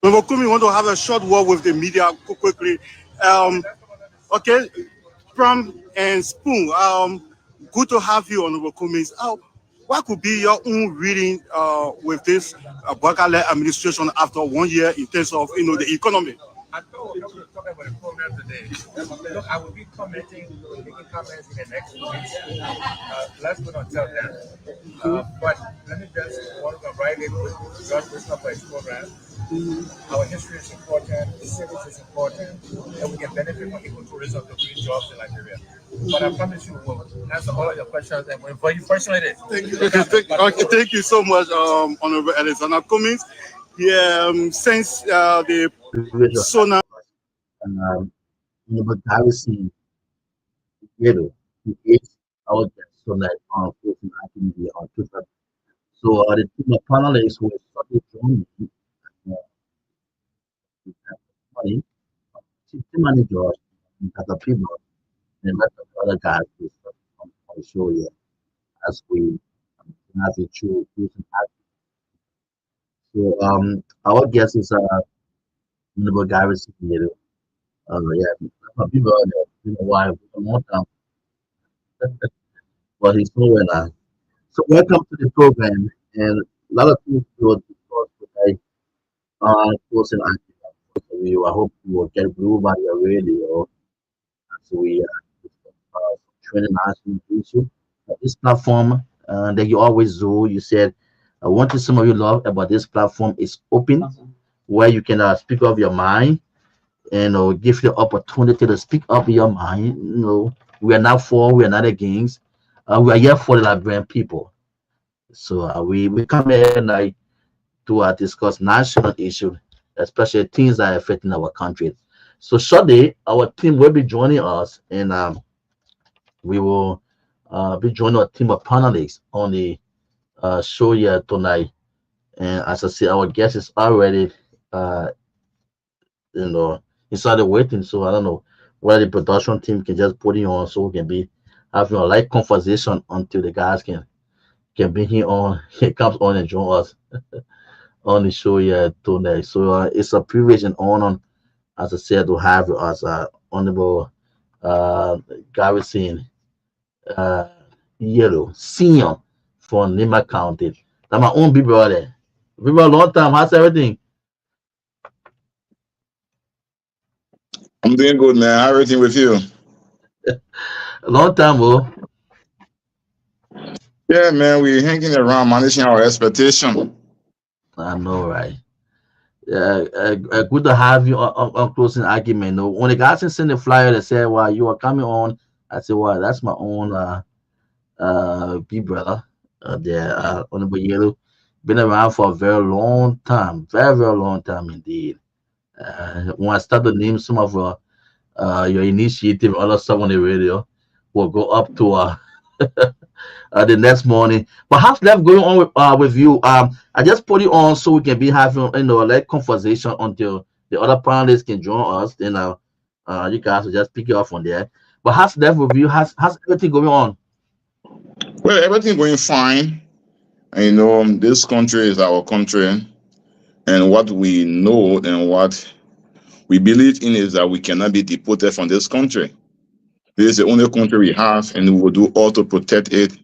We want to have a short word with the media quickly. Um, okay, Pram and Spoon. Good to have you on the comments. What could be your own reading with this Bakale administration after 1 year in terms of the economy? I thought we were going to talk about the program today. Look, I will be commenting, making comments in the next 2 weeks. Let's go until then. But let me just want to write it with God's wisdom for his program. Our history is important, cities is important, and we can benefit from ecotourism to create jobs in Liberia. But I promise you, we'll answer all of your questions and we'll invite you personally. Thank you. Thank you so much, Honorable Alexander Cummings. Yeah, since the Sona. Um, but Harrison, he is our guest tonight on Closing Activity on Twitter. So the team of panelists who started joining uh, we have money, team manager, and other people, and let the other guys who start on the show here as we as a true Closing Activity. So our guest is Honorable Garrison. Yeah, people been a while, a long time, but he's nowhere now. So welcome to the program, and a lot of things will discuss today. Closing you. I hope you will get blue by your radio as we discuss training national issue. This platform that you always do, you said, I want to some of you love about this platform is open, where you can speak of your mind and give you the opportunity to speak up your mind. We are not for, we are not against. We are here for the Liberian people. So we come here tonight to discuss national issues, especially things that are affecting our country. So shortly, our team will be joining us, and we will be joining our team of panelists on the show here tonight. And as I said, our guest is already, uh, you know, he started waiting. So I don't know whether the production team can just put him on so we can be having a light conversation until the guys can bring him on. He comes on and join us on the show here tonight. So it's a privilege and honor, as I said, to have you as Honorable uh, Garrison uh, Yellow Senior from Lima County. That's my own big brother. Big brother, long time. How's everything? I'm doing good, man. How everything with you? Long time, bro. Yeah, man. We're hanging around, managing our expectation. I know, right? Yeah, good to have you on closing argument. No, when the guys sent the flyer, they said, "Well, you are coming on." I said, "Well, that's my own big brother." There, Honorable Yellow, been around for a very long time, very very long time indeed. When I start to name some of your initiative, other stuff on the radio, will go up to the next morning. But how's that going on with you? I just put it on so we can be having like conversation until the other panelists can join us. Then you guys will just pick it up from there. But how's that with you? How's everything going on? Well, everything going fine. And, this country is our country, and what we know and what we believe in is that we cannot be deported from this country. This is the only country we have, and we will do all to protect it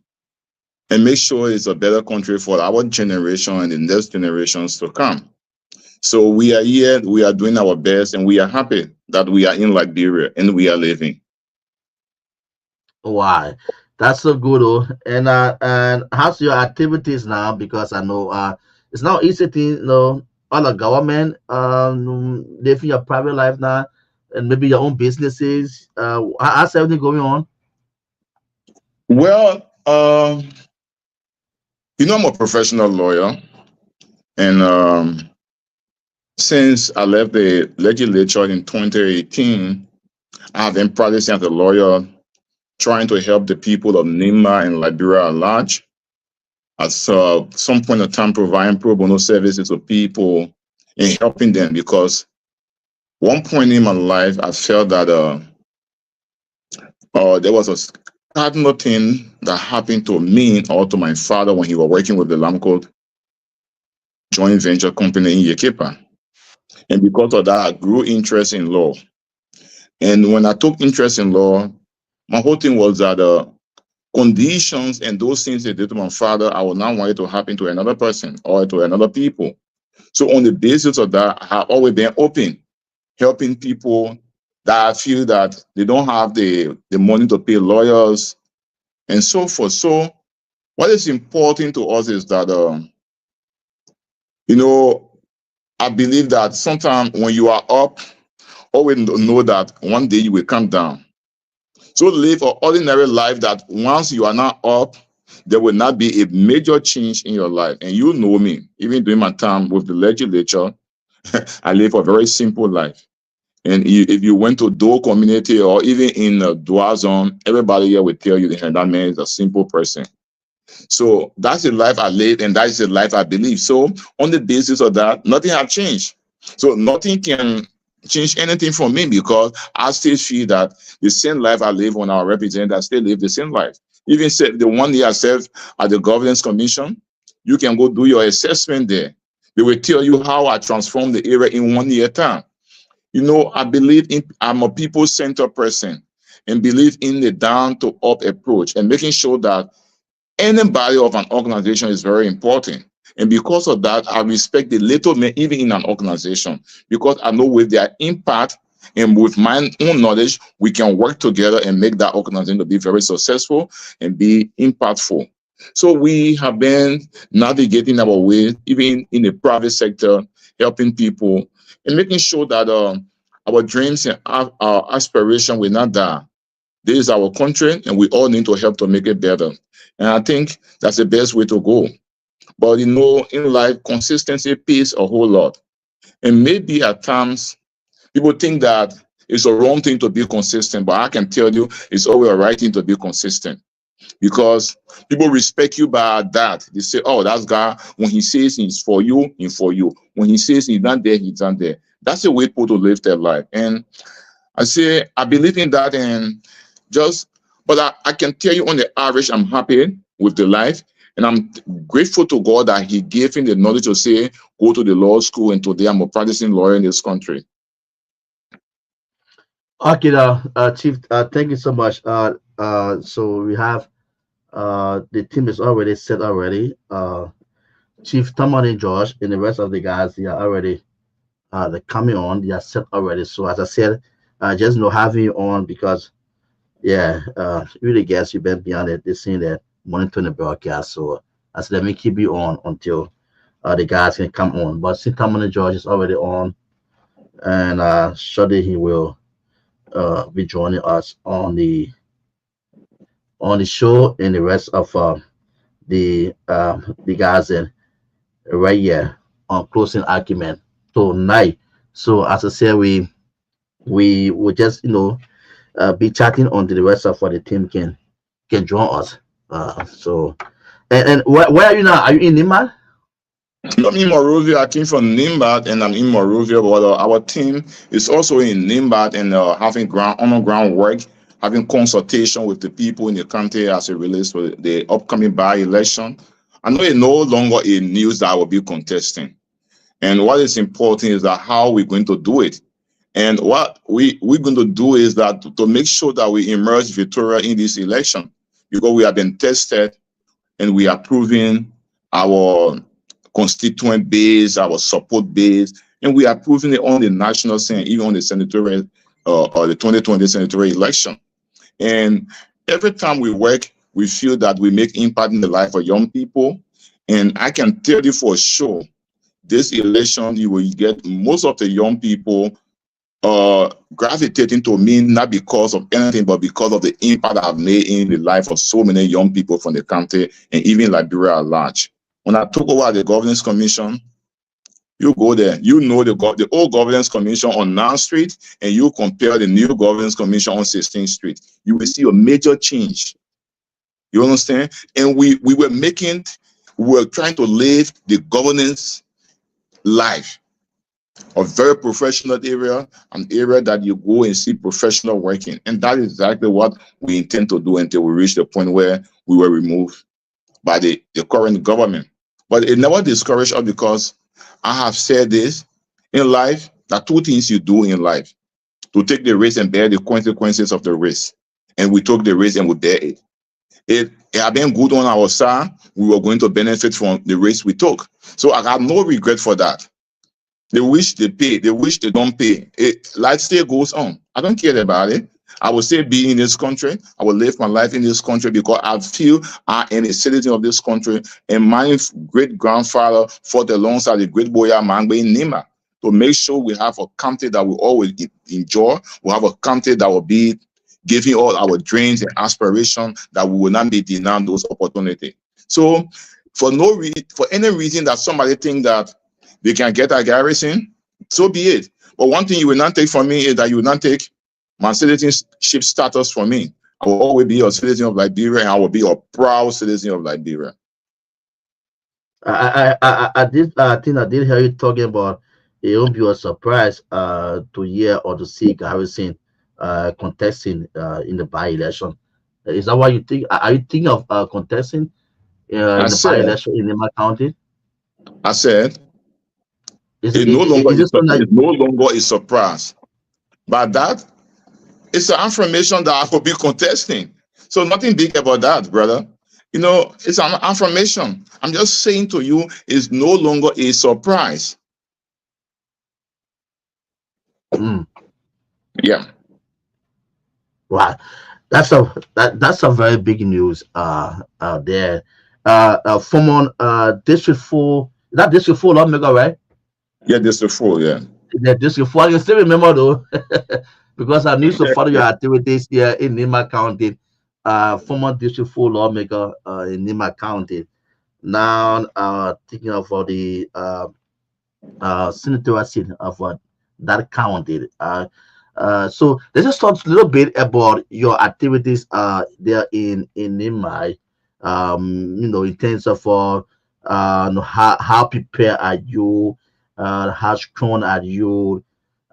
and make sure it's a better country for our generation and the next generations to come. So we are here, we are doing our best, and we are happy that we are in Liberia and we are living. Why? That's so good. Oh. And how's your activities now? Because I know it's not easy to all the government living your private life now and maybe your own businesses. How's everything going on? Well, I'm a professional lawyer, and since I left the legislature in 2018, I have been practicing as a lawyer, trying to help the people of Nima and Liberia at large. At some point in time, providing pro bono services to people and helping them, because one point in my life, I felt that there was a cardinal thing that happened to me or to my father when he was working with the Lamco joint venture company in Yekepa. And because of that, I grew interest in law. And when I took interest in law, my whole thing was that conditions and those things they did to my father, I would not want it to happen to another person or to another people. So on the basis of that, I have always been open, helping people that I feel that they don't have the money to pay lawyers and so forth. So what is important to us is that, I believe that sometimes when you are up, always know that one day you will come down. So live an ordinary life that once you are not up, there will not be a major change in your life. And you know me, even during my time with the legislature, I live a very simple life. And if you went to Doe community or even in Dua zone, everybody here will tell you that man is a simple person. So that's the life I live, and that's the life I believe. So on the basis of that, nothing has changed. So nothing can change anything for me because I still feel that the same life I live when I represent, I still live the same life. Even said the one year I served at the governance commission, you can go do your assessment there. They will tell you how I transformed the area in 1 year time. I believe I'm a people-centered person and believe in the down-to-up approach and making sure that anybody of an organization is very important. And because of that, I respect the little men even in an organization because I know with their impact and with my own knowledge, we can work together and make that organization to be very successful and be impactful. So we have been navigating our way, even in the private sector, helping people and making sure that our dreams and our aspiration will not die. This is our country, and we all need to help to make it better. And I think that's the best way to go. But in life, consistency pays a whole lot. And maybe at times, people think that it's a wrong thing to be consistent, but I can tell you it's always a right thing to be consistent. Because people respect you by that. They say, oh, that's God. When he says he's for you, he's for you. When he says he's not there, he's not there. That's the way people to live their life. And I say, I believe in that. And but I can tell you on the average, I'm happy with the life. And I'm grateful to God that he gave him the knowledge to say, go to the law school. And today I'm a practicing lawyer in this country. Okay, Chief, thank you so much. So we have the team is already set already. Chief Tomalin George and the rest of the guys, they are already they're coming on. They are set already. So as I said, just having you on because really guess you've been beyond it. They're seeing that monitoring the broadcast. So I said, let me keep you on until the guys can come on. But since Tomalin George is already on, and shortly he will be joining us on the show and the rest of the guys in right here on closing argument tonight. So as I said, we will just be chatting until the rest of the team can join us. So and where are you now? Are you in Nimba? I'm in Monrovia. I came from Nimbat and I'm in Monrovia, but our team is also in Nimbat and having on-the-ground work, having consultation with the people in the country as it relates to the upcoming by-election. I know it's no longer a news that I will be contesting. And what is important is that how we're going to do it. And what we're going to do is that to make sure that we emerge victorious in this election, because we have been tested and we are proving our constituent base, our support base, and we are proving it on the national scene, even on the senatorial or the 2020 senatorial election. And every time we work, we feel that we make impact in the life of young people. And I can tell you for sure, this election, you will get most of the young people gravitating to me, not because of anything, but because of the impact I've made in the life of so many young people from the country and even Liberia at large. When I took over the governance commission, you go there, the old governance commission on 9th Street, and you compare the new governance commission on 16th Street. You will see a major change. You understand? And we were trying to live the governance life. A very professional area, an area that you go and see professional working. And that is exactly what we intend to do until we reach the point where we were removed by the current government. But it never discouraged us because I have said this in life, There are two things you do in life: to take the risk and bear the consequences of the risk. And we took the risk and we bear it. It had been good on our side, we were going to benefit from the risk we took. So I have no regret for that. They wish they pay, they wish they don't pay. Life still goes on. I don't care about it. I will still be in this country. I will live my life in this country because I feel I am a citizen of this country. And my great-grandfather fought alongside the great Boya Mangbe in Nima to make sure we have a country that we always enjoy. We have a country that will be giving all our dreams and aspirations, that we will not be denied those opportunities. So for any reason that somebody think that they can get a garrison, so be it. But one thing you will not take from me is that you will not take my citizenship status from me. I will always be a citizen of Liberia, and I will be a proud citizen of Liberia. I think I did hear you talking about it won't be a surprise to hear or to see Garrison contesting in the by-election. Is that what you think? Are you thinking of contesting in the by-election in Nima County? I said It's no longer a surprise. But that it's an affirmation that I will be contesting. So nothing big about that, brother. You know, it's an affirmation. I'm just saying to you, it's no longer a surprise. Yeah. Wow, that's a very big news out there. From District 4, is that District 4 lawmaker, right? Yeah, District 4, yeah. Yeah, District 4. I can still remember though, because I used to follow your activities here in Nima County. Former District 4 lawmaker in Nima County. Now thinking of the senatorial seat of that county. So let's just talk a little bit about your activities there in Nima. You know, in terms of how prepared are you, how strong are you,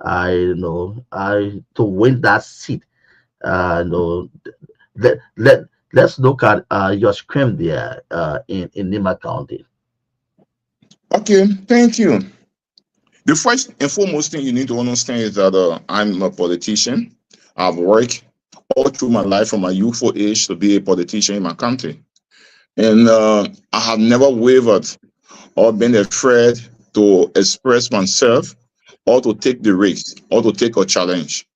to win that seat. Let's look at your scrim there in Nima County. Okay, thank you. The first and foremost thing you need to understand is that I'm a politician. I've worked all through my life from my youthful age to be a politician in my country. And I have never wavered or been afraid to express myself or to take the risk or to take a challenge.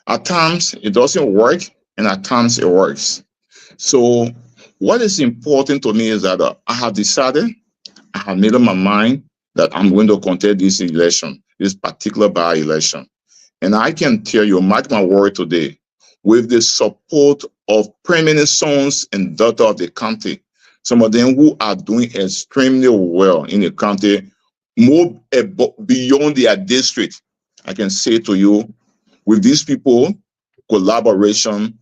At times, it doesn't work, and at times, it works. So what is important to me is that I have decided, I have made up my mind that I'm going to contest this election, this particular by-election. And I can tell you, mark my word today, with the support of prominent sons and daughters of the country, some of them who are doing extremely well in the country, more beyond their district, I can say to you, with these people, collaboration,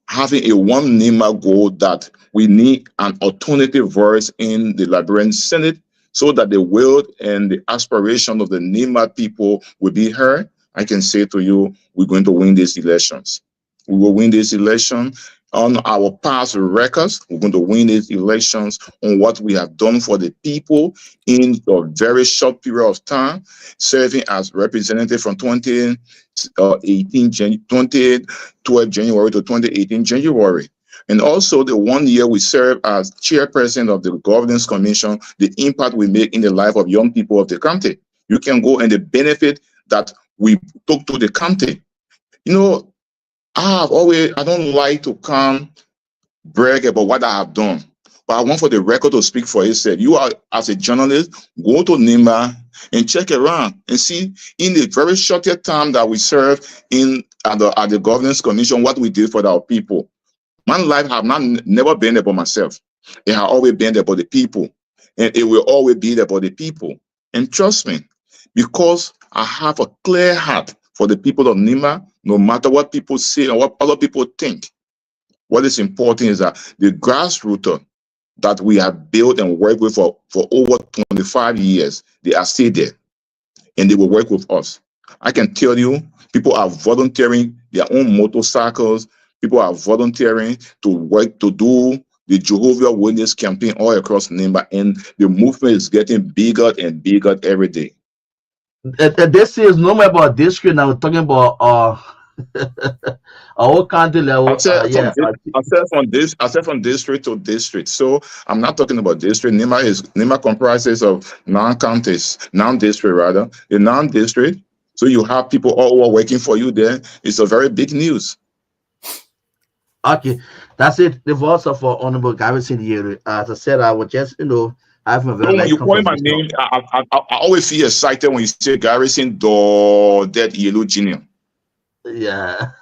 having a one Nima goal that we need an alternative voice in the Liberian Senate so that the will and the aspiration of the Nima people will be heard. I can say to you, we're going to win these elections. We will win this election on our past records. We're going to win these elections on what we have done for the people in a very short period of time, serving as representative from 2012 January to 2018 January. And also the 1 year we serve as chairperson of the Governance Commission, the impact we make in the life of young people of the country. You can go and the benefit that we took to the country. You know, I don't like to come brag about what I have done, but I want for the record to speak for itself. You are, as a journalist, go to Nima and check around and see in the very short time that we serve at the Governance Commission what we did for our people. My life have never been about myself. It has always been about the people, and it will always be about the people. And trust me, because I have a clear heart for the people of Nima, no matter what people say or what other people think. What is important is that the grassroots that we have built and worked with for over 25 years, they are still there, and they will work with us. I can tell you, people are volunteering their own motorcycles. People are volunteering to work to do the Jehovah Witness campaign all across Nima, and the movement is getting bigger and bigger every day. This is no more about district now. We're talking about our country I level. said from Yeah. this, I said from district to district. So I'm not talking about district. NEMA comprises of non-counties, non-district rather, the non-district. So you have people all who are working for you there. It's a very big news. Okay, that's it. The voice of our honorable Garrison here. As I said, I was just having a very So when light you call my conversation. name, I always feel excited when you say Garrison Do Dead Yellow Junior. Yeah.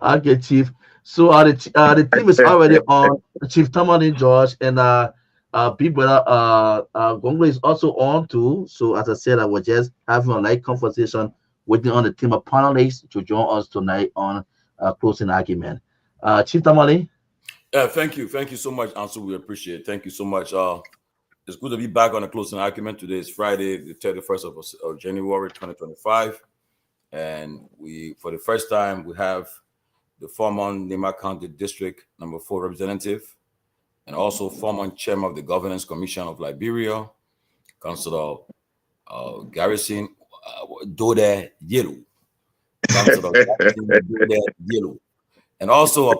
Okay, Chief. So the team is already on. Chief Tomalin George and big brother Gongloe is also on too. So as I said, I was just having a light conversation waiting on the team of panelists to join us tonight on closing argument. Chief Tomalin. Yeah, thank you so much, Ansel. We appreciate it. Thank you so much. It's good to be back on a closing argument. Today is Friday, the 31st of January 2025. And for the first time, we have the former Nema County District number 4 representative and also former chairman of the Governance Commission of Liberia, Councilor Garrison Dode Yelu. Councilor Garrison Dode Yelu. And also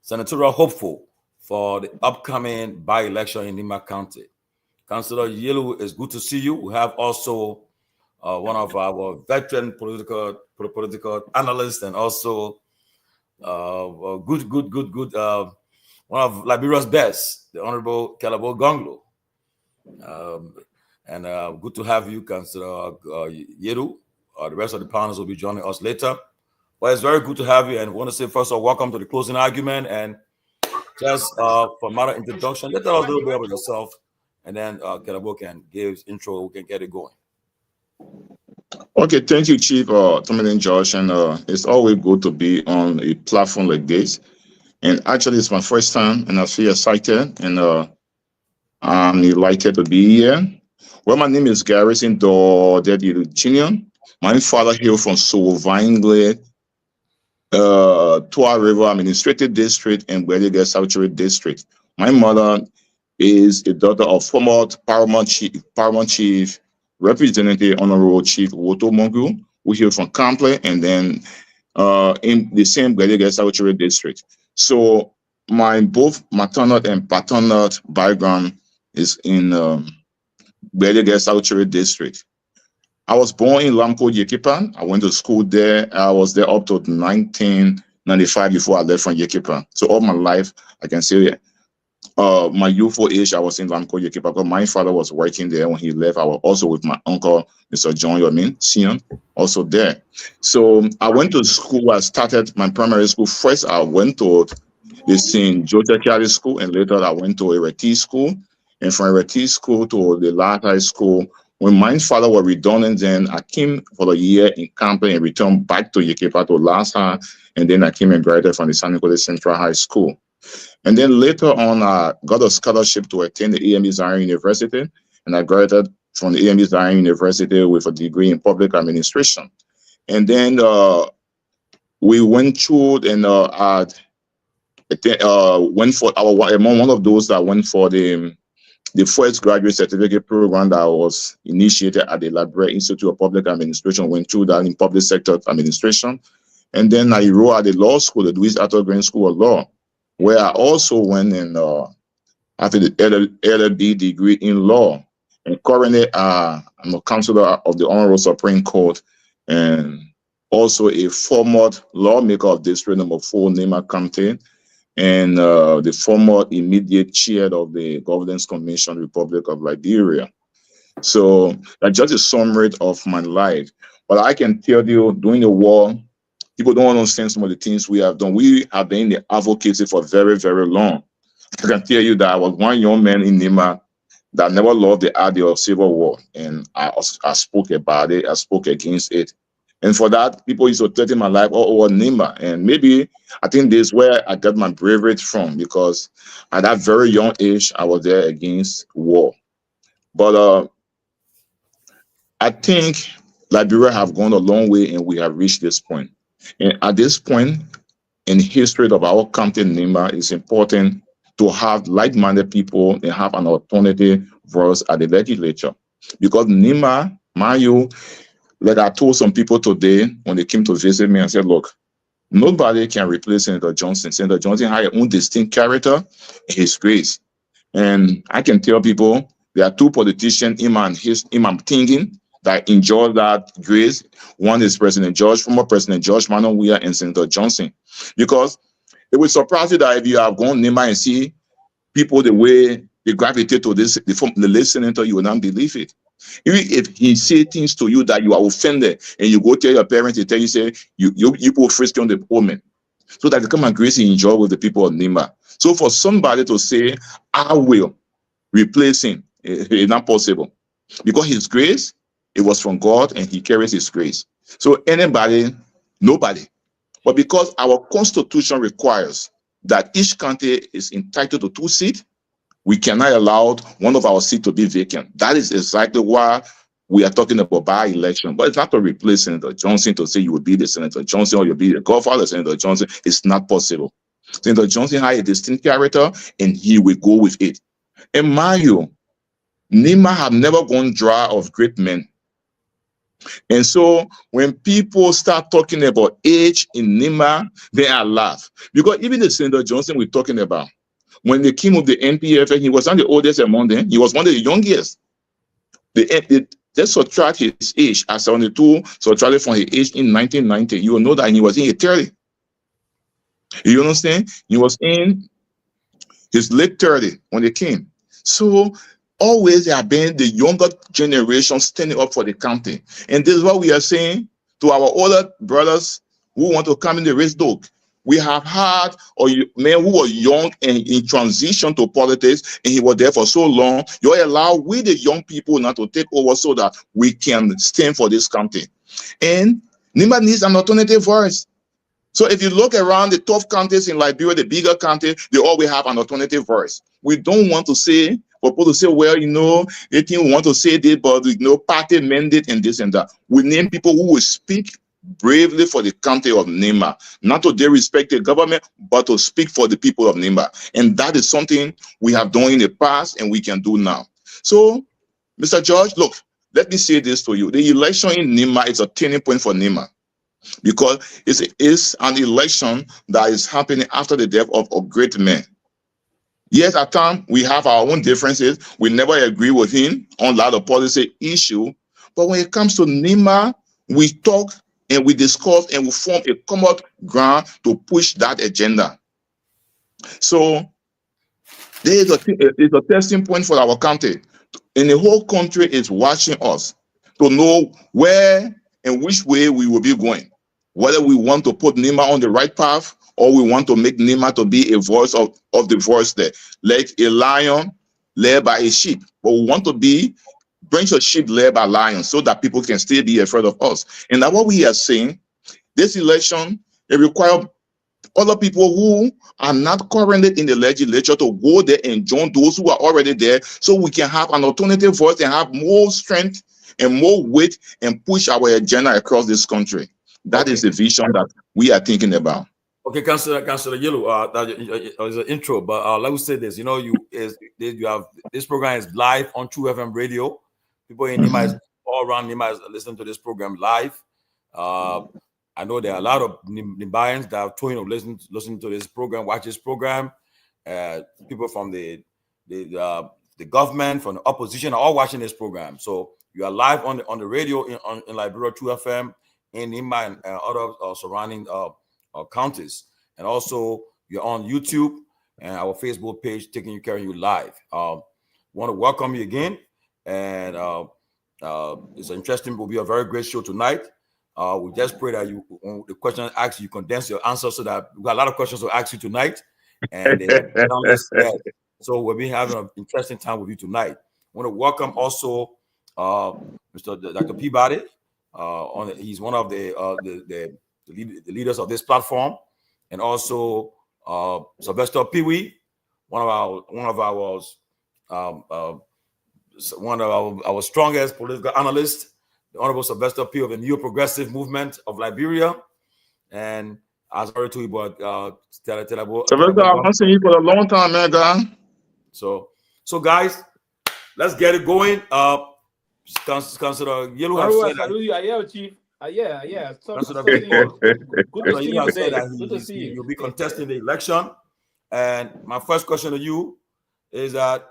senatorial hopeful for the upcoming by-election in Nema County. Councilor Yelu, it's good to see you. We have also one of our veteran political analysts and also good one of Liberia's best, the Honorable Kehleboe Gongloe. And good to have you, Councilor Yelu. The rest of the panelists will be joining us later. Well, it's very good to have you, and I want to say first of all, welcome to the closing argument. And just for matter introduction, let us a little bit about yourself, and then Kehleboe can give his intro. We can get it going. Okay, thank you, Chief Tomalin Josh, and it's always good to be on a platform like this. And actually, it's my first time, and I feel excited, and I'm delighted to be here. Well, my name is Garrison Dode Junior. My father hailed from Sylvester Pewee River Administrative District and Garguah Sanctuary District. My mother is the daughter of former Paramount Chief Representative Honorable Chief Woto Mongu, who hailed from Kample, and then in the same Garguah Sanctuary District. So my both maternal and paternal background is in Garguah Sanctuary District. I was born in Lamco, Yekipan. I went to school there. I was there up to 1995 before I left from Yekipan. So all my life, I can say my youthful age, I was in Lamco, Yekipan, because my father was working there. When he left, I was also with my uncle, Mr. John Yomin Sion, also there. So I went to school. I started my primary school. First, I went to the St. Joseph Catholic School, and later I went to Ereti School. And from Ereti School to the Last High School. When my father was redundant, then I came for a year in Kample and returned back to Yekipa to Last High, and then I came and graduated from the San Nicolas Central High School. And then later on, I got a scholarship to attend the AME Zion University, and I graduated from the AME Zion University with a degree in public administration. And then we went through and went for among one of those that went for the first graduate certificate program that was initiated at the Liberia Institute of Public Administration, went through that in public sector administration. And then I enrolled at the law school, the Louis Arthur Green School of Law, where I also went and after the LLB degree in law. And currently, I'm a counselor of the Honorable Supreme Court and also a former lawmaker of District Number 4, Nema County, and the former immediate chair of the Governance Commission, Republic of Liberia. So that's just a summary of my life. But I can tell you, during the war, people don't understand some of the things we have done. We have been in the advocacy for very, very long. I can tell you that I was one young man in Nema that never loved the idea of civil war, and I spoke about it. I spoke against it. And for that, people used to threaten my life all over Nema. And maybe I think this is where I got my bravery from, because at that very young age, I was there against war. But I think Liberia have gone a long way, and we have reached this point. And at this point in the history of our country, Nema, it's important to have like-minded people and have an alternative voice at the legislature. Because Nima, Mayo, like I told some people today when they came to visit me, I said, look, nobody can replace Senator Johnson. Senator Johnson had his own distinct character and his grace. And I can tell people there are two politicians, Imam Tingin, that enjoy that grace. One is former President George Manuel Weah, and Senator Johnson. Because it would surprise you that if you have gone Nima and see people the way they gravitate to this, the late senator, you will not believe it. Even if he say things to you that you are offended, and you go tell your parents, they tell you, say, you put frisky on the old man. So that they come and grace and enjoy with the people of Nima. So for somebody to say, I will replace him, it's not possible. Because his grace, it was from God, and he carries his grace. So nobody. But because our constitution requires that each county is entitled to 2 seats, we cannot allow one of our seats to be vacant. That is exactly why we are talking about by-election. But it's not to replace Senator Johnson, to say you will be the Senator Johnson or you'll be the godfather of Senator Johnson. It's not possible. Senator Johnson has a distinct character, and he will go with it. In Mayo, Nima have never gone dry of great men. And so when people start talking about age in Nima, they are laugh. Because even the Senator Johnson we're talking about, when they came of the NPF, he was not the oldest among them. He was one of the youngest. They just subtract his age as 72, subtract from his age in 1990. You will know that he was in his 30. You understand? He was in his late 30 when they came. So always there have been the younger generation standing up for the county. And this is what we are saying to our older brothers who want to come in the race dog. We have had men who were young and in transition to politics, and he was there for so long. You allow we the young people now to take over so that we can stand for this county. And Nima needs an alternative voice. So if you look around the tough counties in Liberia, the bigger counties, they always have an alternative voice. We don't want to say, for people to say, well, they think we want to say this, but party mandate and this and that. We name people who will speak bravely for the county of Nima, not to disrespect the government, but to speak for the people of Nima. And that is something we have done in the past and we can do now. So, Mr. George, look, let me say this to you. The election in Nima is a turning point for Nima, because it is an election that is happening after the death of a great man. Yes, at times we have our own differences. We never agree with him on a lot of policy issue. But when it comes to Nima, we talk and we discuss and we form a common ground to push that agenda. So there is a testing point for our country. And the whole country is watching us to know where and which way we will be going. Whether we want to put Nima on the right path, or we want to make Nima to be a voice of the voice there, like a lion led by a sheep. But we want to bring a sheep led by lions so that people can still be afraid of us. And that's what we are saying. This election, it requires other people who are not currently in the legislature to go there and join those who are already there, so we can have an alternative voice and have more strength and more weight and push our agenda across this country. That is the vision that we are thinking about. Okay, Councillor Yellow, that is an intro, but let me say this. You have this program is live on True FM radio. People in Nima is all around Nima is listening to this program live. I know there are a lot of Nimbayans that are touring listening to this program, watch this program. People from the government, from the opposition are all watching this program. So you are live on the radio in Liberia True FM, in Nima and other surrounding counties, and also you're on YouTube and our Facebook page carrying you live. Want to welcome you again, and it's interesting. Will be a very great show tonight. We just pray that the question asked you condense your answer so that we got a lot of questions to ask you tonight, and so we'll be having an interesting time with you tonight. I want to welcome also Mr. Dr. Peabody. He's one of the leaders of this platform, and also Sylvester Pewee, one of our strongest political analysts, the Honorable Sylvester Pewee of the New Progressive Movement of Liberia, and as I already told you about Sylvester, I've been seeing you for a long time, man, guy. So guys, let's get it going. Councillor Yellow I has said salute you. Yeah, Chief. Yeah. Councillor Good to see Yellow you has said today. that Good to see you. you'll be contesting the election. And my first question to you is that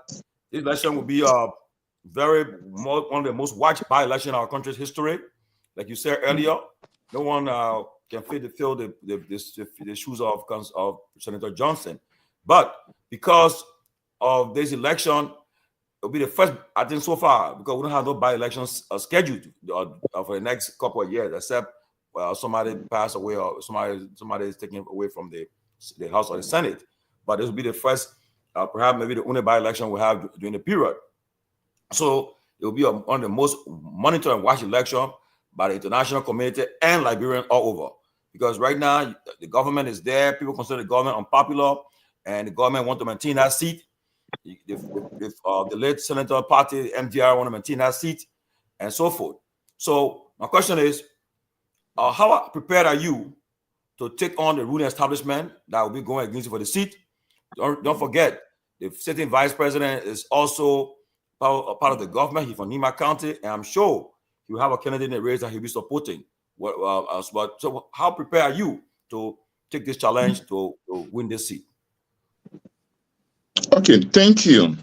this election will be one of the most watched by election in our country's history. Like you said earlier, no one can fill the shoes of Senator Johnson. But because of this election, it'll be the first, I think, so far, because we don't have no by-elections scheduled for the next couple of years, except somebody passed away or somebody is taken away from the House or the Senate. But this will be the first, perhaps maybe the only by-election we have during the period. So it will be one of the most monitored and watched election by the international community and Liberians all over. Because right now, the government is there. People consider the government unpopular, and the government want to maintain that seat. The late Senator Party, MDR, want to maintain that seat, and so forth. So my question is, how prepared are you to take on the ruling establishment that will be going against you for the seat? Don't forget, the sitting vice president is also part of the government. He's from Nima County, and I'm sure he'll have a candidate in the race that he'll be supporting. So how prepared are you to take this challenge to win this seat? Okay, thank you.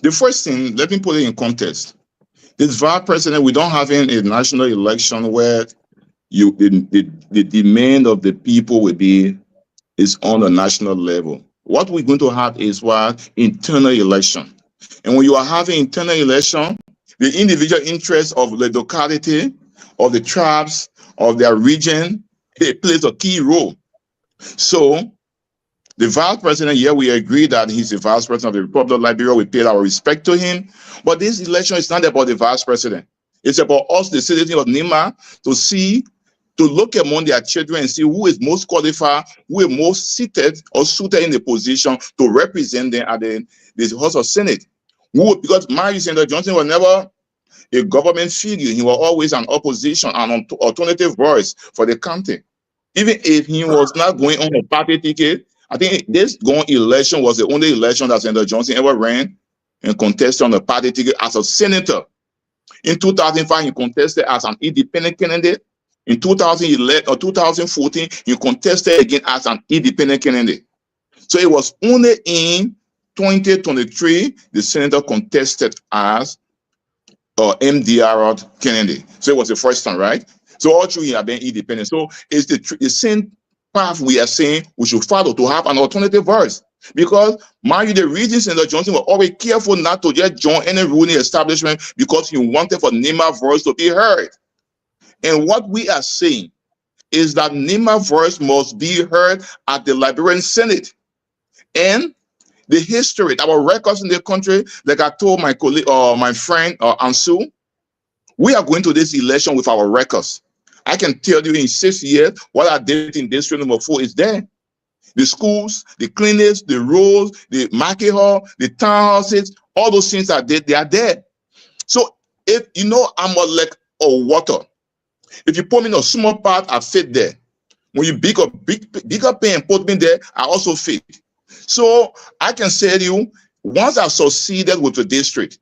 The first thing, let me put it in context. This vice president, we don't have a national election where the demand of the people will be is on a national level. What we're going to have is what internal election. And when you are having internal election, the individual interests of the locality, of the tribes, of their region, it plays a key role. So the vice president, here we agree that he's the vice president of the Republic of Liberia. We pay our respect to him. But this election is not about the vice president. It's about us, the citizens of Nima, to look among their children and see who is most qualified, who is most seated or suited in the position to represent them at the House of Senate. Because Senator Johnson was never a government figure. He was always an opposition, an alternative voice for the county. Even if he was not going on a party ticket, I think this going election was the only election that Senator Johnson ever ran and contested on a party ticket as a senator. In 2005, he contested as an independent candidate. In 2011 or 2014, he contested again as an independent candidate. So it was only in 2023 the senator contested as MDR candidate. So it was the first time, right? So all three have been independent. So it's the same path we are saying we should follow to have an alternative voice. Because mind you, the reason Senator Johnson was always careful not to just join any ruling establishment because he wanted for Nima voice to be heard. And what we are saying is that Nima voice must be heard at the Liberian Senate. And the history, our records in the country, like I told my colleague or my friend Ansu, we are going to this election with our records. I can tell you in 6 years, what I did in district number 4 is there. The schools, the clinics, the roads, the market hall, the townhouses, all those things I did, they are there. So if you know I'm like a water, if you put me in a small part, I fit there. When you bigger pen and put me there, I also fit. So I can say to you, once I succeeded with the district,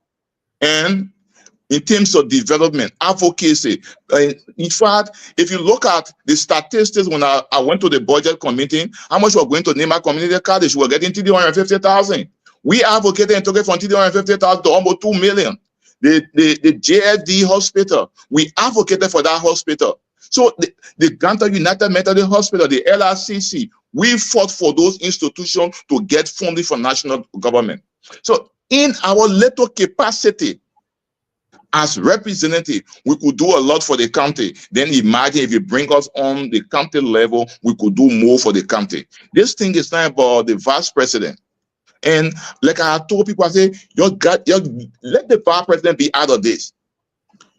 and in terms of development, advocacy, in fact, if you look at the statistics when I went to the budget committee, how much we're going to name our community college, we're getting 350,000. We advocated and took it from 350,000 to almost 2 million. The JFD hospital, we advocated for that hospital. So the Ganta United Methodist Hospital, the LRCC, we fought for those institutions to get funding from national government. So in our little capacity as representative, we could do a lot for the county. Then imagine if you bring us on the county level, we could do more for the county. This thing is not about the vice president. And like I told people, I say, let the vice president be out of this.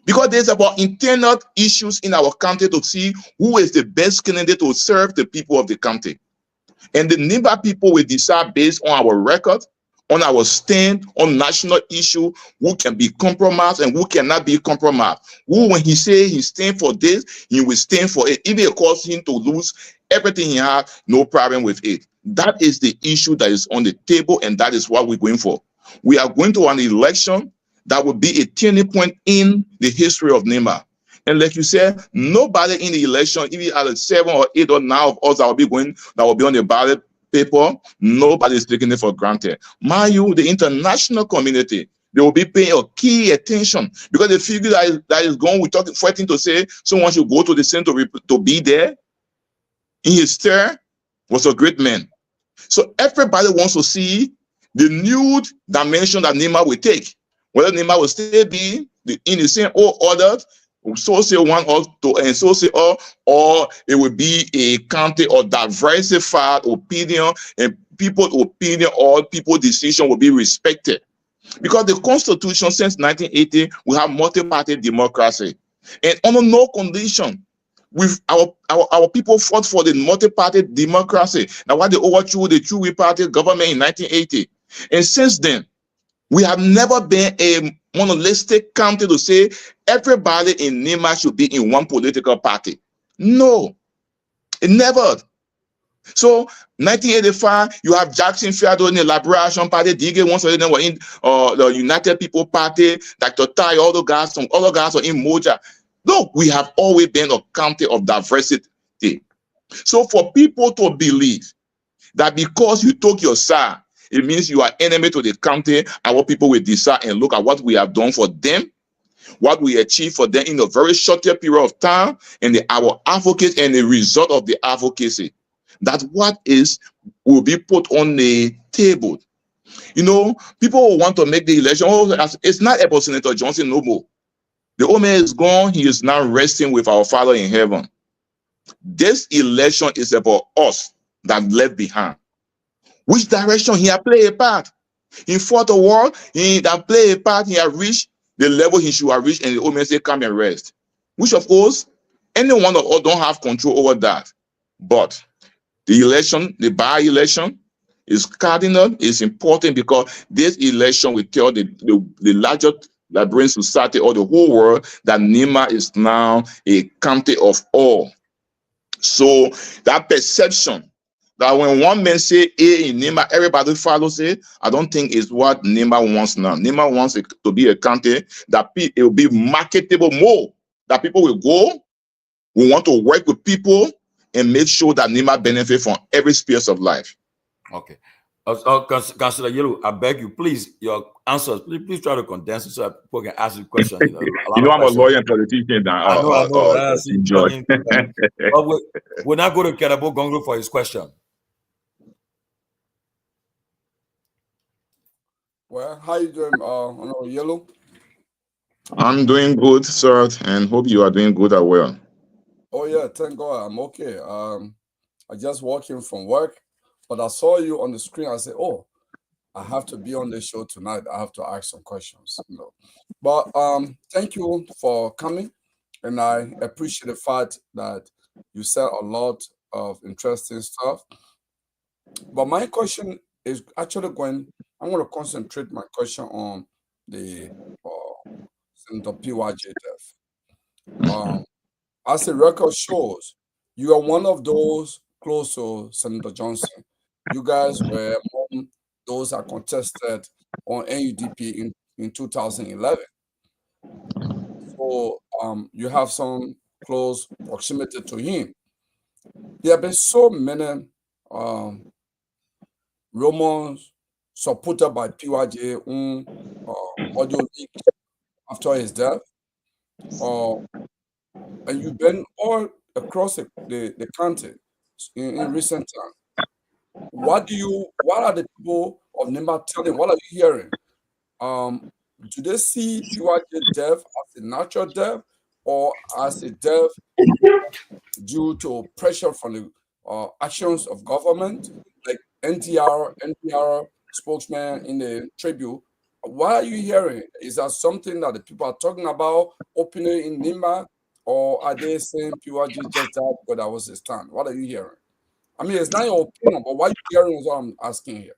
Because there's about internal issues in our county to see who is the best candidate to serve the people of the county. And the Nimba people will decide based on our record, on our stand, on national issue, who can be compromised and who cannot be compromised. Who, when he say he stand for this, he will stand for it. If it causes him to lose everything he has, no problem with it. That is the issue that is on the table, and that is what we're going for. We are going to an election that will be a turning point in the history of Nema. And like you said, nobody in the election, even at 7 or 8 or 9 of us that will be on the ballot paper, nobody is taking it for granted. Mind you, the international community, they will be paying a key attention because they figure that is going, we're fighting to say someone should go to the center to be there. In his turn, was a great man. So everybody wants to see the new dimension that Nema will take. Whether Nema will still be in the same old order, so say one or two, and so say all, or it will be a county or diversified opinion, and people's opinion or people's decision will be respected. Because the Constitution since 1980 we have multi-party democracy, and under no condition with our people fought for the multi-party democracy. Now, why they overthrew the two-party government in 1980, and since then we have never been a monolistic county to say everybody in Nema should be in one political party. No, it never. So 1985, you have Jackson Fiado in the Liberation Party, DG once again were in the United People Party, Dr. Tai, all the guys are in Moja. Look, we have always been a county of diversity. So for people to believe that because you took your side, it means you are enemy to the county, our people will decide and look at what we have done for them, what we achieved for them in a very short period of time, and our advocates and the result of the advocacy. That's what will be put on the table. You know, people will want to make the election. Oh, it's not about Senator Johnson no more. The old man is gone. He is now resting with our Father in heaven. This election is about us that left behind. Which direction he has played a part? He fought a war. He that played a part. He has reached the level he should have reached, and the old man say, "Come and rest." Which, of course, any one of us don't have control over that. But the election, the by-election, is cardinal, is important because this election will tell the larger Liberian society or the whole world that Nema is now a county of all. So that perception that when one man say A in Nema, everybody follows it, I don't think is what Nema wants now. Nema wants it to be a county that it will be marketable more, that people will go, will want to work with people, and make sure that Nema benefit from every sphere of life. Okay. Councillor Yellow, I beg you, please, your answers, please try to condense it so that people can ask you questions. You know I'm a lawyer and politician now. I know. But we're not going to Kehleboe Gongloe for his question. Well, how you doing, Honorable Yellow? I'm doing good, sir, and hope you are doing good as well. Oh yeah, thank God, I'm okay. I just walked in from work, but I saw you on the screen. I said, "Oh, I have to be on the show tonight. I have to ask some questions." You know. But thank you for coming, and I appreciate the fact that you said a lot of interesting stuff. But my question is actually I'm going to concentrate my question on the Senator Pewee death. As the record shows, you are one of those close to Senator Johnson. You guys were among those that contested on NUDP in 2011. So you have some close proximity to him. There have been so many rumors supported by Pewee audio leak after his death. And you've been all across the country in recent time. What are the people of Nema telling? What are you hearing? Do they see Pewee death as a natural death or as a death due to pressure from the actions of government, like NPR spokesman in the Tribune? What are you hearing? Is that something that the people are talking about openly in Nema? Or are they saying Pewee just died because that was his stand? What are you hearing? I mean, it's not your opinion, but what are you hearing is what I'm asking here.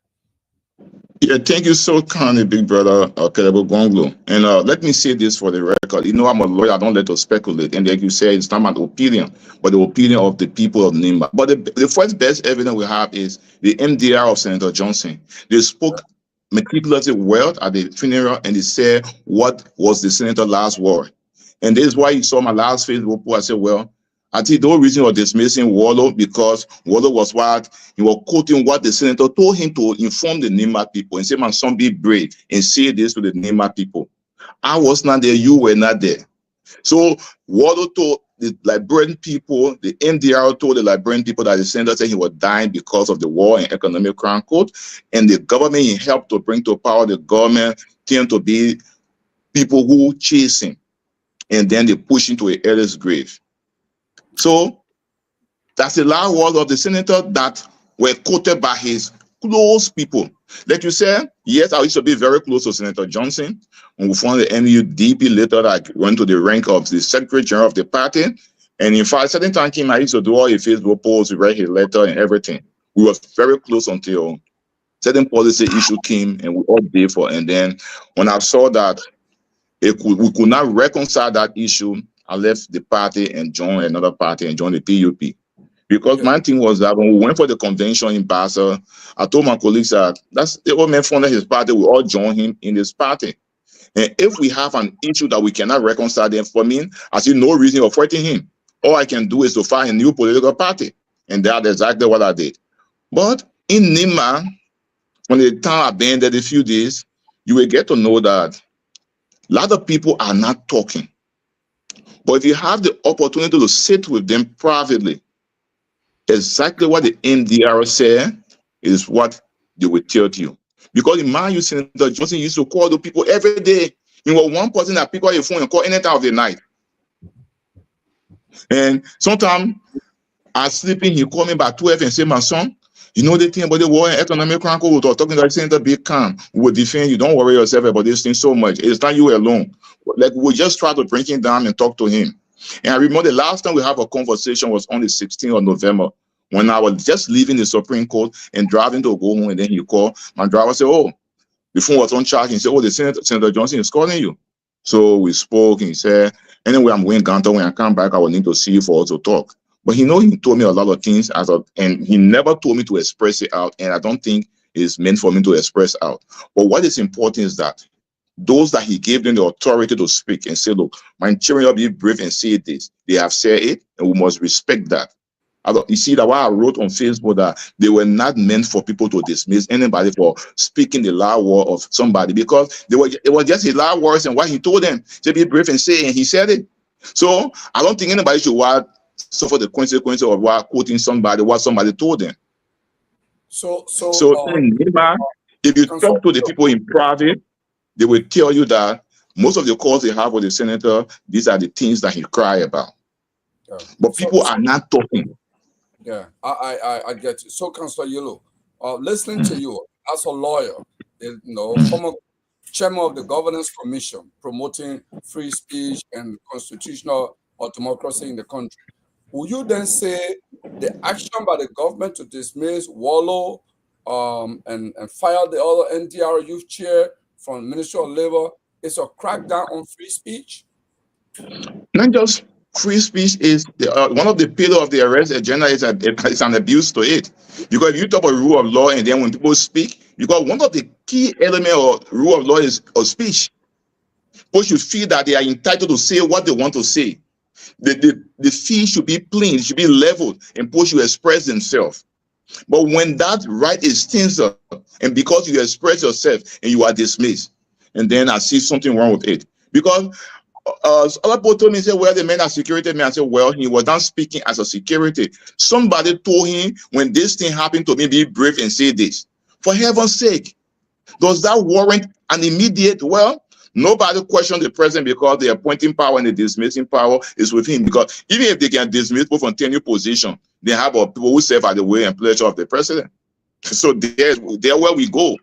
Yeah, thank you so kindly, big brother Kehleboe Gongloe. And let me say this for the record. You know, I'm a lawyer. I don't let us speculate. And like you say, it's not my opinion, but the opinion of the people of Nema. But the first best evidence we have is the MDR of Senator Johnson. They spoke meticulously well at the funeral, and they said, what was the senator last word? And this is why you saw my last Facebook post. I said, well, I think the whole reason of dismissing Nyenwolo, because Nyenwolo was what he was quoting what the senator told him to inform the Nima people and say, my son, be brave and say this to the Nima people. I was not there, you were not there. So Nyenwolo told the Liberian people, the NDR told the Liberian people that the senator said he was dying because of the war and economic crown court, and the government he helped to bring to power, the government came to be people who chase him, and then they push him to a earliest grave. So that's the last word of the senator that were quoted by his close people. Like you said, yes, I used to be very close to Senator Johnson. When we formed the NUDP, later I went to the rank of the Secretary General of the party. And in fact, certain time came, I used to do all his Facebook posts, write his letter and everything. We were very close until certain policy issue came and we all did for. And then when I saw that we could not reconcile that issue, I left the party and joined another party and joined the PUP. Because my thing was that when we went for the convention in Basel, I told my colleagues that that's the old man funded his party, we all join him in this party. And if we have an issue that we cannot reconcile, then for me, I see no reason of fighting him. All I can do is to find a new political party. And that's exactly what I did. But in Nima, when the town abandoned a few days, you will get to know that a lot of people are not talking. But if you have the opportunity to sit with them privately, exactly what the NDR said is what they will tell you. Because in my youth, Senator Johnson used to call the people every day. He was one person that pick up your phone and call any time of the night. And sometimes I sleeping, he called me by 12 and say, my son, you know the thing about the war and economic crime, we were talking to the Senator, be calm. We will defend you. Don't worry yourself about this thing so much. It's not you alone. Like we just try to bring him down and talk to him. And I remember the last time we have a conversation was on the 16th of November when I was just leaving the Supreme Court and driving to go home. And then he called. My driver said, oh, the phone was on charge. He said, oh, the Senator Johnson is calling you. So we spoke and he said, anyway, I'm going Ghana. When I come back, I will need to see you for us to talk. But he told me a lot of things and he never told me to express it out. And I don't think it's meant for me to express out. But what is important is that those that he gave them the authority to speak and say, look, my children will be brave and say this. They have said it, and we must respect that. You see that what I wrote on Facebook that they were not meant for people to dismiss anybody for speaking the loud word of somebody, because it was just his loud words and what he told them to be brave and say, and he said it. So I don't think anybody should suffer the consequences of quoting somebody, what somebody told them. So if you talk to the people in private, they will tell you that most of the calls they have with the senator, these are the things that he cry about. Yeah. But people are not talking. Yeah, I get you. So, Councillor Yellow, listening to you as a lawyer, former chairman of the Governance Commission promoting free speech and constitutional or democracy in the country, will you then say the action by the government to dismiss Nyenwolo and fire the other NDR youth chair from Ministry of Labor is a crackdown on free speech? Not just free speech is one of the pillars of the arrest agenda is an abuse to it. Because if you talk about rule of law and then when people speak, because one of the key elements of rule of law is speech. People should feel that they are entitled to say what they want to say. The fee should be plain, it should be leveled, and people should express themselves. But when that right is things up, and because you express yourself and you are dismissed, and then I see something wrong with it. Because other people told me, say, well, the man are security man. I said, well, he was not speaking as a security. Somebody told him, when this thing happened to me, be brave and say this. For heaven's sake, does that warrant an immediate, well, nobody questioned the president because the appointing power and the dismissing power is with him. Because even if they can dismiss people from tenure position, they have people who serve at the will and pleasure of the president. So there where we go.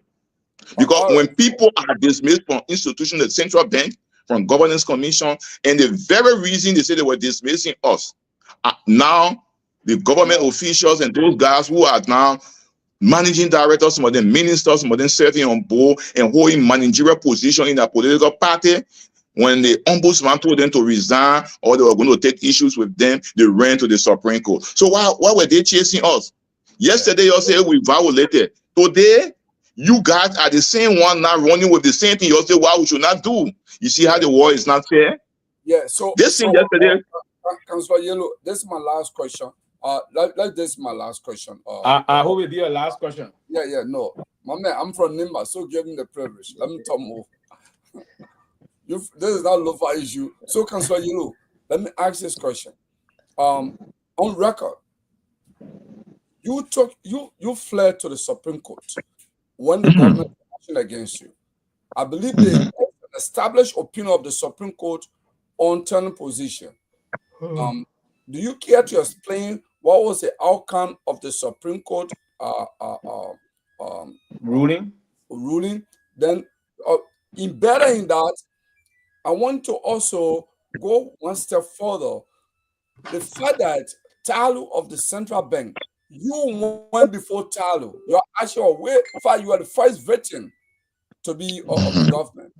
Because when people are dismissed from institutions, the central bank, from governance commission, and the very reason they say they were dismissing us, now the government officials and those guys who are now managing directors, some of them ministers, some of them serving on board and holding managerial position in a political party, when the ombudsman told them to resign or they were going to take issues with them, they ran to the Supreme Court. So why were they chasing us? Yesterday you said we violated. Today You guys are the same one now running with the same thing. You say, why we should not do? You see how the war is not fair? Yeah, so This thing yesterday. Councillor Yellow, this is my last question. This is my last question. I hope it be your last question. Yeah, no. My man, I'm from Nimba, so give me the privilege. Let me talk more. This is not Lofa issue. So, Councillor Yellow, let me ask this question. On record, you fled to the Supreme Court when the government was acting against you. I believe the established opinion of the Supreme Court on turning position. Do you care to explain what was the outcome of the Supreme Court ruling? Then, embedded in that, I want to also go one step further. The fact that Talu of the Central Bank, you went before Talu. You're actually aware. In fact, you are the first victim to be of the government.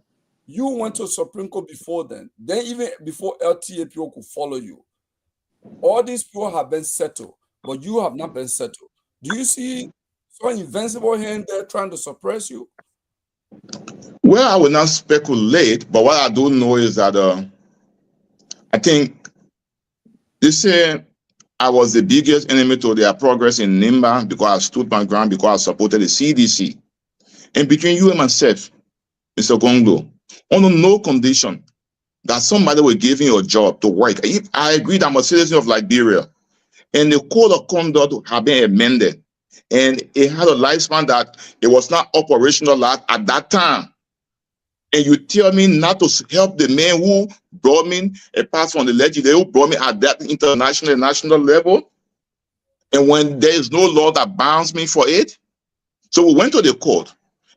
You went to Supreme Court before then. Then even before LTAPO could follow you. All these people have been settled, but you have not been settled. Do you see some invincible hand there trying to suppress you? Well, I will not speculate, but what I do know is that I think they say I was the biggest enemy to their progress in Nimba because I stood my ground, because I supported the CDC. And between you and myself, Mr. Gongloe, under no condition that somebody will give me a job to work. If I agree that I'm a citizen of Liberia and the code of conduct have been amended and it had a lifespan that it was not operational at that time, and you tell me not to help the man who brought me, apart from the legislature, who brought me at that international and national level, and when there is no law that bounds me for it. So we went to the court,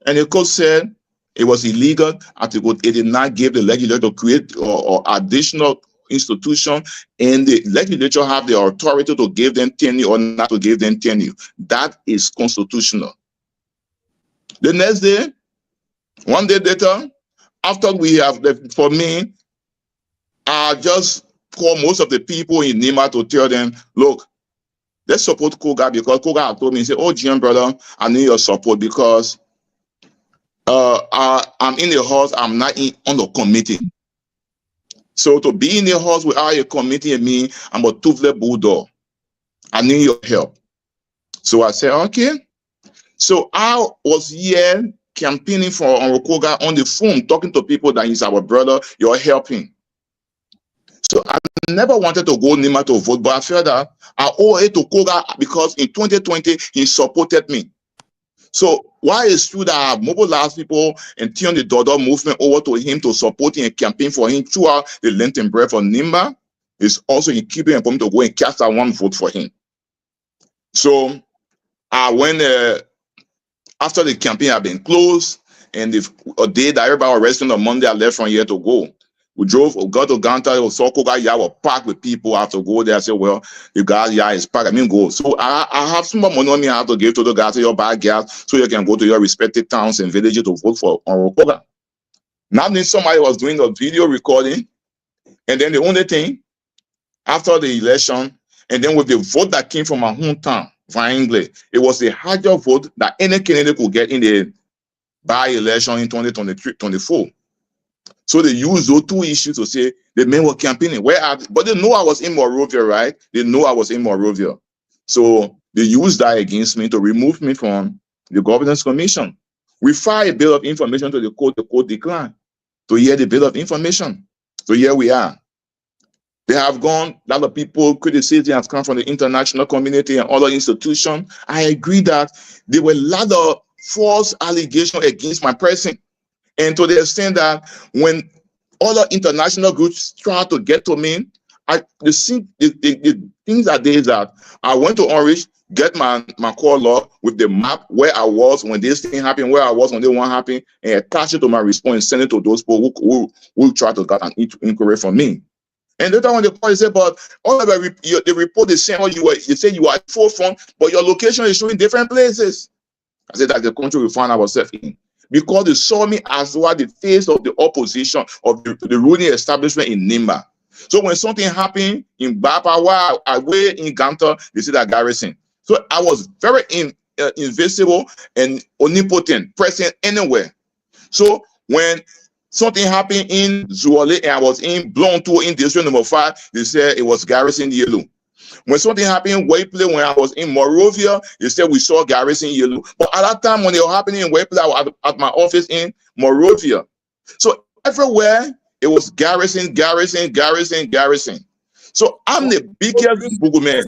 and the court said it was illegal, and it did not give the legislature to create or additional institution, and the legislature have the authority to give them tenure or not to give them tenure. That is constitutional. The next day, one day later, after we have, for me, I just call most of the people in Nima to tell them, look, let's support Koga, because Koga have told me, say, oh, GM brother, I need your support because I'm in the house, I'm not on the committee. So to be in the house without a committee and me, I'm a toothless bulldog. I need your help. So I said, okay. So I was here campaigning for Koga on the phone, talking to people that he's our brother, you're helping. So I never wanted to go Nima to vote, but I felt that I owe it to Koga because in 2020, he supported me. So why is true that I have mobilized people and turned the Dodo movement over to him to support him and campaign for him throughout the length and breadth of Nimba, is also in keeping him to go and cast that one vote for him. So I went after the campaign had been closed, and a day that everybody was resting on Monday, I left from here to go. We got to Ganta, saw Koga Yard was packed with people. I have to go there. I said, well, the guys yard is packed. I mean, go. So I have some more money on me I have to give to the guys, to your buy gas, so you can go to your respective towns and villages to vote for Koga. Now then somebody was doing a video recording, and then the only thing, after the election, and then with the vote that came from my hometown, Vangley, it was the higher vote that any candidate could get in the by-election in 2023-24. So they used those two issues to say the men were campaigning. But they know I was in Monrovia, right? They know I was in Monrovia. So they used that against me to remove me from the governance commission. We filed a bill of information to the court declined to hear the bill of information. So here we are. They have gone, a lot of people, criticism has come from the international community and other institutions. I agree that there were a lot of false allegations against my person. And to the extent that when other international groups try to get to me, the things that is that I went to Orange, get my call log with the map where I was when this thing happened, where I was when they want happen, and attach it to my response and send it to those people who try to get an inquiry from me. And later on the call, they said, but all of the report is saying you say you are at forefront, but your location is showing different places. I said that's the country we find ourselves in. Because they saw me as well the face of the opposition of the ruling establishment in Nimba. So when something happened in Bapa, while I were in Ganta, they see that garrison. So I was very invisible and omnipotent, present anywhere. So when something happened in Zuole and I was in blown to in district number 5, they said it was Garrison Yellow. When something happened in Waipley, when I was in Morovia, they said we saw Garrison Yellow. But at that time, when it was happening in Waipley, I was at my office in Morovia. So everywhere, it was Garrison. So I'm the biggest boogeyman.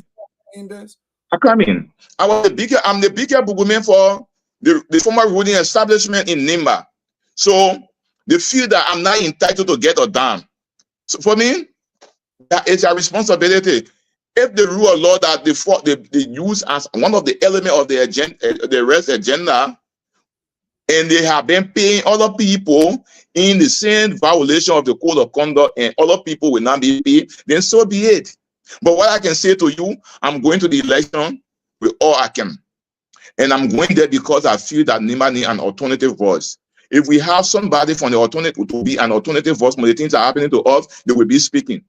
I come in. I'm the biggest boogeyman for the former ruling establishment in Nimba. So they feel that I'm not entitled to get a dime. So for me, that is a responsibility. If the rule of law that they use as one of the elements of the agenda, the rest agenda, and they have been paying other people in the same violation of the code of conduct, and other people will not be paid, then so be it. But what I can say to you, I'm going to the election with all I can. And I'm going there because I feel that Nimba needs an alternative voice. If we have somebody from the alternative to be an alternative voice when the things are happening to us, they will be speaking.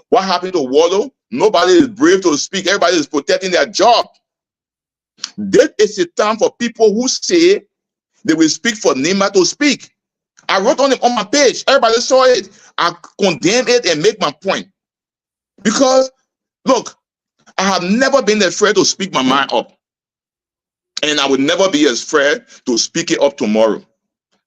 What happened to Wallow? Nobody is brave to speak. Everybody is protecting their job. This is a time for people who say they will speak for Nimba to speak. I wrote on it on my page. Everybody saw it. I condemn it and make my point. Because, look, I have never been afraid to speak my mind up. And I will never be afraid to speak it up tomorrow.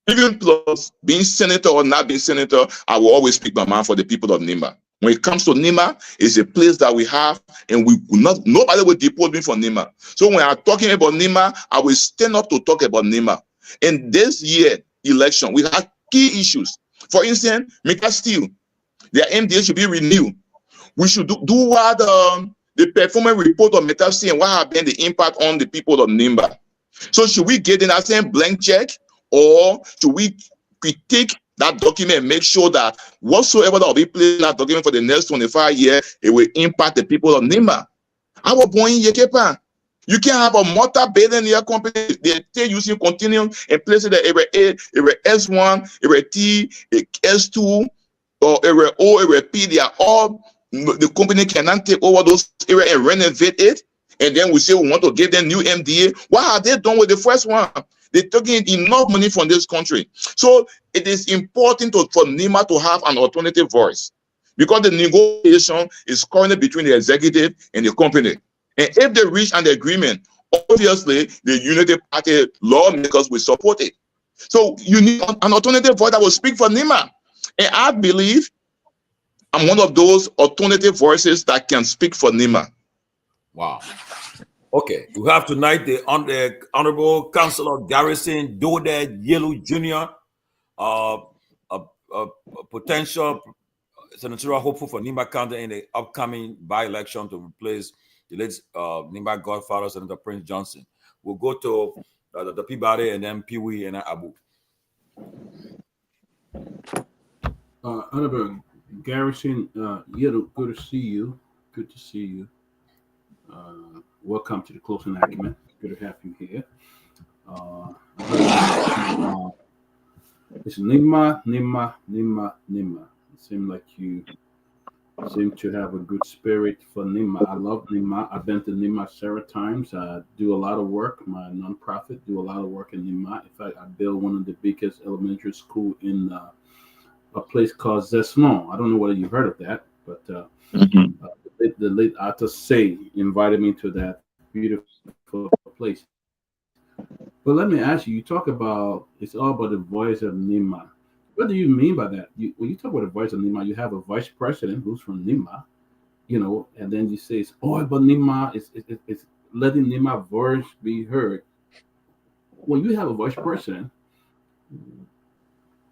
Even plus being senator or not being senator, I will always speak my mind for the people of Nimba. When it comes to Nimba, it's a place that we have, and we will not. Nobody will deport me from Nimba. So when I'm talking about Nimba, I will stand up to talk about Nimba. In this year election, we have key issues. For instance, Mika Steel, their MDA should be renewed. We should do what the performance report of Meta Steel and what have been the impact on the people of Nimba. So should we get in that same blank check, or should we critique that document and make sure that whatsoever that will be played in that document for the next 25 years, it will impact the people of Nimba? I was born in Yekepa. You can have a multi-billionaire company, they stay using continuum and places that area A, area S1, area T, S2, or area O, area P. They are all, the company cannot take over those areas and renovate it. And then we say we want to give them new MDA. What have they done with the first one? They're taking enough money from this country. So it is important for Nimba to have an alternative voice, because the negotiation is currently between the executive and the company. And if they reach an agreement, obviously the Unity Party lawmakers will support it. So you need an alternative voice that will speak for Nimba. And I believe I'm one of those alternative voices that can speak for Nimba. Wow. Okay, we have tonight the Honorable Councillor Garrison Dode Yellow Jr., a potential senatorial hopeful for Nimba County in the upcoming by-election to replace the late Nimba godfather, Senator Prince Johnson. We'll go to the Peabody and then Pewee and then Abu. Honorable Garrison Yellow, good to see you. Good to see you. Welcome to the closing argument. Good to have you here. It's Nimba. It seems like you seem to have a good spirit for Nimba. I love Nimba. I've been to Nimba several times. I do a lot of work. My nonprofit do a lot of work in Nimba. In fact, I built one of the biggest elementary school in a place called Zeslon. I don't know whether you've heard of that, but the late Atta Say invited me to that beautiful place. But let me ask you, you talk about it's all about the voice of Nimba. What do you mean by that? When you talk about the voice of Nimba, you have a vice president who's from Nimba, and then you say it's all about Nimba, it's letting Nimba voice be heard. When you have a vice president,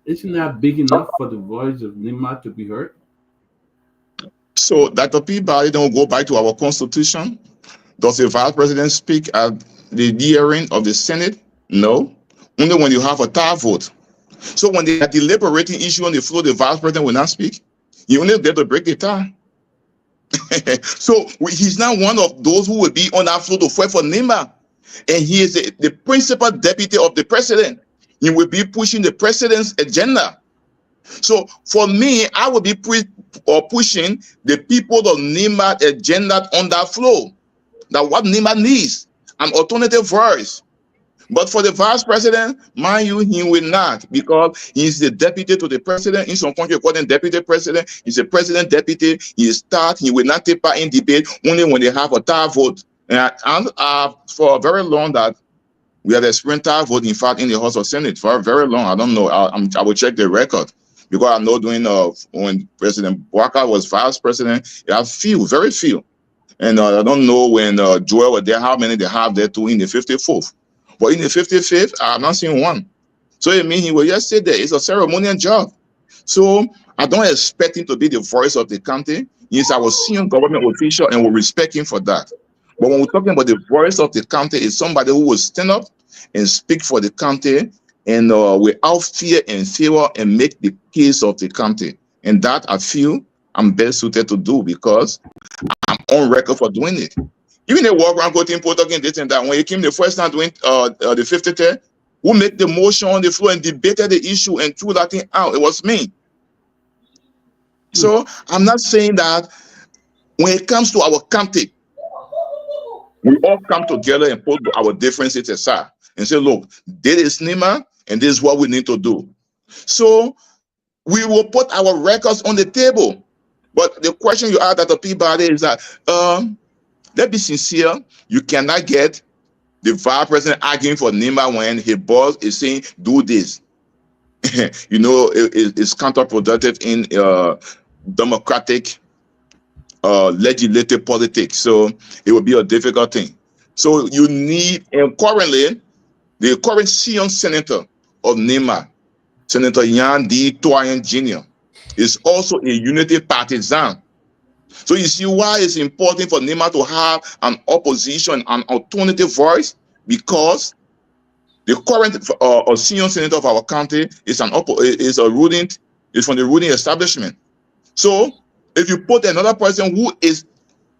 isn't that big enough for the voice of Nimba to be heard? So Dr. Peabody don't go back to our constitution. Does the vice president speak at the hearing of the Senate? No. Only when you have a tie vote. So when they are deliberating issue on the floor, the vice president will not speak. You only get to break the tie. So he's not one of those who will be on that floor to fight for Nimba. And he is the principal deputy of the president. He will be pushing the president's agenda. So for me, I will be pushing the people of Nimba agenda on that floor. That what Nimba needs. an alternative voice. But for the vice president, mind you, he will not, because he's the deputy to the president. In some country, call him deputy president. He's a president deputy. He will not take part in debate only when they have a tie vote. And for a very long that we have experienced tie vote, in fact, in the House of Senate for a very long. I don't know. I will check the record, because I know when President Walker was vice president, there are very few. And I don't know when Joel was there, how many they have there too in the 54th. But in the 55th, I have not seen one. So it means he will just sit there. It's a ceremonial job. So I don't expect him to be the voice of the county. He's our senior government official, and we respect him for that. But when we're talking about the voice of the county, it's somebody who will stand up and speak for the county, and without fear and favor, and make the case of the county. And that I feel I'm best suited to do, because I'm on record for doing it. Even the walk around talking this and that. When he came the first time doing the 50th, who made the motion on the floor and debated the issue and threw that thing out? It was me. So I'm not saying that when it comes to our county, we all come together and put our differences aside and say, look, this is NEMA and this is what we need to do. So we will put our records on the table. But the question you asked at the Peabody is that, let's be sincere, you cannot get the vice president arguing for NEMA when his boss is saying, do this. You know, it's counterproductive in democratic legislative politics. So it will be a difficult thing. So you need, and currently, the current senior senator of NEMA, Senator Myean Jr., is also a unity partisan. So you see why it's important for NEMA to have an opposition, an alternative voice, because the current senior senator of our county is from the ruling establishment. So if you put another person who is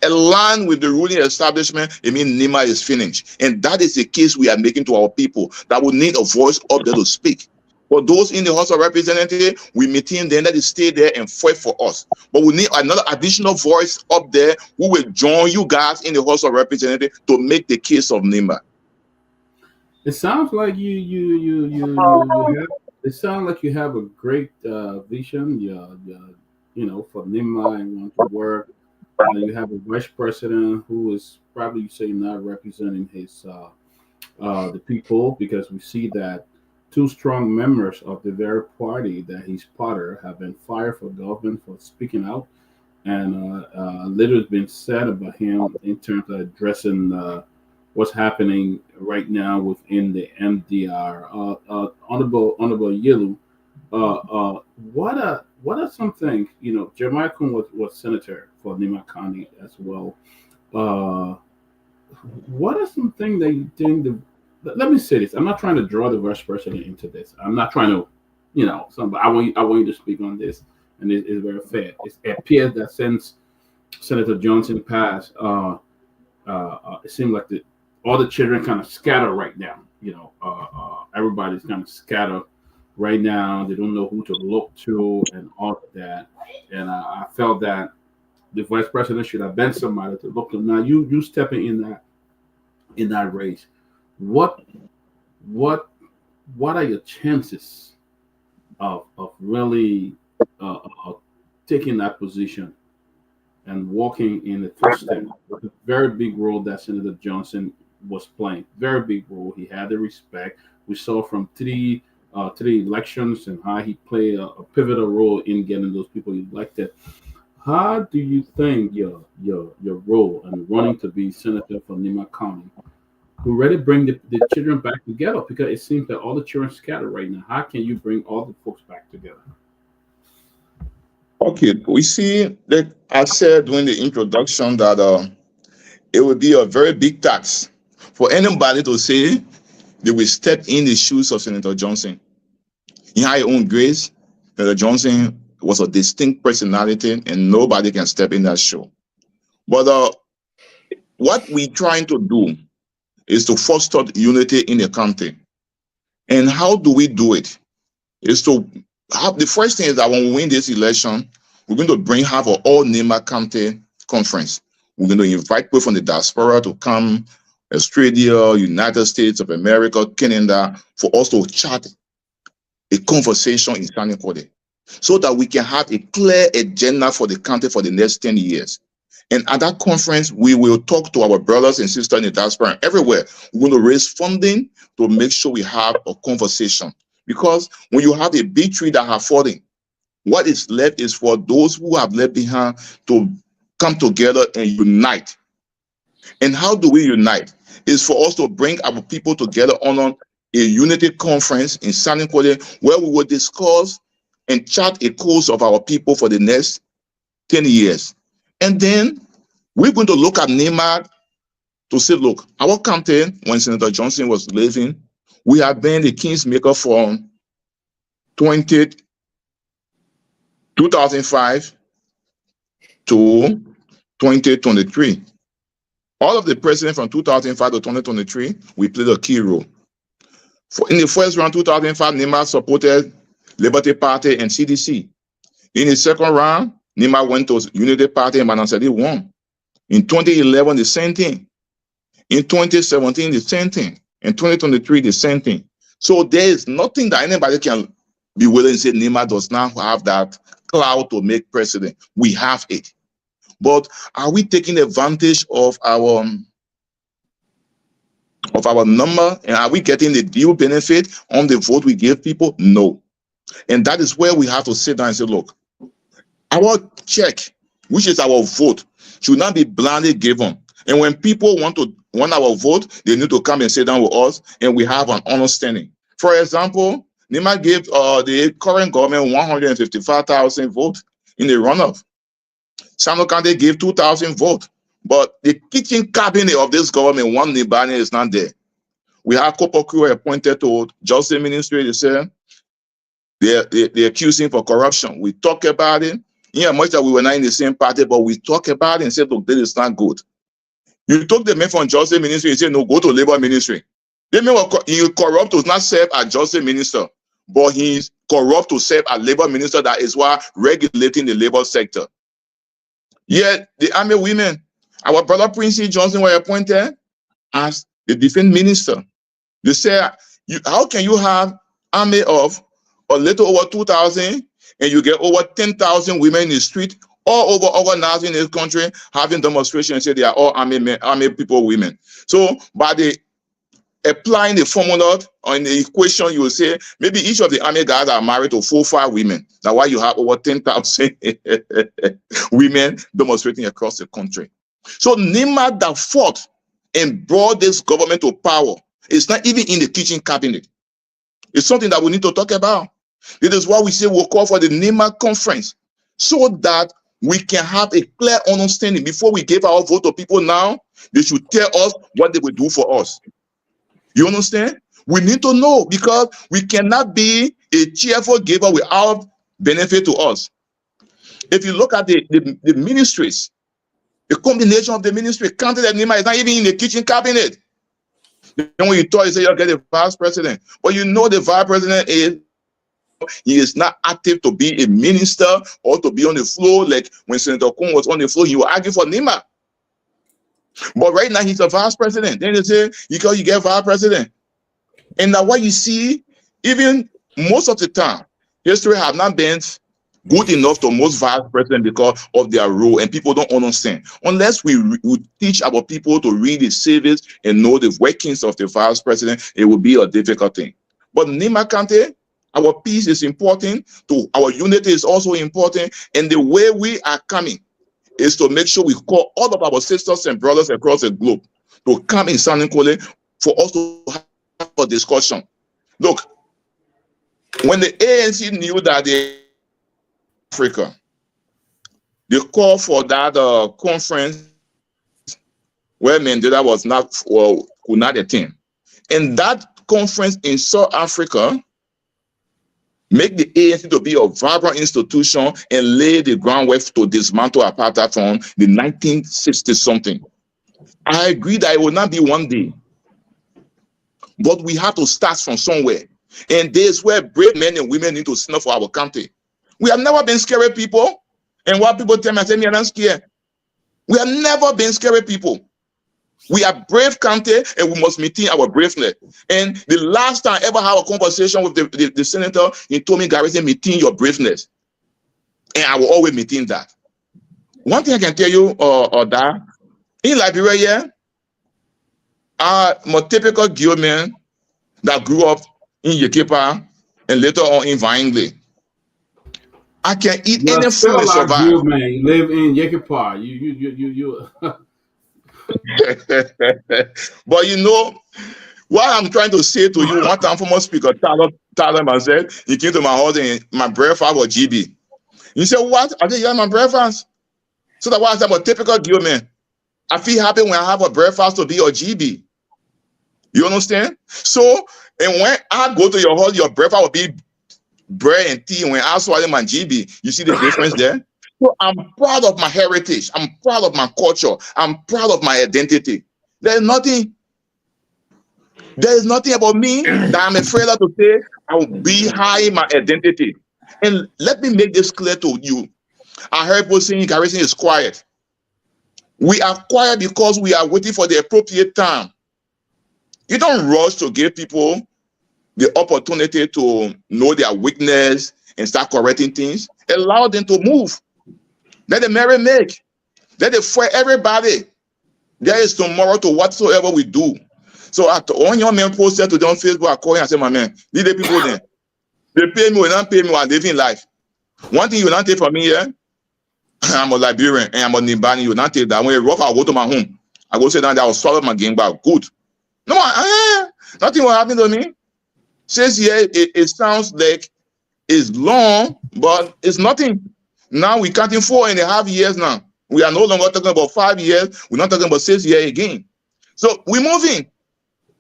aligned with the ruling establishment, it means NEMA is finished. And that is the case we are making to our people, that we need a voice up there to speak. For those in the House of Representatives, we maintain them that they stay there and fight for us. But we need another additional voice up there who will join you guys in the House of Representatives to make the case of NEMA. It sounds like you have a great vision. You know, for NEMA and want to work. You have a vice president who is probably, not representing his the people, because we see that two strong members of the very party that he's part of have been fired for government for speaking out, and little has been said about him in terms of addressing what's happening right now within the MDR. Honorable Yelu, what are some things, Jeremiah Kuhn was senator for NEMA County as well. What are some things that you think let me say this. I'm not trying to draw the vice president into this. I'm not trying to, I want you to speak on this, and it's very fair. It appears that since Senator Johnson passed, it seems like all the children kind of scatter right now. Everybody's kind of scattered right now. They don't know who to look to and all of that. And I felt that the vice president should have been somebody to look to. Now you stepping in that race. What are your chances of really taking that position and walking in the footsteps? A very big role that Senator Johnson was playing. Very big role. He had the respect. We saw from three elections and how he played a pivotal role in getting those people elected. How do you think your role in running to be senator for NEMA County will really bring the children back together? Because it seems that all the children scattered right now. How can you bring all the folks back together? Okay, we see that I said during the introduction that it would be a very big tax for anybody to say they will step in the shoes of Senator Johnson. In her own grace, Senator Johnson was a distinct personality, and nobody can step in that shoe. But what we're trying to do is to foster unity in the country. And how do we do it? Is to have, the first thing is that when we win this election, we're going to have an all NEMA County conference. We're going to invite people from the diaspora to come Australia, United States of America, Canada, for us to chart a conversation in Sanniquale so that we can have a clear agenda for the country for the next 10 years. And at that conference, we will talk to our brothers and sisters in the diaspora everywhere. We're going to raise funding to make sure we have a conversation. Because when you have a big tree that have fallen, what is left is for those who have left behind to come together and unite. And how do we unite? It's for us to bring our people together on a unity conference in Sanniquale where we will discuss and chart a course of our people for the next 10 years. And then we're going to look at NEMA to say, look, our campaign, when Senator Johnson was living, we have been the kingsmaker from 2005 to 2023. All of the presidents from 2005 to 2023, we played a key role. In the first round, 2005, NEMA supported Liberty Party and CDC. In the second round, NEMA went to Unity Party and Manasseh won. In 2011, the same thing. In 2017, the same thing. In 2023, the same thing. So there is nothing that anybody can be willing to say NEMA does not have that clout to make president. We have it. But are we taking advantage of our number? And are we getting the due benefit on the vote we give people? No. And that is where we have to sit down and say, look, our check, which is our vote, should not be blindly given. And when people want our vote, they need to come and sit down with us, and we have an understanding. For example, NEMA gave the current government 155,000 votes in the runoff. Samuel Kande gave 2,000 votes. But the kitchen cabinet of this government, one Nibani, is not there. We have Kopoku appointed to Justice Ministry. They say they accuse him for corruption. We talk about it. Yeah, much that we were not in the same party, but we talk about it and said, look, this is not good. You took the man from Justice Ministry and said, no, go to Labor Ministry. The man he corrupt to not serve as Justice Minister, but he's corrupt to serve as Labor Minister. That is why regulating the labor sector. Yet the army women, our brother Prince Johnson were appointed as the defense minister. They say, how can you have army of a little over 2,000 and you get over 10,000 women in the street all over organized in this country having demonstrations and say they are all army men, army people, women. So by the applying the formula on the equation, you will say maybe each of the army guys are married to 4 or 5 women. That's why you have over 10,000 women demonstrating across the country. So NEMA that fought and brought this government to power is not even in the kitchen cabinet. It's something that we need to talk about. It is why we say we'll call for the NEMA conference so that we can have a clear understanding. Before we give our vote to people now, they should tell us what they will do for us. You understand? We need to know because we cannot be a cheerful giver without benefit to us. If you look at the ministries, the combination of the ministry, counted that NEMA is not even in the kitchen cabinet. Then when you talk, you say you'll get a vice president. But you know the vice president he is not active to be a minister or to be on the floor. Like when Senator Kung was on the floor, he will argue for NEMA. But right now he's a vice president. Then they say you get vice president. And now what you see, even most of the time, history have not been good enough to most vice presidents because of their role, and people don't understand. Unless we teach our people to read the service and know the workings of the vice president, it will be a difficult thing. But NEMA Kante, our peace is important, to our unity is also important, and the way we are coming is to make sure we call all of our sisters and brothers across the globe to come in Sanniquale for us to have a discussion. Look, when the ANC knew that Africa, they called for that conference where Mandela was not or could not attend. And that conference in South Africa make the ANC to be a vibrant institution and lay the groundwork to dismantle apartheid from the 1960-something. I agree that it will not be one day, but we have to start from somewhere. And there's where brave men and women need to stand up for our country. We have never been scary people. And what people tell me, I say, I'm not scared. We have never been scary people. We are brave country, and we must maintain our braveness. And the last time I ever had a conversation with the senator, he told me, Garrison, maintain your braveness. And I will always maintain that. One thing I can tell you, that in Liberia, I'm a typical Guar man that grew up in Yekepa and later on in Vingley. I can eat You're any food and still survive. you, man. You live in Yekepa. You. But you know, what I'm trying to say to you, one time former speaker, Tyler said, he came to my house and my breakfast was GB. He said, what? I said, yeah, my breakfast. So that's why I said I'm a typical Guar man. I feel happy when I have a breakfast to be a GB. You understand? So, and when I go to your house, your breakfast will be bread and tea. When I swallow my GB, you see the difference there? So I'm proud of my heritage. I'm proud of my culture. I'm proud of my identity. There is nothing about me that I'm afraid of to say I will be high in my identity. And let me make this clear to you. I heard people saying Garrison is quiet. We are quiet because we are waiting for the appropriate time. You don't rush to give people the opportunity to know their weakness and start correcting things. Allow them to move. Let the merry make. Let it for everybody. There is tomorrow to whatsoever we do. So on your man posted today on Facebook, I call him and say, my man, leave the people there. They pay me or not pay me while living life. One thing you will not take from me here, I'm a Liberian and I'm a Nimbani, you will not take that. When you rough, I'll go to my home. I go sit down there, I'll swallow my game back. Good. No, nothing will happen to me. Says here, it sounds like it's long, but it's nothing. Now we're counting 4.5 years now. We are no longer talking about 5 years. We're not talking about 6 years again. So we're moving.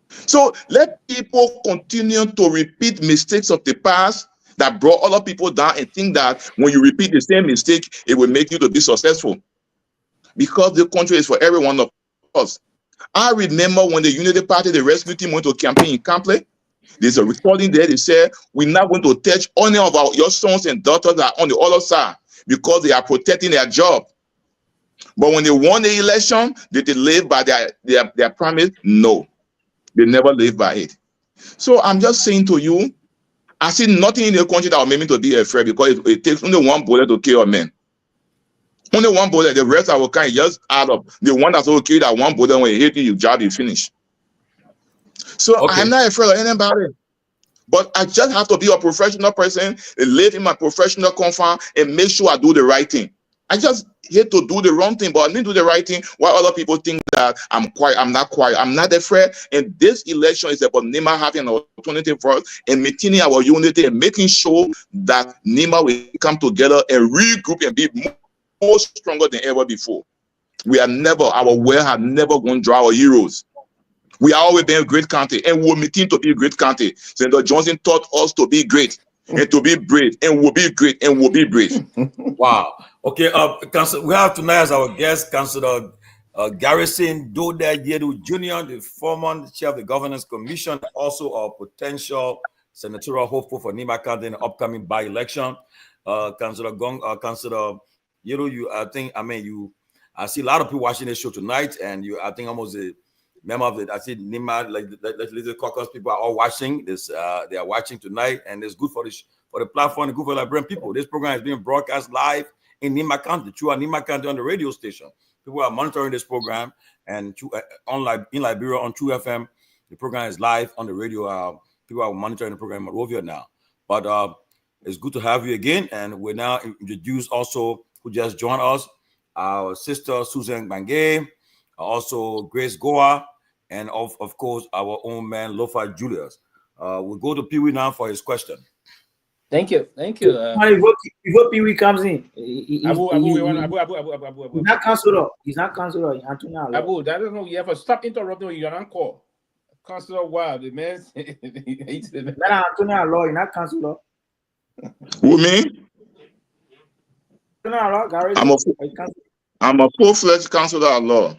So let people continue to repeat mistakes of the past that brought other people down and think that when you repeat the same mistake, it will make you to be successful. Because the country is for every one of us. I remember when the Unity Party, the rescue team went to campaign in Campley. There's a recording there. They said, we're not going to touch any of your sons and daughters that are on the other side because they are protecting their job. But when they won the election, did they live by their promise? No, they never lived by it. So I'm just saying to you, I see nothing in the country that will make me to be afraid because it takes only one bullet to kill a man. Only one bullet. The rest I will kind of just add up. The one that's okay, that one bullet, when you hit you, your job is finished. So okay. I'm not afraid of anybody. But I just have to be a professional person, live in my professional comfort, and make sure I do the right thing. I just hate to do the wrong thing, but I need to do the right thing while other people think that I'm quiet. I'm not quiet. I'm not afraid. And this election is about NEMA having an opportunity for us and maintaining our unity and making sure that NEMA will come together and regroup and be more stronger than ever before. Our well has never gone dry, our heroes. We are always been a great country, and we'll maintain to be a great country. Senator Johnson taught us to be great and to be brave, and we'll be great and we'll be brave. Wow. Okay, we have tonight as our guest, Councillor Garrison Doda Yedu Jr., the former chair of the Governance Commission, also a potential senatorial hopeful for NEMA County in the upcoming by-election. Councillor Yedu, I see a lot of people watching this show tonight, and I think almost a member of it. I see NEMA, like the Little Caucus people are all watching this. They are watching tonight, and it's good for the platform and good for Liberian people. This program is being broadcast live in Nyenwolo County, through Nyenwolo County on the radio station. People are monitoring this program, and in Liberia on True FM, the program is live on the radio. People are monitoring the program in Monrovia now. But it's good to have you again, and we're now introduce also who just joined us, our sister Susan Bangay, also Grace Guar, and of course our own man Lofa Julius. We'll go to Pewee now for his question. Thank you. Before Pewee comes in, he's not councillor. He's not councillor. Abu, that is no. You have to stop interrupting. You're on call. Councillor, wow, the man. He's not councillor. Who, me? I'm a full-fledged councillor at law.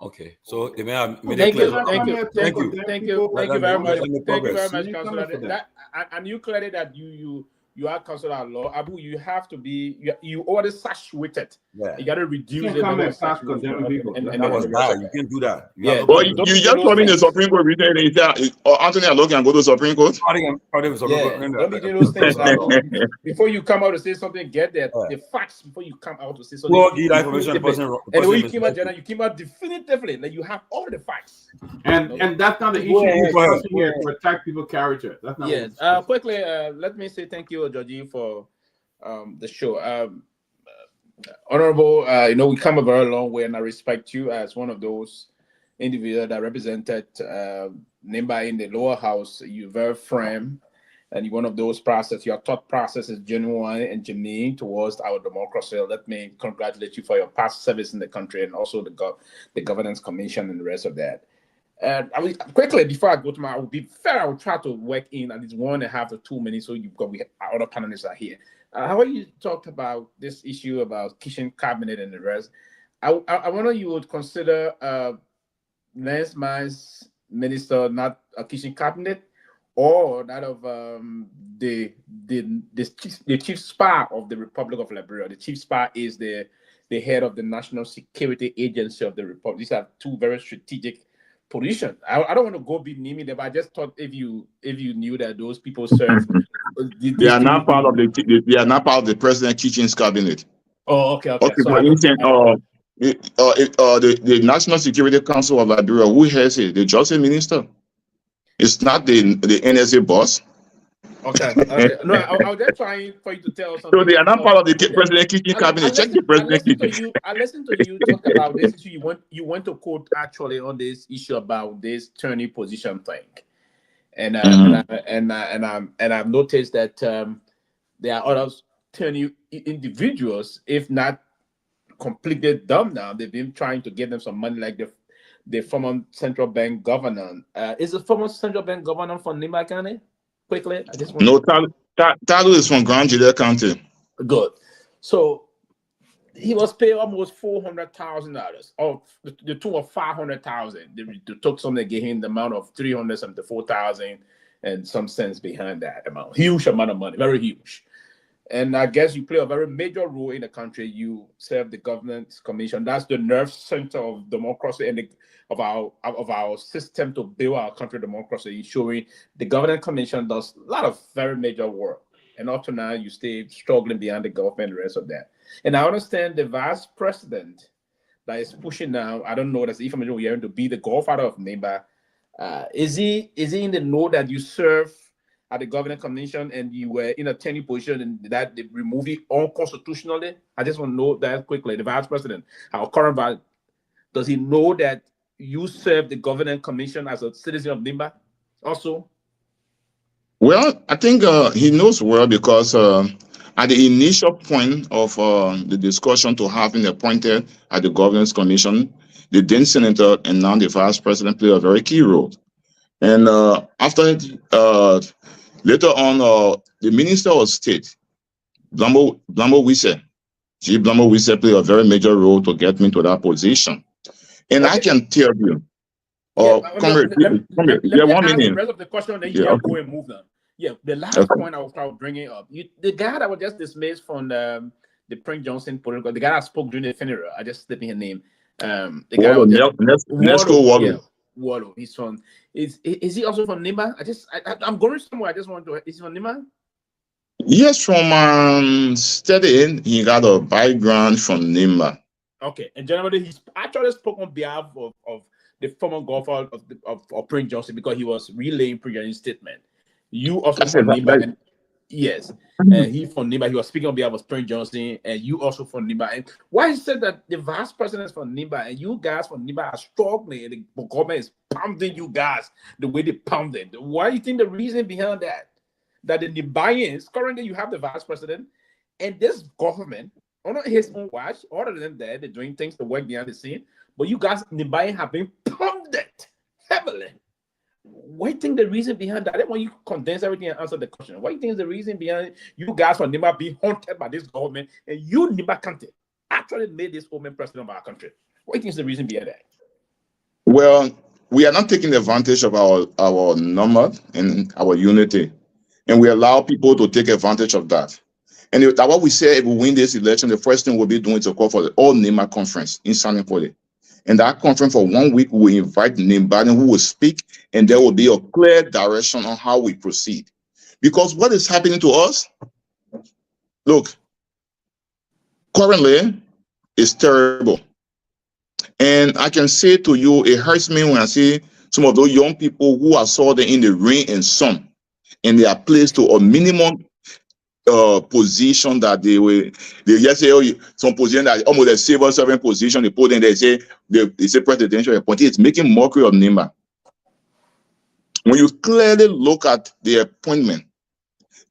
Okay, so the man. Thank you very much. Thank you very much, Councillor. And you clearly that you you are considered a law. Abu, you have to be, you already saturated. Yeah. You got to reduce You can't the come level and of start saturation condemning people. That was bad. You can't do that. You Yeah, have But no don't you do just those told me the things. Supreme Court recently, Anthony Alo can go to the Supreme Court. Yeah, don't be doing those things. Before you come out to say something, get the facts before you come out to say something. Well, give that information to the person- And when you person came out, Jenna, you came out definitively. Like you have all the facts. And that's not the issue. Go ahead, We're go discussing here to attack people's character. That's not Yes. what Quickly, let me say thank you, Georgie, for the show. Honorable, we come a very long way, and I respect you as one of those individuals that represented Nimba in the lower house. You're very firm, and you're one of those process. Your thought process is genuine and genuine towards our democracy. Let me congratulate you for your past service in the country and also the governance commission and the rest of that. I will quickly before I go to I will be fair. I will try to work in at least 1.5 to 2 minutes so our other panelists are here. How you talked about this issue about kitchen cabinet and the rest? I wonder you would consider Lance Man's minister not a kitchen cabinet, or that of the chief spy of the Republic of Liberia. The chief spy is the head of the National Security Agency of the Republic. These are two very strategic positions. I don't want to go be naming them, but I just thought if you knew that those people serve. They are not part of the president kitchen's cabinet. Oh, okay. Okay, So for instance, the National Security Council of Liberia, who has it? The Justice Minister. It's not the NSA boss. Okay. No, I was just trying for you to tell something. So they are not part of the president kitchen cabinet. Check the president kitchen. I listened to you talk about this issue. You went to court actually on this issue about this attorney position thing, and I've noticed that there are other attorney individuals, if not completely dumb now. They've been trying to get them some money, like the former central bank governor. Is the former central bank governor from Nimba County? Quickly, I just want Talu is from Grand Julia County. Good. So he was paid almost $400,000, or the tune of $500,000. They took something, gave him the amount of $374,000 and some cents behind that amount. Huge amount of money, very huge. And I guess you play a very major role in the country. You serve the governance commission. That's the nerve center of democracy and of our system to build our country democracy. Showing the governance commission does a lot of very major work. And up to now, you stay struggling behind the government and the rest of that. And I understand the vice president that is pushing now. I don't know that's information we're hearing to be the godfather of Nimba. Is he in the know that you serve at the government commission and you were in a tenure position and that they remove it unconstitutionally? I just want to know that quickly. The vice president, our current vice, does he know that you serve the government commission as a citizen of Nimba also? Well, I think he knows well because at the initial point of the discussion to have been appointed at the governance commission, the then senator and now the vice president play a very key role. And after later on, the Minister of State, Blambo Wisse, G. Blambo Wisse played a very major role to get me to that position. And okay. I can tell you, come here. Let me ask the rest of the question, then you can go and move them. Yeah, the last point I was bringing up, the guy that was just dismissed from the Prince Johnson political, the guy that spoke during the funeral, I just slipped his name. The guy Wallo. He's from. Is he also from Nimba? I'm going somewhere. I just want to. Is he from Nimba? Yes, from studying. He got a background from Nimba. Okay, and generally, he's actually spoke on behalf of the former golfer of Prince Johnson because he was relaying Prince Johnson's statement. You also from Nimba, and yes, and he from Nimba. He was speaking on behalf of Prince Johnson, and you also from Nimba. And why he said that the vice president is from Nimba, and you guys from Nimba are struggling, and the government is pounding you guys the way they pounded. Why do you think the reason behind that? That the Nimbayans, currently you have the vice president, and this government, on his own watch, other than that, they're doing things to work behind the scene. But you guys, Nimbayans, have been pounded heavily. What do you think the reason behind that? I don't want you to condense everything and answer the question. What do you think is the reason behind you guys from Nimba being haunted by this government and you, Nimba County, actually made this woman president of our country? What do you think is the reason behind that? Well, we are not taking advantage of our number and our unity. and we allow people to take advantage of that. And that's what we say, if we win this election, the first thing we'll be doing is to call for the all NEMA conference in San Nicolas. And that conference for 1 week, we invite Nimbani who will speak, and there will be a clear direction on how we proceed. Because what is happening to us, look, currently, is terrible. And I can say to you, it hurts me when I see some of those young people who are sold in the rain and sun, and they are placed to a minimum position that they just say, oh, some position that almost a civil servant position, they put in, they say presidential appointee. It's making mockery of NEMA. When you clearly look at the appointment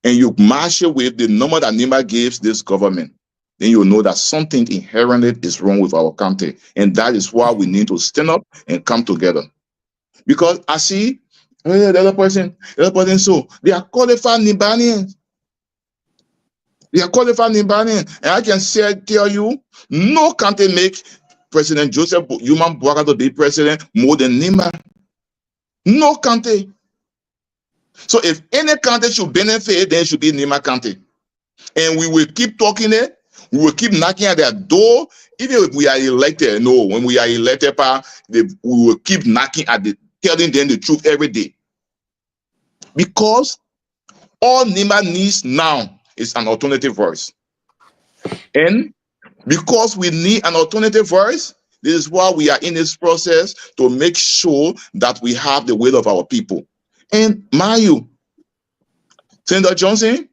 and you match it with the number that NEMA gives this government, then you know that something inherently is wrong with our country. And that is why we need to stand up and come together. Because I see the other person, so they are qualified Nibanians. They are qualified Nibanians. And I can tell you, no country make President Joseph Human Bwaka to be president more than NEMA. No country. So if any country should benefit, then it should be NEMA country. And we will keep talking it. We will keep knocking at their door, even if we are elected. No, when we are elected, we will keep knocking at telling them the truth every day. Because all NEMA needs now is an alternative voice. And because we need an alternative voice, this is why we are in this process to make sure that we have the will of our people. And Mayu, Senator Johnson,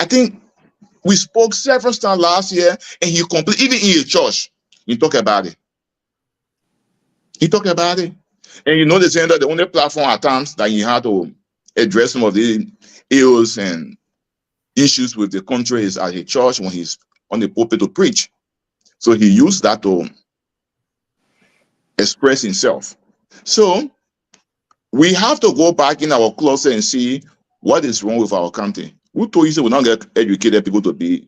I think we spoke several times last year, and he completely, even in his church, he talked about it. He talked about it. And you know, the only platform at times that he had to address some of the ills and issues with the country is at his church when he's on the pulpit to preach. So he used that to express himself. So we have to go back in our closet and see what is wrong with our country. Who told you so we don't get educated people to be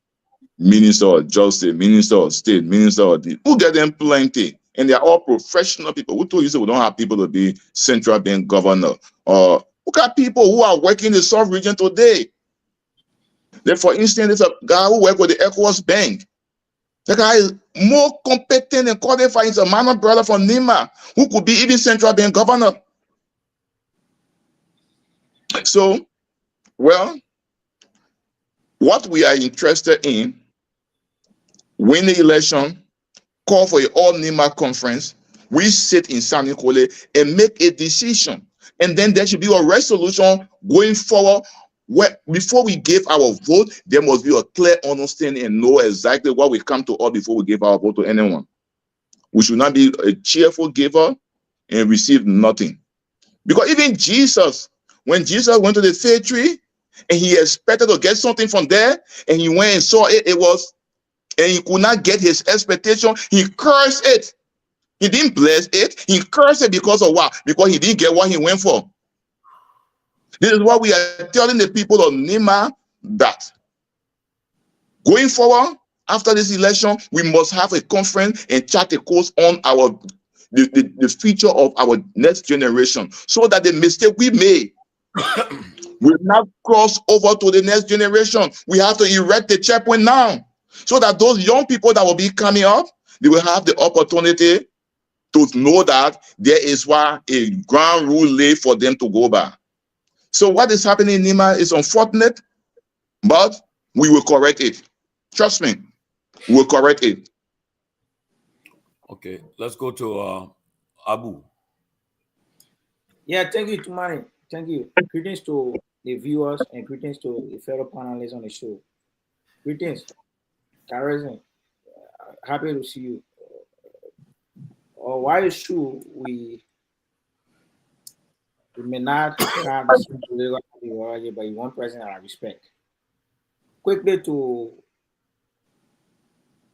minister of justice, minister of state, minister of the, who get them plenty? And they're all professional people. Who told you so we don't have people to be central bank governor? Or look at people who are working in the South region today. Then, for instance, there's a guy who works with the ECOWAS Bank. The guy is more competent and qualified. He's a man of brother from NEMA, who could be even central bank governor. So, well, what we are interested in, win the election, call for an all NEMA conference, we sit in San Nicolas and make a decision. And then there should be a resolution going forward. Where, before we give our vote, there must be a clear understanding and know exactly what we come to all before we give our vote to anyone. We should not be a cheerful giver and receive nothing. Because even Jesus, when Jesus went to the fig tree and he expected to get something from there, and he went and saw it, and he could not get his expectation, he cursed it. He didn't bless it, he cursed it because of what? Because he didn't get what he went for. This is what we are telling the people of NEMA, that going forward, after this election, we must have a conference and chart a course on the future of our next generation, so that the mistake we made will not cross over to the next generation. We have to erect the checkpoint now, so that those young people that will be coming up, they will have the opportunity to know that there is a ground rule laid for them to go by. So what is happening in NEMA is unfortunate, but we will correct it. Trust me, we will correct it. Okay, let's go to Abu. Yeah, thank you, Tomalin. Thank you. Greetings to the viewers and greetings to the fellow panelists on the show. Greetings, Karazin. Happy to see you. Why is true we may not have the same political, but one person that I respect. Quickly to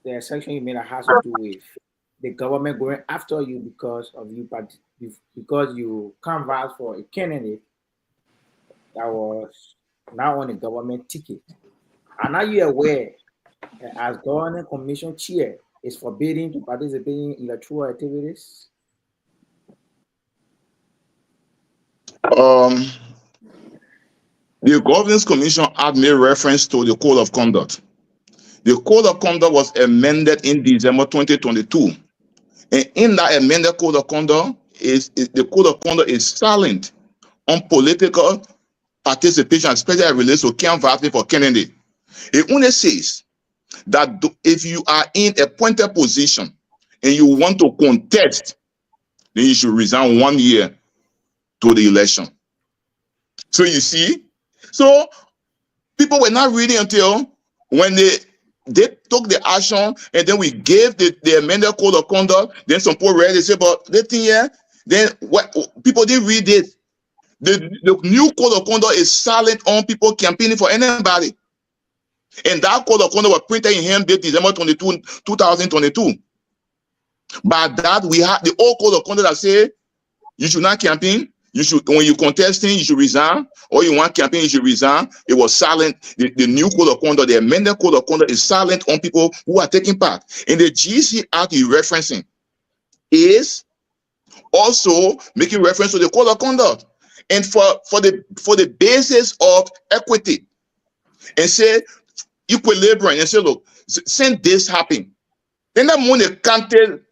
the section you made, has to do with the government going after you because you canvassed for a candidate that was now on a government ticket. And are you aware that as government commission chair is forbidden to participate in electoral activities? The Governance Commission Act made reference to the Code of Conduct. The Code of Conduct was amended in December 2022. And in that amended Code of Conduct, the Code of Conduct is silent on political participation, especially as it relates to canvassing for candidate. It only says that if you are in a appointed position and you want to contest, then you should resign 1 year to the election. So you see, so people were not reading until when they took the action, and then we gave the amended Code of Conduct. Then some people read it, say, but the thing here, then what people didn't read it. The new Code of Conduct is silent on people campaigning for anybody. And that Code of Conduct was printed in hand date December 22, 2022. By that, we have the old Code of Conduct that say you should not campaign. You should, when you contesting, you should resign. Or you want campaign, you should resign. It was silent. The new Code of Conduct, the amended Code of Conduct is silent on people who are taking part. And the GC Act you're referencing is also making reference to the Code of Conduct. And for the basis of equity, and say equilibrium, and say, look, since this happened, then that money counted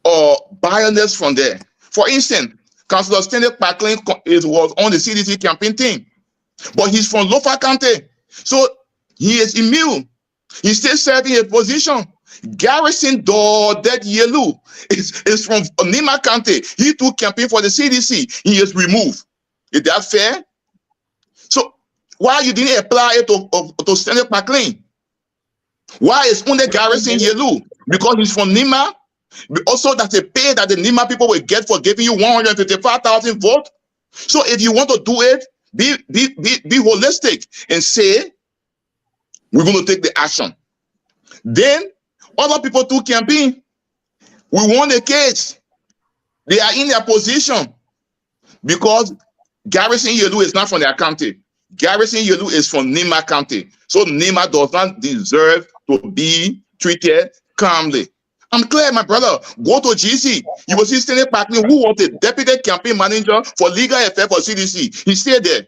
or biasness from there. For instance, Councillor Stanley Parkland was on the CDC campaign team, but he's from Lofa County, so he is immune. He's still serving a position. Garrison Dordet Yelu is from Nima County. He too campaigned for the CDC. He is removed. Is that fair? So why you didn't apply it to Stanley Parkland? Why is only Garrison Yelu? Because he's from Nima. Also, that's a pay that the Nima people will get for giving you 155,000 votes. So if you want to do it, be holistic and say, we're going to take the action. Then other people too campaign. We won the case. They are in their position because Garrison Yelu is not from their county. Garrison Yelu is from Nima County. So Nima does not deserve to be treated calmly. I'm clear, my brother. Go to GC. You will see Stanley Parkland, who was the deputy campaign manager for legal affairs for CDC. He stayed there.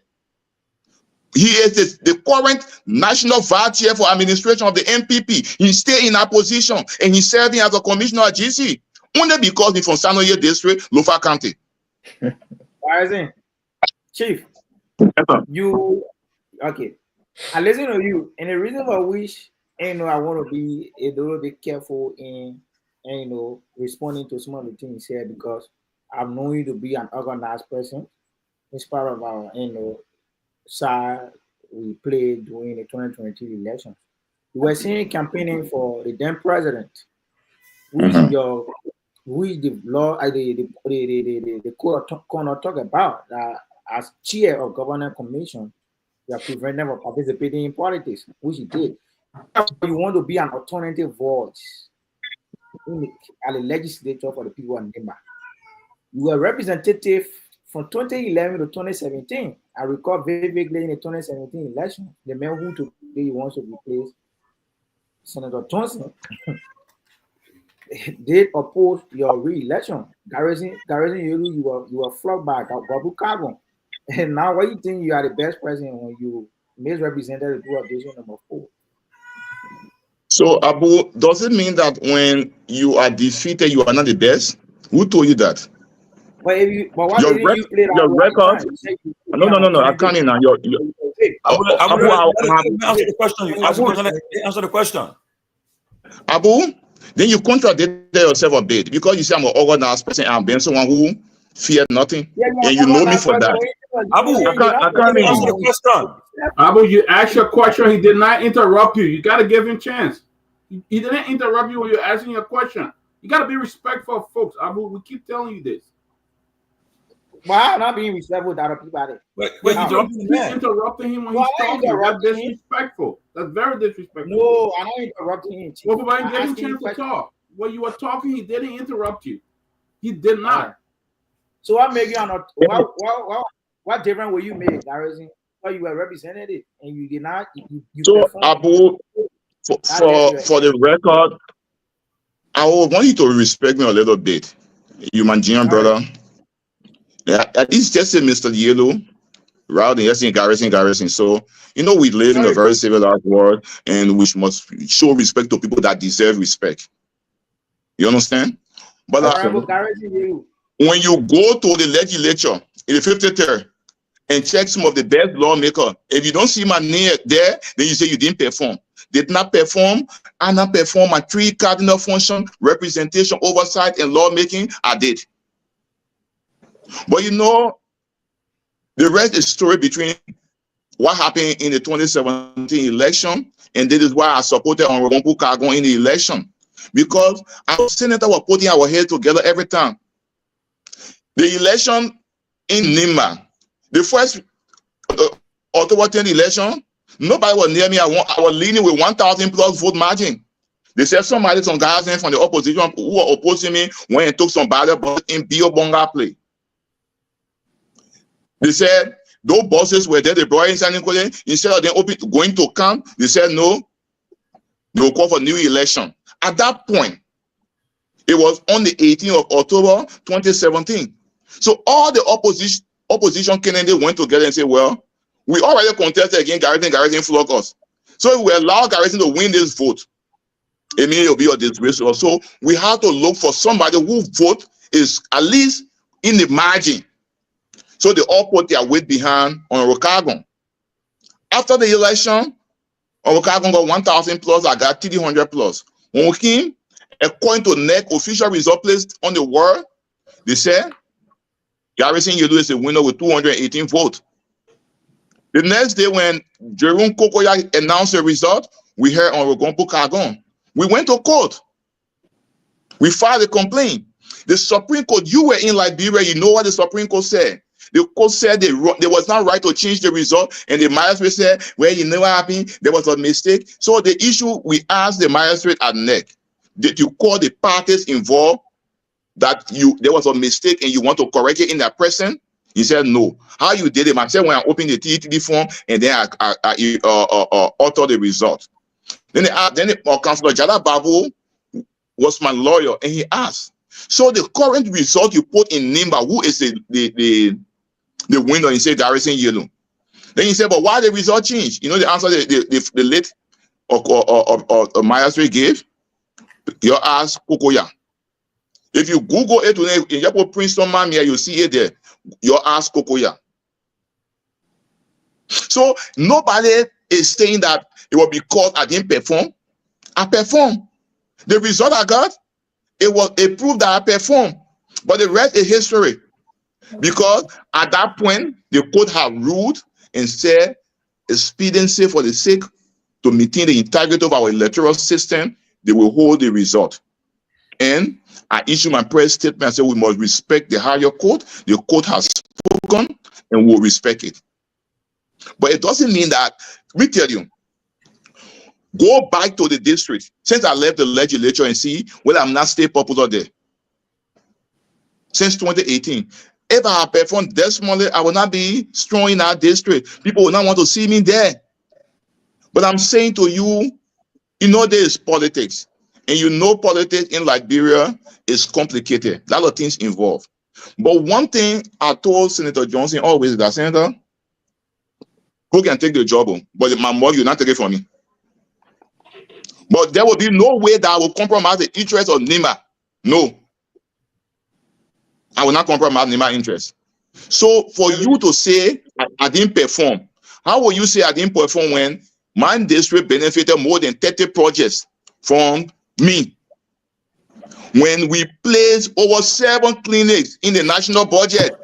He is the current national vice chair for administration of the MPP. He stayed in that position, and he's serving as a commissioner at GC only because he's from Sanoye District, Lofa County. Rising, Chief, you okay? I listen to you, and the reason for which I want to be a little bit careful in responding to some of the things here, because I've known you to be an organized person. In spite of our side we played during the 2022 election, we were seeing campaigning for the then president, who is the law, the code of conduct talk about that as chair of governance commission, you are prevented from participating in politics, which he did. You want to be an alternative voice at the legislature for the people of Nima. You were representative from 2011 to 2017. I recall very vaguely in the 2017 election, the man who today wants to replace Senator Thompson did oppose your re-election. Garrison Yelu, you were flogged by Gabu Carbon. And now what you think you are the best president when you misrepresented the two of vision number 4? So, Abu, does it mean that when you are defeated, you are not the best? Who told you that? But why didn't you play that your record? No. I can't in now. Abu, answer the question. Answer the question. Abu, then you contradicted yourself a bit because you say I'm an organized person and I'm being someone who feared nothing, and you know me for that. Abu, I can't answer the question. Abu, you asked your question. He did not interrupt you. You got to give him a chance. He didn't interrupt you when you're asking your question. You got to be respectful of folks, Abu. We keep telling you this. Why not being respectful to other people? Wait, interrupting him when he's talking. That's disrespectful. That's very disrespectful. No, I'm not interrupting him. Well, but give him a chance to talk. When you were talking, he didn't interrupt you. He did not. Right. So what made you what difference were you made, Garrison? Well, you were representative and you did not. So Abu, for the record, I want you to respect me a little bit. You Nigerian brother. Yeah, at least just say Mr. Yellow. rather than just saying garrison. So, we live in a very civilized world, and we must show respect to people that deserve respect. You understand? But when you go to the legislature in the 53rd and check some of the best lawmakers, if you don't see my name there, then you say you didn't perform. Did not perform, I not perform my 3 cardinal functions: representation, oversight, and lawmaking. I did. But the rest is story between what happened in the 2017 election, and this is why I supported Honorable Garguah in the election, because our senator were putting our head together every time. The election in Nima, the first October 10 election, nobody was near me. I was leading with 1,000 plus vote margin. They said some guys from the opposition who were opposing me went and took some ballot in Bio Bonga play. They said those bosses were there, they brought in San Nicolas. Instead of them going to camp, they said no, they will call for new election. At that point, it was on the 18th of October 2017. So all the opposition candidates went together and said, well, we already contested against Garrison flog us. So if we allow Garrison to win this vote, it means it will be a disgrace to us. So we have to look for somebody whose vote is at least in the margin. So they all put their weight behind on Garguah. After the election, Garguah got 1,000 plus, I got 300 plus. When we came, according to NEC official result placed on the world, they said Garrison Yelu is a winner with 218 votes. The next day, when Jerome Kokoya announced the result, we heard on Garguah. We went to court. We filed a complaint. The Supreme Court, you were in Liberia, you know what the Supreme Court said. The court said there was not right to change the result, and the magistrate said, well, you know what happened? There was a mistake. So the issue, we asked the magistrate at NEC, did you call the parties involved that there was a mistake and you want to correct it in that present? He said no. How you did it? I said when I opened the TTD form and then I altered the result. Then Councilor Jada Babu was my lawyer, and he asked, so the current result you put in Nimba, who is the winner? He said Garrison Yelu. Then he said, but why the result changed? You know the answer the late or magistrate gave? You ask Kokoya. If you Google it today, in your Princeton Mamia, you see it there. You ask Kokoya. So nobody is saying that it will be called I didn't perform. I performed. The result I got, it proved that I performed. But the rest is history. Because at that point, the court had ruled and said expediency for the sake to maintain the integrity of our electoral system, they will hold the result. And I issued my press statement and said we must respect the higher court. The court has spoken and we'll respect it. But it doesn't mean that, we tell you, go back to the district since I left the legislature and see whether I'm not still popular there. Since 2018. If I performed desperately, I will not be strong in our district. People will not want to see me there. But I'm saying to you, there is politics. And politics in Liberia is complicated. A lot of things involved. But one thing I told Senator Johnson always is that, Senator, who can take the job? But my mom, you not take it from me. But there will be no way that I will compromise the interest of Nima. No. I will not compromise Nima interest. So for you to say I didn't perform, how will you say I didn't perform when my district benefited more than 30 projects from me? When we placed over 7 clinics in the national budget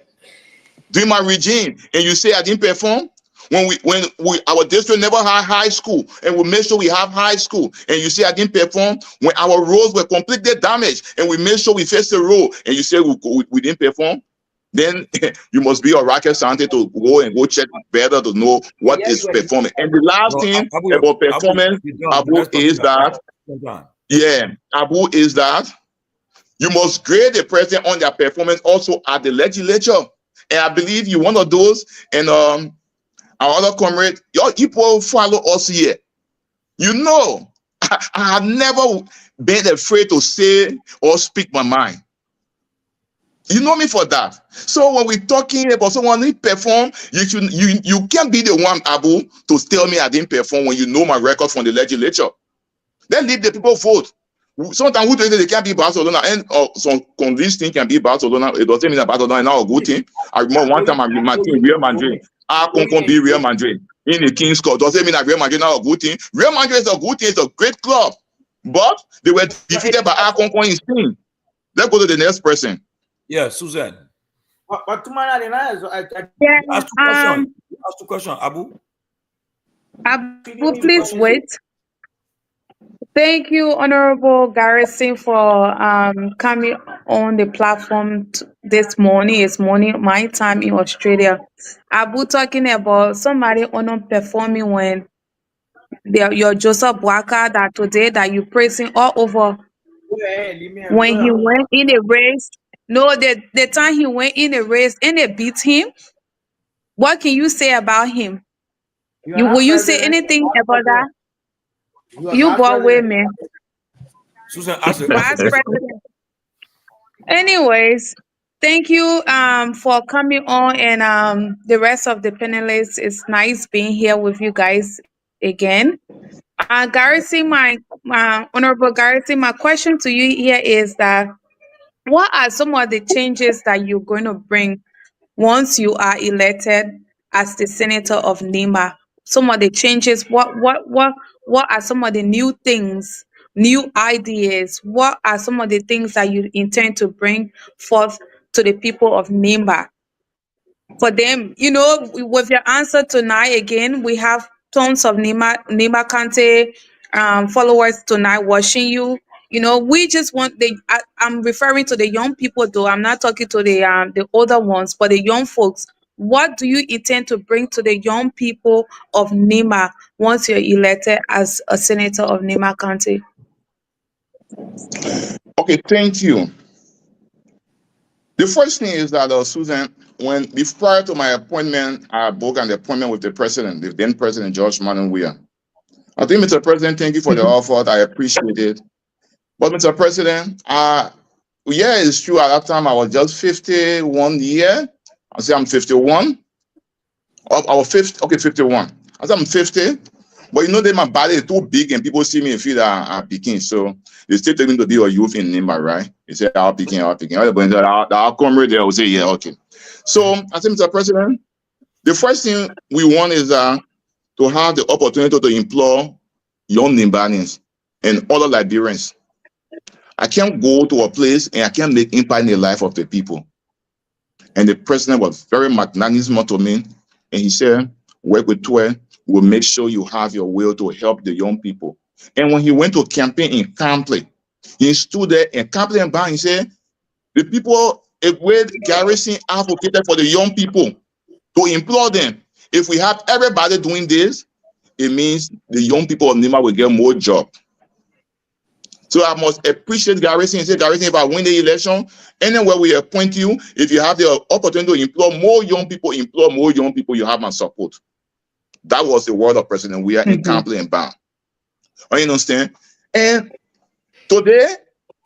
during my regime, and you say I didn't perform? When our district never had high school, and we made sure we have high school, and you say I didn't perform? When our roads were completely damaged, and we made sure we fixed the road, and you say we didn't perform? Then you must be a rocket scientist to go check better to know what is performing. And the last thing about performance, Abu, is that you must grade the president on their performance also at the legislature. And I believe you're one of those, and our other comrade, your people follow us here. I have never been afraid to say or speak my mind. You know me for that. So when we're talking about someone who perform, you can't be the one, Abu, to tell me I didn't perform when you know my record from the legislature. Then leave the people vote. Sometimes who tell you they can't be Barcelona and some convinced thing can be Barcelona. It doesn't mean that Barcelona is now a good team. I remember one time my team Real Madrid. I can't be Real Madrid in the King's Cup. Doesn't mean that Real Madrid is now a good team. Real Madrid is a good team. It's a great club, but they were defeated by Akonkon in Spain. Let's go to the next person. Yeah, Susan. But tomorrow, Yeah, Ask two questions, Abu. Abu, please wait. Thank you, Honorable Garrison, for coming on the platform this morning. It's morning my time in Australia. Abu talking about somebody underperforming when your Joseph Boaka that today that you praising all over when he went in a race. No, the time he went in a race and they beat him. What can you say about him? Will you say anything about that? You go away, man. Susan, ask Vice President. Anyways, thank you for coming on, and the rest of the panelists. It's nice being here with you guys again. Garrison, my Honorable Garrison, my question to you here is that what are some of the changes that you're going to bring once you are elected as the senator of Nima? Some of the changes, what are some of the new things, new ideas? What are some of the things that you intend to bring forth to the people of Nima? For them, with your answer tonight, again, we have tons of Nima Kante followers tonight watching you. We just want I'm referring to the young people, though. I'm not talking to the older ones, but the young folks. What do you intend to bring to the young people of Nima once you're elected as a senator of Nima County? Okay, thank you. The first thing is that, Susan, prior to my appointment, I booked an appointment with the president, the then president, George Manuel Weah. I think, Mr. President, thank you for the offer. I appreciate it. But, Mr. President, yeah, it's true. At that time, I was just 51 years. I say I'm 51. I was 50. Okay, 51. I say I'm 50. But that my body is too big and people see me and feel that I'm picking. So they still take me to be a youth in Nima, right? They say, I'm picking. I'll come right there. I will say, yeah, okay. So I say, Mr. President, the first thing we want is to have the opportunity to employ young Nimbanians and other Liberians. I can't go to a place and I can't make impact in the life of the people. And the president was very magnanimous to me. And he said, work with TWE. We'll make sure you have your will to help the young people. And when he went to campaign in Campley, he stood there in Campley and Bang, he said, the people, where Garrison advocated for the young people to employ them. If we have everybody doing this, it means the young people of Nima will get more jobs. So I must appreciate Garrison and say, Garrison, if I win the election, anywhere we appoint you, if you have the opportunity to employ more young people, you have my support. That was the word of President Weah in Campley and Bang. You understand? And today,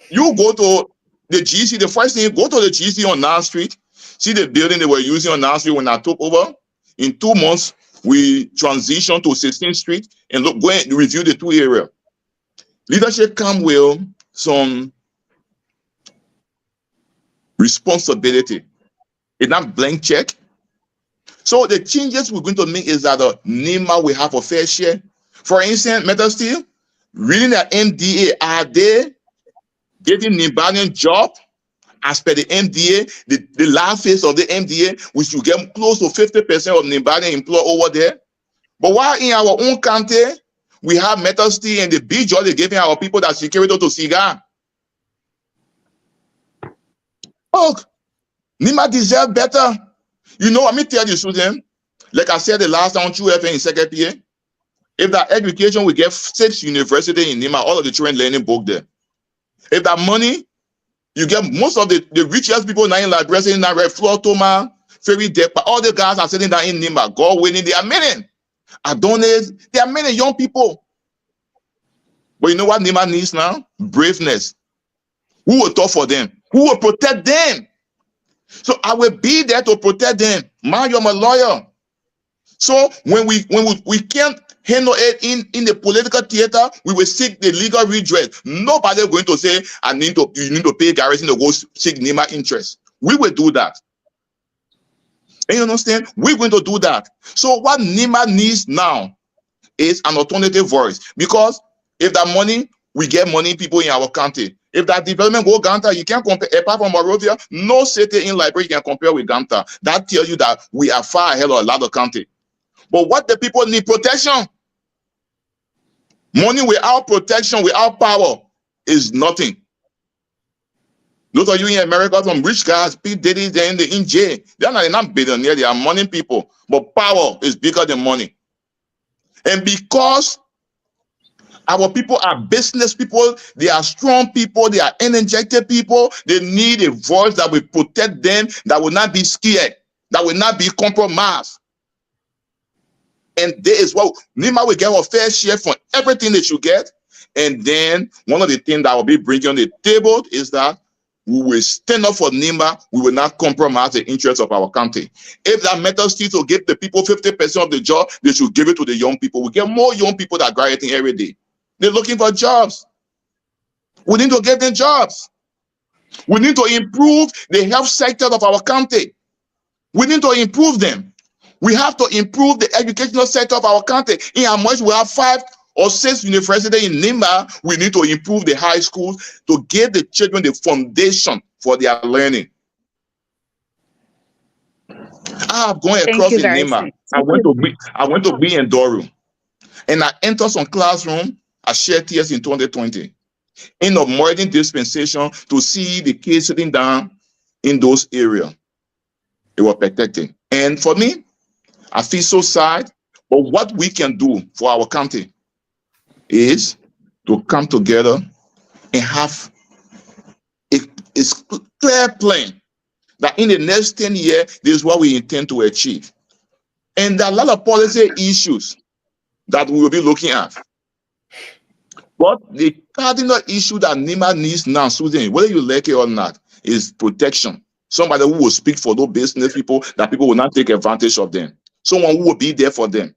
you go to the GC, the first thing, go to the GC on 9th Street, see the building they were using on 9th Street when I took over. In 2 months, we transitioned to 16th Street and go and review the 2 areas. Leadership come with some responsibility. It's not blank check. So the changes we're going to make is that Nima will have a fair share. For instance, Metal Steel, reading the MDA, are they getting Nimbanian job as per the MDA, the last phase of the MDA, which will get close to 50% of Nimbanian employed over there? But while in our own country, we have Metal Steel and the big job they're giving our people that security to cigar. Oh, Nima deserve better. Let me tell you, Susan, like I said the last time, 2FM in second PA, if that education, we get 6 universities in Nima, all of the children learning book there. If that money, you get most of the richest people now in Liberia, sitting down, Floor Toma, Ferry Deck, but all the guys are sitting down in Nima, God winning, they are many. Adonis, there are many young people. But you know what Nima needs now? Braveness. Who will talk for them? Who will protect them? So I will be there to protect them. Man, you're my lawyer. So when we can't handle it in the political theater, we will seek the legal redress. Nobody is going to say, you need to pay Garrison to go seek NEMA interest. We will do that. And you understand? We're going to do that. So what NEMA needs now is an alternative voice. Because if that money, we get money people in our county. If that development go Ganta, you can't compare, apart from Morovia, no city in Liberia can compare with Ganta. That tells you that we are far ahead of a lot of county. But what the people need, protection. Money without protection, without power, is nothing. Those of you in America, some rich guys, P. Diddy, they're in jail. They're not billionaires, they are money people. But power is bigger than money. And because our people are business people, they are strong people, they are energetic people, they need a voice that will protect them, that will not be scared, that will not be compromised. And there is what NEMA will get a fair share from everything that you get. And then one of the things that will be bringing on the table is that we will stand up for NEMA. We will not compromise the interests of our country. If that matters to give the people 50% of the job, they should give it to the young people. We get more young people that are graduating every day. They're looking for jobs. We need to give them jobs. We need to improve the health sector of our country. We need to improve them. We have to improve the educational sector of our country. In how much we have 5 or 6 universities in NEMA, we need to improve the high schools to give the children the foundation for their learning. I have gone across in NEMA. I went to be in Doru, and I entered some classroom. I shared tears in 2020 in a modern dispensation to see the kids sitting down in those areas. They were protected. And for me, I feel so sad. But what we can do for our country is to come together and have a clear plan that in the next 10 years, this is what we intend to achieve. And there are a lot of policy issues that we will be looking at. But the cardinal issue that NEMA needs now, Susan, whether you like it or not, is protection. Somebody who will speak for those business people, that people will not take advantage of them. Someone who will be there for them.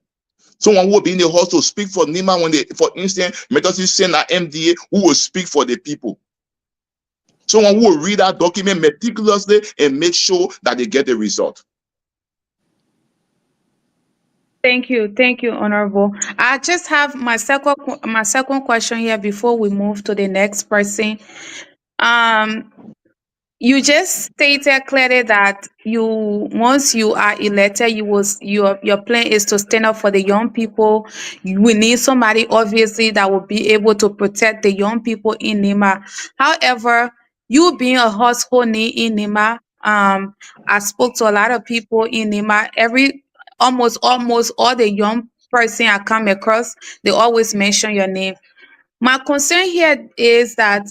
Someone who will be in the house to speak for NEMA when they, for instance, Methodist send an MDA who will speak for the people. Someone who will read that document meticulously and make sure that they get the result. Thank you, Honorable. I just have my second question here before we move to the next person. You just stated clearly that once you are elected, your plan is to stand up for the young people. We need somebody obviously that will be able to protect the young people in NEMA. However, you being a household name in NEMA, I spoke to a lot of people in NEMA. Almost all the young person I come across, they always mention your name. My concern here is that,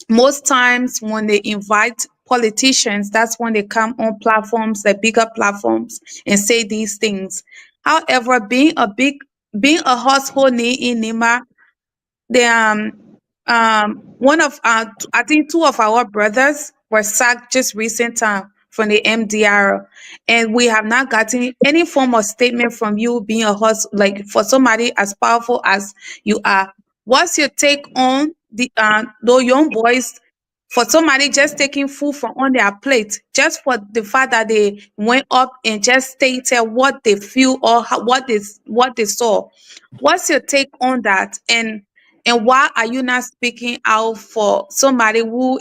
most times when they invite politicians, that's when they come on platforms, the bigger platforms, and say these things. However, being a household name in NEMA, one of I think 2 of our brothers were sacked just recent time from the MDR, and we have not gotten any form of statement from you being a host, like for somebody as powerful as you are. What's your take on those young boys, for somebody just taking food from on their plate just for the fact that they went up and just stated what they feel or what they saw? What's your take on that? And why are you not speaking out for somebody who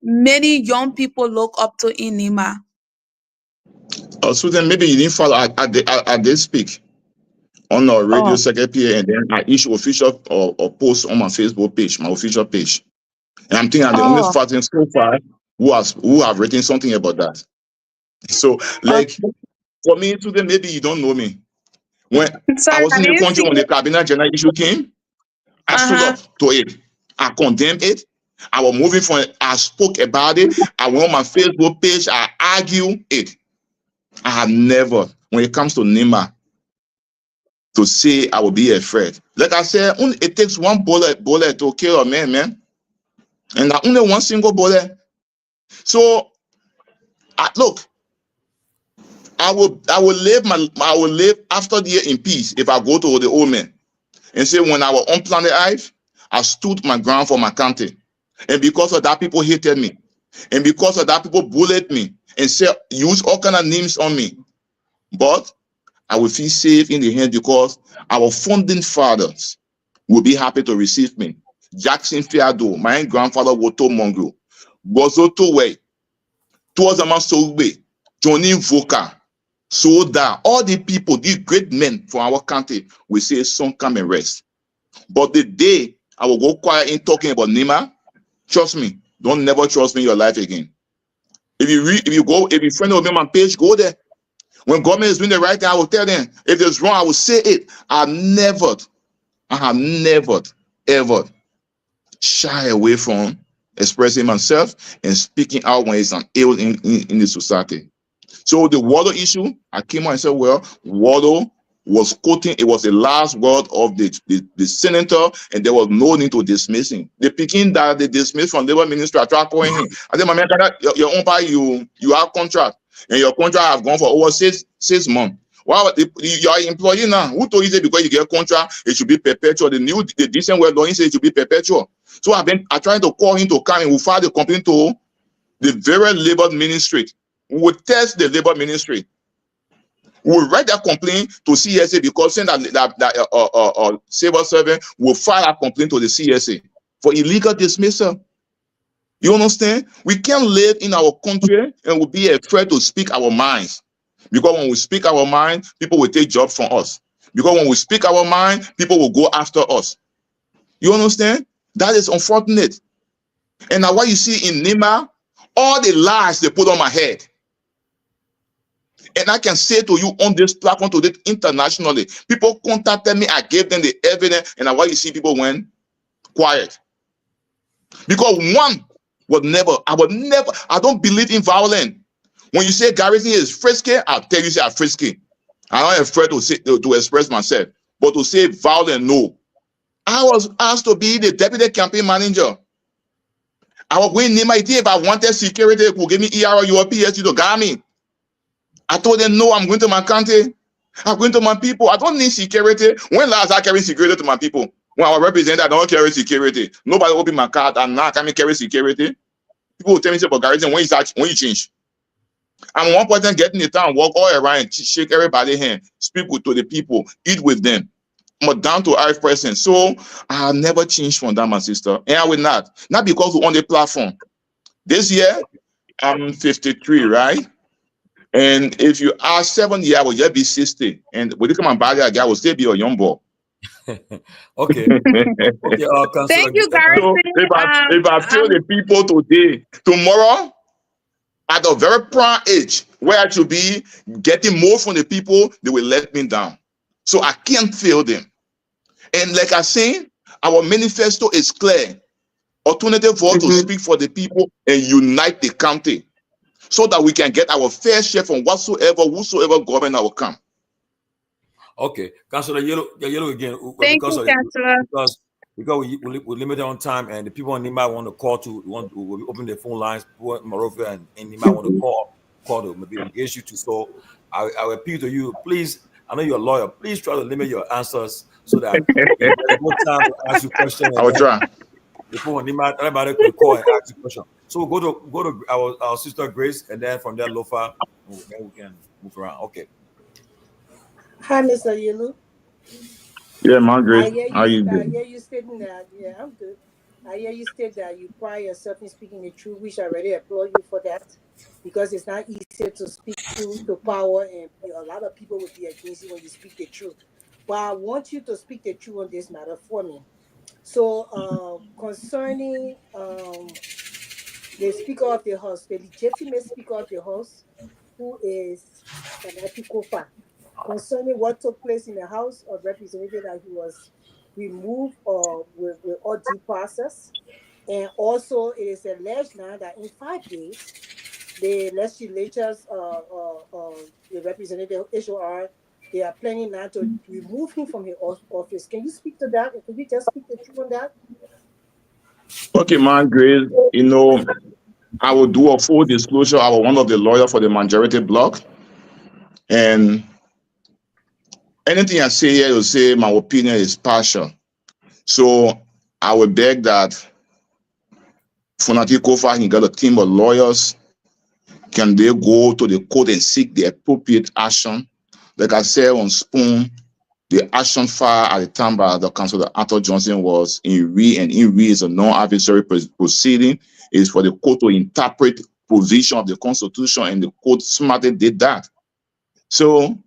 many young people look up to in NEMA? So then maybe you didn't follow. I did speak on our radio secretary, and then I issue official or post on my Facebook page, my official page. And I'm thinking I'm the only person so far who have written something about that. So, like, for me today, maybe you don't know me. When I was in the country when the cabinet general issue came, I stood up to it. I condemned it. I was moving from it. I spoke about it. I went on my Facebook page. I argued it. I have never, when it comes to NEMA, to say I will be afraid. Like I said, it takes one bullet to kill a man. And I only one single bullet. So look, I will live after the year in peace if I go to the old man and say when I was on planet Earth, I stood my ground for my country. And because of that, people hated me. And because of that, people bullied me and said, use all kind of names on me. But I will feel safe in the hand because our founding fathers will be happy to receive me. Jackson Fiado, my grandfather Woto Mongo, Bozoto Way, Tuazama Sougbe, Johnny Voka, Soda, all the people, these great men from our country, will say, son, come and rest. But the day I will go quiet in talking about Nima, trust me, don't never trust me in your life again. If you friend of me on my page, go there. When government is doing the right thing, I will tell them. If it's wrong, I will say it. I have never, ever shy away from expressing myself and speaking out when it's an ill in the society. So the water issue, I came out and said, well, water was quoting, it was the last word of the senator, and there was no need to dismiss him. The picking that they dismissed from labor ministry, I tried calling him. I said, my man, your own part, you have contract, and your contract have gone for over six months. Well, your employee now, who told you that because you get a contract, it should be perpetual? The decent word law says it should be perpetual. So I tried to call him to come and we filed a complaint to the very labor ministry. We will test the labor ministry. We will write that complaint to CSA because saying that civil servant will file a complaint to the CSA for illegal dismissal. You understand? We can't live in our country and we'll be afraid to speak our minds. Because when we speak our mind, people will take jobs from us. Because when we speak our mind, people will go after us. You understand? That is unfortunate. And now what you see in Nima, all the lies they put on my head. And I can say to you on this platform today internationally, people contacted me, I gave them the evidence, and now what you see people went quiet. Because I don't believe in violence. When you say Garrison is frisky, I'll tell you say I'm frisky. I'm not afraid to express myself. But to say violent, no. I was asked to be the deputy campaign manager. I was going to my idea if I wanted security, who give me ERO, or PSG to guard me. I told them, no, I'm going to my country. I'm going to my people. I don't need security. When last I carry security to my people? When I represent, I don't carry security. Nobody open my card and now I can't carry security. People will tell me about Garrison when you change. I'm one person getting the town, walk all around, shake everybody's hand, speak to the people, eat with them. I'm a down-to-earth person. So I'll never change from that, my sister. And I will not. Not because we're on the platform. This year, I'm 53, right? And if you are 7 years, I will just be 60. And when you come and buy that guy, I will still be a young boy. Okay. Thank you, Garrison. So if I tell the people today, tomorrow, at a very prime age, where I should be getting more from the people, they will let me down. So I can't fail them. And like I say, our manifesto is clear. Alternative vote to speak for the people and unite the country so that we can get our fair share from whosoever government will come. Okay, Councillor Yellow again. Thank you, Councillor. Because we're limited on time, and the people on Nima want to call will open their phone lines. People in Morovia and Nima want to call to maybe engage you to. So I will appeal to you, please. I know you're a lawyer. Please try to limit your answers so that there's more time to ask you questions. I will try. People on Nima, everybody can call and ask you questions. So we'll go to our sister Grace, and then from there Lofa, then we can move around. Okay. Hi, Mr. Yelu. Yeah, Margaret. How you doing? I hear you stating that. Yeah, I'm good. I hear you state that you pride yourself in speaking the truth, which I already applaud you for that, because it's not easy to speak truth to power, and a lot of people will be against you when you speak the truth. But I want you to speak the truth on this matter for me. So, concerning the Speaker of the House, the legitimate Speaker of the House, who is Sanati Kofa, concerning what took place in the House of Representatives, that he was removed with all due process. And also it is alleged now that in 5 days, the legislatures, the representative HOR, they are planning now to remove him from his office. Can you speak to that? Can you just speak the truth on that? Okay, man, Grace. You know, I will do a full disclosure. I was one of the lawyers for the majority block. And anything I say here, you say my opinion is partial. So I will beg that Funati Kofa can get a team of lawyers. Can they go to the court and seek the appropriate action? Like I said on Spoon, the action filed at the time by the counsel Arthur Johnson was in re, and in re is a non-adversary proceeding. Is for the court to interpret position of the Constitution, and the court smartly did that. So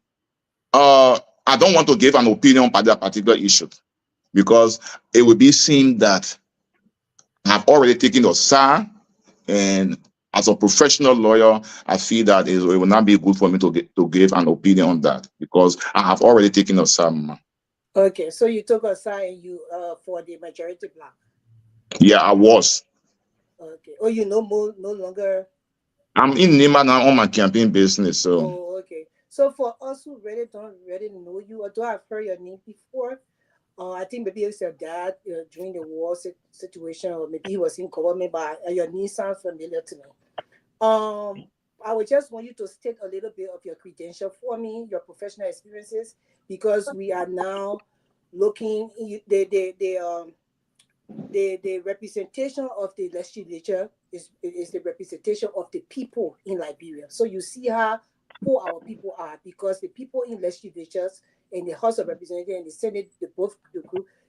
I don't want to give an opinion about that particular issue because it would be seen that I've already taken the side, and as a professional lawyer, I feel that it will not be good for me to give an opinion on that because I have already taken a side. Okay, so you took a side you for the majority block. Yeah, I was. Okay. Oh, you no longer. I'm in Nima now on my campaign business. So. Oh, okay. So for us who don't really know you, although I've heard your name before, I think maybe it's your dad during the war situation, or maybe he was in government, but your name sounds familiar to me. I would just want you to state a little bit of your credential for me, your professional experiences, because we are now looking the representation of the legislature is the representation of the people in Liberia. So you see who our people are, because the people in legislatures in the House of Representatives and the Senate, the group,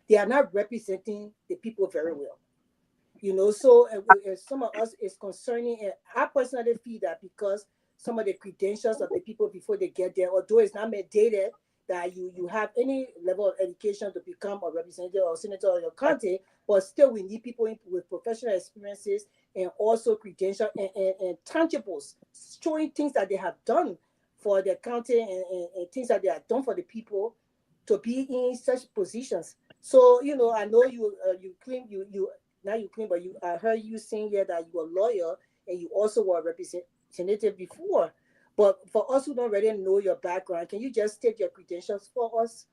they are not representing the people very well. You know, so some of us is concerning, and I personally feel that because some of the credentials of the people before they get there, although it's not mandated that you have any level of education to become a representative or senator of your county, but still we need people with professional experiences and also credentials and tangibles, showing things that they have done for their county and things that they have done for the people to be in such positions. So, you know, I know you claim but I heard you saying here that you are a lawyer and you also were a representative before. But for us who don't really know your background, can you just state your credentials for us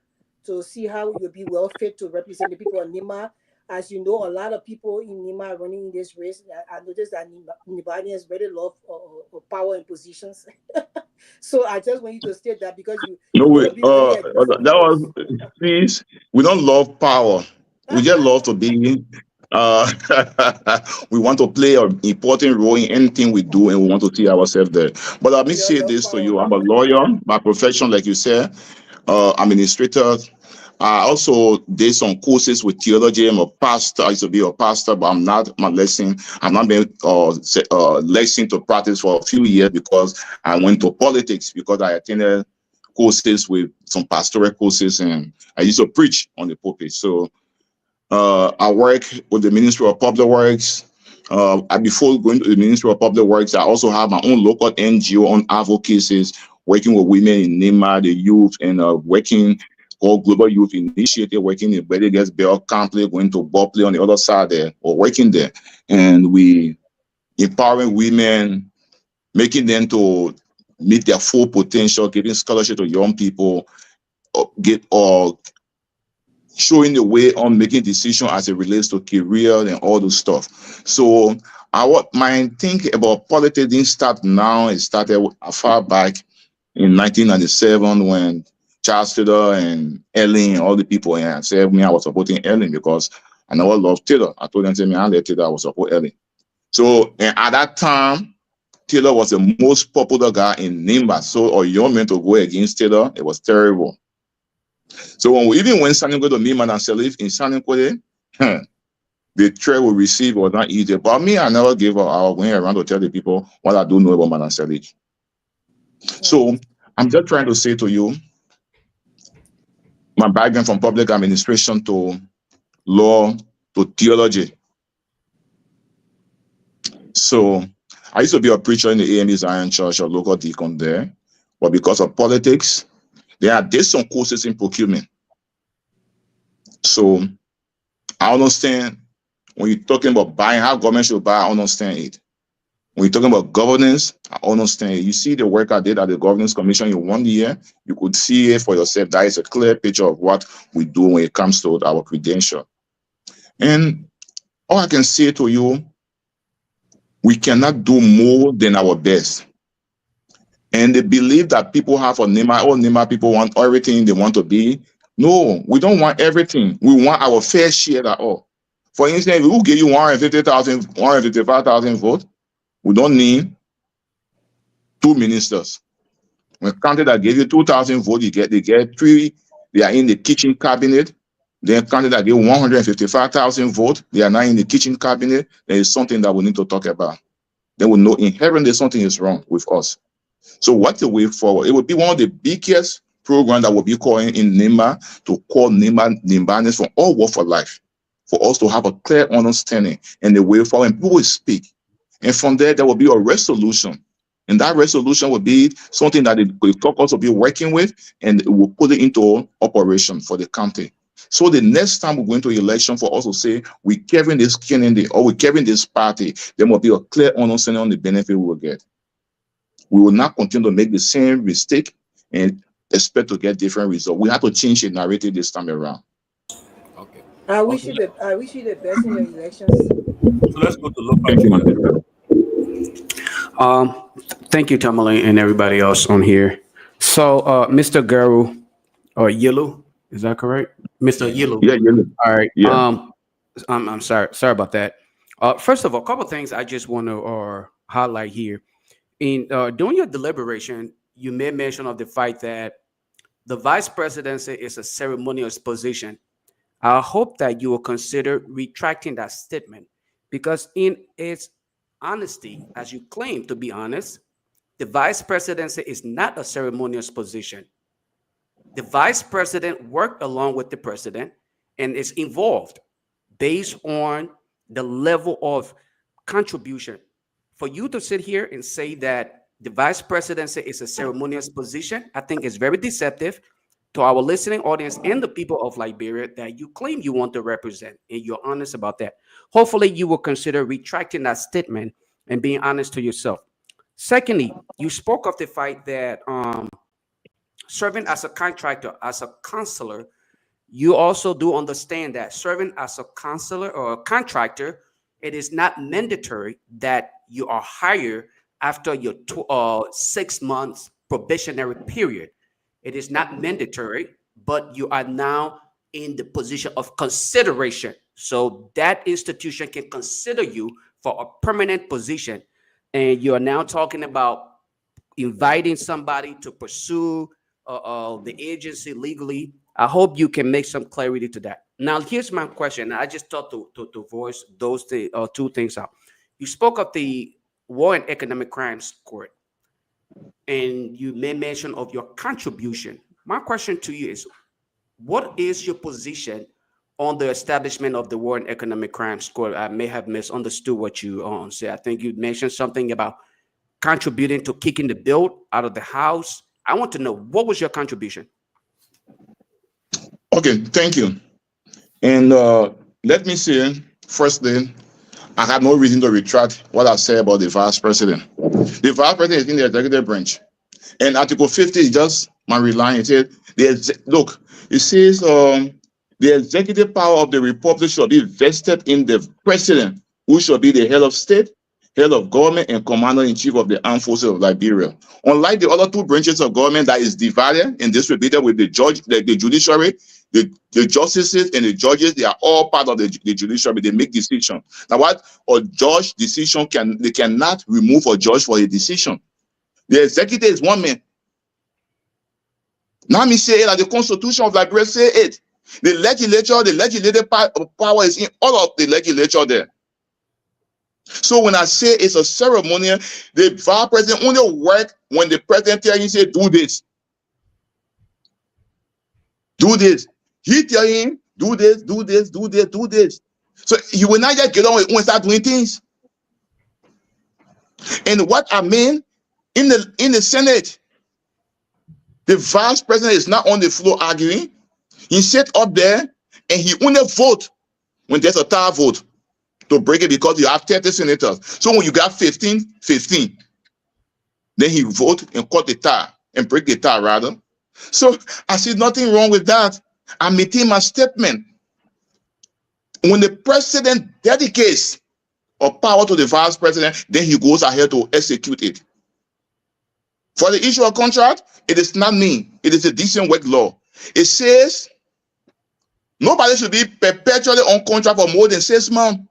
to see how you'll be well fit to represent the people of Nima? As you know, a lot of people in Nima are running in this race. I noticed that Nibanians really love power and positions. So I just want you to state that because No way. That was, please. We don't love power. We just love to be. We want to play an important role in anything we do, and we want to see ourselves there. But let me say this to you: I'm a lawyer. My profession, like you said, administrator. I also did some courses with theology. I'm a pastor. I used to be a pastor, but I'm not my lesson. I'm not been lesson to practice for a few years because I went to politics, because I attended courses with some pastoral courses, and I used to preach on the pulpit. So I work with the Ministry of Public Works. Before going to the Ministry of Public Works, I also have my own local NGO on advocacies, working with women in Nima, the youth, and working called Global Youth Initiative, working in Bedegas Bell Complex, going to Bopley on the other side there, or working there. And we empowering women, making them to meet their full potential, giving scholarship to young people, showing the way on making decisions as it relates to career and all those stuff. So my thinking about politics didn't start now. It started far back in 1997 when Charles Taylor and Ellen and all the people, and I said I was supporting Ellen because I never loved Taylor. I told them, I let Taylor, I was supporting Ellen. So at that time, Taylor was the most popular guy in Nimba. So a young man to go against Taylor, it was terrible. So even when Sanin go to Myean and Salif in Sanin Kode, the threat we received was not easy. But me, I never gave up. I went around to tell the people what I do know about Man and Salif. So I'm just trying to say to you, my background from public administration to law to theology. So I used to be a preacher in the AME Zion Church, a local deacon there. But because of politics, there did some courses in procurement. So I understand when you're talking about buying, how government should buy, I understand it. When you're talking about governance, I understand it. You see the work I did at the Governance Commission in 1 year, you could see it for yourself. That is a clear picture of what we do when it comes to our credential. And All I can say to you, we cannot do more than our best. And the belief that people have for NEMA, all NEMA people want everything they want to be. No, we don't want everything. We want our fair share at all. For instance, who give you 150,000, 155,000 votes? We don't need 2 ministers. When country that gave you 2,000 votes, they get 3. They are in the kitchen cabinet. Then country that gave 155,000 votes, they are now in the kitchen cabinet. There is something that we need to talk about. Then we know inherently something is wrong with us. So what's the way forward? It would be one of the biggest programs that will be calling in NEMA to call NEMANIS from all walks of life, for us to have a clear understanding and the way forward. And people will speak. And from there will be a resolution. And that resolution will be something that the caucus will be working with, and we'll put it into operation for the county. So the next time we go into election, for us to say we're carrying this candidate or we're carrying this party, there will be a clear understanding on the benefit we will get. We will not continue to make the same mistake and expect to get different results. We have to change the narrative this time around. Okay. I wish you the best in the elections. So let's go to Lofa Julius. Thank you, Tomalin, and everybody else on here. So, Mr. Garguah, or Yellow, is that correct? Mr. Yellow. Yeah, Yellow. All right. Yeah. I'm sorry about that. First of all, a couple of things I just want to highlight here. In during your deliberation, you made mention of the fact that the vice presidency is a ceremonial position. I hope that you will consider retracting that statement, because in its honesty, as you claim to be honest, the vice presidency is not a ceremonious position. The vice president worked along with the president and is involved based on the level of contribution. For you to sit here and say that the vice presidency is a ceremonious position, I think is very deceptive to our listening audience and the people of Liberia that you claim you want to represent, and you're honest about that. Hopefully, you will consider retracting that statement and being honest to yourself. Secondly, you spoke of the fact that serving as a contractor, as a counselor, you also do understand that serving as a counselor or a contractor, it is not mandatory that you are hired after your 6 months probationary period. It is not mandatory, but you are now in the position of consideration. So that institution can consider you for a permanent position. And you are now talking about inviting somebody to pursue the agency legally. I hope you can make some clarity to that. Now, here's my question. I just thought to voice those two things out. You spoke of the War and Economic Crimes Court, and you made mention of your contribution. My question to you is, what is your position on the establishment of the War and Economic Crimes Court? I may have misunderstood what you said. I think you mentioned something about contributing to kicking the bill out of the House. I want to know, what was your contribution? Okay, thank you. And let me say, firstly, I have no reason to retract what I said about the vice president. The vice president is in the executive branch. And Article 50 is just my relying. It says, look, it says the executive power of the republic shall be vested in the president, who shall be the head of state, head of government, and commander-in-chief of the armed forces of Liberia. Unlike the other two branches of government that is divided and distributed with the judiciary, the justices and the judges, they are all part of the judiciary. They make decisions. Now, what a judge decision they cannot remove a judge for a decision. The executive is one man. Now me say that the Constitution of Liberia say it. The legislative power is in all of the legislature there. So when I say it's a ceremonial, the vice president only work when the president tells him, say, do this. Do this. He tell him, do this, do this, do this, do this. So you will not just get on and start doing things. And what I mean, in the Senate, the vice president is not on the floor arguing. He sit up there and he only vote when there's a tie vote to break it, because you have 30 senators. So when you got 15, then he vote and cut the tie and break the tie rather. So I see nothing wrong with that. I'm making my statement. When the president dedicates a power to the vice president, then he goes ahead to execute it. For the issue of contract, it is not me. It is a decent work law. It says nobody should be perpetually on contract for more than 6 months.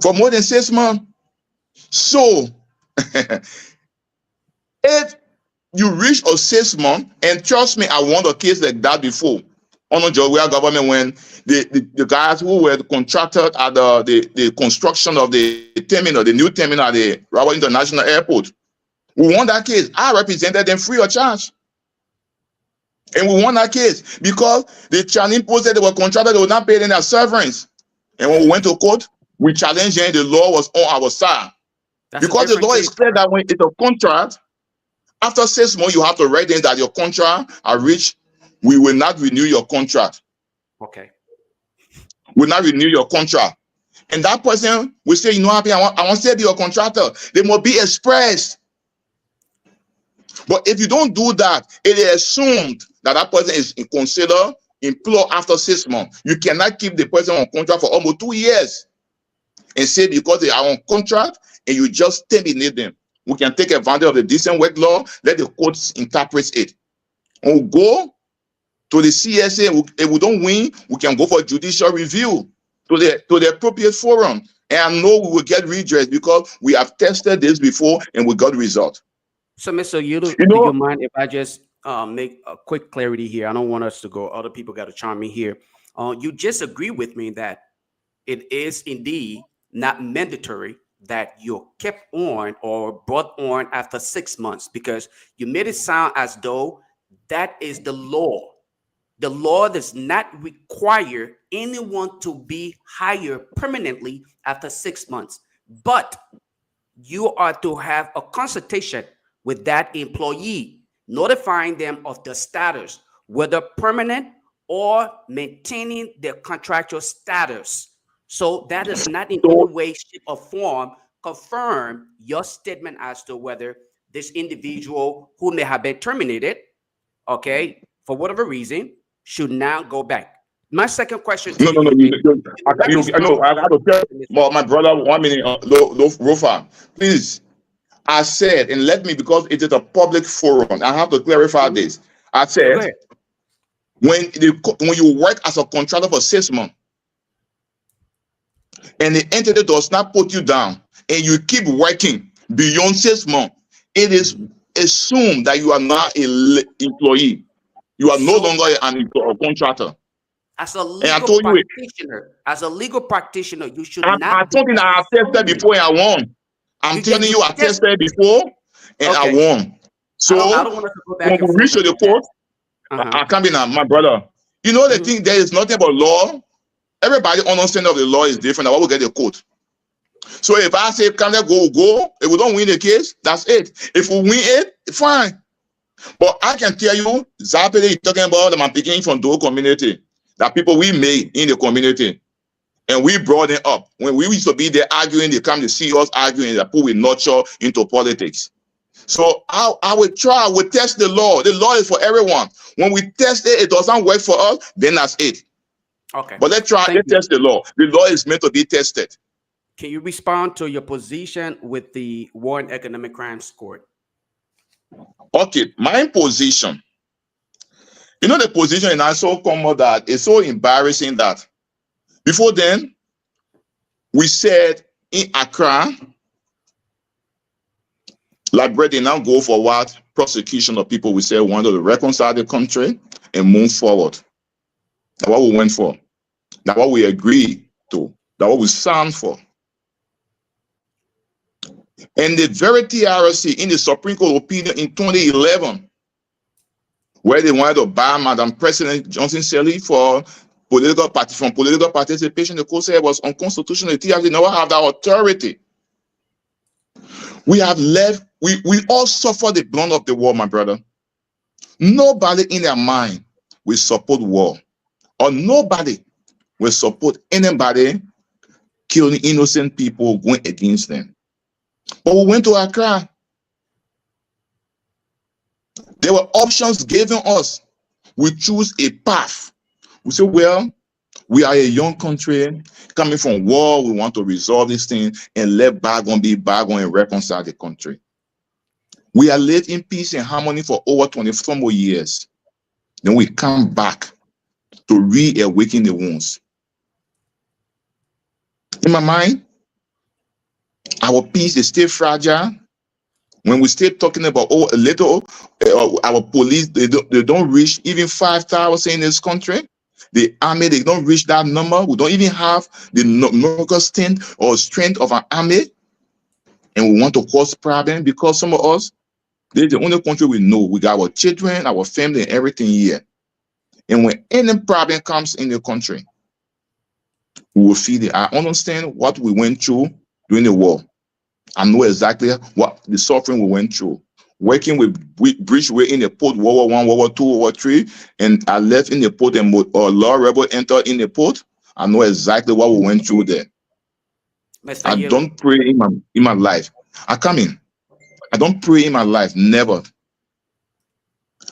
For more than 6 months. So, if you reach a 6 month, and trust me, I won a case like that before. On the Georgia government, when the guys who were contracted at the construction of the terminal, the new terminal at the Rawa International Airport, we won that case. I represented them free of charge. And we won that case because the Chinese posted they were contracted, they were not paying their severance. And when we went to court, we challenged them, the law was on our side. That's because the law is clear that when it's a contract, after 6 months, you have to write in that your contract are reached. We will not renew your contract. Okay. Will not renew your contract. And that person will say, you know, I want to still be your contractor. They must be expressed. But if you don't do that, it is assumed that that person is considered employed after 6 months. You cannot keep the person on contract for almost 2 years and say because they are on contract and you just terminate them. We can take advantage of the decent work law, let the courts interpret it. And we'll go to the CSA. If we don't win, we can go for judicial review to the appropriate forum. And I know we will get redress because we have tested this before and we got result. So, Mr. Yudu, do you mind if I just make a quick clarity here? I don't want us to go, other people got to chime in here. You just agree with me that it is indeed not mandatory that you're kept on or brought on after 6 months, because you made it sound as though that is the law. The law does not require anyone to be hired permanently after 6 months, but you are to have a consultation with that employee, notifying them of the status, whether permanent or maintaining their contractual status. So that is not in any way, shape, or form confirm your statement as to whether this individual who may have been terminated, okay, for whatever reason, should now go back. My second question to I know. I have to tell my brother 1 minute, Lofa. Please, I said, and let me, because it is a public forum, I have to clarify this. I said, when you work as a contractor for 6 months, and the entity does not put you down, and you keep working beyond 6 months, it is assumed that you are not an employee. You are no longer a contractor. As a legal practitioner, you should not. I told you that I tested before and I won. I'm telling you, I tested before and I won. So I don't want to go back when we reach to the court, I can't be now, my brother. You know the thing, there is nothing about law. Everybody understanding of the law is different. I will get the court. So if I say, can they go? If we don't win the case, that's it. If we win it, fine. But I can tell you, Zapede is talking about them. I'm picking from the community, that people we made in the community, and we brought them up. When we used to be there arguing, they come to see us arguing, that put we nurture into politics. So I will try, I will test the law. The law is for everyone. When we test it, it doesn't work for us, then that's it. Okay. But let's test the law. The law is meant to be tested. Can you respond to your position with the War and Economic Crimes Court? Okay, my position. You know, the position is so common that it's so embarrassing that before then, we said in Accra, Liberia they now go for what? Prosecution of people. We said we wanted to reconcile the country and move forward. That's what we went for. That's what we agreed to. That's what we signed for. And the very TRC in the Supreme Court opinion in 2011, where they wanted to ban Madam President Johnson Sirleaf for political participation, the court said it was unconstitutional. The TRC never have that authority. We have left, we all suffer the brunt of the war, my brother. Nobody in their mind will support war, or nobody will support anybody killing innocent people going against them. But we went to Accra. There were options given us. We choose a path. We say, well, we are a young country coming from war. We want to resolve this thing and let bygone be bygone and reconcile the country. We are lived in peace and harmony for over 24 more years. Then we come back to reawaken the wounds. In my mind, our peace is still fragile. When we still talking about a little, our police, they don't reach even 5,000 in this country. The army, they don't reach that number. We don't even have the numerical strength of an army. And we want to cause problem because some of us, they're the only country we know. We got our children, our family, and everything here. And when any problem comes in the country, we will feel it. I understand what we went through during the war. I know exactly what the suffering we went through. Working with Bridgeway in the port, World War I, World War II, World War III, and I left in the port and Law Rebel entered in the port. I know exactly what we went through there. I don't pray in my life. I come in. I don't pray in my life, never.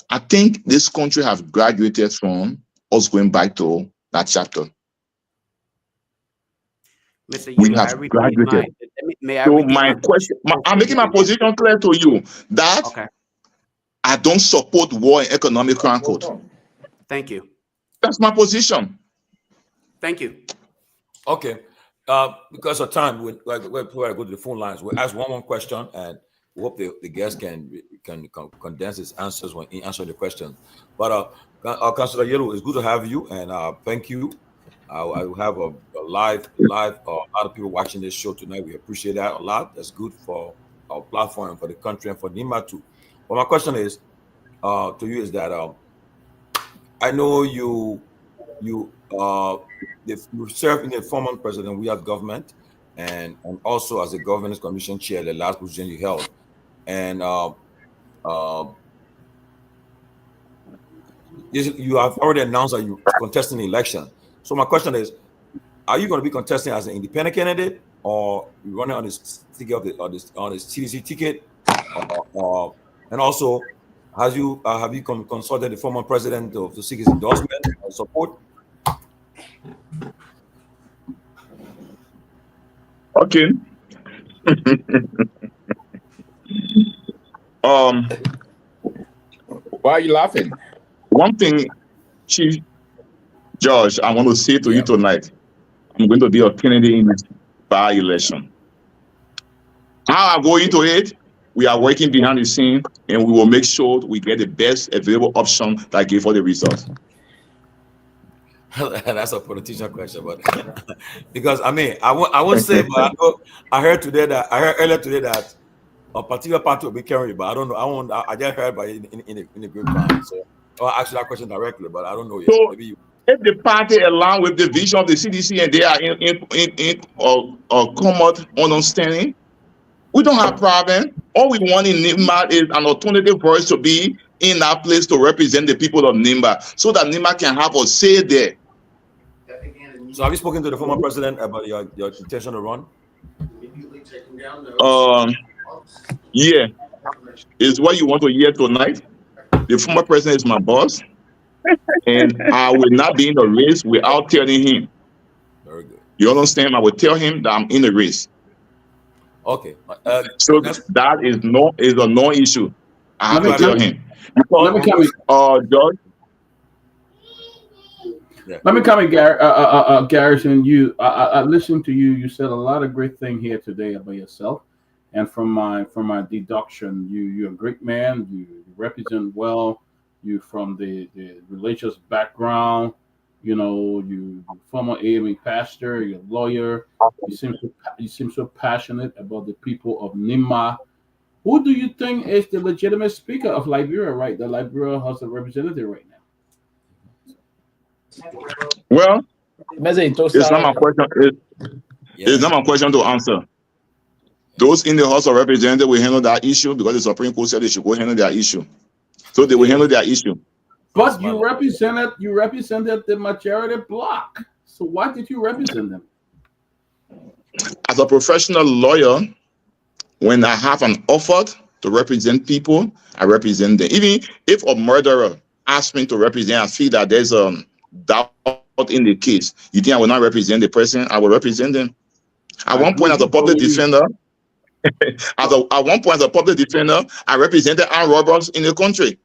I think this country has graduated from us going back to that chapter. We have graduated. So my question, I'm making my position clear to you that I don't support war and economic crime code. Thank you. That's my position. Thank you. Okay. Because of time, we'll go to the phone lines. We'll ask one more question, and we hope the guest can condense his answers when he answers the question. But Councilor Yellow, it's good to have you, and thank you. I will have a lot of people watching this show tonight. We appreciate that a lot. That's good for our platform, for the country, and for NIMA too. But my question is to you is that I know you served in the former president we had government, and also as a governance commission chair, the last position you held, and you have already announced that you're contesting the election. So my question is, are you going to be contesting as an independent candidate, or you running on this ticket on this CDC ticket, and also have you consulted the former president to seek his endorsement or support? Okay. Why are you laughing? One thing, Chief George, I want to say to you tonight, I'm going to be a candidate in this by-election. How I go into it, we are working behind the scene, and we will make sure we get the best available option that give for the results. That's a politician question, but because I mean, I won't say, but I heard earlier today that a particular party will be carrying, but I don't know. I just heard by in the grapevine. So I'll ask you that question directly, but I don't know yet. So, maybe you. If the party along with the vision of the CDC and they are in common understanding, we don't have problem. All we want in NIMBA is an alternative voice to be in that place to represent the people of NIMBA, so that NIMBA can have a say there. So have you spoken to the former president about your intention to run? Yeah, is what you want to hear tonight. The former president is my boss, and I will not be in the race without telling him. Very good. You understand? I will tell him that I'm in the race. Okay. So that is a non-issue. I have to tell him. Because, George. Yeah. Let me come in, Garrison. I listened to you. You said a lot of great things here today about yourself, and from my deduction, you're a great man. You represent well. You from the religious background. You know, you former AME pastor. You're a lawyer. You seem so passionate about the people of NIMBA. Who do you think is the legitimate speaker of Liberia, right? The Liberia House of Representatives right now. Well, it's not my question. It's not my question to answer. Those in the House of Representatives will handle that issue because the Supreme Court said they should go handle their issue. So they will handle their issue. But you represented the majority bloc. So why did you represent them? As a professional lawyer, when I have an offer to represent people, I represent them. Even if a murderer asks me to represent, I feel that there's doubt in the case, you think I will not represent the person? I will represent them. At one point, as a public defender, at one point as a public defender, I represented armed robbers in the country.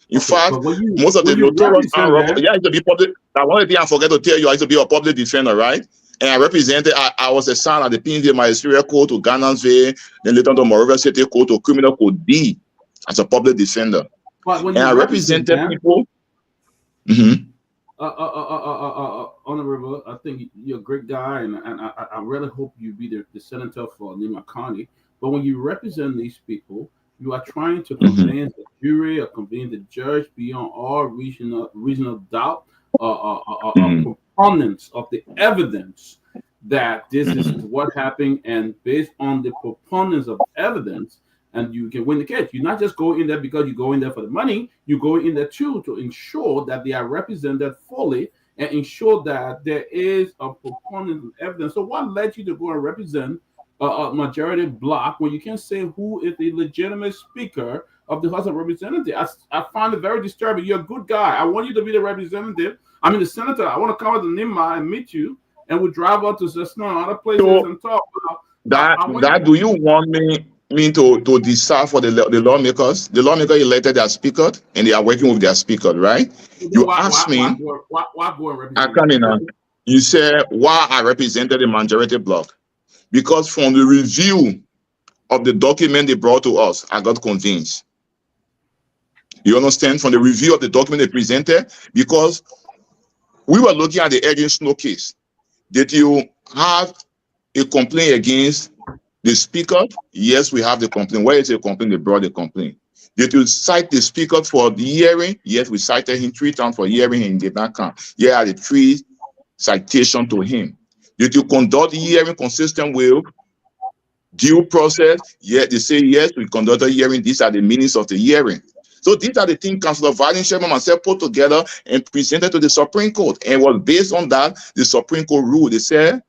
In fact, most of the notorious armed robbers, yeah, I used to be public. That one thing I forget to tell you, I used to be a public defender, right? And I represented, I was assigned at the PNV Ministerial Court to Ghana's, then later to Monrovia City Court to Criminal Code D as a public defender. And I represented people. Honorable, I think you're a great guy, and I really hope you be the senator for Nima County. But when you represent these people, you are trying to convince the jury or convince the judge beyond all reasonable doubt proponents of the evidence that this is what happened, and based on the proponents of evidence, and you can win the case. You not just go in there because you go in there for the money. You go in there too to ensure that they are represented fully and ensure that there is a proponent of evidence. So what led you to go and represent a majority block when you can't say who is the legitimate speaker of the House of Representatives? I find it very disturbing. You're a good guy. I want you to be the representative. I mean, the senator. I want to come with the Nima and meet you, and we drive out to Zesno and other places and talk. Do you want me to decide for the lawmakers? The lawmakers elected their speaker, and they are working with their speaker, right? You asked me. I come in. You said why I represented the majority bloc. Because from the review of the document they brought to us, I got convinced. You understand? From the review of the document they presented, because we were looking at the Edwin Snow case. Did you have a complaint against the speaker? Yes, we have the complaint. Where is the complaint? They brought the complaint. Did you cite the speaker for the hearing? Yes, we cited him 3 times for hearing, and he did not come. Here are the 3 citations to him. Did you conduct the hearing consistent with due process? Yeah, they say yes, we conducted hearing. These are the meanings of the hearing. So these are the things Councillor Vice Chairman myself put together and presented to the Supreme Court. And it was based on that the Supreme Court ruled. They said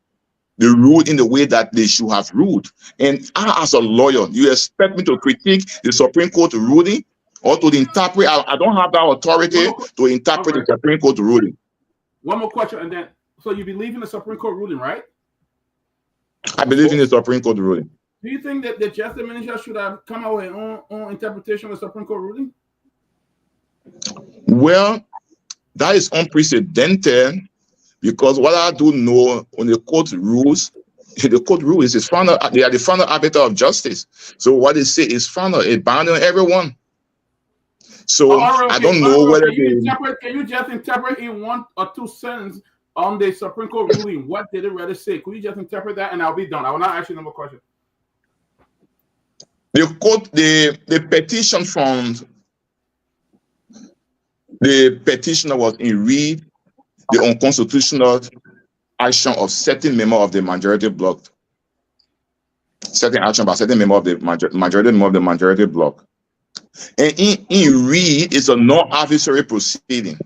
they ruled in the way that they should have ruled. And I, as a lawyer, you expect me to critique the Supreme Court ruling or to interpret? I don't have that authority to interpret the Supreme Court ruling. One more question, and then. So you believe in the Supreme Court ruling, right? I believe in the Supreme Court ruling. Do you think that the Justice Minister should have come out with his own interpretation of the Supreme Court ruling? Well, that is unprecedented, because what I do know on the court rules, the court rules is final. They are the final arbiter of justice. So what they say is final. It's binding on everyone. So I don't know whether can you just interpret in 1 or 2 sentences on the Supreme Court ruling? What did it really say? Could you just interpret that, and I'll be done? I will not ask you no more questions. The petition from the petitioner was in read the unconstitutional action of certain member of the majority bloc. Certain action by certain member of the majority bloc. And in read is a non-adversary proceeding.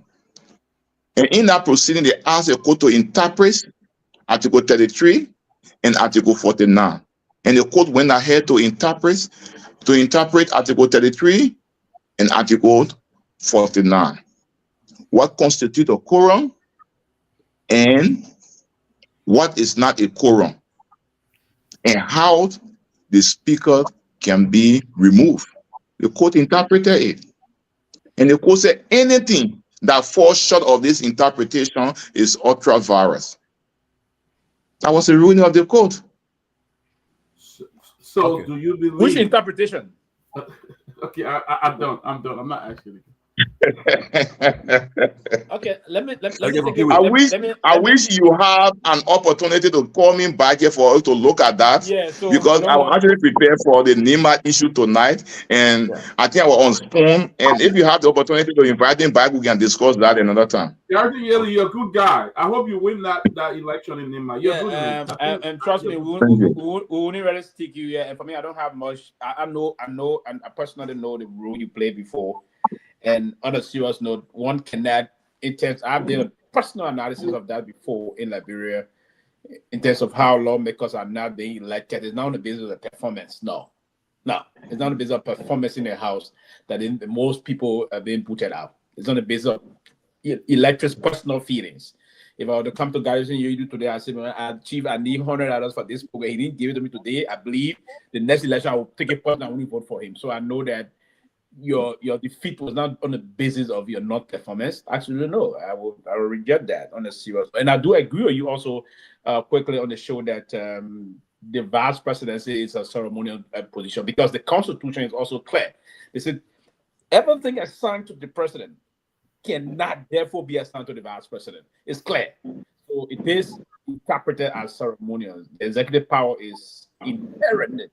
And in that proceeding, they asked the court to interpret Article 33 and Article 49. And the court went ahead to interpret Article 33 and Article 49. What constitutes a quorum and what is not a quorum, and how the speaker can be removed. The court interpreted it. And the court said anything that falls short of this interpretation is ultra virus. That was the ruling of the court. So okay. Do you believe which interpretation? Okay, I'm done. I'm not asking it. Okay, let me I wish you have an opportunity to call me back here for us to look at that. Yeah, so because I was actually prepared for the Nima issue tonight, and I think I was on spoon. And if you have the opportunity to invite him back, we can discuss that another time. You're a good guy. I hope you win that election in Nima. You're good. And trust me, we won't really stick you here. And for me, I don't have much. I know, and I personally know the role you played before. And on a serious note, one cannot, I've done a personal analysis of that before in Liberia, in terms of how lawmakers are not being elected. It's not on the basis of performance. No, it's not on the basis of performance in the House that most people are being put out. It's on the basis of elector's personal feelings. If I were to come to Garrison you today, I say, Chief, I need $100 for this program. He didn't give it to me today. I believe the next election I will take a person and only vote for him. So I know that your defeat was not on the basis of your non-performance. Actually, no, I will reject that on a serious. And I do agree with you also quickly on the show that the vice presidency is a ceremonial position because the Constitution is also clear. They said everything assigned to the president cannot therefore be assigned to the vice president. It's clear. So it is interpreted as ceremonial. The executive power is inherently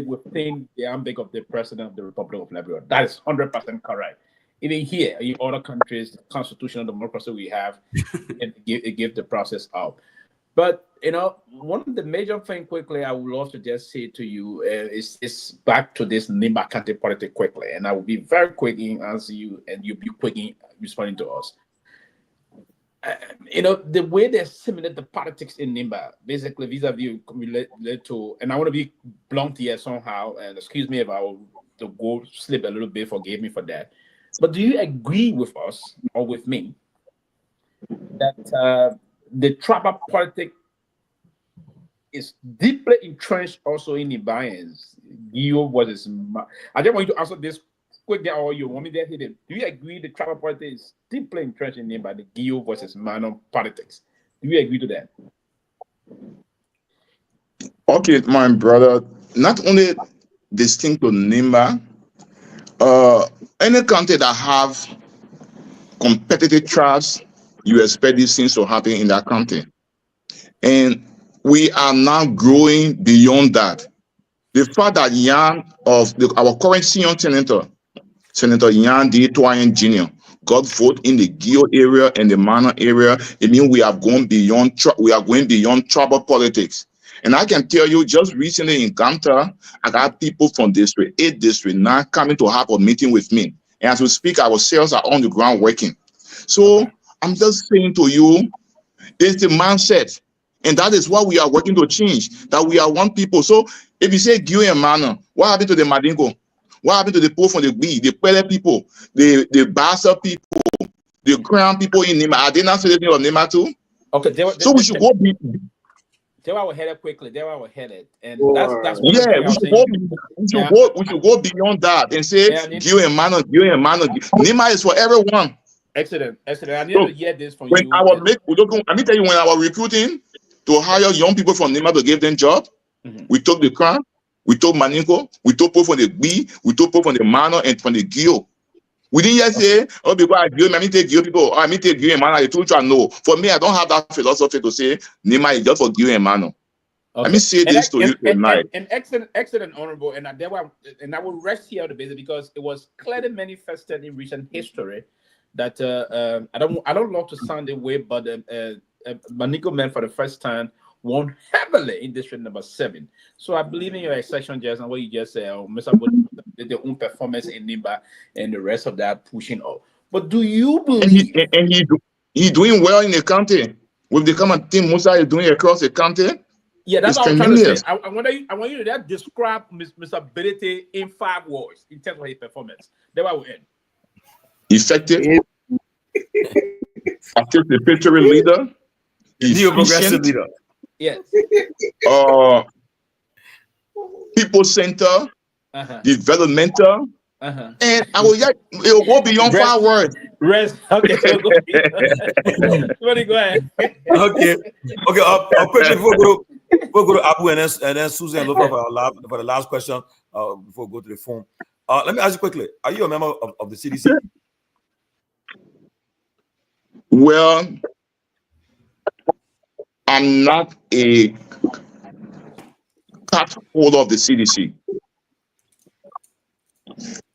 within the ambit of the president of the Republic of Liberia. That is 100% correct. Even here, in other countries, the constitutional democracy we have, it gives the process up. But, one of the major things quickly I would love to just say to you is back to this Nimba County politics quickly. And I will be very quick in answering you and you'll be quick in responding to us. The way they assimilate the politics in Nimba, basically vis-a-vis related to, and I want to be blunt here somehow, and excuse me if I will go slip a little bit, forgive me for that. But do you agree with us or with me that the tribal politics is deeply entrenched also in the Myeans? I just want you to answer this quickly, or you want me to hit it. Do you agree the tribal politics is deeply entrenched in by the Guar versus Myean politics? Do you agree to that? Okay, my brother. Not only distinct to Nimba, any country that have competitive tribes, you expect these things to happen in that country. And we are now growing beyond that. The fact that our current senior senator, Senator Myean Jr., got vote in the Guar area and the Myean area, it means we are going beyond tribal politics. And I can tell you, just recently in Ganta, I got people from District 8 District 9 coming to have a meeting with me. And as we speak, our sales are on the ground working. So I'm just saying to you, it's the mindset. And that is what we are working to change, that we are one people. So if you say Guar and Myean, what happened to the Madingo? What happened to the people from the Gui, the Pele people, the Bassa people, the Crown people in Nimba? Are they not citizens of Nimba too? Okay, so we should go be. There I will head it quickly. There I will head it, and that's yeah. We should go beyond that and say Guar and Myean. Nimba is for everyone. Excellent. I need to hear this from you. Let me tell you, when I was recruiting to hire young people from Nimba to give them job, we took the Crown, we took Maninko, we took people from the Gui, we took people from the Myean and from the Guar. We didn't just say, oh, because I Guar, I mean take Guar people, I mean take Guar and Myean. I told you I know. For me, I don't have that philosophy to say Nimba is just for Guar and Myean. Okay. Let me say this to you tonight. And excellent, honorable, and I will rest here on the basis because it was clearly manifested in recent history that I don't love to sound away, but Maninko men for the first time won heavily in district number 7. So I believe in your exception, just and what you just said, Mr. their own performance in Nimba and the rest of that pushing up. But do you believe? And he's doing well in the country with the common team Musa is doing across the country. Yeah, that's what I'm trying to say. I want you to describe Mr. Ability in 5 words in terms of his performance. That's why we end. Effective, participatory leader, progressive leader. Yes. People center, developmental, and I will it'll go beyond 5 words. Rest. Okay. Go ahead. Okay. I'll quickly before go to Abu and then Susan and Lofa for the last question before we go to the phone. Let me ask you quickly: are you a member of the CDC? Well, I'm not a card holder of the CDC.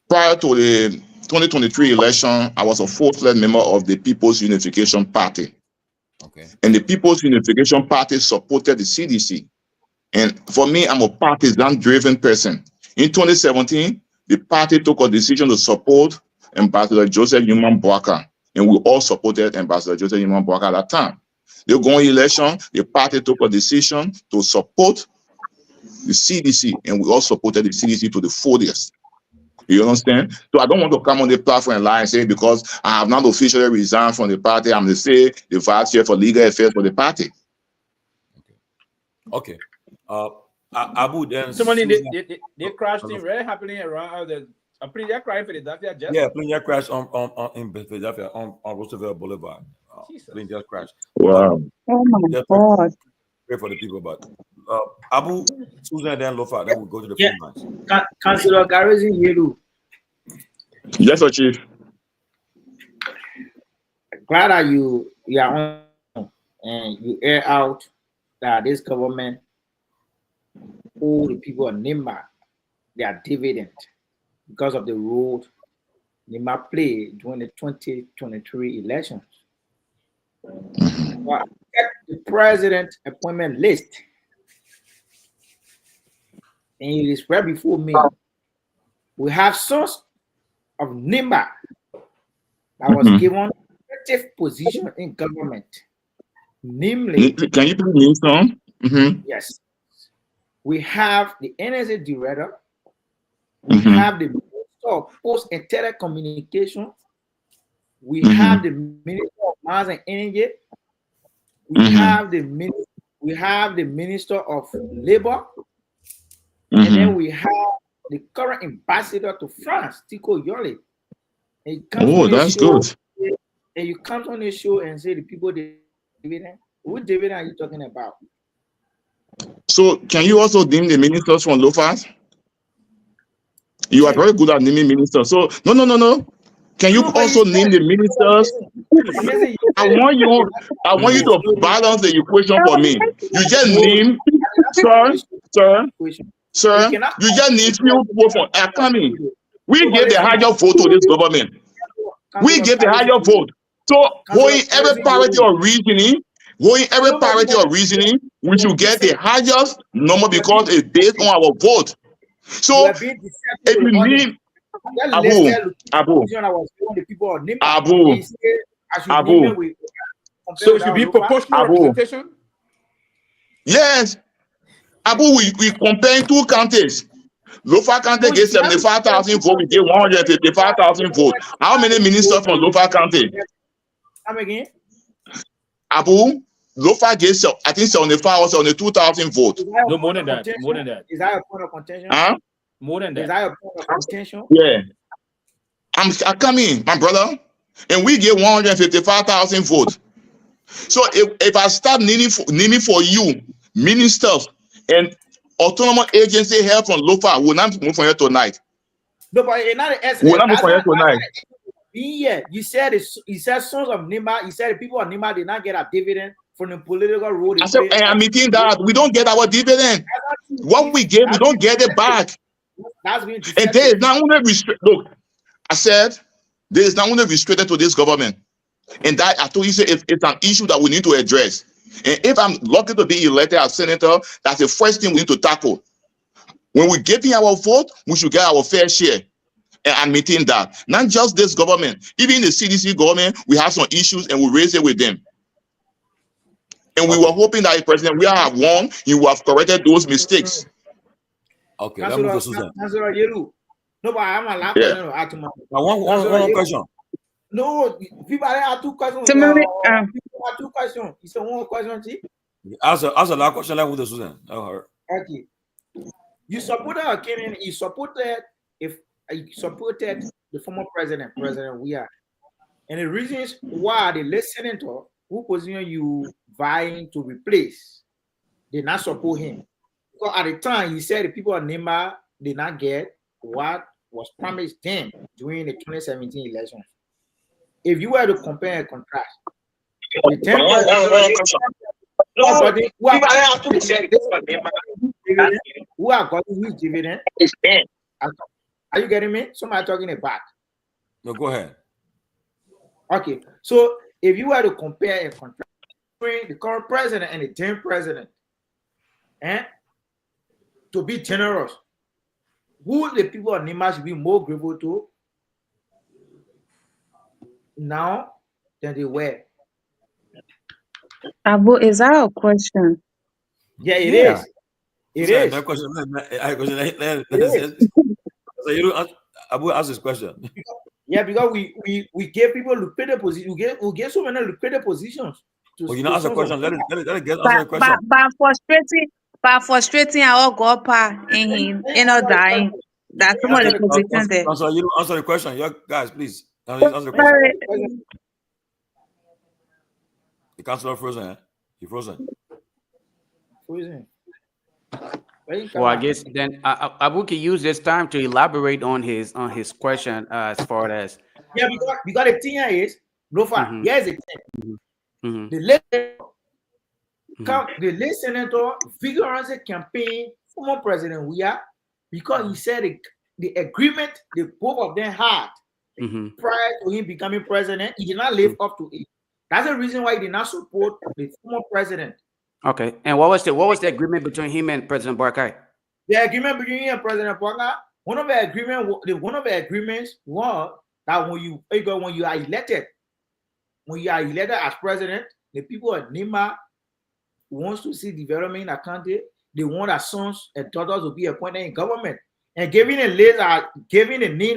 Prior to the 2023 election, I was a full-fledged member of the People's Unification Party. Okay. And the People's Unification Party supported the CDC. And for me, I'm a partisan-driven person. In 2017, the party took a decision to support Ambassador Joseph Nyeman Boaka. And we all supported Ambassador Joseph Nyeman Boaka at that time. The going election, the party took a decision to support the CDC, and we all supported the CDC to the fullest. You understand? So I don't want to come on the platform and lie and say because I have not officially resigned from the party, I'm the vice chair for legal affairs for the party. Okay. Abu then. Somebody they crashed in very happily around the. I'm pretty crying for the Philadelphia just. Yeah, plane just crashed on in Philadelphia on Roosevelt Boulevard. Plane just crashed. Wow. Oh my God. Pray for the people, but Abu, Susan, then Lofa, then we'll go to the phone lines. Councillor Garrison Yelu. Yes, sir, Chief. Glad that you are on and you air out that this government owe the people of Nimba their dividend because of the role Nimba played during the 2023 elections. Well, the president appointment list, and it is right before me. We have sons of Nimba that was given active position in government. Namely, can you please name some? Yes, we have the NSA director, we have the Minister of Post and Telecommunication, we have the Minister of Mines and Energy, we have the Minister of Labor, and then we have the current ambassador to France, Tico Yoli. Oh, that's good. And you come on the show and say the people dividend. What dividend are you talking about? So can you also name the ministers from Lofa? You are very good at naming ministers. So no. Can you also name the ministers? I want you to balance the equation for me. You just name, sir. You just need few people from coming. We gave the higher vote to this government. We gave the higher vote. So going every parity of reasoning, we should get the highest number because it's based on our vote. So if you need Abu. So it should be proportional representation? Yes. Abu, we compare two counties. Lofa County gets 75,000 votes, we get 155,000 votes. How many ministers from Lofa County? Come again? Abu, Lofa gets, I think, 75 or 72,000 votes. No, more than that. More than that. Is that a point of contention? Huh? More than that. Is that a point of contention? Yeah. I'm coming, my brother. And we get 155,000 votes. So if I start naming for you, ministers and autonomous agency help from Lofa, will not move from here tonight. No, but not will not move from here tonight. Yeah, you said sons of Nimba, you said the people of Nimba did not get a dividend from the political road. I said, and I'm meeting that we don't get our dividend. What we get, we don't get it back. And there is not only restrict. Look, I said there is not only restricted to this government, and that I told you, it's an issue that we need to address. And if I'm lucky to be elected as senator, that's the first thing we need to tackle. When we give in our vote, we should get our fair share. And I'm meeting that. Not just this government, even the CDC government, we have some issues and we raise it with them. And we were hoping that the president we have won, he would have corrected those mistakes. Okay, let me go to Susan. No, but I'm a one question. No, people have two questions. People have two questions. It's a one question, see? Ask a last question like with Susan. Okay. You supported Kenyan, you supported the former President Weah. And the reasons why the late senator who position you vying to replace did not support him. Because at the time he said the people of Nimba did not get what was promised them during the 2017 elections. If you were to compare and contrast, the 10 who are gotten his dividend? Are you getting me? Somebody talking about. No, go ahead. Okay, so if you were to compare and contrast between the current president and the 10th president, to be generous, who the people of Nimba should be more grateful to now than they were? Abu, is that a question? Yeah, it is. It is. That question. Abu, ask this question. Yeah, because we gave people lucrative positions. We gave so many lucrative positions. Well, you know, ask a question. Let it get answer the But question. frustrating our Gopa in our dying. That's some of the positions there. Answer, you answer the question. Yeah, guys, please. Answer the question. Sorry. The councilor frozen. Eh? He frozen. Well, I guess then Abu can use this time to elaborate on his question as far as. Yeah, because the thing here is, Lofa, here's the thing. The late senator vigorously campaign former President Weah because he said the agreement the both of them had prior to him becoming president, he did not live up to it. That's the reason why he did not support the former president. Okay, and what was the agreement between him and President Barkai? The agreement between him and President Barkai, one of the agreements was that when you are elected as president, the people of Nima wants to see development in the country. They want their sons and daughters to be appointed in government. And giving a name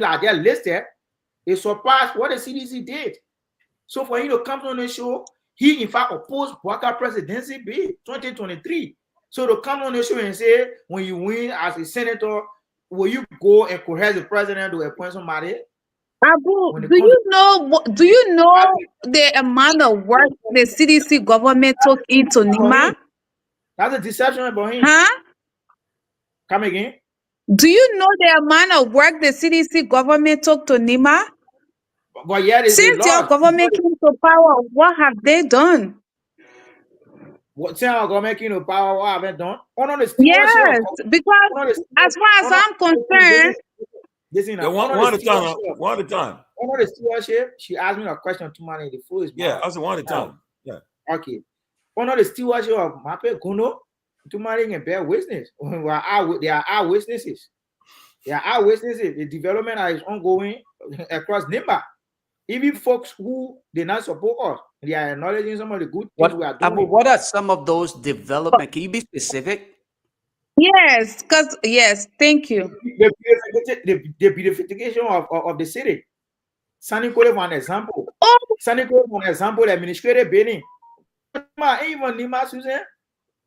that they're listed, it surpassed what the CDC did. So for him to come on the show, he in fact opposed Barkai presidency bid 2023. So to come on the show and say, when you win as a senator, will you go and coerce the president to appoint somebody? Abu, do you know the amount of work the CDC government took into Nima? That's a deception about him. Huh? Come again? Do you know the amount of work the CDC government took to Nima? But yeah, since your government came to power, what have they done? Since our government came to power, what have they done? Yes, because as far as I'm concerned, one at a time. One at a time. One of the stewardship, she asked me a question too many. The fool is yeah, I was one at a time. Yeah. Okay. One of the stewardship of Mape Kuno, too many and bear witness. They are eyewitnesses. They are eyewitnesses. The development is ongoing across Nimba. Even folks who did not support us, they are acknowledging some of the good things we are doing. Abu, what are some of those development? Can you be specific? Yes, thank you. The beautification of the city. Sanikole, for an example. Sanikole, for an example, the administrative Benin. Even Nima Susan,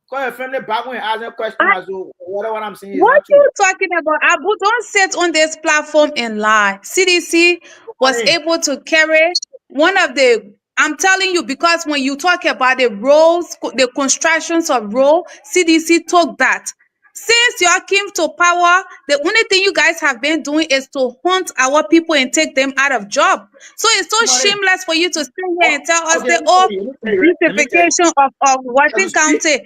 call your family back and ask a question as to what I'm saying. What are you talking about? Abu, don't sit on this platform and lie. CDC was able to carry one of the. I'm telling you, because when you talk about the roads, the constructions of road, CDC took that. Since y'all came to power, the only thing you guys have been doing is to hunt our people and take them out of job. So it's so shameless for you to stand here and tell us the beautification of Washington County.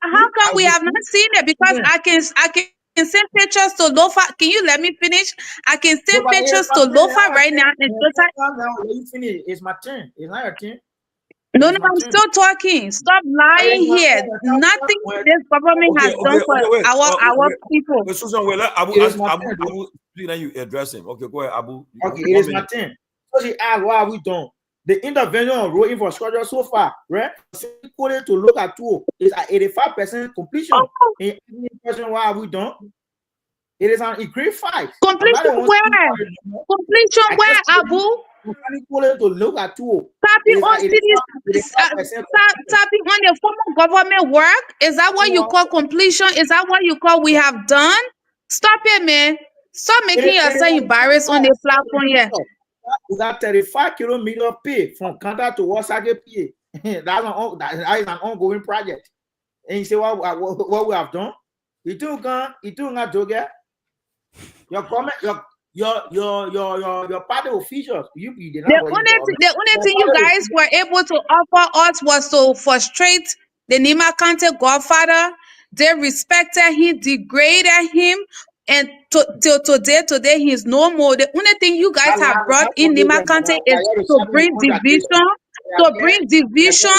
How come we have not seen it? Because I can send pictures to Lofa. Can you let me finish? I can send pictures to Lofa right now. It's my turn. It's not your turn. No, I'm still talking. Stop lying here. Nothing this government has done for our people. Susan, Abu, you address him. Okay, go ahead, Abu. Okay, it is my turn. So she asked, what have we done? The intervention on road infrastructure so far, right? According to look at two, is at 85% completion. In question, what have we done? It is an great fight. Completion where? Completion where, Abu? To look at two. Tapping on the former government work. Is that what you call completion? Is that what you call we have done? Stop it, man. Stop making yourself embarrassed on the platform here. We got 35 kilometers pay from Kanta to Wasage PA. That is an ongoing project. And you say what we have done? You do not do that. Your comment, your party officials, the only thing you guys were able to offer us was to frustrate the Nima County godfather. They respected him, degraded him, and till today he is no more. The only thing you guys have brought in Nima County is to bring division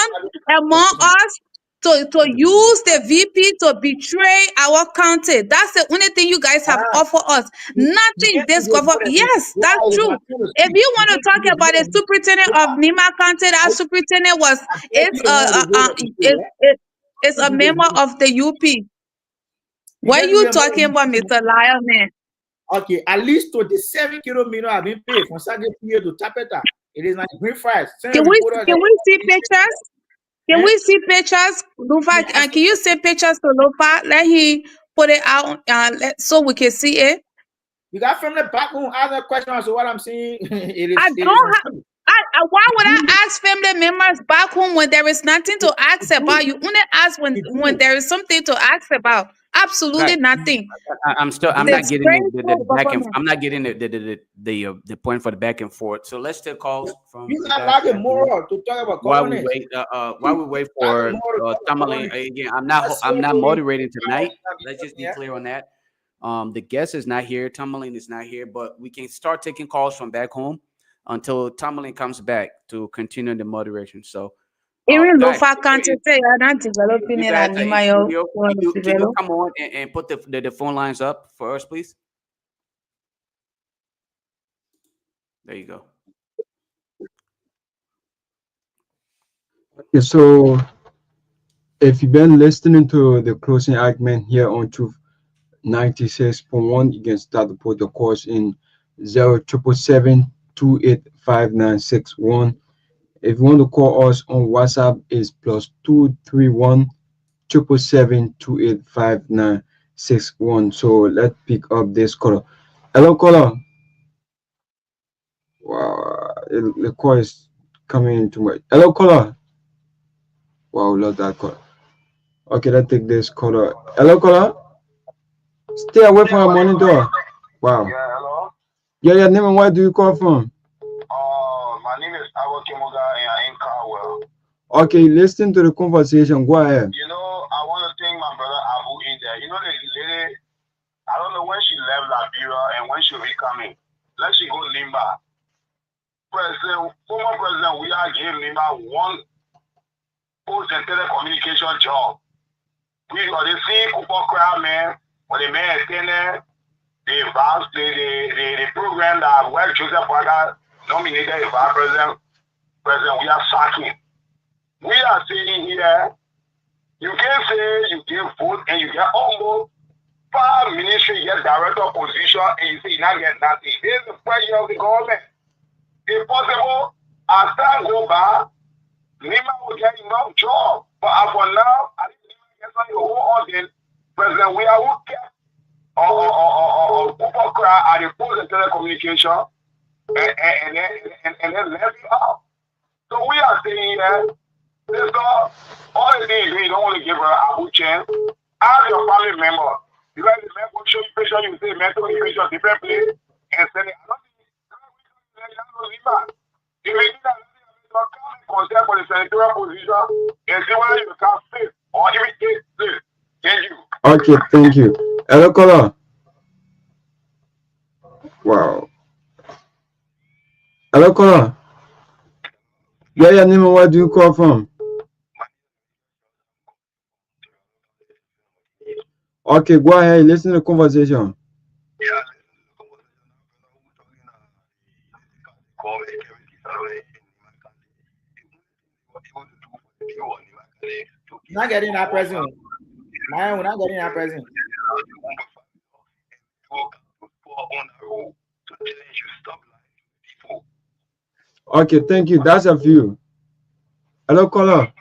among us. To use the VP to betray our county. That's the only thing you guys have offered us. Nothing this government. Yes, that's true. If you want to talk about the superintendent of Nima County, that superintendent it's a member of the UP. What are you talking about, Mr. Liar, man? Okay, at least 27 kilometers have been paid from Saturday here to Tapeta. It is like green fries. Can we see pictures? Can we see pictures, Lofa? Can you send pictures to Lofa? Let him put it out so we can see it. You got from the back home ask a question. So what I'm saying, I don't have. Why would I ask family members back home when there is nothing to ask about? You only ask when there is something to ask about. Absolutely Right. nothing. I'm not getting the back and I'm not getting the point for the back and forth. So let's take calls from. You not like a moral to talk about while we governance. wait for Tomalin. Again, I'm not moderating tonight. Let's just be clear on that. The guest is not here. Tomalin is not here, but we can start taking calls from back home until Tomalin comes back to continue the moderation. So. Even Guys, Lofa can't say you're not developing it and can you come on and put the phone lines up for us, please? There you go. Okay, so if you've been listening to the closing argument here on Truth 96.1, you can start to put the course in 0777285961. If you want to call us on WhatsApp, it's +231 777285961. So let's pick up this caller. Hello, caller. Wow, the call is coming in too much. Hello, caller. Wow, love that caller. Okay, let's take this caller. Hello, caller. Stay away from our monitor. Wow. Yeah, hello. Yeah, your name and where do you call from? My name is Kehleboe and I'm in Garguah. Okay, listen to the conversation. Go ahead. You know, I want to thank my brother Abu in there. You know, the lady, I don't know when she left Liberia and when she'll be coming. Let she go Limba. Former president, we are giving Limba one post and telecommunication job. We got the same Cooper crowd, man. When the man is standing there, the program that Well Joseph Father nominated the vice president, we are sacking. We are saying here, you can say you give vote and you get almost 5 ministry, you get director position, and you say you not get nothing. This is the pressure of the government. If possible, as time go by, Nima will get enough job. But for now, I think Nima gets on your whole audience. President, we are who kept or at the post and telecommunication and then let it out. So we are saying that this all the things we don't want to give her a good chance. Ask your family member. You guys remember show you picture, you say mental picture different place and send it. If you do that, consider for the senatorial position and see whether you can fit or if it takes place. Thank you. Okay, thank you. Hello, caller. Wow. Hello, caller. Yeah, your name and where do you call from? Okay, go ahead. Listen to the conversation. Not getting that present. We're not getting that present. Okay, thank you. That's a view. Hello, caller.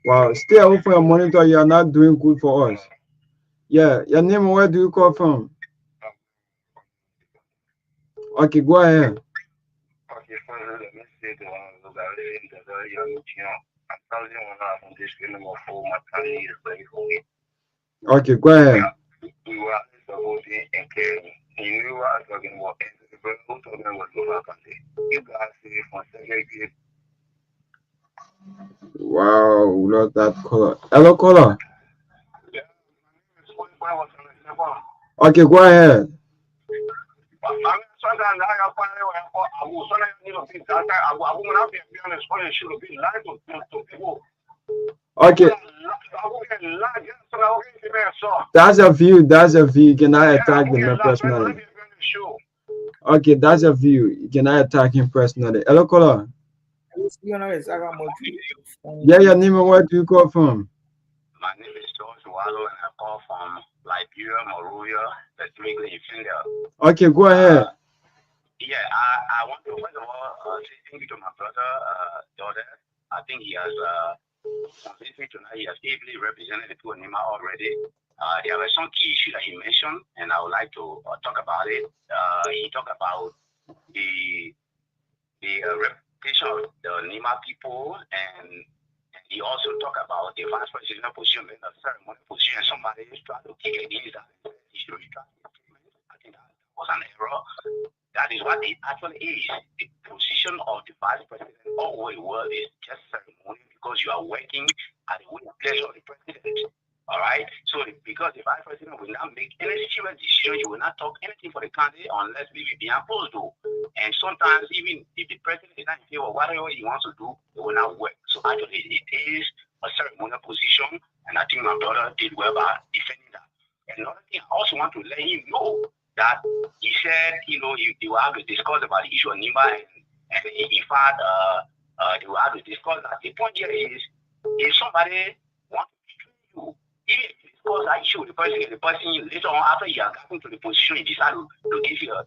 Wow, stay away from your monitor. You are not doing good for us. Yeah, your name and where do you call from? Okay, go ahead. Okay, let me say the Okay, go ahead. We were and caring. You knew what I was talking about. And the brother who told me was Lofa Julius. You guys say from segregate. Wow, love that caller. Hello, caller. Okay, go ahead. Okay. That's a view. That's a view. You cannot attack the personally. Okay, that's a view. You cannot attack him personally. Hello, caller. Yeah, your name and where do you call from? My name is George Wallo and I call from Liberia, Monrovia, specifically in Finland. Okay, go ahead. Yeah, I want to first of all say thank you to my brother, daughter. I think he has convinced me tonight. He has ably represented the people of Nima already. There were some key issues that he mentioned, and I would like to talk about it. He talked about the reputation of the Nima people, and he also talked about the vice president position, the ceremony position. Somebody is trying to kick against that. He should retract his statement. I think that was an error. That is what it actually is. The position of the vice president all over the world is just ceremony because you are working at the will and pleasure of the president. All right. So because the vice president will not make any serious decision, you will not talk anything for the country unless we be imposed to. And sometimes even if the president is not in favor of whatever he wants to do, it will not work. So actually it is a ceremonial position, and I think my brother did well by defending that. And another thing, I also want to let him know that he said, you know, they will have to discuss about the issue of Nima, and in fact, they will have to discuss that. The point here is, if somebody wants to betray you, even if you discuss that issue with the person later on after you have gotten to the position, you decide to give you, a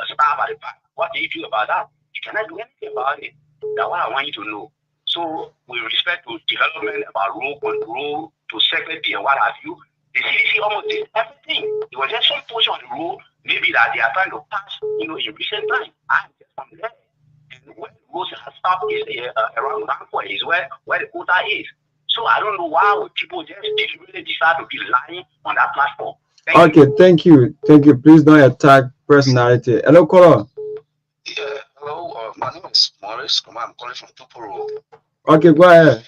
stab at the back. What do you do about that? You cannot do anything about it. That's what I want you to know. So, with respect to development about rule control, to secretary and what have you, the CDC almost did everything. It was just some portion of the rule, maybe that they are trying to pass, in recent time. I'm just from there. And where the rules have stopped is around Garguah, is where the quota is. So I don't know why would people just really decide to be lying on that platform. Thank you. Thank you. Please don't attack personality. Hello, caller. Yeah, hello. My name is Morris. I'm calling from Tuporo. Okay, go ahead.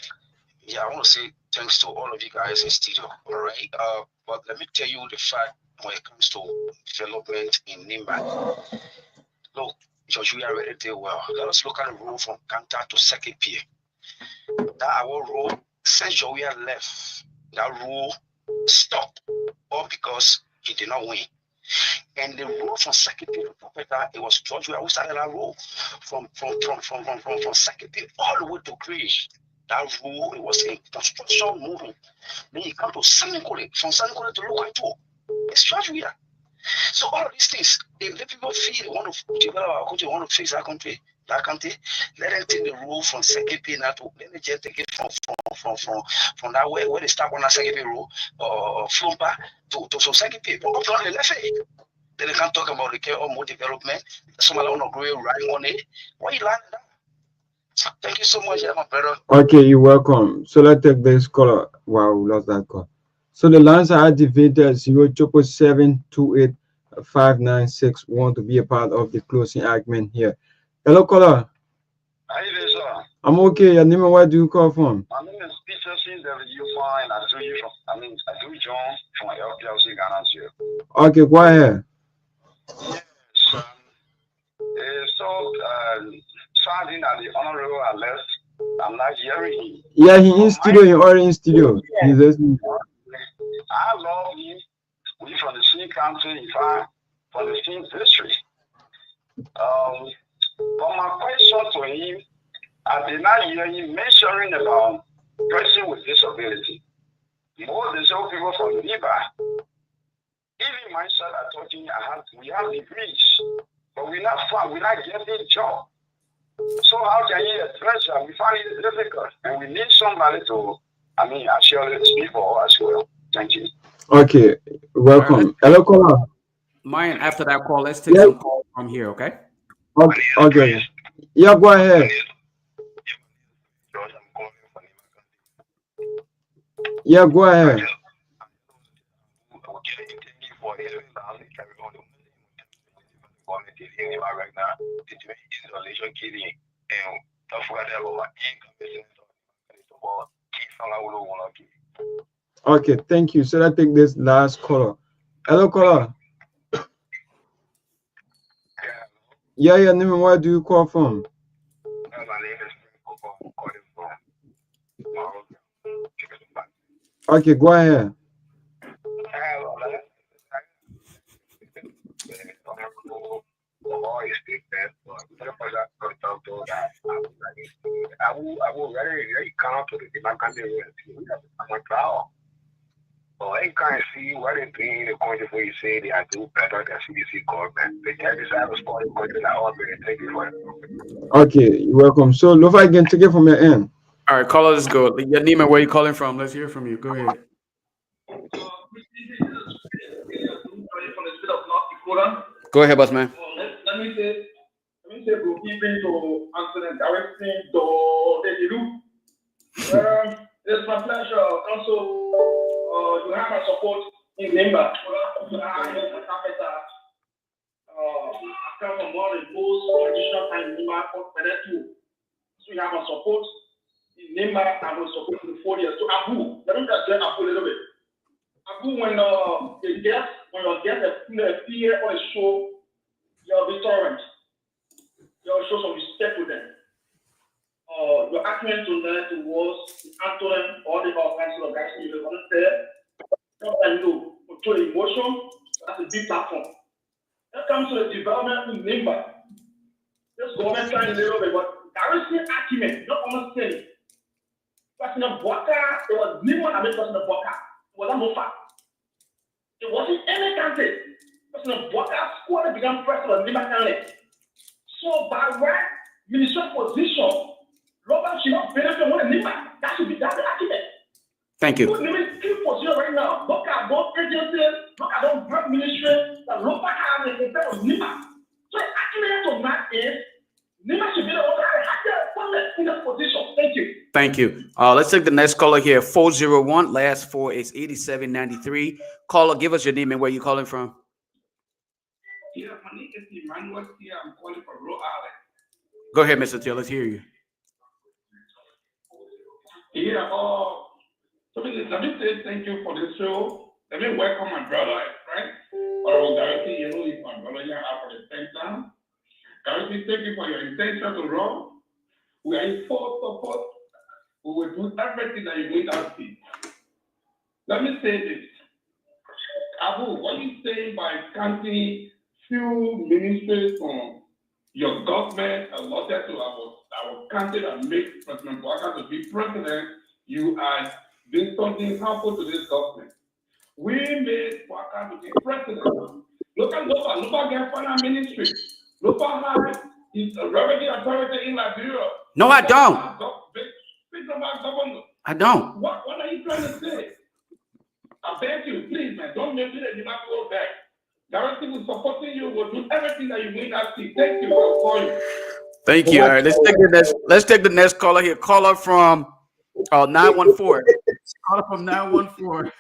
Yeah, I want to say thanks to all of you guys in studio. All right. But let me tell you the fact when it comes to development in Nimba. Look, George, we are ready to do well. Let us look at the rule from counter to second peer. That our rule, since Joey left, that rule stopped. All because he did not win. And the rule from second peer to better, it was George who started that rule from second peer all the way to Greece. That rule, it was a construction movement. Then you come to Sanikole, from Sanikole to Lokaito. It's George we are. So all of these things, if the people feel they want to develop our country, want to fix our country, let them take the rule from second peer now to let me just take it from that way where they start on that second peer rule Flumpa to second peer. But up to the left side. Then they can't talk about the care or more development. Somebody want to grow right on it. Why you learning that? Thank you so much, my brother. Okay, you're welcome. So let's take this caller. Wow, we lost that call. So the lines are activated 077285961 to be a part of the closing argument here. Hello, caller. How you doing, sir? I'm okay. Your name and where do you call from? My name is Peter Since you fine. I do John from LPLC Ghana here. Okay, go ahead. Yes, so sounding at the honorable left, I'm not hearing him. Yeah, he in studio. He already in studio. Yeah. He's listening. I love him. We from the same country, in fact, from the same district. But my question to him, I did not hear him mentioning about person with disability. Most disabled people from Liba, even myself, I told him we have degrees, but we're not getting a job. So how can you address that? We find it difficult, and we need somebody to, actually speak for us as well. Thank you. Okay, welcome. Hello, caller. Myean, after that call, let's take some calls from here, okay? Okay. Yeah, go ahead. Yeah, go ahead. Okay, thank you. So let's take this last caller. Hello, caller. Yeah, your name and where do you call from? My name is calling from. Okay, go ahead. I will very come to the Democratic or you can't see what they're doing in the country before you say they are doing better than CDC government. They tell you that respond to the country like all very thank you for it. Okay, you're welcome. So Lofa, I can take it from your end. All right, caller, let's go. Your name and where you calling from. Let's hear from you. Go ahead. Go ahead, boss man. Let me say, good evening to Anthony directing to the group. It's my pleasure. Also, you have my support in member. I come from one of the most traditional time member for PANELISTS. So you have my support in member and will support in the 4 years. So Abu, let me just get Abu a little bit. Abu, when your guest appear on a show, you're restaurant. You'll show some respect with them. Your argument tonight was Antoine or the council of guys you want to say. Sometimes you control emotion. That's a big platform. That comes to the development in member. This government trying a little bit, but there is an argument, not understanding. President Boka, there was no one against President Boka. It was a Mofa. It wasn't any country. President Boka squad began president of Liberia Team. So by right minister position, Lofa should not benefit one another. That should be that argument. Thank you. Key position right now. Look at those agencies. Look at those great ministries that Lofa has in terms of Nima. So the argument of that is Nima should be the one that has in that position. Thank you. Thank you. Let's take the next caller here. 401. Last four is 8793. Caller, give us your name and where you calling from. Yeah, my name is Emmanuel here. I'm calling from Rhode Island. Go ahead, Mr. Taylor. Let's hear you. Yeah, let me say thank you for the show. Let me welcome my brother, right? Or Garguah, you know, he's my brother here for the 10th time. Garguah, thank you for your intention to run. We are in full support. We will do everything that you need us to. Let me say this. Abu, what you say by counting few ministers from your government allotted to our country that make President Boka to be president, you are doing something harmful to this government. We made Boka to be president. Look at Lofa. Lofa get final ministry. Lofa is a revenue authority in Liberia. No, I don't. I don't. What are you trying to say? I beg you, please, man, don't make it that you not go back. Guarantee we're supporting you. We'll do everything that you need us to. Thank you for you. Thank you. All right, let's take the next caller here. Caller from 914. Caller from 914.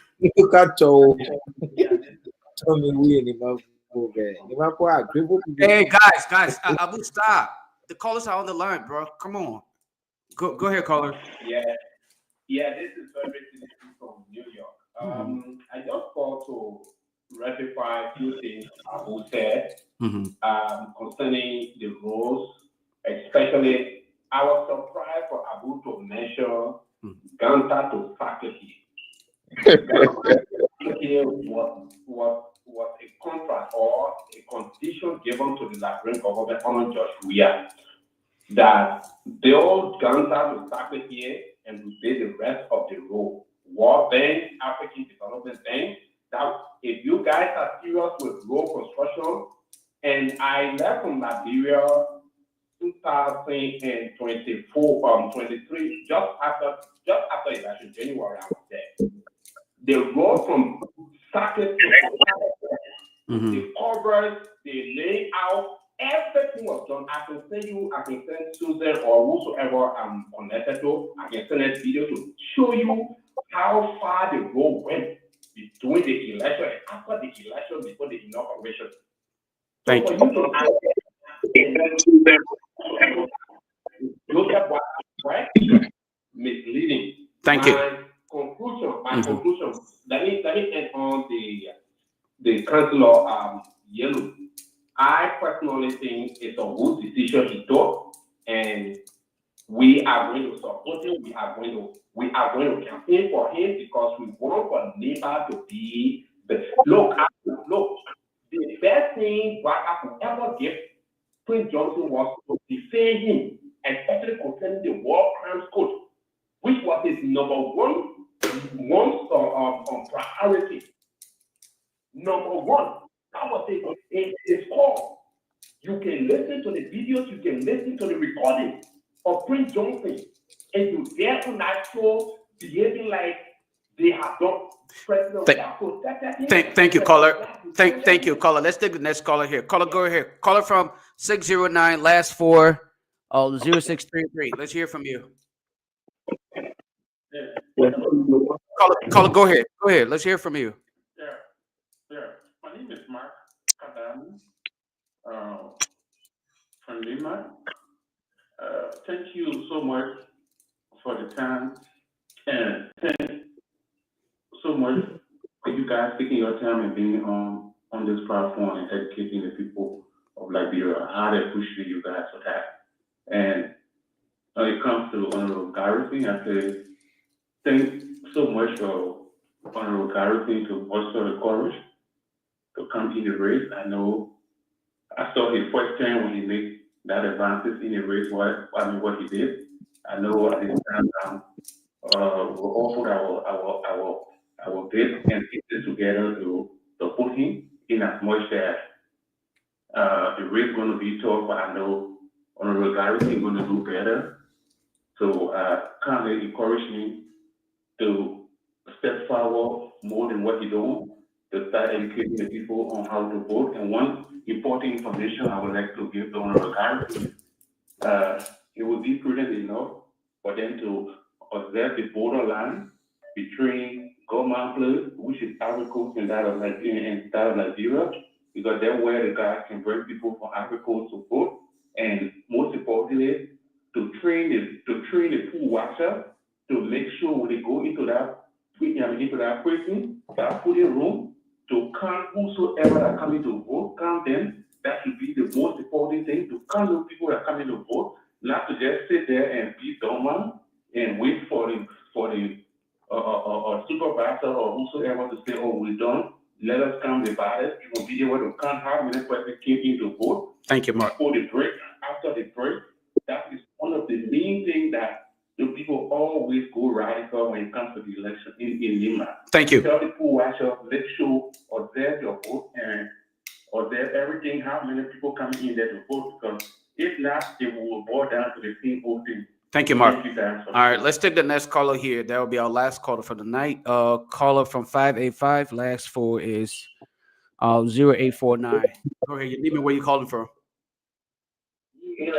Hey guys, I will stop. The callers are on the line, bro. Come on. Go ahead, caller. Yeah, this is very from New York. I just called to rectify a few things Abu said concerning the rules, especially I was surprised for Abu to mention Ganta to faculty. Here was a contract or a condition given to the Liberian government under George Weah that they all Ganta to faculty and to pay the rest of the role. World Bank, African Development Bank, that if you guys are serious with road construction, and I left from Liberia 2024, 23, just after election, January, I was there. The road from Sackett to the covers, the layout, everything was done. I can send Susan or whosoever I'm connected to, I can send a video to show you how far the road went between the election and after the election, before the inauguration. Thank you. Look at what, right? Misleading. Thank you. My conclusion, let me end on the Councillor Yellow. I personally think it's a good decision he took, and we are going to support him. We are going to campaign for him because we want for NEPA to be the look. The best thing Guar could ever give Prince Johnson was to defend him, especially concerning the War Crimes Code, which was his number one one priority. Number one, I would say it's called. You can listen to the videos, you can listen to the recording of Prince Johnson, and you get an actual behaving like they have done. Thank you, caller. Thank you, caller. Let's take the next caller here. Caller, go ahead. Caller from 609, last four, 0633. Let's hear from you. Caller, go ahead. Go ahead. Let's hear from you. Yeah. My name is Mark Kadam from Lima. Thank you so much for the time, and thank so much for you guys taking your time and being on this platform and educating the people of Liberia. I appreciate you guys for that. And when it comes to Honorable Garguah, I say thank so much for Honorable Garguah to also the courage to come in the race. I know I saw his first time when he made that advances in the race, what he did. I know at this time we're all put our bid and pieces together to put him in as much that the race is going to be tough, but I know Honorable Garguah is going to do better. So kind of encourage me to step forward more than what he's doing, to start educating the people on how to vote. And one important information I would like to give to Honorable Garguah, it would be prudent enough for them to observe the borderline between Government Place, which is Ivory Coast, and that of Nigeria, because that's where the guys can bring people from Ivory Coast to vote, and most importantly, to train the pool watcher to make sure when they go into that prison, that voting room, to count whosoever are coming to vote, count them. That should be the most important thing, to count those people that are coming to vote, not to just sit there and be dormant and wait for the supervisor or whosoever to say, oh, we're done. Let us count the ballots. You will be able to count how many persons came in to vote. Thank you, Mark. Before the break, after the break, that is one of the main things that the people always go radical when it comes to the election in Lima. Thank you. Tell the pool watcher, let's show, observe your vote and observe everything, how many people coming in there to vote, because if not, it will boil down to the same old thing. Thank you, Mark. Thank you guys. All right, let's take the next caller here. That will be our last caller for the night. Caller from 585. Last four is 0849. Go ahead. You name me where you calling from. Yeah,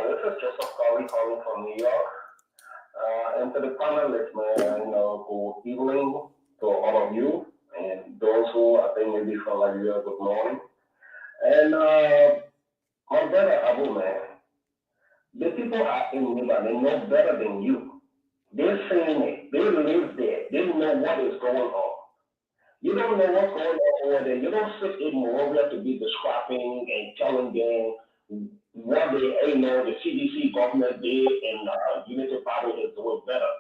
this is Joseph calling from New York. And to the panelists, man, good evening to all of you, and those who I think maybe from Liberia, good morning. And my brother Abu, man, the people are in Liberia, they know better than you. They're seeing it, they live there, they know what is going on. You don't know what's going on over there. You don't sit in Monrovia to be describing and telling them what the CDC government did and Unity Party is doing better.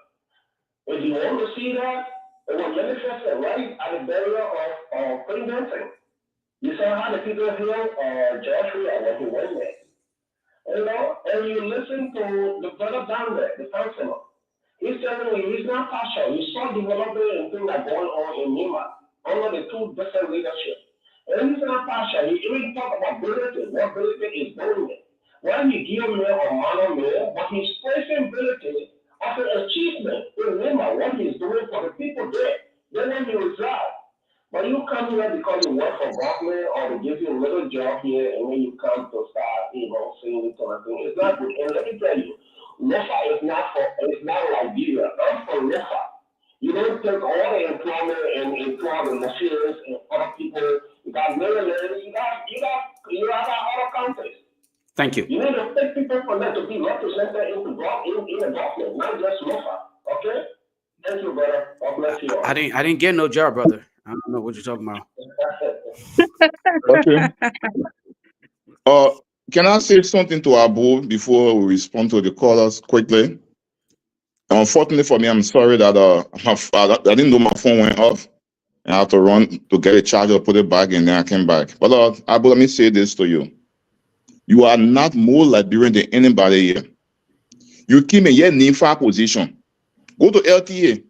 If you want to see that, it was manifested right at the barrier of Prince Johnson. You saw how the people here, Joshua, when he went there. And you listen to the brother down there, the councilor. He's telling you he's not partial. You saw development and things that are going on in Lima under the two different leadership. And he's not partial. He even talk about Billiton, what Billiton is doing there. When he give me a model mayor, but he's praising Billiton as an achievement in Lima, what he's doing for the people there. Then when he resign. But you come here because you work for government or they give you a little job here and then you come to start, saying this kind of thing. It's not good. And let me tell you, Lofa is not Liberia. I'm for Lofa. You don't take all the employment and employ the machines and other people. You got millionaires, you got other countries. Thank you. You need to take people from that to be represented in the government, not just Lofa. Okay? Thank you, brother. God bless you all. I didn't get no job, brother. I don't know what you're talking about. Okay. Can I say something to Abu before we respond to the callers quickly? Unfortunately for me, I'm sorry that I didn't know my phone went off. I had to run to get a charger, put it back, and then I came back. But Abu, let me say this to you. You are not more Liberian than anybody here. You keep in your name for position. Go to LTA.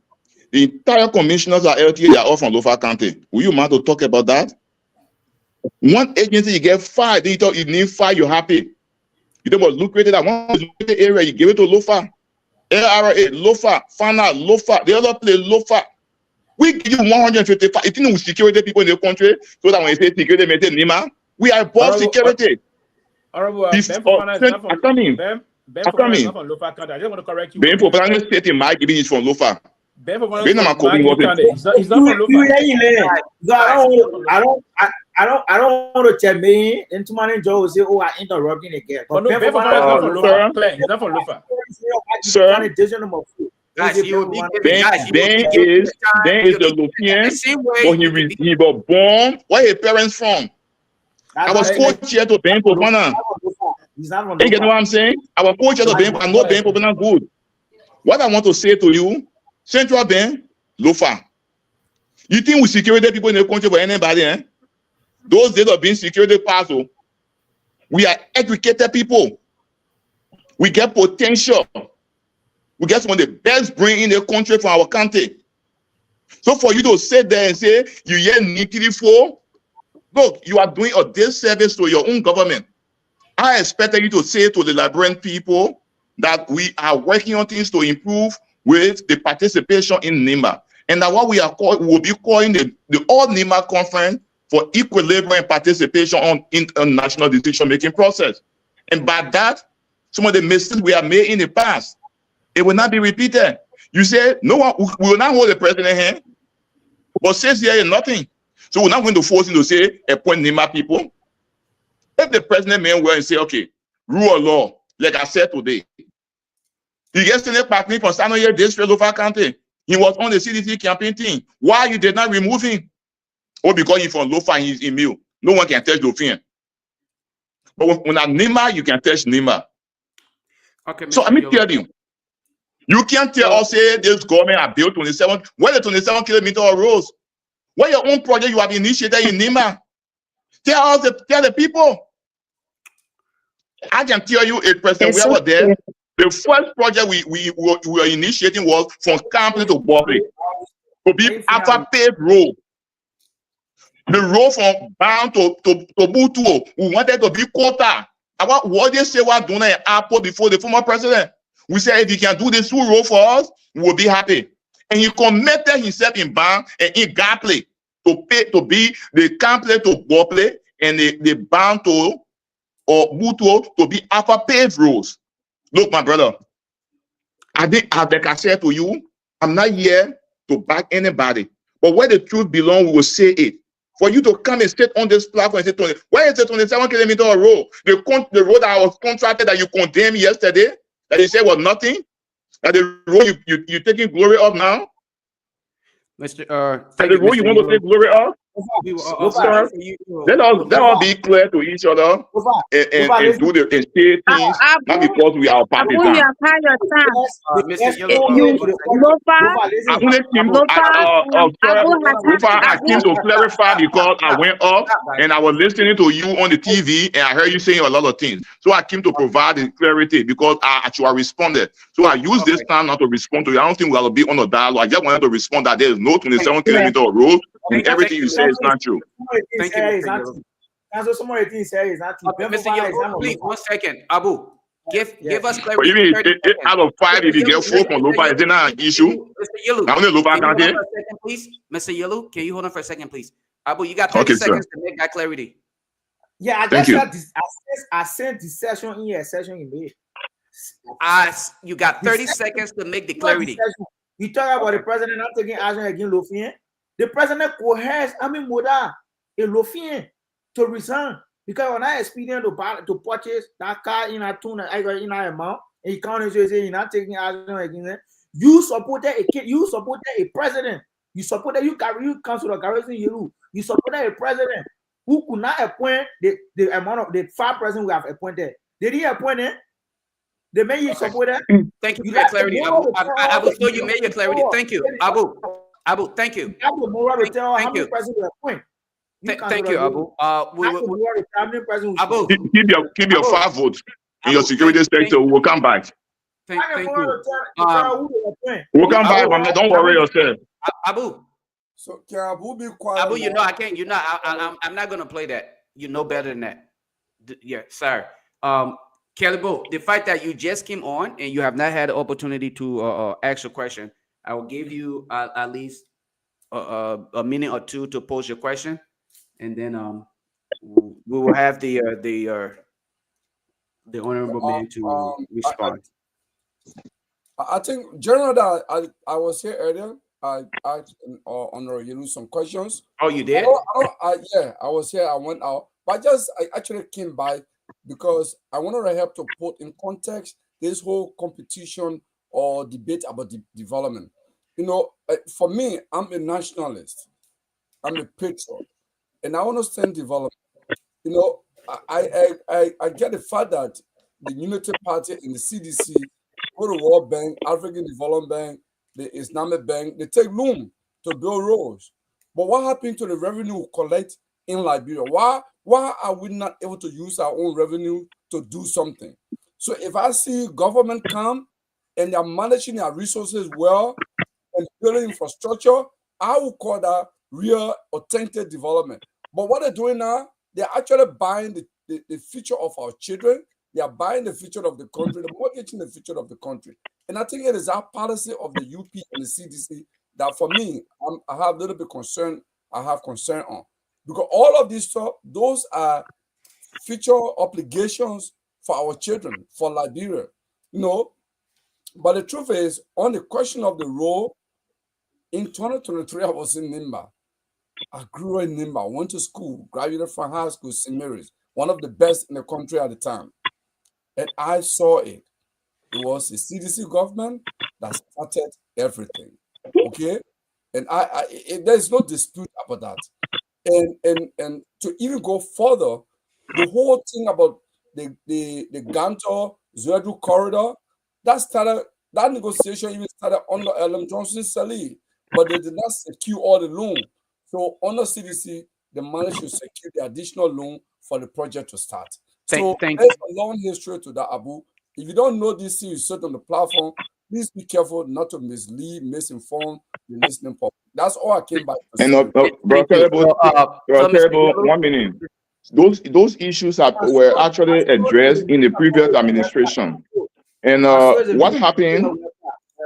The entire commissioners are LTA, they are all from Lofa County. Will you mind to talk about that? One agency, you get 5, then you thought you need 5, you're happy. You don't want to lucrative that one lucrative area, you give it to Lofa. LRA, Lofa, Fana, Lofa, the other place, Lofa. We give you 155. You think we security people in the country so that when you say security, maintain Nima, we are above security. Honorable, Ben Fofana is not from Lofa County. I just want to correct you. Ben Fofana is stating my giving is from Lofa. Ben Fofana is from Myean County. He's not from Lofa. I don't want to tell me and Tomalin Joe will say, oh, I interrupting again. But no, Ben Fofana is not from Lofa. He's not from Lofa. Sir, Ben is the Lofian, but he was born. Where his parents from? I was coach here to Ben Fofana. You get what I'm saying? I was coach here to Ben. I know Ben Fofana good. What I want to say to you, Central Ben, Lofa. You think we security people in the country for anybody, eh? Those days of being security party, we are educated people. We get potential. We get some of the best brain in the country for our country. So for you to sit there and say, you hear Nikiri for, look, you are doing a disservice to your own government. I expected you to say to the Liberian people that we are working on things to improve with the participation in NIMA. And that what we will be calling the All NIMA Conference for equilibrium and participation in a national decision-making process. And by that, some of the mistakes we have made in the past, it will not be repeated. You say, no one, we will not hold the president hand, but since there is nothing, so we're not going to force him to say, appoint NIMA people. If the president may well and say, okay, rule of law, like I said today, he gets in the party from Sanoye District, Lofa County. He was on the CDC campaign team. Why you did not remove him? Or because he's from Lofa and he's immune. No one can touch Lofian. But when at NIMA, you can touch NIMA. Okay, so let me tell you, you can't tell us, say, this government have built 27, where the 27 kilometer of roads? Where your own project you have initiated in NIMA? Tell us, tell the people. I can tell you, a president, we were there. The first project we were initiating was from Campley to Bobby. To be after paved road. The road from Bound to Butuo, we wanted to be quota. What they say was doing an apple before the former president. We said, if he can do this two road for us, we will be happy. And he committed himself in Bound and in Campley to be the Campley to Bobby and the Bound to or Butuo to be upper paved roads. Look, my brother, I think, like I said to you, I'm not here to back anybody. But where the truth belongs, we will say it. For you to come and sit on this platform and say, why is it 27 kilometer road? The road that I was contracted that you condemned yesterday, that you said was nothing, that the road you're taking glory of now? Mr. The road you want to take glory of? Sir, let us be clear to each other and do the and say things, not because we are partisans. I came to clarify because I went up and I was listening to you on the TV and I heard you saying a lot of things. So I came to provide the clarity because I actually responded. So I use this time not to respond to you. I don't think we will be on a dialogue. I just wanted to respond that there is no 27 kilometer road and everything you say is not true. Thank you, Mr. That's some of the things say is not true. Mr. Yellow, please, 1 second. Abu, give us clarity. But even out of 5, if you get 4 from Lofa, is it not an issue? Mr. Yellow, now, please. Mr. Yellow, can you hold on for a second, please? Abu, you got 30 seconds to make that clarity. Yeah, I sent the session in a session in May. You got 30 seconds to make the clarity. You talk about the president not taking action against Lofian. The president coerced Moda a Lofian to resign because when I experienced to purchase that car in a tune, I got in a amount, and he can't say you're not taking action against it. You supported a president. You supported you council of garrison you supported a president who could not appoint the amount of the 5 presidents we have appointed. Did he appoint it? The man you supported. Thank you for your clarity, Abu. Abu, so you made your clarity. Thank you, Abu. Abu, thank you. Thank you. Thank you, Abu. Keep your 5 votes in your security sector. We'll come back. Thank you. We'll come back, man. Don't worry yourself. Abu. So can Abu be quiet? Abu, you know I can't. You know I'm not gonna play that. You know better than that. Yeah, sorry. Kehleboe, the fact that you just came on and you have not had the opportunity to ask a question, I will give you at least a minute or two to pose your question, and then we will have the honorable man to respond. I think, General, that I was here earlier. I asked Honorable Yelu some questions. Oh, you did? Yeah, I was here. I went out, but I actually came by because I wanted to help to put in context this whole competition or debate about development. You know, for me, I'm a nationalist. I'm a patriot, and I understand development. You know, I get the fact that the Unity Party and the CDC go to World Bank, African Development Bank, the Islamic Bank, they take loan to build roads. But what happened to the revenue we collect in Liberia? Why are we not able to use our own revenue to do something? So if I see government come and they're managing their resources well and building infrastructure, I would call that real, authentic development. But what they're doing now, they're actually buying the future of our children. They are buying the future of the country, they're mortgaging the future of the country. And I think it is our policy of the UP and the CDC that, for me, I have a little bit concern. I have concern on, because all of these stuff, those are future obligations for our children, for Liberia, you know. But the truth is, on the question of the role, in 2023, I was in Nimba. I grew in Nimba, went to school, graduated from high school, St. Mary's, one of the best in the country at the time. And I saw it. It was the CDC government that started everything. Okay? And there's no dispute about that. And to even go further, the whole thing about the Gantor Zwedu corridor, that negotiation even started under Ellen Johnson's Sali, but they did not secure all the loan. So under CDC, they managed to secure the additional loan for the project to start. So there's a long history to that, Abu. If you don't know this thing, you sit on the platform, please be careful not to mislead, misinform the listening public. That's all I came back to say. Bro, Kehleboe, 1 minute. Those issues were actually addressed in the previous administration. And what happened?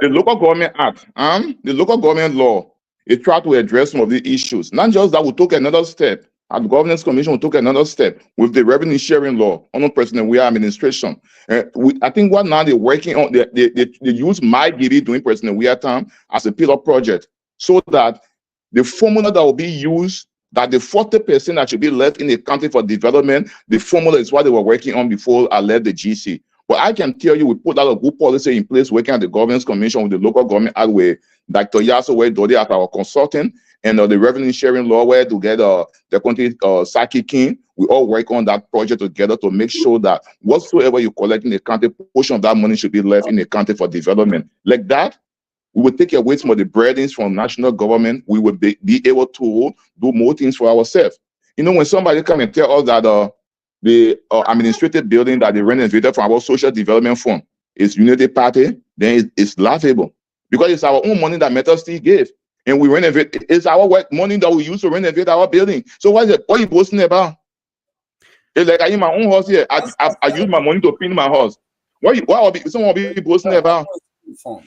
The Local Government Act, the Local Government Law, it tried to address some of the issues. Not just that, we took another step. At the Governance Commission, we took another step with the revenue sharing law under President Weah administration. I think what now they're working on, they use MyGivi during President Weah time as a pilot project, so that the formula that will be used, that the 40% that should be left in the country for development, the formula is what they were working on before I led the GC. But I can tell you, we put out a good policy in place working at the Governance Commission with the Local Government Act, where Dr. Yaso Dodi as our consultant, and the revenue sharing law, where together the country Saki King, we all work on that project together to make sure that whatsoever you collect in the country, portion of that money should be left in the country for development. Like that, we will take away some of the burdens from national government. We will be able to do more things for ourselves. You know, when somebody come and tell us that the administrative building that they renovated from our social development fund is Unity Party, then it's laughable, because it's our own money that Metal Steel gave. And we renovate. It's our work money that we use to renovate our building. So what are you boasting about? It's like I use my own house here. I use my money to paint my house. Someone will be boasting about? So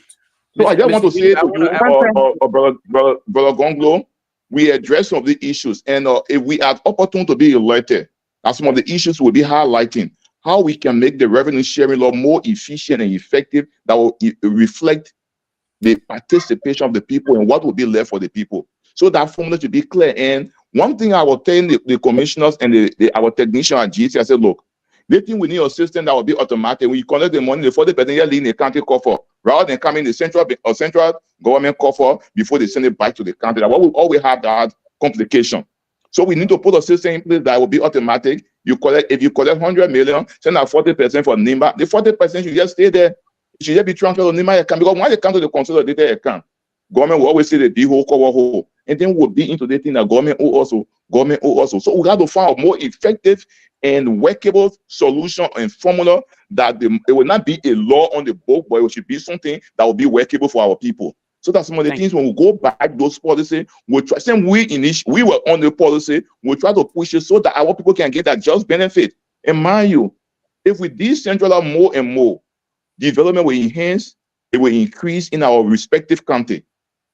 I just want to say to you, Brother Gongloe, we address some of the issues. And if we are opportune to be elected, that's some of the issues we'll be highlighting. How we can make the revenue sharing law more efficient and effective, that will reflect the participation of the people and what will be left for the people. So that formula should be clear. And one thing I will tell the commissioners and our technicians at GC, I said, look, they think we need a system that will be automatic. When you collect the money, the 40% you leave in the county coffer, rather than coming in the central government coffer before they send it back to the county. That we always have that complication. So we need to put a system in place that will be automatic. If you collect 100 million, send out 40% for NIMBA. The 40% should just stay there. It should just be transferred to NIMBA account, because when they come to the consolidated account, Government will always say the big hole, cover hole. And then we'll be into the thing that government owe also. So we got to find a more effective and workable solution and formula that it will not be a law on the book, but it should be something that will be workable for our people. So that's some of the things when we go back those policies, we'll try. Same we were on the policy, we'll try to push it so that our people can get that just benefit. And mind you, if we decentralize more and more, development will enhance, it will increase in our respective country.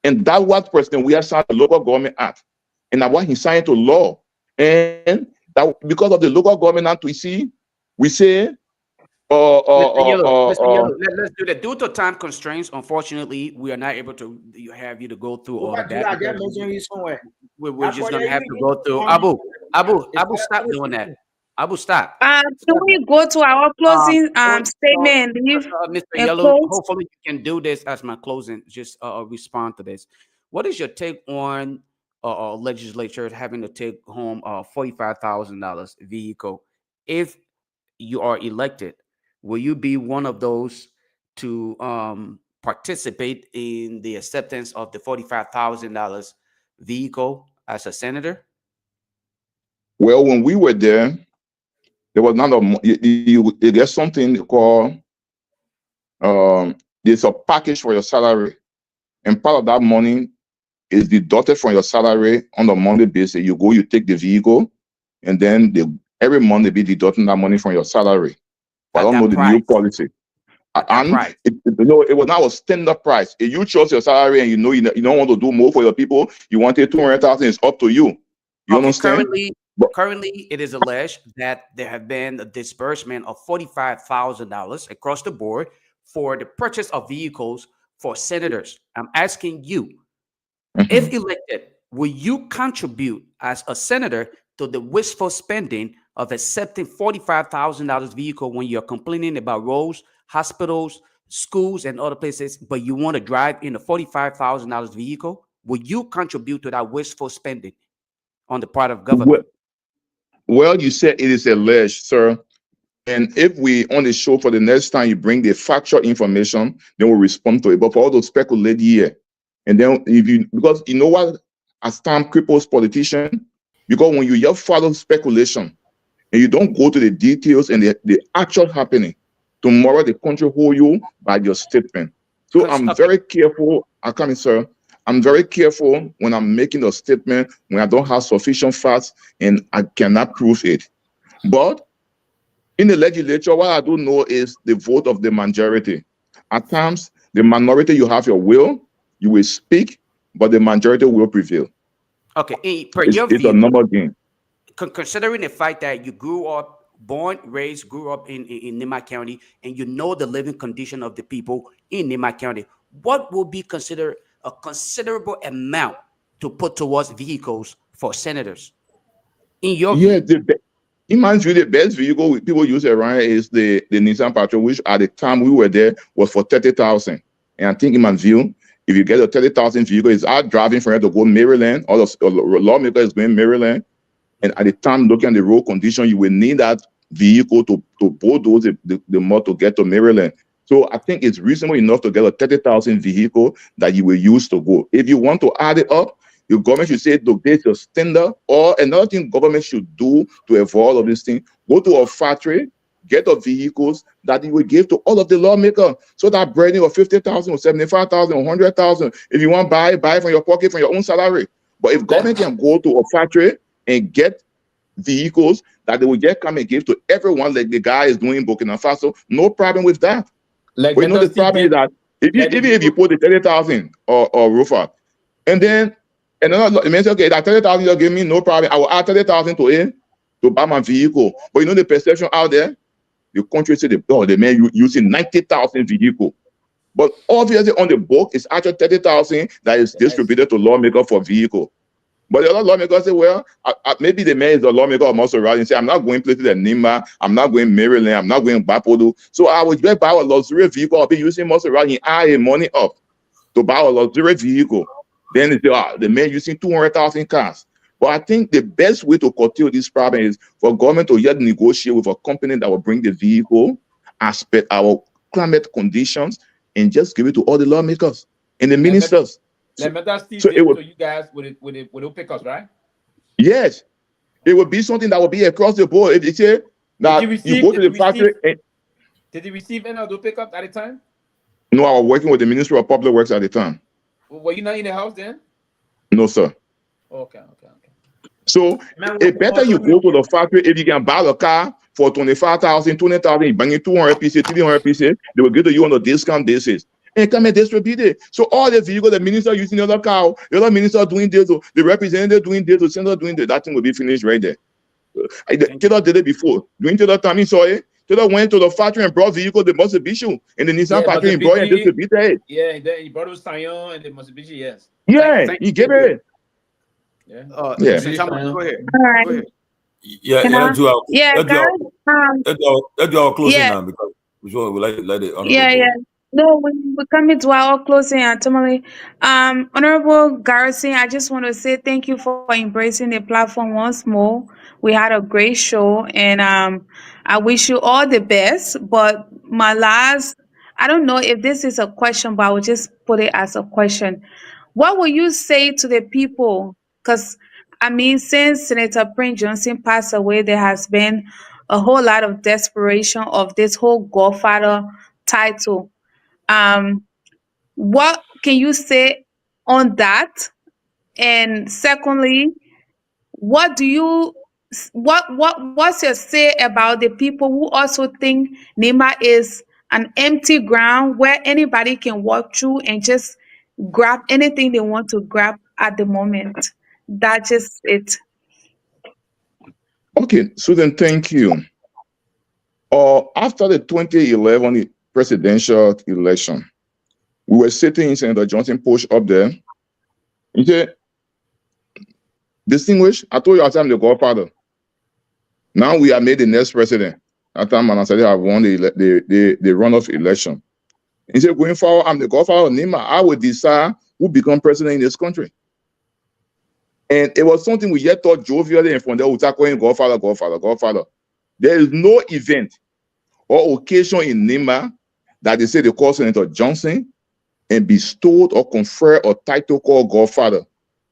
And that's what President we have signed the local government act. And that's what he signed to law. And that because of the local government act we say Mr. Yellow, let's do that. Due to time constraints, unfortunately, we are not able to have you to go through all of that. We're just going to have to go through. Abu, stop doing that. Abu, stop. Can we go to our closing statement and leave? Mr. and Yellow, close? hopefully you can do this as my closing. Just respond to this. What is your take on legislature having to take home $45,000 vehicle if you are elected? Will you be one of those to participate in the acceptance of the $45,000 vehicle as a senator? Well, when we were there was not there's something called there's a package for your salary, and part of that money is deducted from your salary on a monthly basis. You go, you take the vehicle, and then every month they be deducting that money from your salary. I don't know the new policy. And it was not a standard price. If you chose your salary and you know you don't want to do more for your people, you wanted 200,000, it's up to you. You understand? Currently, it is alleged that there have been a disbursement of $45,000 across the board for the purchase of vehicles for senators. I'm asking you, if elected, will you contribute as a senator to the wasteful spending of accepting $45,000 vehicle when you're complaining about roads, hospitals, schools, and other places, but you want to drive in a $45,000 vehicle? Will you contribute to that wasteful spending on the part of government? Well, you said it is alleged, sir. And if we on the show for the next time you bring the factual information, then we'll respond to it. But for all those speculate here, and then because you know what, as time cripples politicians, because when you just follow speculation and you don't go to the details and the actual happening, tomorrow the country hold you by your statement. So I'm very careful. Sir. I'm very careful when I'm making a statement when I don't have sufficient facts and I cannot prove it. But in the legislature, what I do know is the vote of the majority. At times, the minority, you have your will, you will speak, but the majority will prevail. Okay, It's a number game. Considering the fact that you grew up, grew up in Nyenwolo County, and you know the living condition of the people in Nyenwolo County, what will be considered a considerable amount to put towards vehicles for senators? In your view? In my view, the best vehicle people use around is the Nissan Patrol, which at the time we were there was for 30,000. And I think in my view, if you get a 30,000 vehicle, it's out driving for you to go Maryland. All the lawmaker is going Maryland. And at the time, looking at the road condition, you will need that vehicle to bulldoze the mud to get to Maryland. So I think it's reasonable enough to get a 30,000 vehicle that you will use to go. If you want to add it up, the government should say, look, this is a standard. Or another thing government should do to avoid all of this thing, go to a factory, get the vehicles that you will give to all of the lawmakers. So that branding of 50,000 or 75,000 or 100,000, if you want to buy from your pocket, from your own salary. But if government can go to a factory and get vehicles that they will just come and give to everyone, like the guy is doing in Burkina Faso, no problem with that. But you know the problem is that if you put the 30,000 or Rufa, and then another it means okay, that 30,000 you give me, no problem. I will add 30,000 to it to buy my vehicle. But you know the perception out there, the country say the man using 90,000 vehicle. But obviously on the book, it's actually 30,000 that is distributed to lawmakers for vehicle. But the other lawmakers say, well, maybe the man is a lawmaker of Montserrat and say, I'm not going places like Nima, I'm not going Maryland, I'm not going Bapodo. So I would just buy a luxury vehicle. I'll be using Montserrat and add money up to buy a luxury vehicle. Then they say, the man using 200,000 cars. But I think the best way to curtail this problem is for government to yet negotiate with a company that will bring the vehicle, aspect our climate conditions, and just give it to all the lawmakers and the ministers. Like Metal Steel So did it would, to you guys with the pickups, right? yes, it would be something that would be across the board. If they say that you go to the factory, Did you receive any of those pickups at the time? no, I was working with the Ministry of Public Works at the time. Were you not in the house then? No, sir. Okay. So it's better you go to the factory if you can buy a car for 25,000, 20,000, you bring it 200 pieces, 300 pieces, they will give to you on a discount basis. And come and distribute it. So all the vehicles, the minister using the other car, the other minister doing this, the representative doing this, the senator doing this, that thing will be finished right there. Taylor did it before. During Taylor time, he saw it. Taylor went to the factory and brought vehicles, the Mitsubishi, and the Nissan factory and brought it and distributed it. Yeah, then he brought Scion and the Mitsubishi, yes. Yeah, he gave it. Yeah. Yeah. Go ahead. All right. Go ahead. Yeah, Can let's do our let's do our closing yeah. now because we should let it honorable Yeah, go. yeah. No, we're coming to our closing, Tomalin. Honorable Garrison, I just want to say thank you for embracing the platform once more. We had a great show, and I wish you all the best. But I don't know if this is a question, but I will just put it as a question. What will you say to the people? Because, I mean, since Senator Prince Johnson passed away, there has been a whole lot of desperation of this whole Godfather title. What can you say on that? And secondly, what's your say about the people who also think Nima is an empty ground where anybody can walk through and just grab anything they want to grab at the moment? That's just it. Okay, Susan, thank you. After the 2011 presidential election, we were sitting in Senator Johnson push up there. He said, distinguished, I told you I'm the godfather. Now we are made the next president. That time, and I said, I have won the runoff election. He said, going forward, I'm the godfather of Nima. I will decide who become president in this country. And it was something we yet thought jovially and from there we start calling godfather. There is no event or occasion in Nima that they say they call Senator Johnson and bestowed or conferred a title called godfather.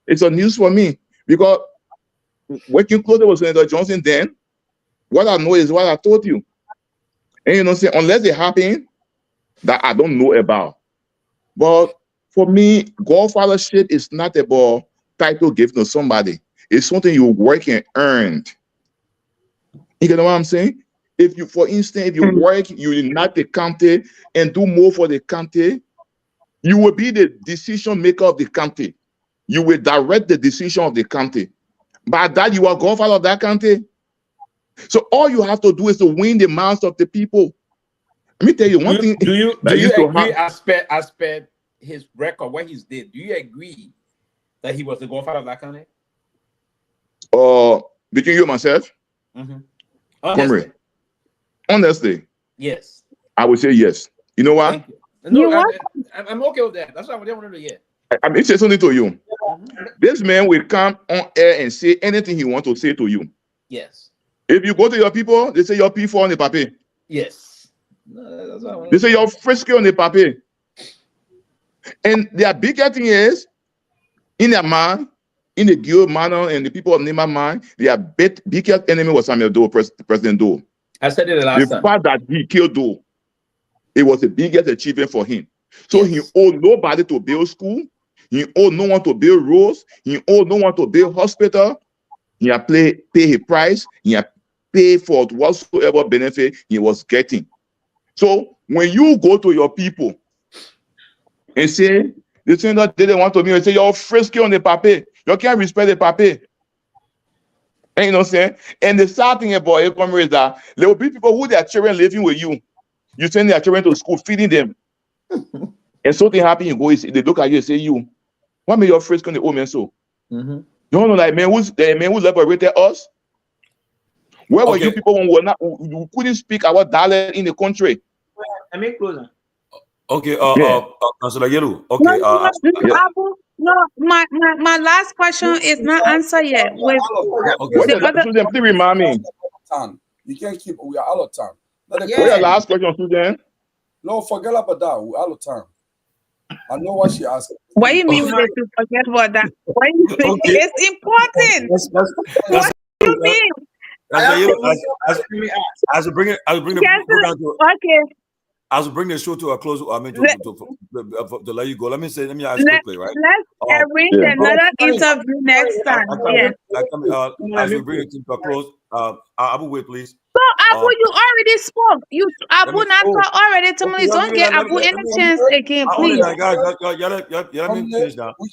It's a news for me because working closely with Senator Johnson then, what I know is what I told you. And you know, say, unless it happened that I don't know about. But for me, godfathership is not about title given to somebody. It's something you work and earned. You know what I'm saying? If you, for instance, if you work, you unite the county and do more for the county, you will be the decision maker of the county. You will direct the decision of the county. By that, you are godfather of that county. So all you have to do is to win the minds of the people. Let me tell you one thing. Do you agree as per his record, what he's did? Do you agree that he was the godfather of that county? Between you and myself? Honestly, yes. I would say yes. You know what? No, I'm okay with that. That's what I wanted to hear. I mean, say something to you. This man will come on air and say anything he wants to say to you. Yes. If you go to your people, they say you're P4 on the paper. Yes. No, that's what I they say you're frisky on the paper. And their bigger thing is, in their mind, in the Guar manner and the people of Nima mind, their biggest enemy was Samuel Doe, President Doe. I said it the last time. The fact that he killed Doe, it was the biggest achievement for him. So he owed nobody to build school. He owed no one to build roads. He owed no one to build hospital. He had pay his price. He had pay for whatsoever benefit he was getting. So when you go to your people and say, the senator didn't want to me, and say, you're frisky on the paper. You can't respect the paper. And you know what I'm saying? And the sad thing about it is that there will be people who their children living with you. You send their children to school, feeding them. And something happens, you go, they look at you and say, you, what made your frisky on the old man so? You don't know that the man who liberated us? Where were you people when we couldn't speak our dialect in the country? I make closer. Okay, Councilor Yelu. Okay, No, my last question is not answered yet. With Susan, please remind me. You can't keep. We are out of time. What's your last question, Susan? No, forget about that. We're out of time. I know what she asked. What do you mean with it to forget about that? What do you mean? Okay. It's important. What do you mean? As we bring the Yes, program to, okay. as we bring the show to a close, I mean Let, to let you go. Let me ask quickly, right? let's arrange another interview next time. Yeah. As we bring it to a close, Abu, wait, please. So Abu, you already spoke. Abu Naka already told me. Don't get Abu any chance again, please. We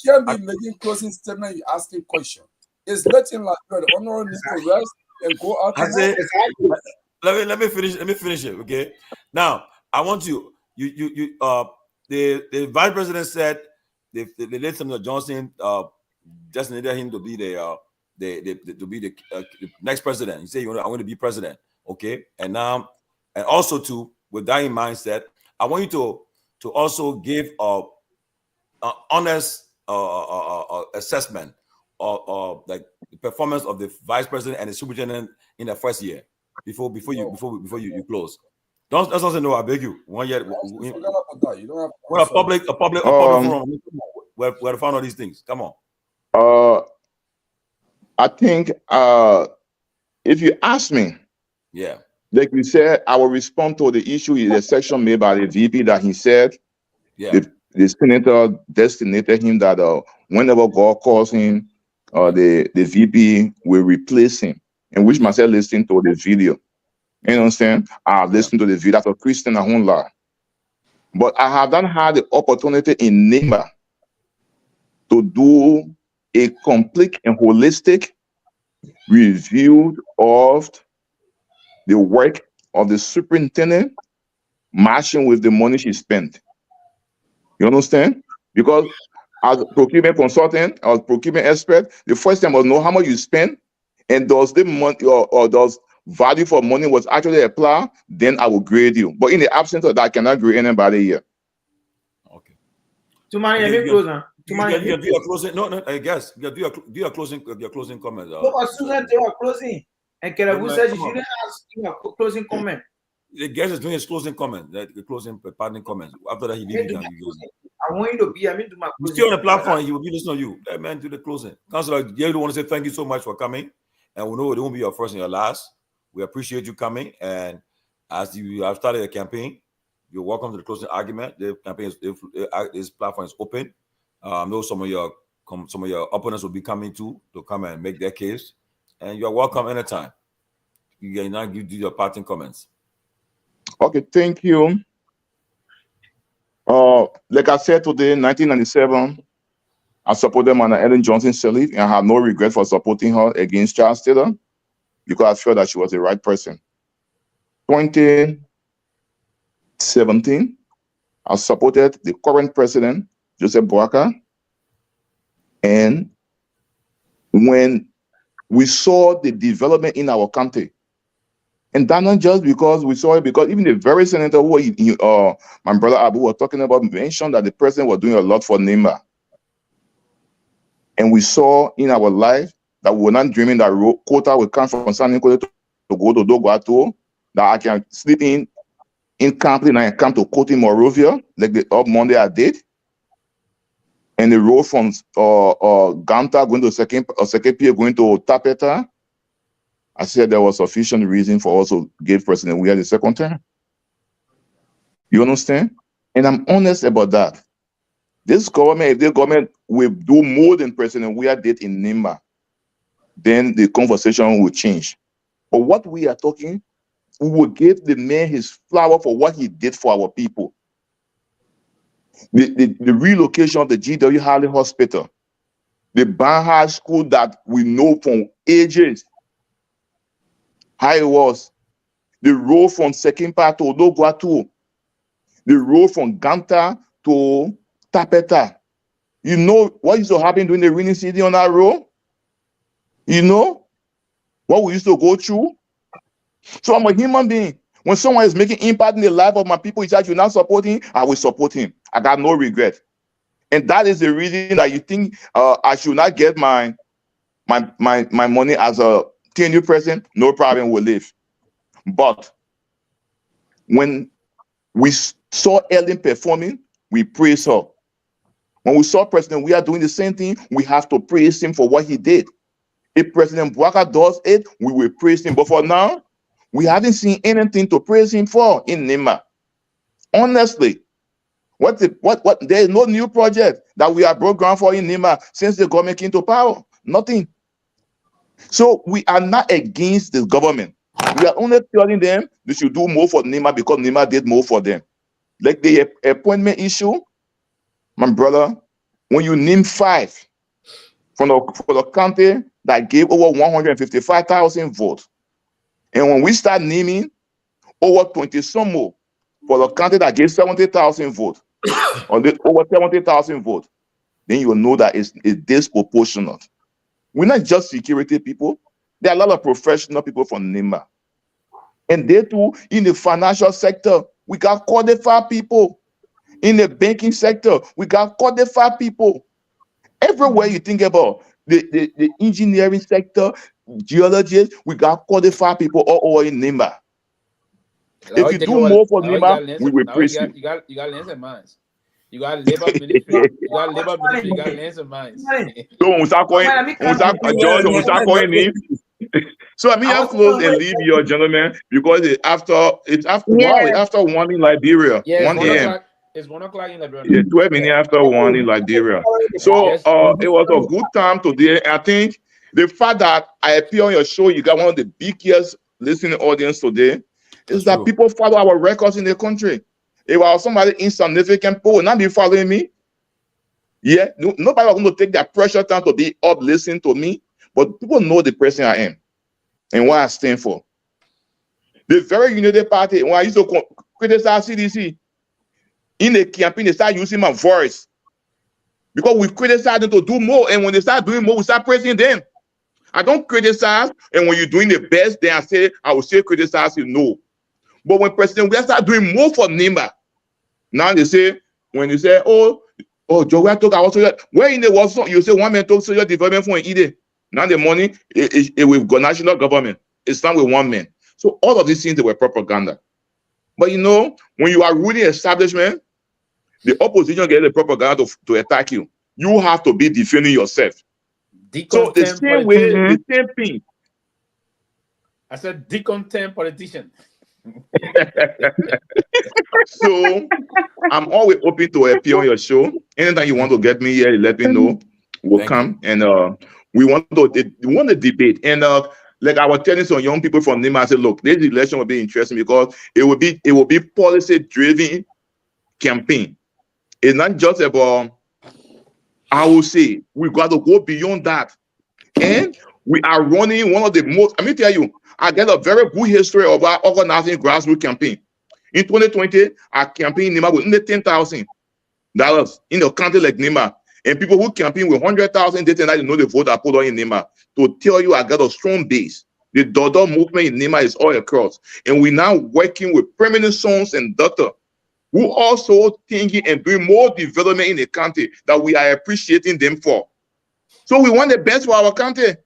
can't be making closing statement. You asking question. It's letting like the honorable needs to rest and go out. Let me finish it. Okay. Now I want you. The vice president said they let Samuel Johnson designated him to be the next president. He said, I want to be president. Okay. And now, and also too, with that in mind, said, I want you to also give a honest assessment of like the performance of the vice president and the superintendent in the first year before you close. That's not no. I beg you. 1 year. We're a public forum. Where to find all these things? Come on. I think if you ask me, yeah, like you said, I will respond to the issue in the section made by the VP that he said, yeah, the senator designated him that whenever God calls him, the VP will replace him. And which myself listening to the video. You understand? I listened to the video. That's a Christian, I won't lie. But I have not had the opportunity in NEMA to do a complete and holistic review of the work of the superintendent matching with the money she spent. You understand? Because as a procurement consultant, as a procurement expert, the first time I know how much you spend and does the money or does value for money was actually applied, then I will grade you. But in the absence of that, I cannot grade anybody here. Okay. Tomalin, let me close on. You do your closing. No, I guess you do your closing comments. No, but Susan, they are closing. And Kehleboe said you shouldn't ask your closing comment. The guest is doing his closing comment, the closing parting comments. After that, he leaves. I want you to be. I mean, do my closing. Still on the platform, he will be listening to you. Hey, man, do the closing. Councilor, I want to say thank you so much for coming. And we know it won't be your first and your last. We appreciate you coming. And as you have started a campaign, you're welcome to the closing argument. The campaign this platform is open. I know some of your opponents will be coming to come and make their case. And you're welcome anytime. You can now do your parting comments. Okay, thank you. Like I said today, 1997, I supported Mana Ellen Johnson Sirleaf, and I have no regret for supporting her against Charles Taylor because I felt that she was the right person. 2017, I supported the current president, Joseph Boakai, and when we saw the development in our country, and that not just because we saw it, because even the very senator who my brother Abu was talking about mentioned that the president was doing a lot for NEMA. And we saw in our life that we were not dreaming that quota will come from San Nicolas to go to Doguato, that I can sleep in Camplin and I come to Cote Morovia, like the up Monday I did. And the road from Ganta going to second pier going to Tapeta, I said there was sufficient reason for us to give President Weah the second term. You understand? And I'm honest about that. This government, if the government will do more than President Weah did in NEMA, then the conversation will change. But what we are talking, we will give the man his flower for what he did for our people. The relocation of the G.W. Harley Hospital, the Banhart School that we know from ages, how it was, the road from Sekimpa to Doguato, the road from Ganta to Tapeta. You know what used to happen during the rainy season on that road? You know what we used to go through? So I'm a human being. When someone is making impact in the life of my people, it's that you're not supporting, I will support him. I got no regret. And that is the reason that you think I should not get my money as a TNU president, no problem, we'll live. But when we saw Ellen performing, we praise her. When we saw President we are doing the same thing, we have to praise him for what he did. If President Bouaka does it, we will praise him. But for now, we haven't seen anything to praise him for in Nema. Honestly, there is no new project that we have brought ground for in Nema since the government came to power. Nothing. So we are not against the government. We are only telling them they should do more for Nema because Nema did more for them. Like the appointment issue, my brother, when you name 5 for the county that gave over 155,000 votes, and when we start naming over 20 some more for the county that gave 70,000 votes, or over 70,000 votes, then you will know that it's disproportionate. We're not just security people. There are a lot of professional people from Nema. And they too, in the financial sector, we got qualified people. In the banking sector, we got qualified people. Everywhere you think about the engineering sector, geologists, we got qualified people all over in Nema. If you do more for Nema, we will praise you. You got lands and mines. You got labor ministry. You got labor ministry. You got lands and mines. So we start calling him. So I mean, I'll close and leave your gentlemen because it's after 1 in Liberia. Yeah, 1 a.m. It's 1 o'clock in Liberia. Yeah, 12 minutes after 1 in Liberia. So it was a good time today. I think the fact that I appear on your show, you got one of the biggest listening audience today, is that people follow our records in the country. If I was somebody insignificant, people will not be following me. Yeah, nobody was going to take that pressure time to be up listening to me, but people know the person I am and what I stand for. The very United Party, when I used to criticize CDC, in the campaign, they start using my voice because we criticize them to do more, and when they start doing more, we start praising them. I don't criticize, and when you're doing the best, then I will say criticize you, no. But when President we start doing more for Nema, now they say, when you say, oh, Joe, I talk about social, where in the world you say one man talk social development for an idiot. Now the money it will go national government. It's not with one man. So all of these things they were propaganda. But you know, when you are ruling establishment, the opposition get the propaganda to attack you. You have to be defending yourself. So the same way, the same thing. I said decontent politician. So I'm always open to appear on your show. Anytime you want to get me here, let me know. We'll come and we want to debate. And like I was telling some young people from Nema, I said, look, this election will be interesting because it will be policy driven campaign. It's not just about, I will say, we got to go beyond that. And we are running one of the most, let me tell you, I get a very good history of our organizing grassroots campaign. In 2020, our campaign in Nema was under $10,000 in a country like Nema. And people who campaign with 100,000, they tend to know the vote I put on in Nema. To tell you, I got a strong base. The Dodo movement in Nema is all across. And we're now working with permanent sons and daughters who also thinking and doing more development in the country that we are appreciating them for. So we want the best for our country.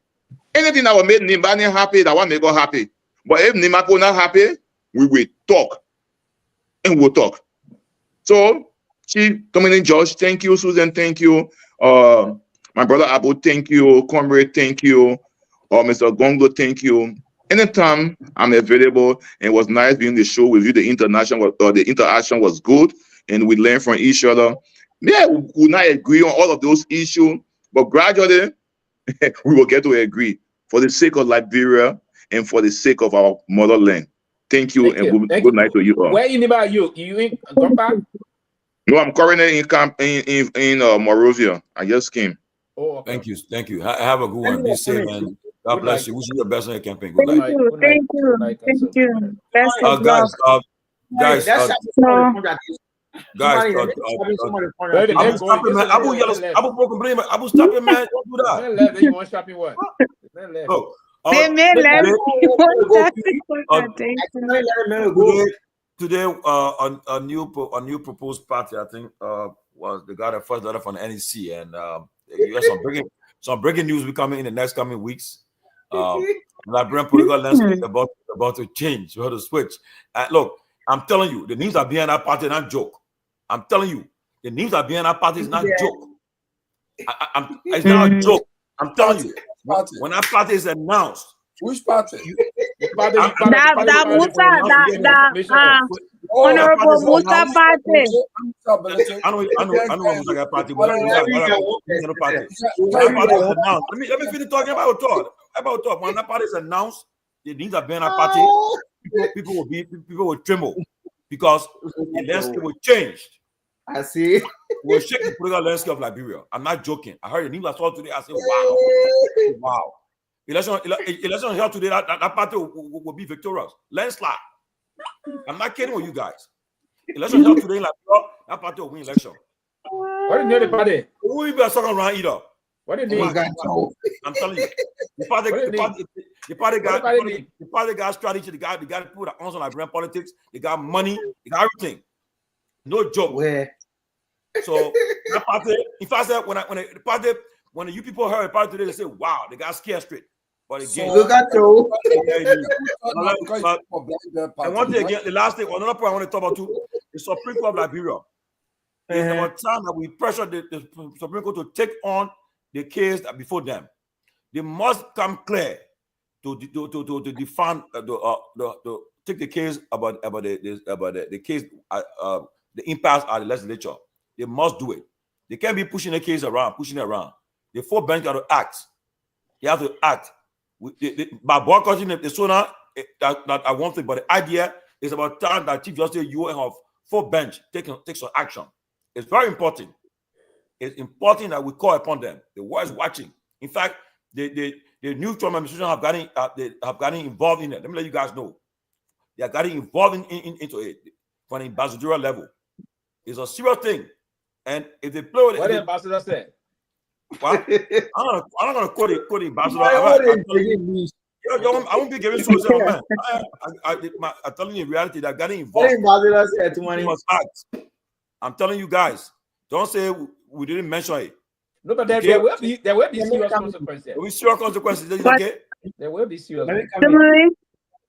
Anything that will make Nimba happy, that will make us happy. But if Nimba is not happy, we will talk. And we'll talk. So, Chief Tomalin George, thank you. Susan, thank you. My brother Abu, thank you. Comrade, thank you. Mr. Gongloe, thank you. Anytime I'm available, and it was nice being the show with you. The interaction was good, and we learned from each other. Yeah, we could not agree on all of those issues, but gradually we will get to agree for the sake of Liberia and for the sake of our motherland. Thank you, and good night to you all. Where in Nema you in Garguah? No, I'm currently in camp in Morovia. I just came. Oh, okay. Thank you. Have a good one. Be safe, and God bless you. Wish you the best on your campaign. Good Thank you. Thank you. Best of luck. Guys, Abu broken blame. Abu, stop it, man. Don't do that. You want shopping what? Today, a new proposed party, I think, was the guy that first letter from the NEC, and you have some breaking news will be coming in the next coming weeks. Liberian political landscape about to change, about to switch. Look, I'm telling you, the news are behind that party, not joke. I'm telling you, The names of BNI party is not a joke. It's not a joke. I'm telling you. When that party is announced, which party? Honorable Musa party. I know what Musa party, but party. Let me finish talking about talk. When that party is announced, the names of BNI party, people will tremble because the landscape will change. I see. We'll shake the political landscape of Liberia. I'm not joking. I heard the news I saw today. I said, wow. Election here today, that party will be victorious. Landslide. I'm not kidding with you guys. Election here today, that party will win election. What do you the party? We will be a second round either. What do you mean? I'm telling you. The party got strategy. The guy people that answer Liberian politics. They got money. They got everything. No joke. Where? So that party, if I said when you people heard the party today, they say, wow, they got scared straight. But again, look at you. And one thing again, the last thing, another point I want to talk about too, the Supreme Court of Liberia. It's about time that we pressure the Supreme Court to take on the case before them. They must come clear to defend to take the case about the case the impasse at the legislature. They must do it. They can't be pushing the case around, pushing it around. The 4 bench got to act. They have to act. By boycotting the SONA, that I want to, but the idea is about time that Chief Justice UN of 4 bench take some action. It's very important. It's important that we call upon them. The world is watching. In fact, the new Trump administration have gotten involved in it. Let me let you guys know. They have gotten involved into it from the ambassadorial level. It's a serious thing. And if they play with it, what the ambassador said? What? I'm not gonna quote the ambassador. I won't be giving sources, man. I'm telling you, in reality, they're getting involved. I'm telling you guys, don't say we didn't mention it. No, but there will be serious consequences. There will be serious consequences. Okay? There will be serious.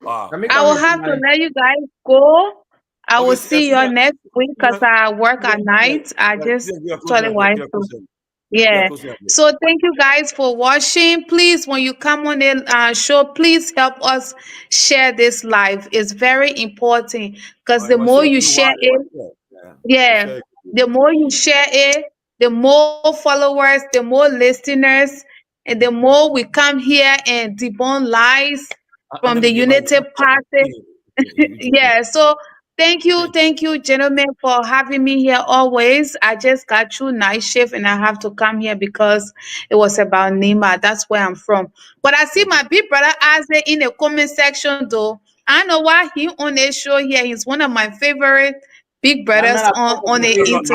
I will have to let you guys go. I will see you next week because I work at night. I just totally want to. Yeah. So thank you guys for watching. Please, when you come on the show, please help us share this live. It's very important because the more you share it, the more you share it, the more followers, the more listeners, and the more we come here and debunk lies from the United Party. Yeah. So thank you, gentlemen, for having me here always. I just got through night shift and I have to come here because it was about Nima. That's where I'm from. But I see my big brother Isaac in the comment section though. I know why he on this show here. He's one of my favorite big brothers on the internet.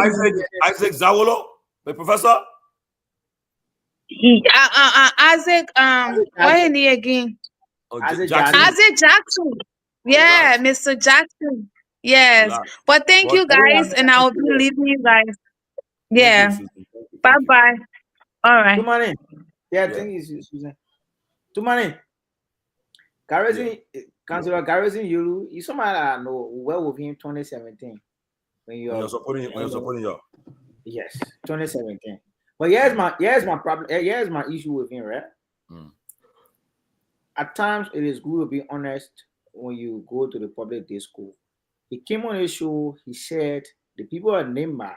Isaac Zawolo, the professor? Isaac, what is he again? Isaac Jackson. Yeah, Mr. Jackson. Yes. But thank you guys, and I will be leaving you guys. Yeah. Bye-bye. All right. Tomalin. Yeah, thank you, Susan. Tomalin. Councilor Garrison, you somebody I know well with him 2017. When you're supporting you. Yes, 2017. But here's my problem. Here's my issue with him, right? At times it is good to be honest when you go to the public discourse. He came on a show, he said the people at Nima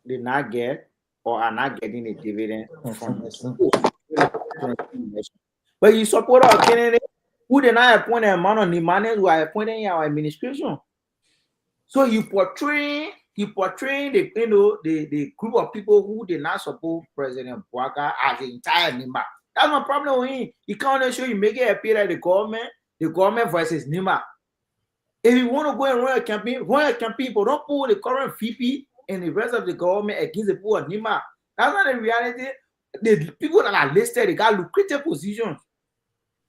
did not get or are not getting a dividend from the but you support our candidate who did not appoint a man on Nimanes who are appointing our administration. So you portraying the group of people who did not support President Bouaka as the entire Nima. That's my problem with him. He can't show you make it appear that the government versus Nima. If you want to go and run a campaign, but don't put the current VP and the rest of the government against the poor Nima. That's not the reality. The people that are listed, they got lucrative positions.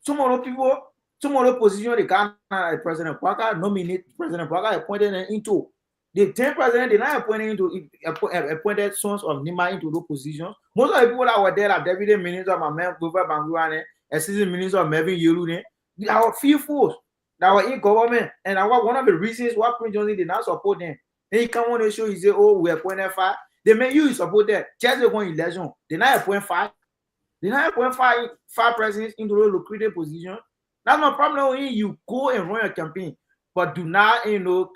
Some of the positions they got President Bouaka nominated, President Bouaka appointed them into. The 10 president did not appointed sons of Nima into those positions. Most of the people that were there are deputy minister, my man, Lofa Julius, assistant minister, Myean Yelu, they are fearful that were in government. And one of the reasons why Prince Johnson did not support them Then he come on the show, he say, oh, we're 0.5. They make you support that. Just going election. They not 0.5. They not 0.5 presidents into the lucrative position. That's no problem. You go and run your campaign, but do not,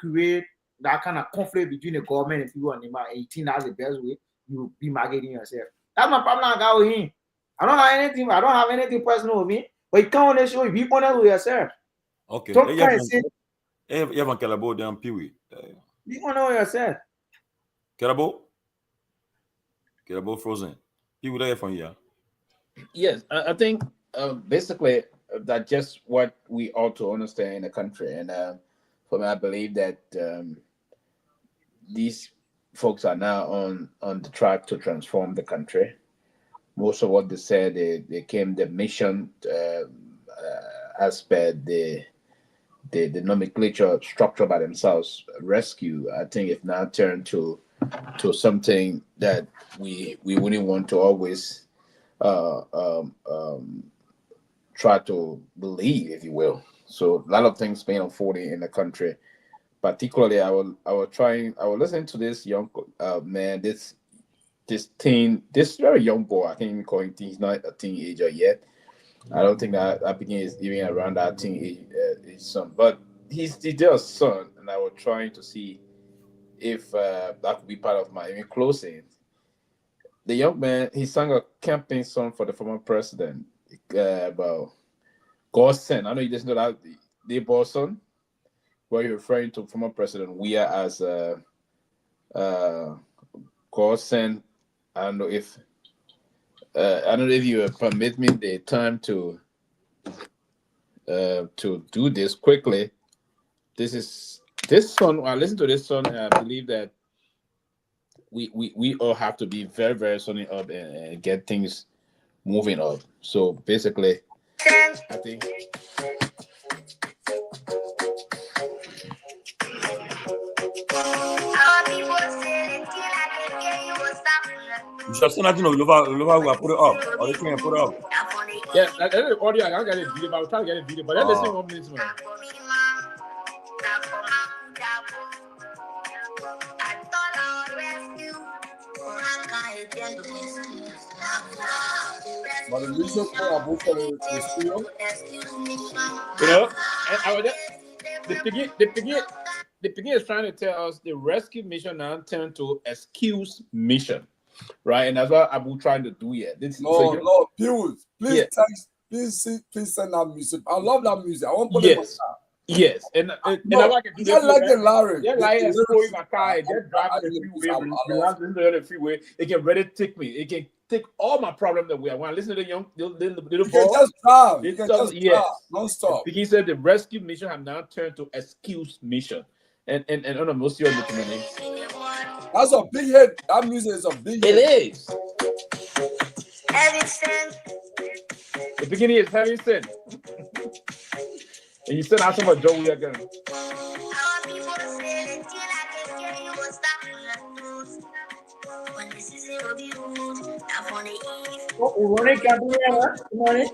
create that kind of conflict between the government and people on the 18. That's the best way you be marketing yourself. That's my problem. I got with him. I don't have anything personal with me. But you come on the show, you be honest with yourself. Okay. Don't try and say. You have a Kehleboe down Pewee. Be honest with yourself. Kehleboe frozen. People there from here. Yes, I think basically that's just what we ought to understand in the country. And for me, I believe that these folks are now on the track to transform the country. Most of what they said, they came the mission aspect, the nomenclature structure by themselves, rescue. I think it now turned to something that we wouldn't want to always try to believe, if you will. So a lot of things being unfolding in the country. Particularly, I was listening to this young man, this very young boy. I can't even call him teen. He's not a teenager yet. I don't think that Appian is even around that teenage son, but he's their son, and I was trying to see if that could be part of my closing. The young man, he sang a campaign song for the former president about God's son. I know you just know that the boss son, where you're referring to former President Weah as God's son. I don't know if you permit me the time to do this quickly. This song. I listen to this song, and I believe that we all have to be very, very sunny up and get things moving up. So basically, I think. You should send that to Lofa, put it up. Or they can't put it up. Yeah, that's the audio. I can't get a video, but I was trying to get a video. But let's listen 1 minute more. But the reason for Abu for the studio, and I was just, the beginning is trying to tell us the rescue mission now turned to excuse mission, right? And that's what Abu trying to do here. please send that music. I love that music. I want to put it on. Yes, and I like it. Just like the lyrics. Yeah, like it's going my car, just driving the freeway, relaxing the freeway. It can really take me. It can take all my problems away. When I listen to the little boy, just drive. You can just drive. Don't stop. He said the rescue mission have now turned to excuse mission, and on a most of the that's a big hit. That music is a big hit. It is. The beginning is heavy sin. And you still not talking about Joey again. Morning, morning.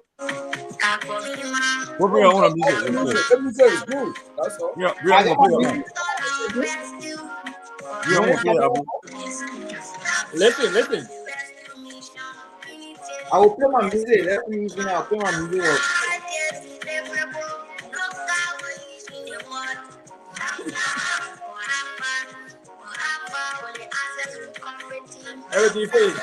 What bring on music? The music is good. That's all. Yeah, we are going to play it. Listen. I will play my music. Let me use it now. I'll play my music. Everything fake.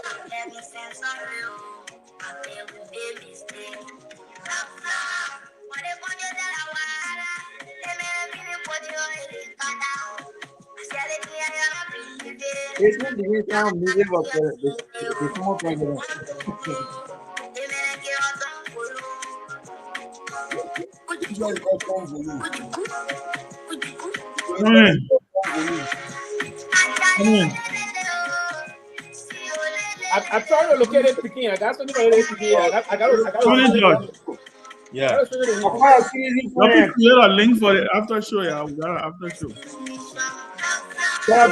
It's not the sound music of the former president. I tried to locate it picking. I got something to picking. I got Yeah. Let me create a link for the after show. Yeah, we got an after show. Ben, I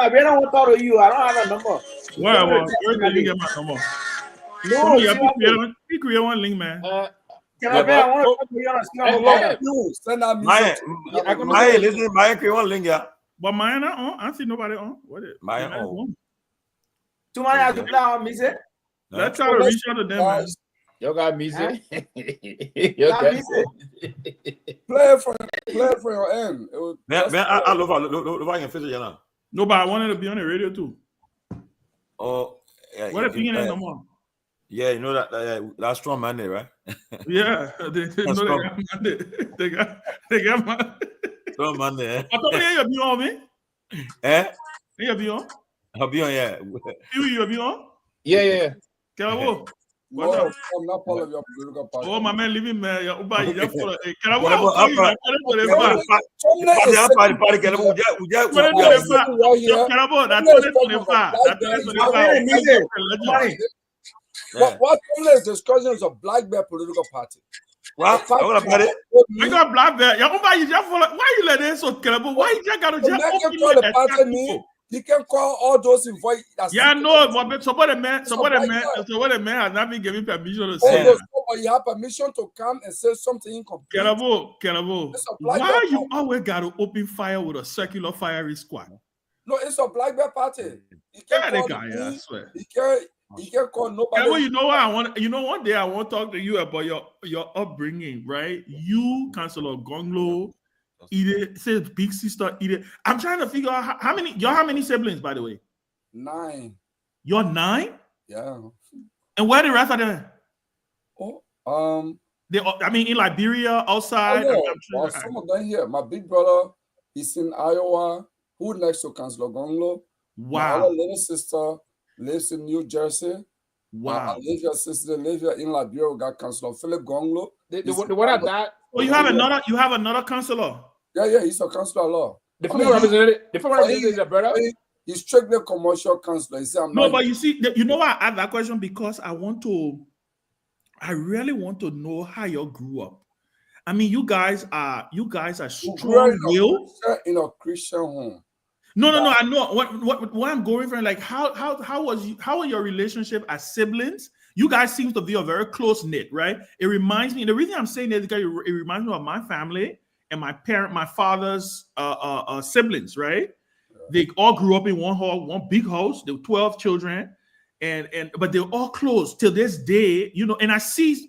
don't want to talk to you. I don't have a number. Where did you get my number? No, you create one link, man. I want to talk to you on a Myean, listen, Myean, create one link, yeah. But Myean on. I see nobody on. What is Myean on? Tomorrow I have to play on music. Let's try to reach out to them, man. You got music. You got music. Play for your end. I love how you can now. No, but I wanted to be on the radio too. Oh, yeah. What if you ain't no more? Yeah, you know that strong man there, right? Yeah, they know they got man. Strong man there. I thought you be on me. You be on? I'll be on, yeah. You be on? Yeah. Kehleboe. No, I'm not part of your political party. Oh, my man, living man. Kehleboe, what is discussions of Black Bear political party? What? I got Black Bear. Why you let this so Kehleboe? Why you just got to just he can call all those invited. Yeah, no, but somebody man has not been given permission to say that. You have permission to come and say something incomplete. Kehleboe, why you always got to open fire with a circular firing squad? No, it's a Black Bear party. He can't call I swear. He can't call nobody. Kehleboe, you know what I want? You know, one day I want to talk to you about your upbringing, right? You, Councillor Gongloe, says big sister. I'm trying to figure out how many siblings, by the way? 9. You're 9? Yeah. And where the rest of them? Oh, in Liberia, outside. Well, some of them here. My big brother is in Iowa, who next to Councillor Gongloe. Wow. My other little sister lives in New Jersey. Wow. My sister lives here in Liberia. We got Councillor Philip Gongloe. The one at that. Oh, you have another councillor. Yeah, he's a councillor law. The former representative is a brother. He's strictly commercial councillor. But you see, you know why I asked that question? Because I really want to know how you grew up. I mean, you guys are strong-willed in a Christian home. No. I know what I'm going for. Like, how was your relationship as siblings? You guys seem to be a very close knit, right? It reminds me. The reason I'm saying that is because it reminds me of my family and my father's siblings, right? They all grew up in one big house. There were 12 children, but they're all close till this day, you know. And I see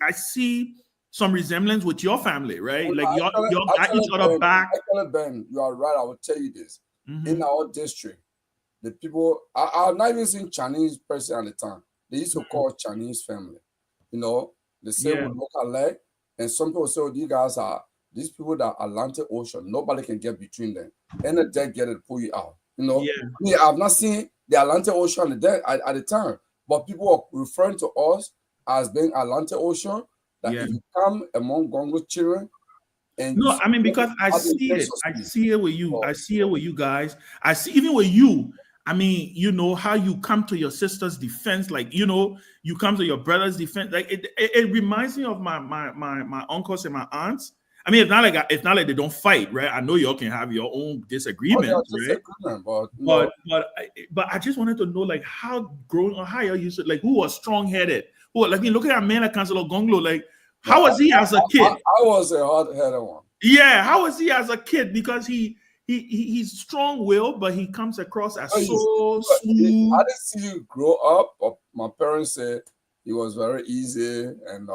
some resemblance with your family, right? Well, like y'all got each other back. Ben, you are right. I will tell you this. In our district, the people I've not even seen Chinese person at the time. They used to call Chinese family. You know, they say we look alike, and some people say, oh, you guys are these people that are Atlantic Ocean, nobody can get between them. And the dead get it, pull you out. You know, I've not seen the Atlantic Ocean at the time, but people are referring to us as being Atlantic Ocean. That if you come among Gongloe children, and I mean, because I see it with you. I see it with you guys. I see even with you. I mean, you know how you come to your sister's defense, like, you know, you come to your brother's defense. Like it reminds me of my uncles and my aunts. I mean, it's not like they don't fight, right? I know y'all can have your own disagreements, right? But I just wanted to know, like, how growing up, how y'all used to, like, who was strong-headed? Who, like, look at a man like Councillor Gongloe, like, how was he as a kid? I was a hard-headed one. Yeah, how was he as a kid? Because he's strong-willed, but he comes across as so smooth. I didn't see you grow up, but my parents said he was very easy, and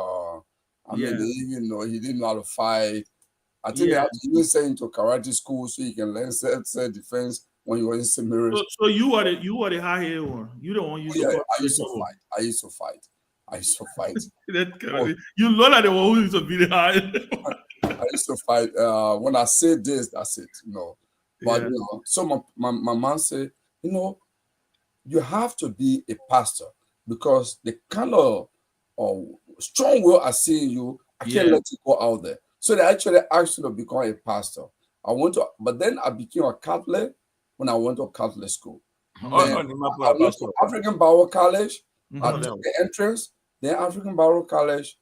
I mean, they even know he didn't know how to fight. I think they had to even send him to karate school so he can learn self-defense when you were in seminary. So you are the high-headed one. You the one I used to fight. You look like the one who used to be the high. I used to fight. When I say this, that's it. You know. But you know, so my mom said, you know, you have to be a pastor because the kind of strong will I see in you, I can't let you go out there. So they actually asked me to become a pastor. But then I became a Catholic when I went to Catholic school. I went to African Bible College. I took the entrance. Then African Bible College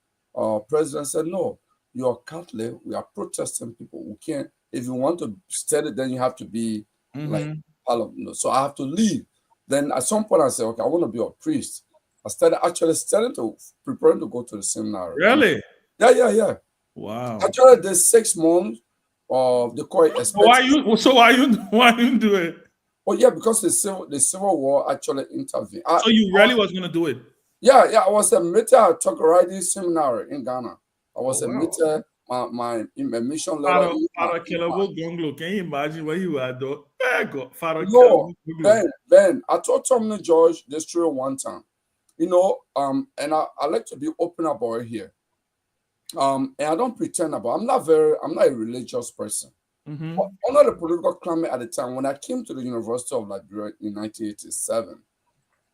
president said, no, you're Catholic. We are Protestant people. We can't. If you want to study, then you have to be like part of. So I have to leave. Then at some point I said, okay, I want to be a priest. I started preparing to go to the seminary. Really? Yeah. Wow. I tried this 6 months the court expects. Why you do it? Oh yeah, because the civil war actually intervened. So you really was gonna do it? Yeah. I was admitted at Torgbean Seminary in Ghana. I was admitted. My mission letter. Father Kehleboe Gongloe, can you imagine where you are though? Father No, Ben, I told Tomalin George this story one time. And I like to be open about it here. And I don't pretend about. I'm not a religious person. Mm-hmm. But under the political climate at the time, when I came to the University of Liberia in 1987,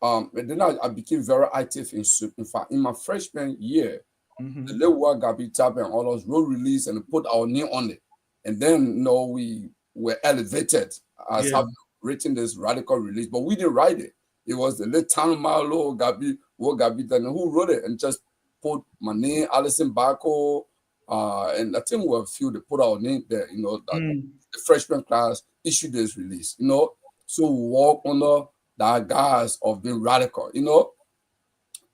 and then I became very active in fact, in my freshman year, the Lewa Gabi Tab and all those wrote release and put our name on it. And then we were elevated as having written this radical release, but we didn't write it. It was the late Tomalin Gabi who wrote it and just put my name, Alison Bako, and I think we were a few that put our name there, that the freshman class issued this release, So we walk under the guise of being radical,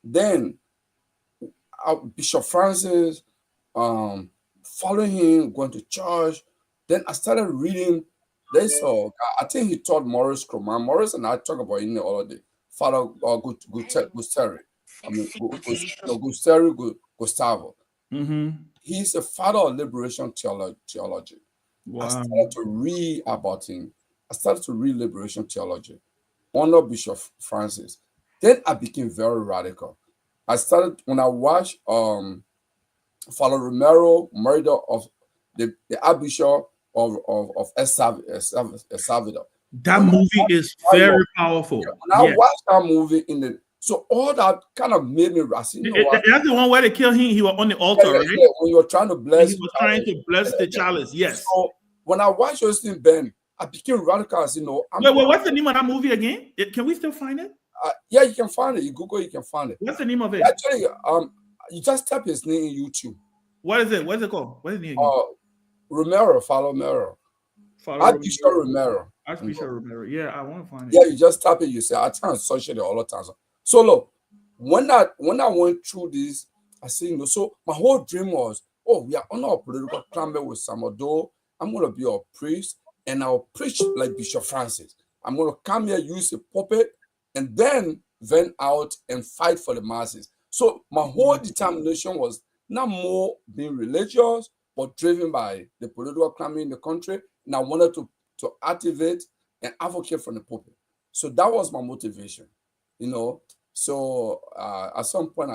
Then Bishop Francis, following him, going to church. Then I started reading this. I think he taught Morris Croman. Morris and I talk about it the other day. Father Gusteri. Gustavo. He's a father of liberation theology. Wow. I started to read about him. I started to read liberation theology under Bishop Francis. Then I became very radical. I started when I watched Father Romero murder of the Archbishop of El Salvador. That movie is very powerful. When I watched that movie so all that kind of made me racist. That's the one where they killed him. He was on the altar, right? Yeah, when you're trying to bless. He was trying to bless the chalice. Yes. So when I watched those things, Ben, I became radical. Wait, what's the name of that movie again? Can we still find it? Yeah, you can find it. You Google, you can find it. What's the name of it? Actually, you just type his name in YouTube. What is it? What's it called? What's the name? Romero, Father Romero. Archbishop Romero. Archbishop Romero. Yeah, I want to find it. Yeah, you just type it. You say, I try to search it all the time. So look, when I went through this, I said, so my whole dream was, we are on our political climate with Samado. I'm going to be a priest and I'll preach like Bishop Francis. I'm going to come here, use a pulpit, and then vent out and fight for the masses. So my whole determination was not more being religious, but driven by the political climate in the country. And I wanted to activate and advocate from the pulpit. So that was my motivation, So at some point,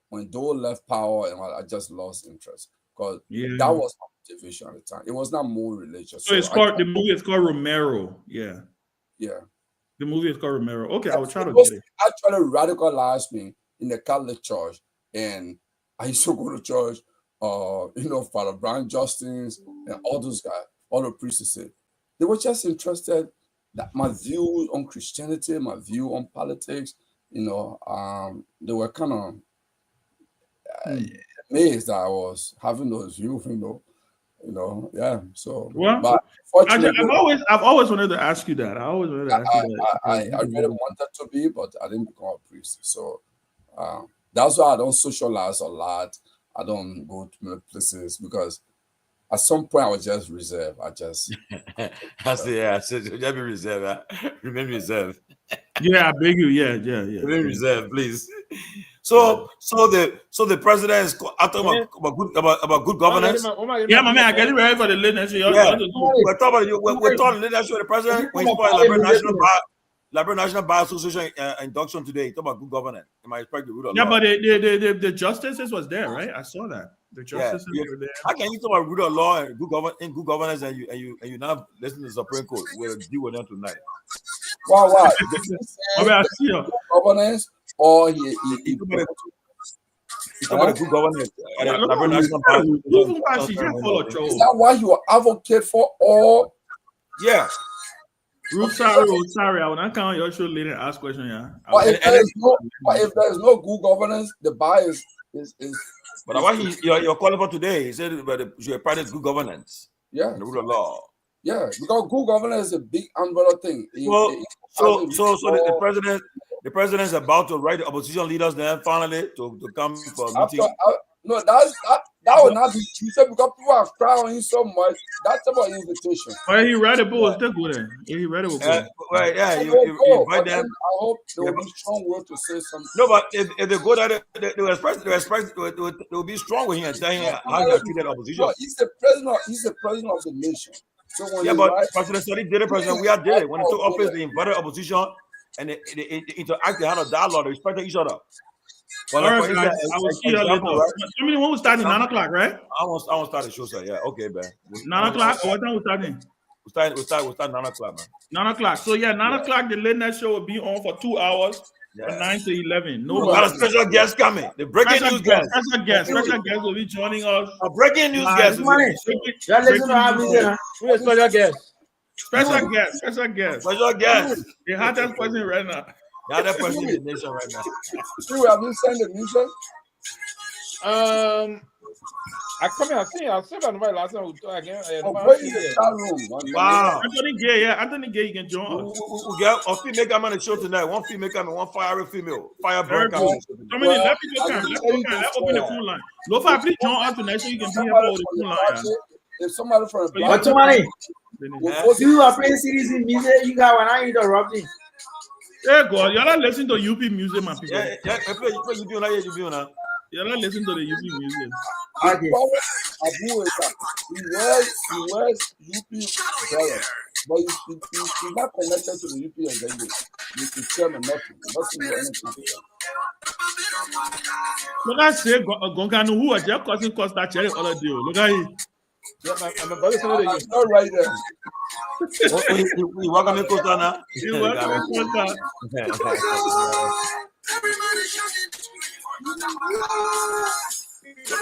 when Dole left power, and I just lost interest because that was my motivation at the time. It was not more religious. So the movie is called Romero. Yeah. Yeah. The movie is called Romero. Okay, I will try to get it. Actually radicalized me in the Catholic Church, and I used to go to church. Father Brian Justins and all those guys, all the priests said they were just interested that my view on Christianity, my view on politics. They were kind of amazed that I was having those views. Yeah. So, but I've always wanted to ask you that. I really wanted to be, but I didn't become a priest. So that's why I don't socialize a lot. I don't go to many places because at some point I was just reserved. just be reserved. Remain reserved. Yeah, I beg you. Yeah. Remain reserved, please. So the president is talking about good governance. Yeah, my man, I get it ready for the leadership. We're talking leadership of the president. We spoil Liberia National Bar Association induction today. Talk about good governance. Am I expect the rule of law? But the justices was there, right? I saw that. The justices were there. How can you talk about rule of law and good governance and you now listen to the Supreme Court? We'll deal with them tonight. Wow. I see you. Governance or he talk about good governance. Is that why you advocate for all? Yeah. Sorry, I will not come on your show later and ask questions. Yeah. But if there is no good governance, the bias is. But why you're calling for today? He said you should practice good governance. Yeah. The rule of law. Yeah, because good governance is a big umbrella thing. So the the president is about to write the opposition leaders then finally to come for a meeting. No, that will not be. He said because people have cried on him so much. That's about invitation. Well, he read the book. Still go there. He read it. Right, yeah. You invite them. I hope they will be strong will to say something. No, but if they go there, they will express. They will be strong with him and tell him how you treated opposition. No, he's the president. He's the president of the nation. So when yeah, but President Sadi did it. President we did it when he took office. They invited opposition and they interacted, had a dialogue. They respected each other. Well, all right, guys, I will see you later. How many when we start at 9 o'clock, right? I won't start the show, sir. Yeah, okay, man. 9 o'clock. What time we starting? We start 9 o'clock, man. 9 o'clock. So yeah, 9 o'clock. The late night show will be on for 2 hours, from 9 to 11. No, we got a special guest coming. The breaking news guest. Special guest will be joining us. A breaking news guest. Special guest. Special guest. The hottest person right now. The hottest person in the nation right now. Have you sent the mission? I come here. I said about the last time again. Wow. Anthony Gay, you can join us. We got a female coming on the show tonight. One female coming, one fiery female. Fireburn coming. Dominic, let people come. Let's open the phone line. Lofa, please join us tonight so you can be here for the phone line. If somebody from but Tomalin, you are playing series in music, you got when I interrupting. Yeah, God, you're not listening to UP music, my people. Yeah, you do now. You're not listening to the UP music. Okay. Abu he wears UP brother, but he's not connected to the UP agenda. He's the chairman, nothing. Doesn't know anything. Look at say Gongano who are just causing cost that cherry all day. Look at it. I'm about to say that not right there. You walk on the coast now. You walk on the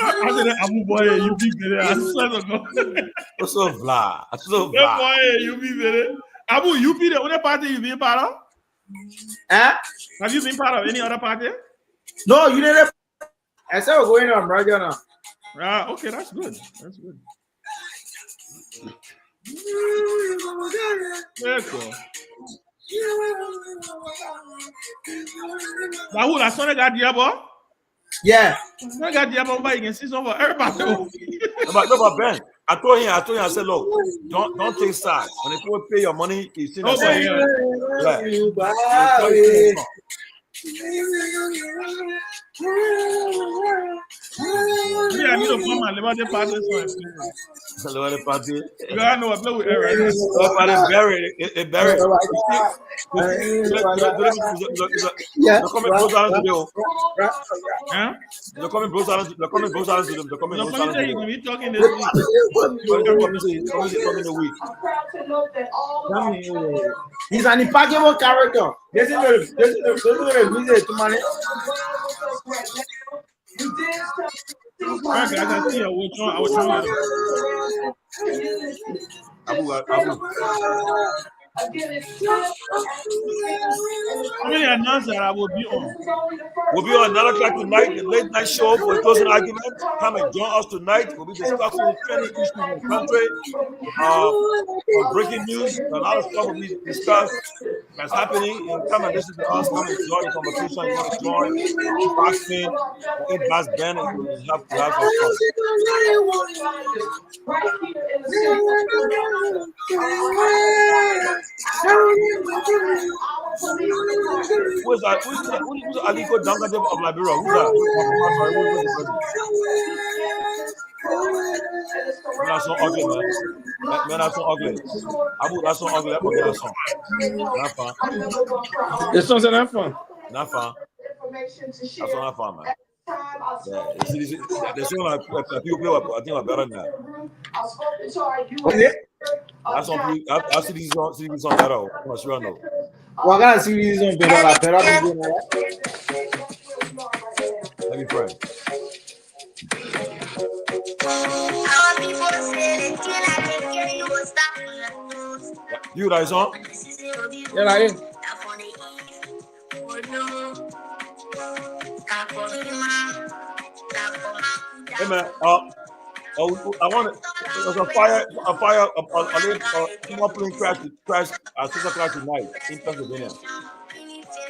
I said, Abu boy, you be there. I swear to God. So blah. Boy, you be there. Abu, you be the only party you been part of? Have you been part of any other party? No, you didn't. I said we're going on right now. Ah, okay, that's good. That's good. Very cool. Rahul, I saw that Diabo. Yeah. I got Diabo, but you can see some for everybody. No, but Ben, I told him, I said, look, don't take sides. When people pay your money, you see that. Yeah, I need to come and Liberia Party. Liberia Party. You gotta know I play with Eric. It's buried. It's buried. Yeah. They're coming close down to them. They're coming close down to them. They're coming close down to them. They're coming close down to them. You're going to be talking this week. Coming the week. He's an impeccable character. This is the music to manage. I can see I was trying. How many announced that I will be on? We'll be on 9 o'clock tonight, the late night show for a closing argument. Come and join us tonight. We'll be discussing trending issues in the country, breaking news, a lot of stuff will be discussed that's happening. And come and listen to us, come and join the conversation. You want to join, asking, we'll blast Ben, and we'll have some fun. Who's Aliko Dangadev of Liberia? Who's that? Men are so ugly, man. Men are so ugly. Abu, that's so ugly. That's so not fun. This one's not fun. Not fun. That's not fun, man. Yeah, there's so like people play. I think I'm better than that. That's on. I see these on better. I'm sure I know. We're gonna see these on better. Let me pray. You guys on? Yeah, I am. Hey man, I want to. There's a small plane crash at 6 o'clock tonight in Pennsylvania.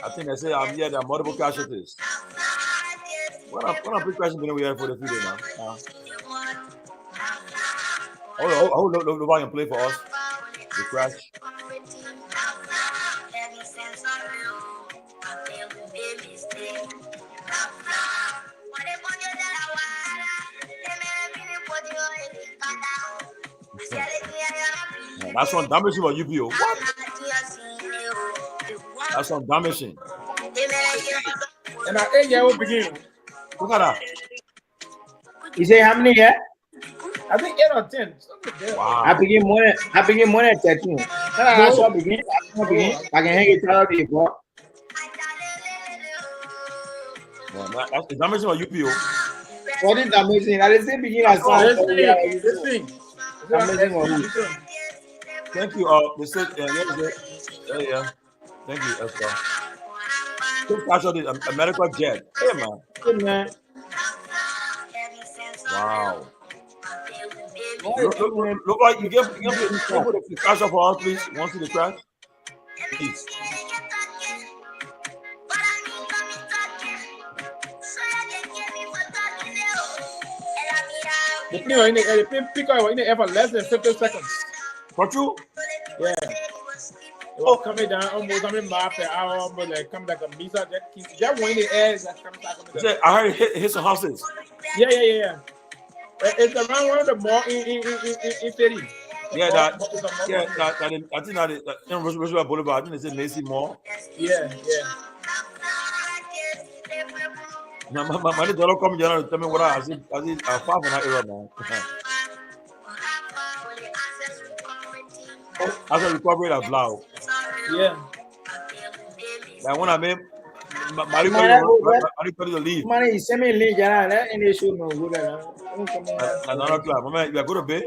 I think they say yeah, there are multiple casualties. What a big question we have for the video now. Nobody can play for us. The crash. That's on damaging for UPO. What? That's on damaging. And I 8 year old begin. Look at that. You say how many? Yeah. I think 8 or 10. Wow. I begin more at 13. I shall begin. I can hang it out before. That's damaging for UPO. What is amazing? I didn't say begin as this thing. Amazing. Thank you. They said, yeah. Thank you, Esther. Casualty, American jet. Hey, man. Hey, man. Wow. Look like you give the crash off for us, please. Want to see the crash? Please. The plane pick up in the air for less than 50 seconds. For true? Yeah. It was coming down almost coming mile per hour, but like come like a missile. That one in the air is coming down. I heard it hit some houses. Yeah. It's around one of the mall in Philly. Yeah, I think that in Roosevelt Boulevard, I think they said Macy Mall. Yeah. My little come here and tell me what I see. I see far from that area now. As a recovery of Blau. Yeah. Like when I made my to leave. Money is semi league and they should know good. Another club. Mama, you are good to bed.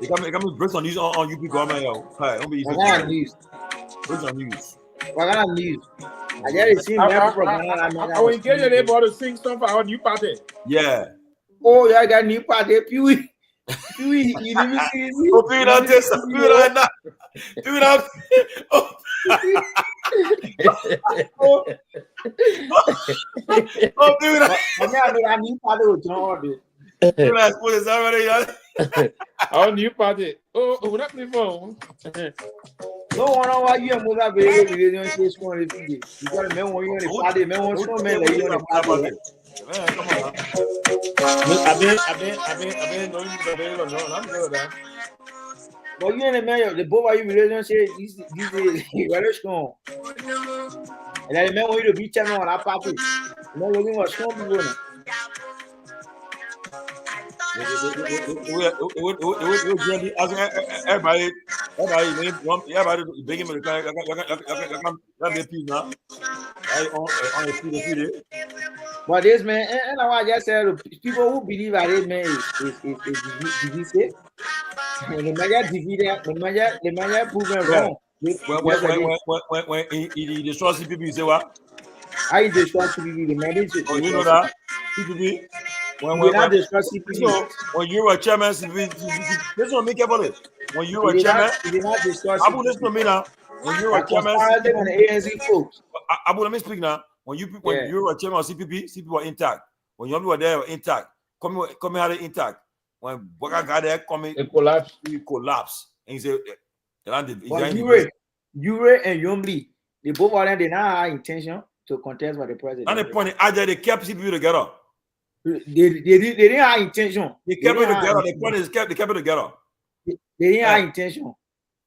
You come break on news on UP government. Hi, don't be easy. Break on news. What kind of news? I just seen that program. I will get you able to sing something for our new party. Yeah. Oh, yeah, I got new party. Pewee, you didn't see me. Oh, Pewee, not this. Pewee, not that. Pewee, not. Oh, Pewee, not. I new party with John. Our new party. Oh, what happened for? No one know why you are moving away. We don't say school. Because men want you in the party. Men want some men like you in the party. I've been doing the very long. I'm good at that. But you and the man, the both of you relationship is very strong. And the man want you to be channel on that party. No looking for strong people. Everybody begging me to come. But this man, and I just said, people who believe that this man is divisive. The major proven wrong. When he destroys CPP, you say what? I destroy CPP. The man is. You know that CPP. When you were chairman, this one make about it. When you were chairman, Abu, listen to me now. When you were chairman, Abu, let me speak now. When you were chairman of CPP were intact. When you were there, intact. Come had it intact. When Boga got there, it collapsed. And he said, Ure and Yomli, they both of them did not have intention to contest for the president. And the point, they kept CPP together. They didn't have intention. They kept it together. The point is they kept it together. They didn't have intention.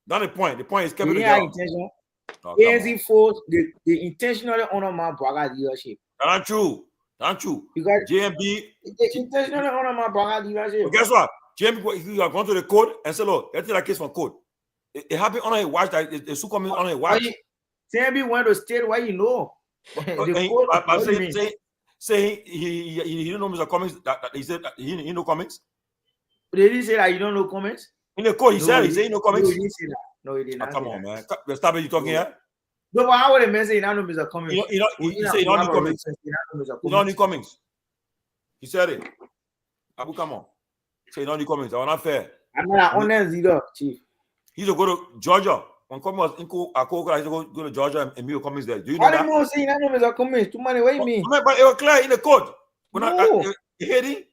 Not the point. The point is kept it together. They didn't have intention. ANC force, they intentionally honor my brother's leadership. Not true. Because JMB they intentionally honor my brother's leadership. But guess what? JMB, you are going to the court and say, look, let's take that case from court. It happened on a watch that the suit coming on a watch. JMB went to state why you know. Say he didn't know Mr. Cummings. That he said that he know Cummings. Did he say that you don't know Cummings? In the court, he said he know Cummings. No, he didn't say that. No, he did not. Come on, man. Stop it. You talking here? No, but how would a man say he don't know Mr. Cummings? He said he don't know Cummings. He don't know Cummings. He said it. Abu, come on. Say he don't know Cummings. That's not fair. I'm not honest either, Chief. He's to go to Georgia. when Cummings was in Coca, I used to go to Georgia and meet Cummings there. Do you know I that? didn't know saying that Mr. Cummings. Too many. What do you mean? But it was clear in the code. When No. you hear it?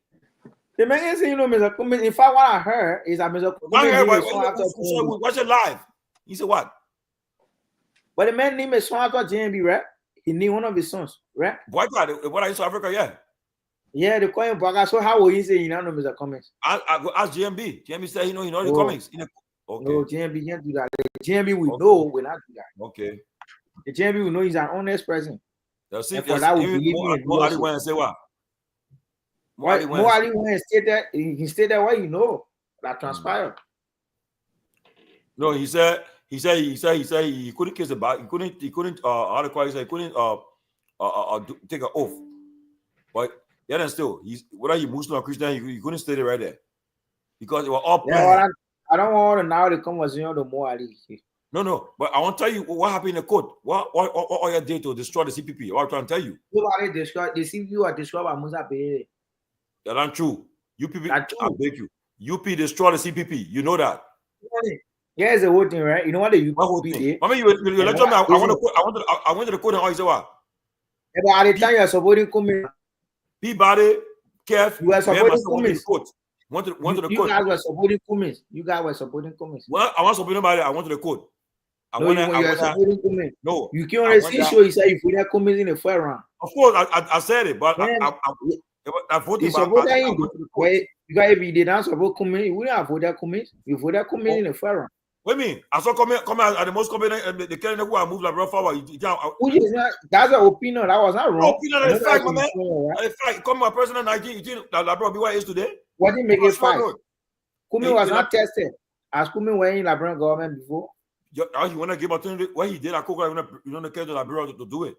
The man ain't saying you know Mr. Cummings. In fact, what I heard is that Mr. Cummings watch it live. He said what? But the man named his son after JMB, right? He named one of his sons, right? What are you South Africa? Yeah. Yeah, they call him Baga. So how will he say you know Mr. Cummings? I go ask JMB. JMB said he know the Cummings. Okay. No, JMB can't do that. The JMB we know will not do that. Okay. The JMB will know he's an honest person. See, and for that, we believe him. More Ali went and say what? More Ali went and stay there. He stayed there where you know that transpired. No, he said he couldn't kiss the back. He couldn't how to call it? He said he couldn't take an oath. But yeah, then still, whether he Muslim or Christian, he couldn't stay there right there because it was all planned. Yeah, I don't want to now the conversation the more Ali. No, but I want to tell you what happened in the court. What all your did to destroy the CPP? What I'm trying to tell you. Nobody destroyed the CPP or destroyed by Musa Pere. That's not true. UPP, I beg you. UP destroyed the CPP. You know that. Yeah, it's a whole thing, right? You know what the UP did? I mean, you let me. I went to the court and all you say what? Yeah, but at the time you're supporting Cummings. Peabody, Kev, you were supporting Cummings. Went to the court. You guys were supporting Cummings. You guys were supporting Cummings. Well, I wasn't supporting nobody. I went to the court. You were supporting Cummings. No. You can't already show you say if we had Cummings in the first round. Of course, I said it, but I voted for him. Because if you did not support Cummings, you wouldn't have voted Cummings. You voted Cummings in the first round. What do you mean? I saw Cummings at the most competent. The Kenya who moved like real forward. That's an opinion. That was not wrong. Opinion is fact, my man. It's fact. Come my personal Nigeria. You think that LeBron be what it is today? What did make it fact? Cummings was not tested. As Cummings were in LeBron government before. You want to give opportunity? What he did at Coca, you don't care to LeBron to do it.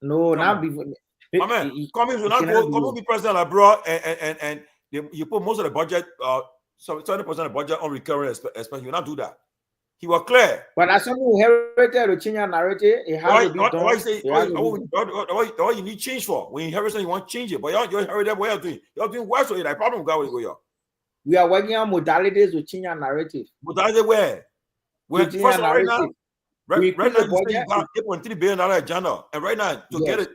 No, not before. My man, Cummings will not go. Cummings be president of LeBron, and you put most of the budget, 70% of the budget on recurring expense. You will not do that. He was clear. But as someone who inherited to change your narrative, it has to be done. What you need change for? When you inherit something, you want to change it. But you inherit what you're doing. You're doing worse with it. Like problem with go. We are working on modalities to change your narrative. Modality where? First of all, right now, you got $8.3 billion agenda. And right now, to get it,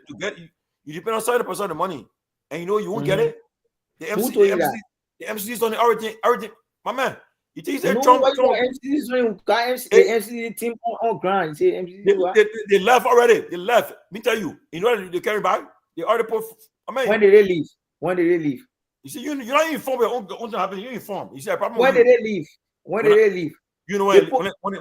you depend on 70% of the money. And you know you won't get it. The MCs on everything. My man. You think the MCC team on ground. They left already. They left. Me tell you. You know they carry back. They already put. I mean, when did they leave? You see, you're not informed. What thing happened? You're informed. You see, problem. When did they leave? When did they leave? You know when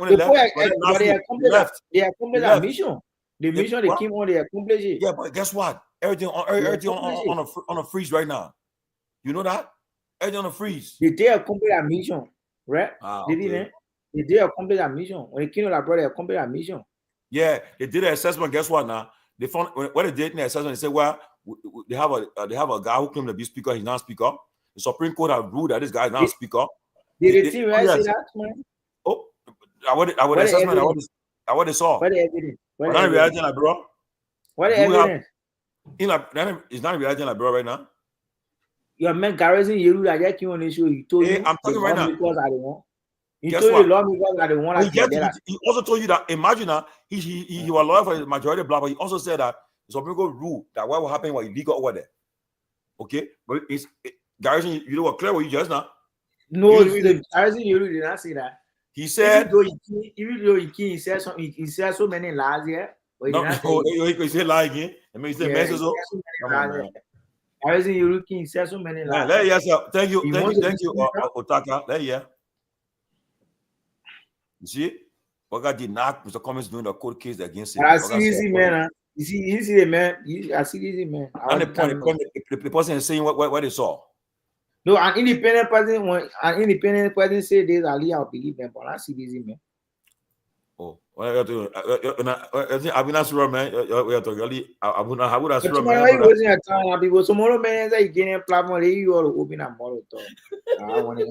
they left. They accomplished their mission. The mission they came on, they accomplished it. Yeah, but guess what? Everything on a freeze right now. You know that? Everything on a freeze. They accomplished their mission. Right? They didn't. They did accomplish their mission. When they came to LeBron, they accomplished their mission. Yeah, they did an assessment. Guess what? Now they found when they did the assessment, they said, "Well, they have a guy who claimed to be speaker. He's not speaker. The Supreme Court have ruled that this guy is not speaker." Did the team say that, man? Oh, I would assessment. I what they saw. What the evidence? What the reality, like, bro? What the evidence? It's not reality, like, bro, right now. Your man Garrison, you like that on the show. He told you. I'm talking right now. Because I don't want. He Guess told what? you the lawmakers are the one. He also told you that. Imagine that he was lawyer for the majority black, but he also said that the Supreme Court rule that what will happen was illegal over there. Okay, but Garrison, you know what? Clear what you just now. No, Garrison, you did not say that. He said, even though he said something, he said so many lies here. But he said lie again. I mean, he said messages. Garrison, you looking, he said so many lies. Yes, sir. Thank you, Otaka. Yeah. You see, Boga did not Mr. Cummings doing the court case against him. I see easy man. You see the man. I see easy man. And the person is saying what they saw. No, an independent person say this, I'll believe them, but I see easy man. Oh, well, I've been asked, man. We are talking. I would have sworn, man. Why you wasting your time? Because tomorrow, man, you getting a platform. You all open a model. I want to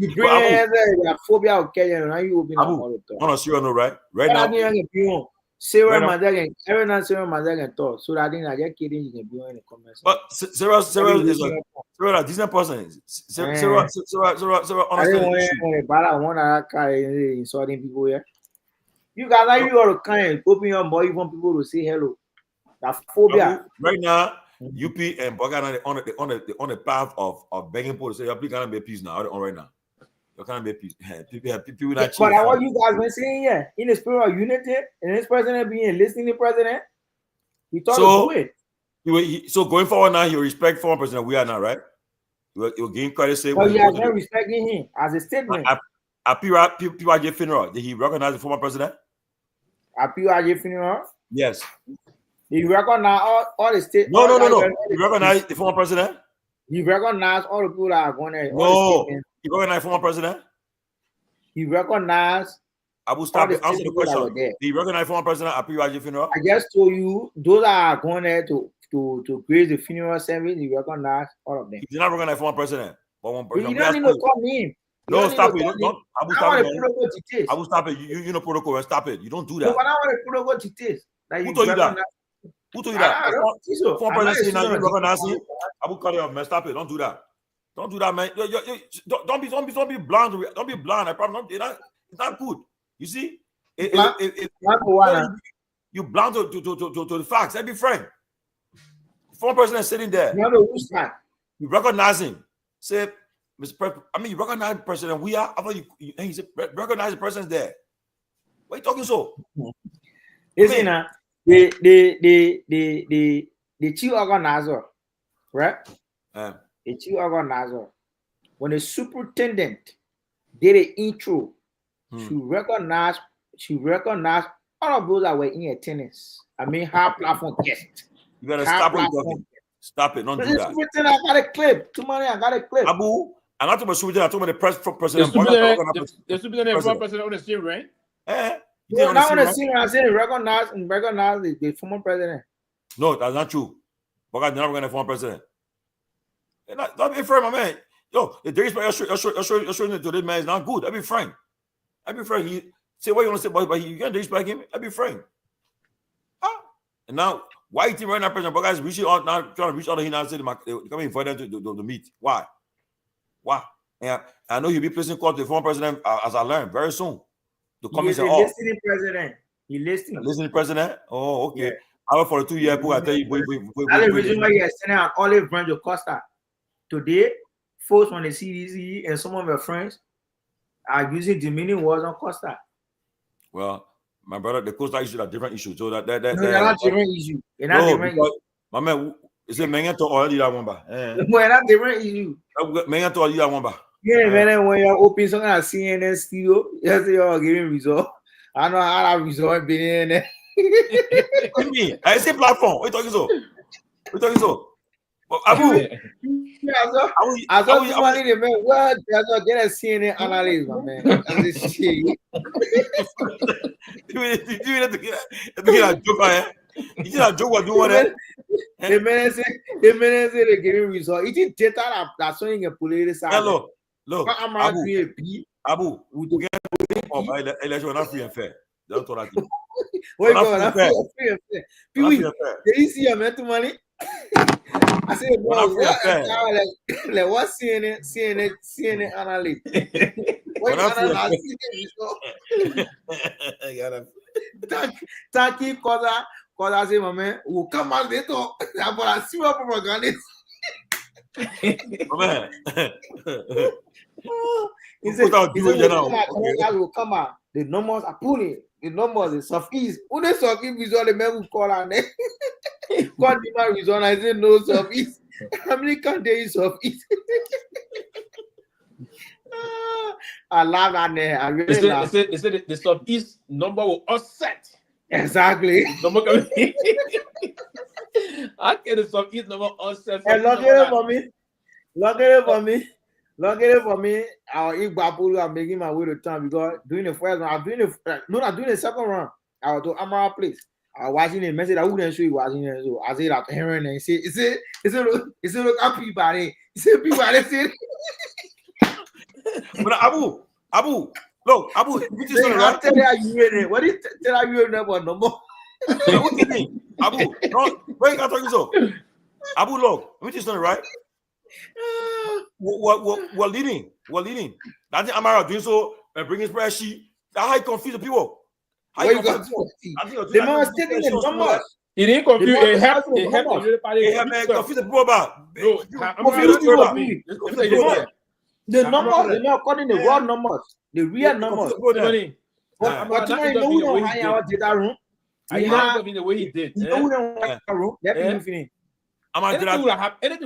you bring a phobia of Kenya, and you open a model. On a serious note, right now. Sarah Mazagan, Sarah Mazagan talk. So I think I get kidding. You can be in the comments. But Sarah Sarah, decent person. Sarah, I honestly, didn't want to one car insulting people here. You guys like you are kind open your boy, you want people to say hello. That phobia. Right now, UP and Bogana on the path of begging people to say, "Please can't be peace now." On right now, you can't be peace. People that But what you guys been saying here in the spirit of unity, and this president being listening to president, he thought to do it. So going forward now, you respect former president. We are now, right? You're giving credit. Say, but you are not respecting him as a statement. At PYJ funeral, did he recognize the former president? At PYJ funeral? Yes. He recognize all the state. No. He recognized the former president? He recognized all the people that are going there. No. He recognized former president? He recognized. Abu, stop it. Answer the question. Did he recognize former president at PYJ funeral? I just told you, those that are going there to grace the funeral service, he recognized all of them. He did not recognize former president. But one person. You don't need to call me. No, stop it. Don't. Abu, stop it. Abu, stop it. You know protocol. Stop it. You don't do that. No, but I want to protocol to taste. Who told you that? Who told you that? Former president saying that you recognize him. Abu, cut it off, man. Stop it. Don't do that. Don't do that, man. Don't be blind. Don't be blind. I promise. It's not good. You see, you blind to the facts. Let me frank. Former president sitting there. You recognize him. Say, Mr. President, you recognize the president. We are. He said, recognize the president there. Why are you talking so? Listen, the chief organizer, right? The chief organizer, when the superintendent did an intro, she recognized all of those that were in attendance. Her platform guest. You gotta stop it. Stop it. Don't do that. I got a clip. I got a clip. Abu, I'm not talking about superintendent. I'm talking about the president. The superintendent and president on the same right? No, not on the scene. I said recognize the former president. No, that's not true. But I did not recognize the former president. Don't be afraid, my man. Yo, the disrespect you're showing to this man is not good. I'll be frank. He say what you want to say, but you can't disrespect him. I'll be frank. And now, why you think right now, President Boga is reaching out now, trying to reach out to him now, say coming for them to meet? Why? And I know he'll be placing call to the former president, as I learned, very soon. To come and say, listening president. He listening. Listening president? Oh, okay. Yeah. I went for the 2 year pool. I tell you, that's the reason why you're sending out Olive Branch of Costa. Today, folks from the CDC and some of your friends are using demeaning words on Costa. Well, my brother, the Costa issues are different issues. So that they're not different issues. They're not different issues. My man, is it Myean to already that one ba? Well, not different issues. Myean to already that one ba? Yeah, man, when you're open some kind of CNN studio, you say you're giving result. I know how that result been in there. What do you mean? I say platform. What are you talking so? Abu, I saw somebody the man. Well, that's get a CNN analyst, my man. That's shit. You have to get a joke, eh? You just a joke what doing that? The man say they giving result. It is data that's showing a political side. Hello, look, Abu, we get election not free and fair. Don't talk that. What you going not free and fair? Pewee, did you see your mental money? I said, bro, like what CNN analyst? What analyst? Thank you, cause I say, my man, we'll come out later. But I see what propaganda. Man. He said, will come out. The numbers are pulling. The numbers is Southeast. Who the Southeast is all the men who call on them? Call the man result. I said no Southeast. How many countries Southeast? I laugh at that. I really laugh. They said the Southeast number will offset. Exactly. Number coming. I get the Southeast number offset. And look at it for me. Look at it for me. I'll eat Bapu. I'm making my way to town because doing the first one, I'm doing the second round. I was to Amara place. I was watching the message. I wouldn't show you watching it. So I said after hearing and say, look at Peabody. He said Peabody said. But Abu, look, Abu, you just right. Tell you what did tell you about no more? What do you mean? Abu, no, wait, I tell you so. Abu, look, we just right. We're leading. We're leading. That's Amara doing so and bringing spreadsheet. That's how you confuse the people. How you confuse people? The man was taking the numbers. He didn't confuse. It helped the Unity Party. It helped confuse the people about. The numbers, they're not according to the raw numbers, the real numbers. But tonight, you know who don't hang out data room. I know the way he did. You know who don't hang out room. Anything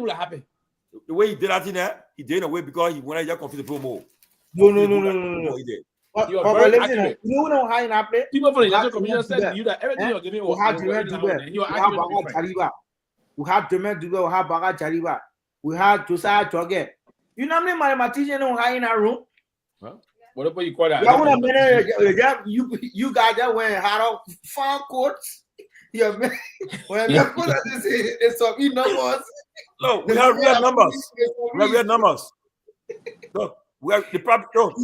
will happen. The way he did that in there, he did in a way because he wanted to confuse the people more. No. He did. But listen, you know who don't hang out there? People from the National Commission said to you that everything you're giving was we had Demet Dube, we had Baga Jariba, we had Josiah Torgbean. You know how many mathematicians don't hang in our room? Whatever you call that. You guys that went hard far courts. Yeah, man. When there's some numbers. No, we have real numbers. We have real numbers. Look, we have the problem.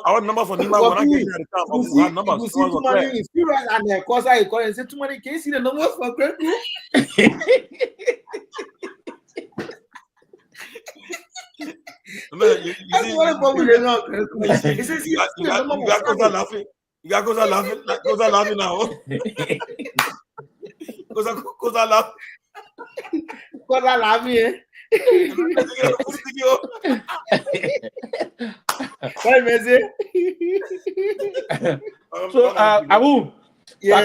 Our number for Nima when I get here at the time. We have numbers. You see too many experience and the cause I call and say too many. Can you see the numbers for great group? Man, you got laughing. You got laughing now. Cause I laugh. Cause I laugh, eh? So, Abu, yeah,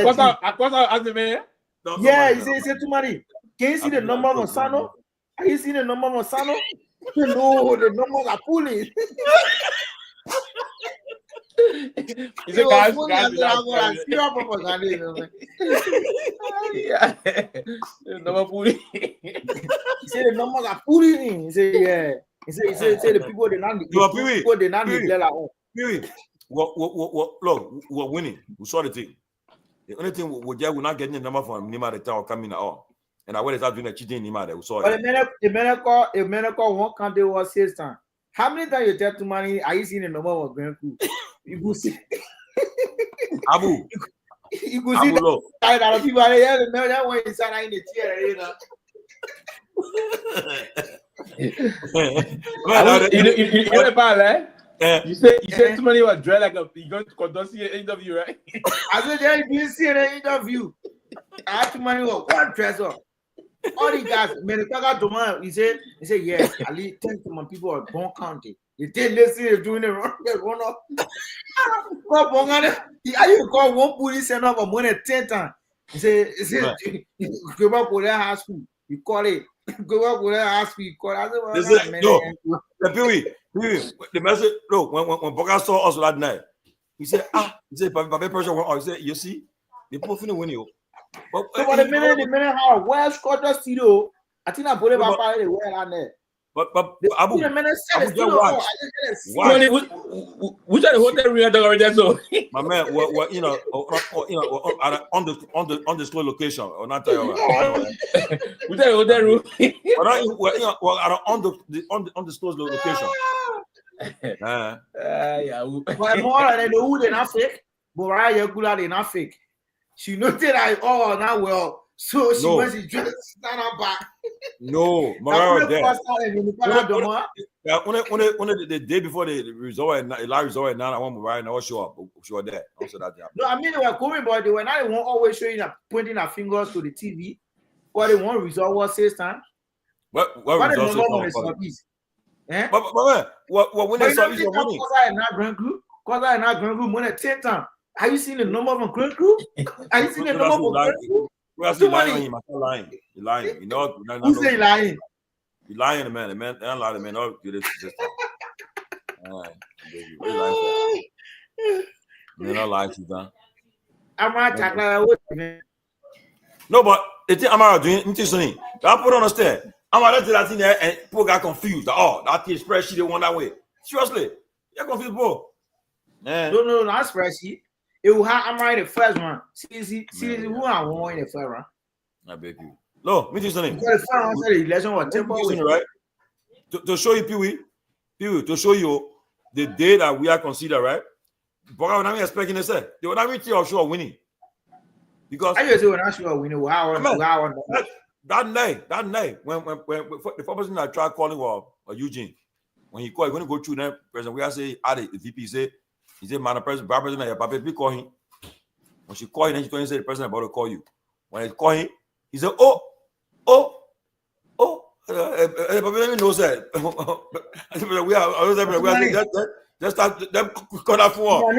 he said too many. Can you see the number of Sano? Are you seeing the number of Sano? No, the numbers are pulling. Is it guys? Number pulling. He said the numbers are pulling. He said, yeah. He said the people they not declare our own. Look, we're winning. We saw the thing. The only thing we're not getting the number from Nima the town coming at all. And I went to start doing a cheating Nima there. We saw it. But the men call one country was 6 times. How many times you tell too many? Are you seeing the number of Grand Coup? You go see. Abu. You go see that people are there. That one is in the chair, you know. You said too many was dressed like you're going to conduct an interview, right? I said, yeah, you didn't see an interview. I had too many was one dress up. All the guys, he said, yeah, at least 10 to my people are born county. You didn't listen to doing the run up. I even call one police and over more than 10 times. He said, go back to that high school. You call it. Go up with that high school. You call it. No, the message, no, when Boga saw us that night, he said, Papa pressure went on. He said, you see, the people finna win you. But the minute how well Scott studio, I think I believe I find it well on there. But Abu, the minute which are the hotel room that already so? My man, we're on the undisclosed location or not? Which are the hotel room? We're at an undisclosed location. Yeah. But more than know who they're not fake, but right, they're not fake. She noted that now well. So she went to just stand up back. No, Mariah there. Only the day before the resort, now I want Mariah now show up. She was there. Also that job. No, I mean they were coming, but they were not always showing up, pointing their fingers to the TV. What they want result was 6 times. What result? But when they saw you winning, because I not Grand Group, more than 10 times. Have you seen the number of Grand Group? Have you seen the number of Grand Group? We're actually lying. You're lying. You're lying. You know. Who say lying? You're lying, man. The man, they're lying. Man, no, do this. What are you lying for? You're not lying to them. I'm not talking. No, but the thing I'm doing, I'm just saying. I put understand. I'm gonna do that thing there, and people got confused. Oh, that thing spreadsheet they want that way. Seriously, you're confused, bro. No, not spreadsheet. It will have I'm right the first one. See who I want in the first round. I beg you. No, me just saying. The first one said the election was temporary, right? To show you, Pewee, to show you the day that we are considered, right? But I'm not expecting to say they were not really sure winning. Because I just say we're not sure winning. That night, when the first person I tried calling was Eugene. When he called, when he go through that president, we are say, the VP he said, man, the president, your papa, we call him. When she called him, then she told him, say the president about to call you. When he called him, he said, everybody knows that. Just start them call that for.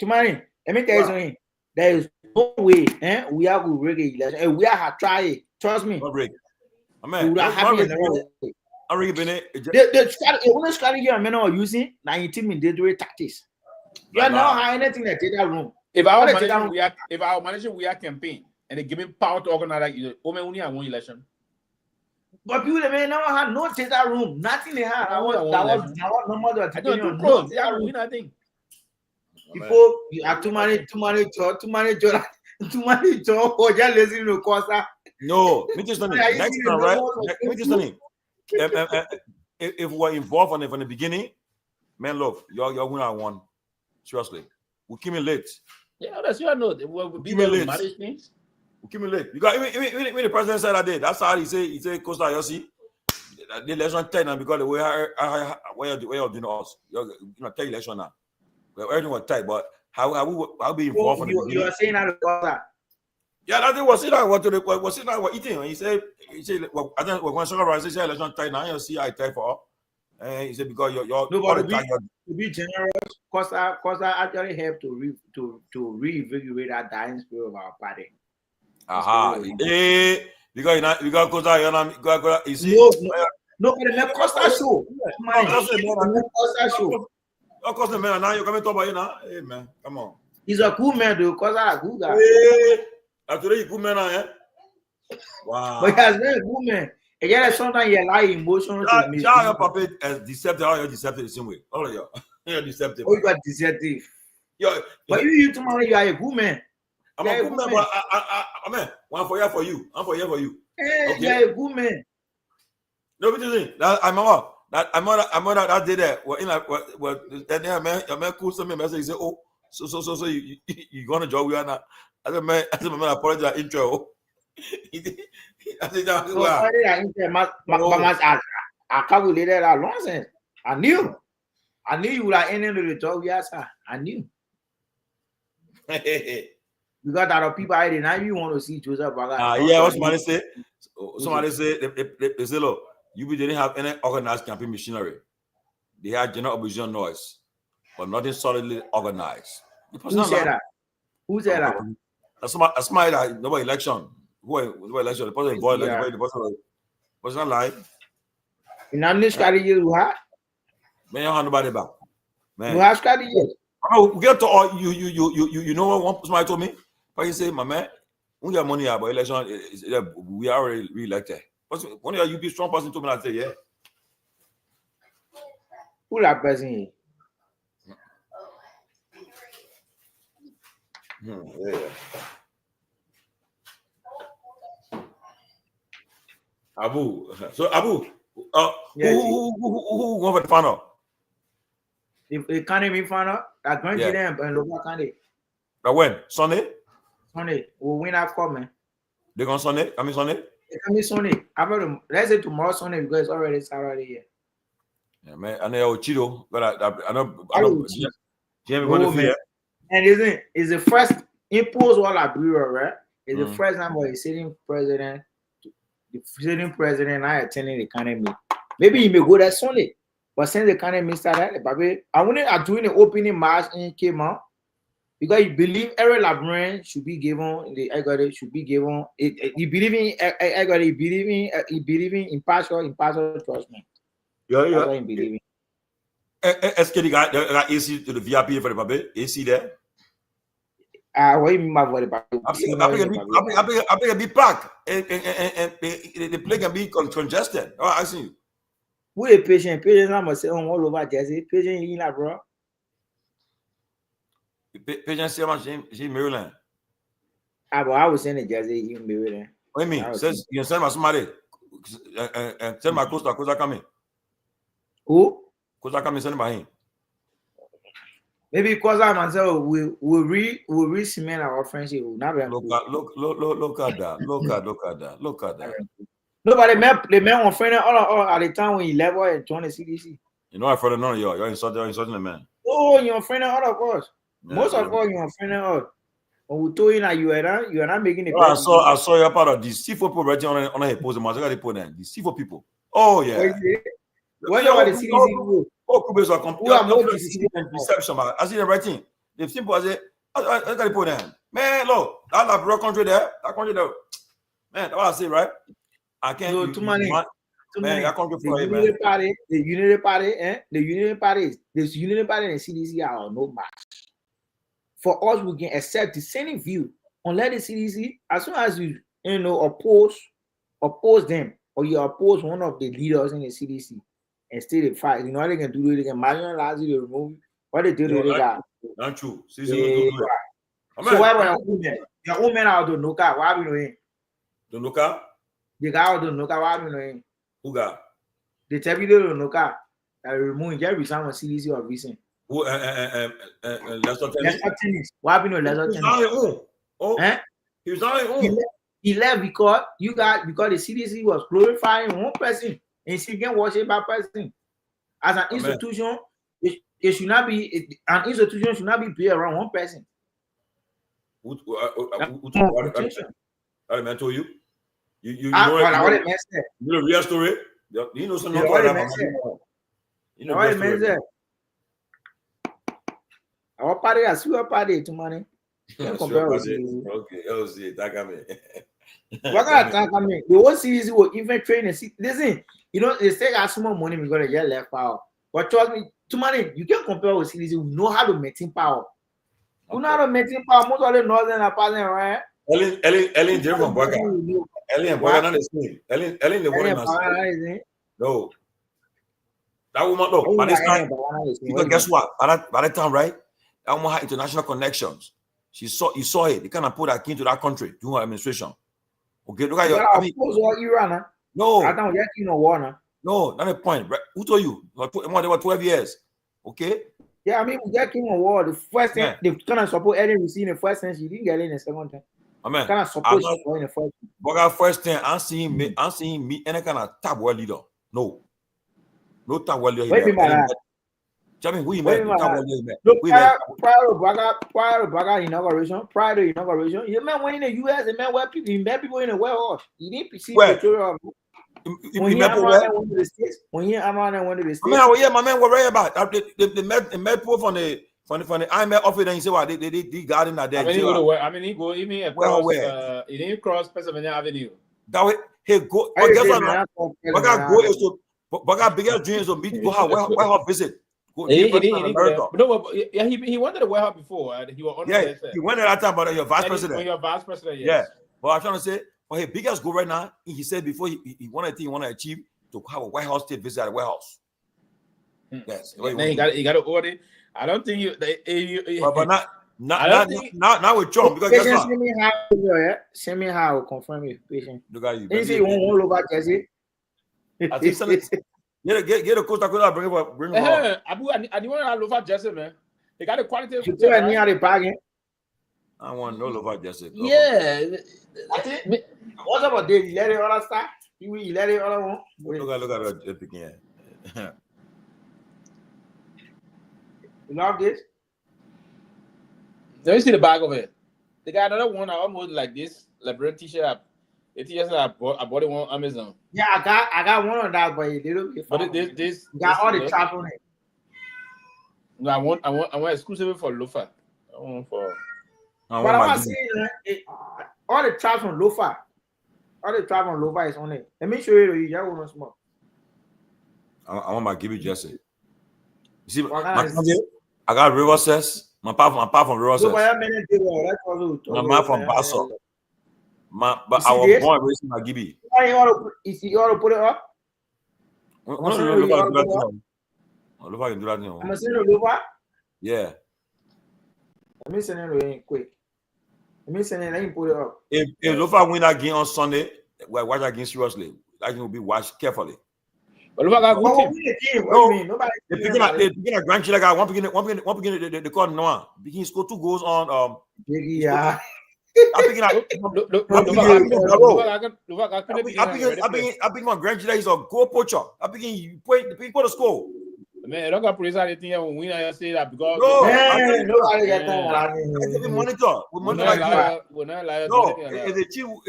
Tomalin, let me tell you something. There is no way, we are going to rig the election, and we are trying. Trust me. Not rig. We would have happened. I'm rigging it. The strategy I'm now using, now intimidatory tactics. You are not having anything that take that room. If our manager we are campaign and they give him power to organize like only one election. But people may never have no take that room. Nothing they have. That was no more than nothing. People are too many job. Or just lazy no cost. No, me just next time, right? Me just if we're involved on it from the beginning, man, look, you're winner one. Seriously, we came in late. Yeah, that's you know. We'll be there with marriage things. We came in late. Because even the president said that day, that's how he say Costa Yossi, the election 10 and because the way you're doing us, you're take election now. Well, everything was tight, but how be involved on the beginning? You are saying that. Yeah, that was it. Was it? We're eating. He said, well, I think we're going to summarize. He said, election time now. You see, I tell for. And he said because you're to be generous, Costa actually helped to reinvigorate that dying spirit of our party. Aha. Because Costa, you see. No, but the Costa show. Costa show. Of course, the man. Now you're coming to talk about you now. Hey man, come on. He's a cool man, though. Costa a good guy. Hey. Today you good man, Wow. But he has been a good man. Again, sometimes you allow emotions to make your papa as deceptive. How you're deceptive the same way. All of you. You're deceptive. Oh, you are deceptive. But you tomorrow, you are a good man. I'm a good man, but I mean, one for you. I'm for you. Hey, okay. You are a good man. No, what you think? I'm on that day there. Then man cool some message. He said, oh, so you gonna job we are now. I said, man, I apologize intro. I said, I calculated that nonsense. I knew you would have ended the talk. Yes, sir. I knew. Because there are people I didn't even want to see Joseph Baga. Yeah, what somebody say? Somebody say they say, look, you didn't have any organized campaign machinery. They had general opposition noise, but nothing solidly organized. Who said that? Who said that? That's my no election. Who election? The person involved. The person not live. In that strategy you have? Man, you have nobody back. Man, you have strategy. We get to all you know what one person told me? But he say, my man, we got money about election. We are already re-elected. One of you be strong person told me that say, yeah. Who that person? Yeah. Abu. So Abu, who going for the final? The Canada final, that going to them and Lofa Canada. But when? Sunday? Sunday. We'll win that cup, man. They going Sunday? I mean Sunday? They coming Sunday. Let's say tomorrow Sunday because it's already Saturday here. Yeah, man. I know Chido, but I know Jamie going to fear. And it's the first impose all our bureau, right? It's the first time where the sitting president not attending the kind of meet. Maybe he may go that Sunday, but since the kind of meet started, I wanted to do an opening march in Kema because you believe every Liberian should be given the Agade should be given. He believe in impartial judgment. Yeah. That's what he believe in. Est-ce que got AC to the VIP for the baby? AC there? What do you mean by what about? I think a big pack and the plane can be congested. Oh, I see you. Who a patient? Patient, I'm gonna say all over Jersey. Patient in that, bro. Patient, say much in Maryland. But I was saying Jersey in Maryland. What do you mean? Says you send my somebody and send my Costa coming. Who? Costa coming, send by him. Maybe because I myself we re-cement our friendship. Look at that. Look at that. Nobody met on friend all at the time when you level and join the CDC. You know, I friend none of you. You're insulting the man. Oh, you're friend all of us. Yeah, Most of all, you're friend all. When we told you that you are not making the I saw you part of the C4 people writing on a post. The C4 people. Oh yeah. What about the CDC? Oh, Kubes are complete deception. I see them writing. The simple as it. I got to put them. Man, look, that Liberia country there. That country there. Man, that's what I say, right? I can't. No, too many. Man, I can't go for it, man. The Unity Party, this Unity Party and CDC are no match. For us, we can accept the same view. Unless the CDC, as soon as you oppose them, or you oppose one of the leaders in the CDC and still they fight, you know what they can do? They can marginalize you, they remove you. What they do, they got. Not true. So why were your own men out of Noka? Why are we doing? The Noka? The guy out of Noka, why are we doing? Who got? The video of Noka that removing Jerry Sam CDC or recent. Who? Lester Tennis. Why have you know Lester Tennis? Oh, he was on his own. He left because the CDC was glorifying one person and she can worship that person. As an institution, it should not be an institution should not be built around one person. Who I meant to you? You know the real story? You know something about that. You know what I our party has your party to money. Okay, oh see, that got me. The whole series will even train and see. Listen, you know, they say got so much money because they get left out. But trust me, to money, you can't compare with series. You know how to maintain power. You know how to maintain power. Most of the northern are passing, right? Ellen different from Burger. Ellen and Burger not the same. Ellen the one no. That woman no. By this time, because guess what? By that time, right? That woman had international connections. You saw it. They kind of put that key into that country during her administration. Okay, look at your. Iran. No, I don't get you no war now. No, not a point. Who told you? They were 12 years. Okay. Yeah, I mean, we get King of War. The first thing they kind of support Eddie receiving the first thing, she didn't get in the second time. Amen. Kind of support in the first. But first thing, I'm seeing me any kind of tab world leader. No tab world leader. Wait a minute. Jamin, who you met? Prior to Baga inauguration, you man went in the US and man where people, he met people in the warehouse. He didn't see Victoria. When he went to the States. I mean, yeah, my man, what right about? They met people from the IMF office and he said, well, they got in that day. He didn't cross Pennsylvania Avenue. That way, he go. But guess what? Go is to Baga biggest dreams of meet go have warehouse visit. He wanted a warehouse before. He was on he went at that time, but your vice president. Your vice president, yes. Yeah. But I'm trying to say, for his biggest goal right now, he said before he wanted to achieve to have a White House state visit at the White House. Yes. Then he got to order. I don't think but not with Trump because guess what? Send me how confirm it, patient. Look at you. You say you want Lofa Jesse? I think get a coach that could bring him. Abu, I didn't want to Lofa Jesse, man. They got the quality. You tell me how they bargain. I want no Lofa Jesse. Yeah. I think. What about Dave? You let it all start. You let it all on. Look at it picking. You love this? Let me see the back of it. They got another one almost like this Liberia t-shirt. The t-shirt I bought it on Amazon. Yeah, I got one of that, but a little bit. But this got all the traps on it. No, I want exclusive for Lofa. I want for. But I want to see all the traps on Lofa. All the traps on Lofa is on it. Let me show you. You want to smoke. I want my Gibby Jesse. You see, I got River Says. My part from River Says. My man from Basso. But I was born and raised in Gibby. You want to put it up? Look I can do that. I'm going to send it over. Yeah. Let me send it in quick. Let me put it up. If Lofa win that game on Sunday, watch that game seriously. That game will be watched carefully. But look at What good we team. the team? What No, do you mean? Nobody. they picking a grandchildren guy. One picking the call Noah. Begin score 2 goals on Yeah. I'm picking up. I picking my grandchildren. He's a goal poacher. I picking you put a score. Man, don't got police anything when we say that because no, nobody got that. We monitor. We monitor. We're not like no. If the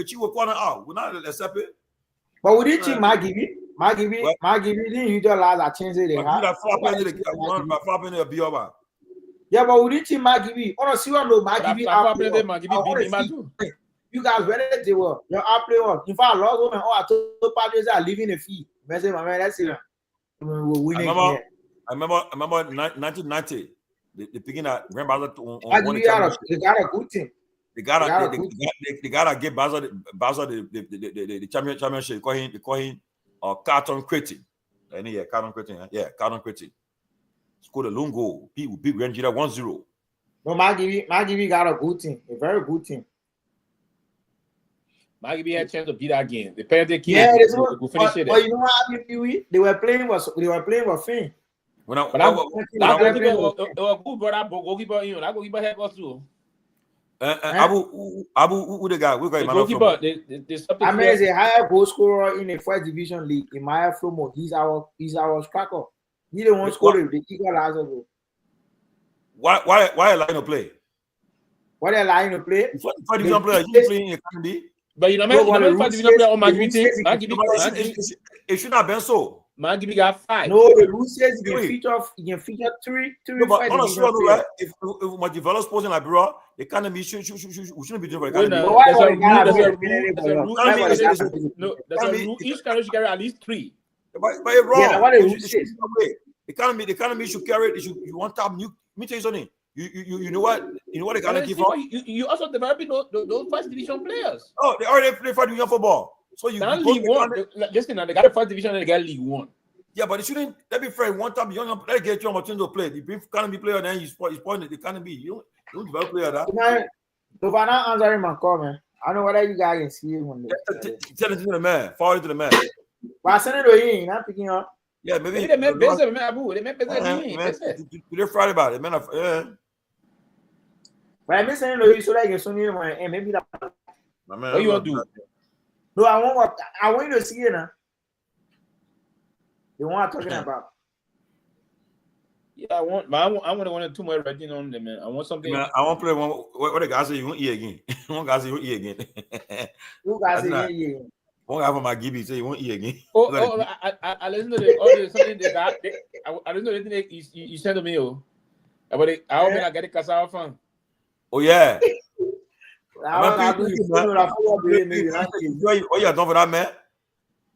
chief will corner out, we're not accept it. But we did team Maggie didn't you just allow that change it. Yeah, but we did team Maggie. Honestly, I know Maggie. You guys ready to work? Your out play on. In fact, a lot of women all two parties are leaving a fee. Man, that's it. We're winning. I remember 1990. They picking at grandmother they got a good team. They gotta give Basel the championship. They call him Carton Criti. Yeah, Carton Criti. Yeah, Carton Criti. Scored a long goal. Big Rangers 1-0. No, Maggie got a good team, a very good team. Maggie had a chance to beat that game. The penalty kill. Yeah, we finish it. But you know what? They were playing with Finn. When that goalkeeper brought that goalkeeper in. That goalkeeper helped us too. Abu, who the guy? The goalkeeper. I mean, is a higher goal scorer in the first division league. In my Flomo, he's our striker. He the one scoring the Eagle last ago. Why are line to play? Why are line to play? For division player, you playing in Academy. But you know, first division player on Maggie team. It should not have been so. Maggie got 5. No, the rules says you can feature three. No, but honestly, if my developers posting like bro, the Academy shouldn't be doing for the Academy. There's a rule. Each country should carry at least 3. But it's wrong. Yeah, what the rule says. The economy should carry it. You want to have new. Let me tell you something. You know what? You know what they gotta give up. You also developing those first division players. Oh, they already play first division football. So you League 1. Listen, now they got a first division and they got League 1. Yeah, but it shouldn't. Let me fair. One time, let get you opportunity to play. The economy player, then you point it. It can't be. You don't develop player that. So if I'm not answering my call, man, I know whether you guys can see it one day. Tell it to the man. Forward it to the man. But I send it to him. Not picking up. Yeah, maybe they make business, man. Abu, they make business. They're Friday about it, man. Yeah. But I'm sending to you so that I can send you my and maybe that. What you want to do? No, I want you to see it now. The one I'm talking about. Yeah, I want one or two more writing on them, man. I want something. Man, I want to play one. What the guy say you won't eat again? One guy say you won't eat again. Who guys say you eat again? One guy from my Gibby say you won't eat again. I listen to the audio. Something they got. I listen to the thing you sent to me. But I hope I get the cassava from. Oh yeah. What you have done for that man?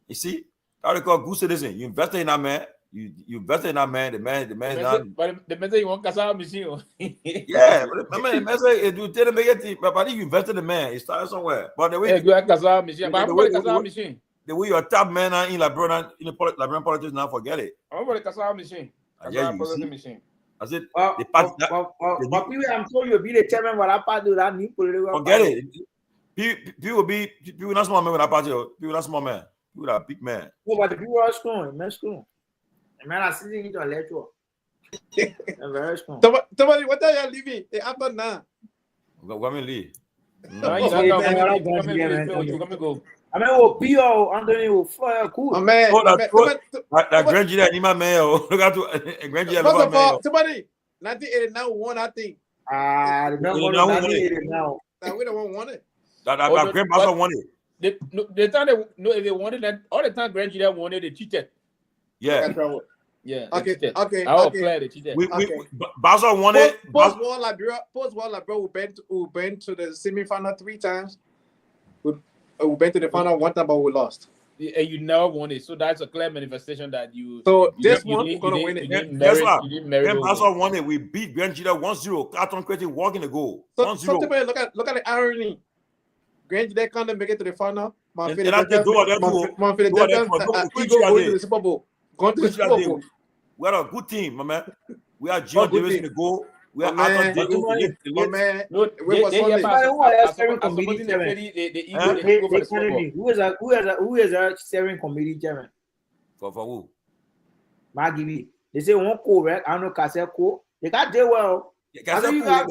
You see, how they call good citizen. You invested in that man. You invested in that man. The man is not. But the man say you want cassava machine. Yeah, but the man say you tell him it. But if you invested in the man, it started somewhere. But the way you have cassava machine, but I'm going to cassava machine. The way your top man in Liberia politics now, forget it. I'm going to cassava machine. Yeah, machine. I said, but people, I'm told you'll be the chairman for that party. That new political. Forget it. People not small man with that party. People not small man. People are big man. No, but the people are strong. Man, strong. Man, I see you to electoral. Very strong. Somebody, what are you leaving? After now. What me leave? Go. I mean, we'll be all Anthony will fly cool. Man, that grandchildren, you my man. Look at to grandchildren. First of all, somebody, 1989 won, I think. Remember 1989 now. We don't want it. That grandfather won it. The time if they wanted that, all the time grandchildren wanted, they cheated. Yeah. Yeah. Okay. They cheated. Basel won it. Post-war Liberia we been to the semi-final 3 times. We been to the final 1 time, but we lost. And you never won it, so that's a clear manifestation that you. So this one we're gonna win it. Guess what? Basel won it. We beat Grandchildren 1-0. Carton Criti walking the goal. 1-0. So look at the irony. Grandchildren can't make it to the final. My going to the Super Bowl. Going to the Super Bowl. We are a good team, my man. We are John Davis in the goal. We are Arthur Davis. Who is a steering committee chairman? For who? Maggie, they say one co, right? I don't know Cassette co. They got there well. Yeah, the guy,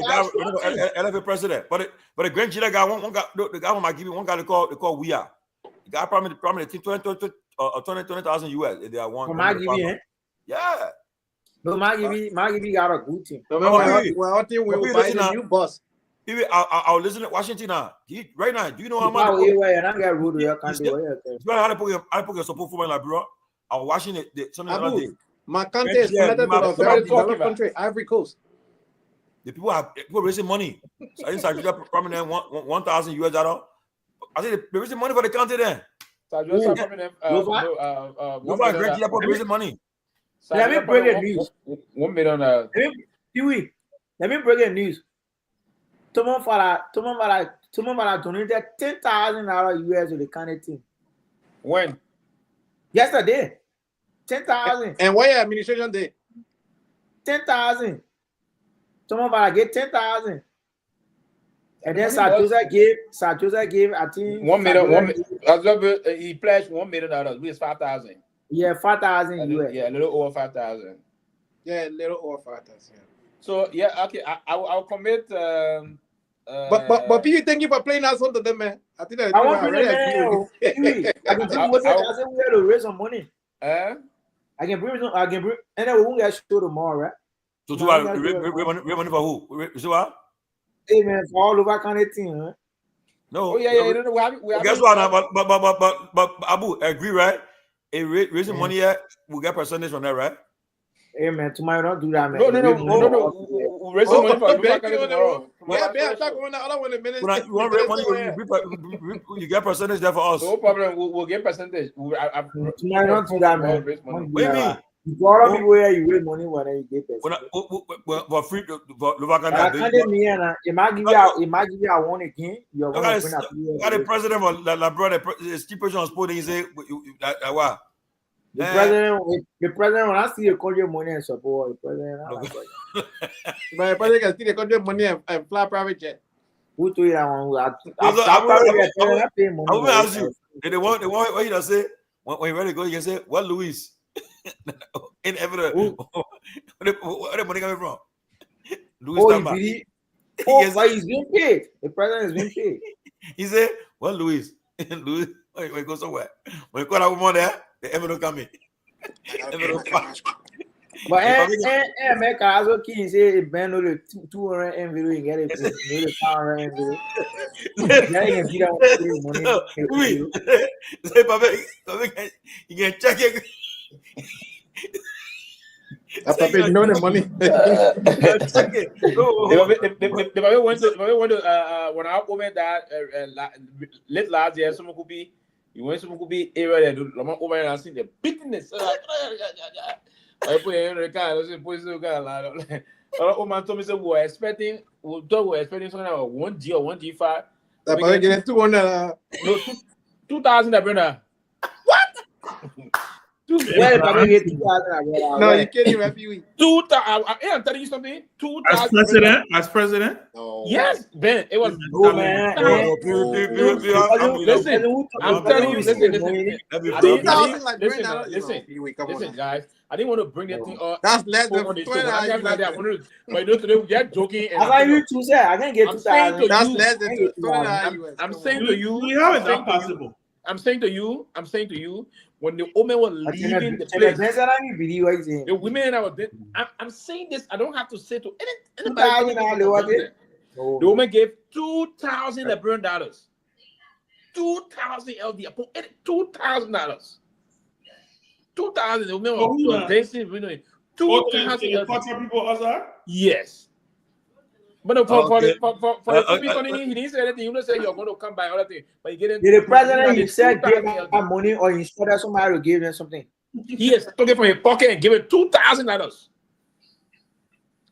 LFA president, but the Grand Gila guy, one guy, the guy might give you one guy they call We Are. The guy probably 20,000 US. They are one. Maggie, yeah. No, Maggie got a good team. So we're buying a new bus. I'll listen to Washington now. Right now, do you know how much? I got road you can't do it. How to put your support for my bro? I'm watching it something other day. My country is connected to a very developed country, Ivory Coast. The people raising money. So I think Nigeria probably 1,000 US dollar. I think they're raising money for the country then. Lofa raising money. Let me bring the news. 1 million. Pewee, let me bring the news. Tomorrow, donated $10,000 US to the county team. When? Yesterday. 10,000. And why administration day? 10,000. Tomorrow get 10,000. And then Satoza gave, I think 1 million. He pledged $1 million. We is 5,000. Yeah, 5,000 US. Yeah, a little over 5,000. Yeah, a little over 5,000. So yeah, okay. I'll commit. But people thank you for playing us on to them, man. I think I want to bring them. I can tell you what I said. We have to raise some money. I can bring, and then we won't get show tomorrow, right? So do I raise money for who? So what? Hey man, for all over county team, huh? No. Oh yeah. We guess what? But Abu, agree, right? Raising money here, we get percentage from that, right? Hey man, tomorrow don't do that, man. No. Raise some money for tomorrow. You want raise money, you get percentage there for us. No problem. We'll get percentage. Tomorrow don't do that, man. What do you mean? You go all people where you raise money when you get percentage. For free, for Lofa I can't Myean. It might give you a one again. You're going to bring the president of La brother, his chief person on sport, he say, what? The president, when I see you call your money and support the president, but the president can see the country money and fly private jet. Who told you that one? I will ask you. They want what you say when you ready to go. You can say, "Well, Luis." In evidence, where the money coming from? Louis but he's being paid. The president is being paid. He said, "Well, Louis, when you go somewhere, when you call that woman there, the envelope coming." But make as okay, he say Ben no 200 envelope, you get it, no 500 envelope. You can check it. After paying no the money. They went to when I went that late last year, someone could be area there. Lama over and see the bigness. I put in the car. I said, "Police car." Oh man, told me say we're expecting something like 1G or 1G5. That probably get 200. No, 2,000. What? No, you can't even Pewee. 2,000. I'm telling you something. 2,000. As president? No. Yes, Ben. It was. Listen, I'm telling you. Listen, guys. I didn't want to bring that thing up. That's less than 20. But you know, today we are joking. I got you to say I can't get 2,000. That's less than 20. I'm saying to you. We have it not possible. I'm saying to you, when the women were leaving the place, the women I'm saying this, I don't have to say to anybody. The woman gave $2,000 Liberian dollars. $2,000 LD upon $2,000. 2,000. The women were dancing. $2,000 people outside? Yes. But no, for the he didn't say anything. You don't say you're going to come by other thing. But you get it. Did the president himself give that money or instruct somebody to give them something? He is took it from his pocket and give it $2,000.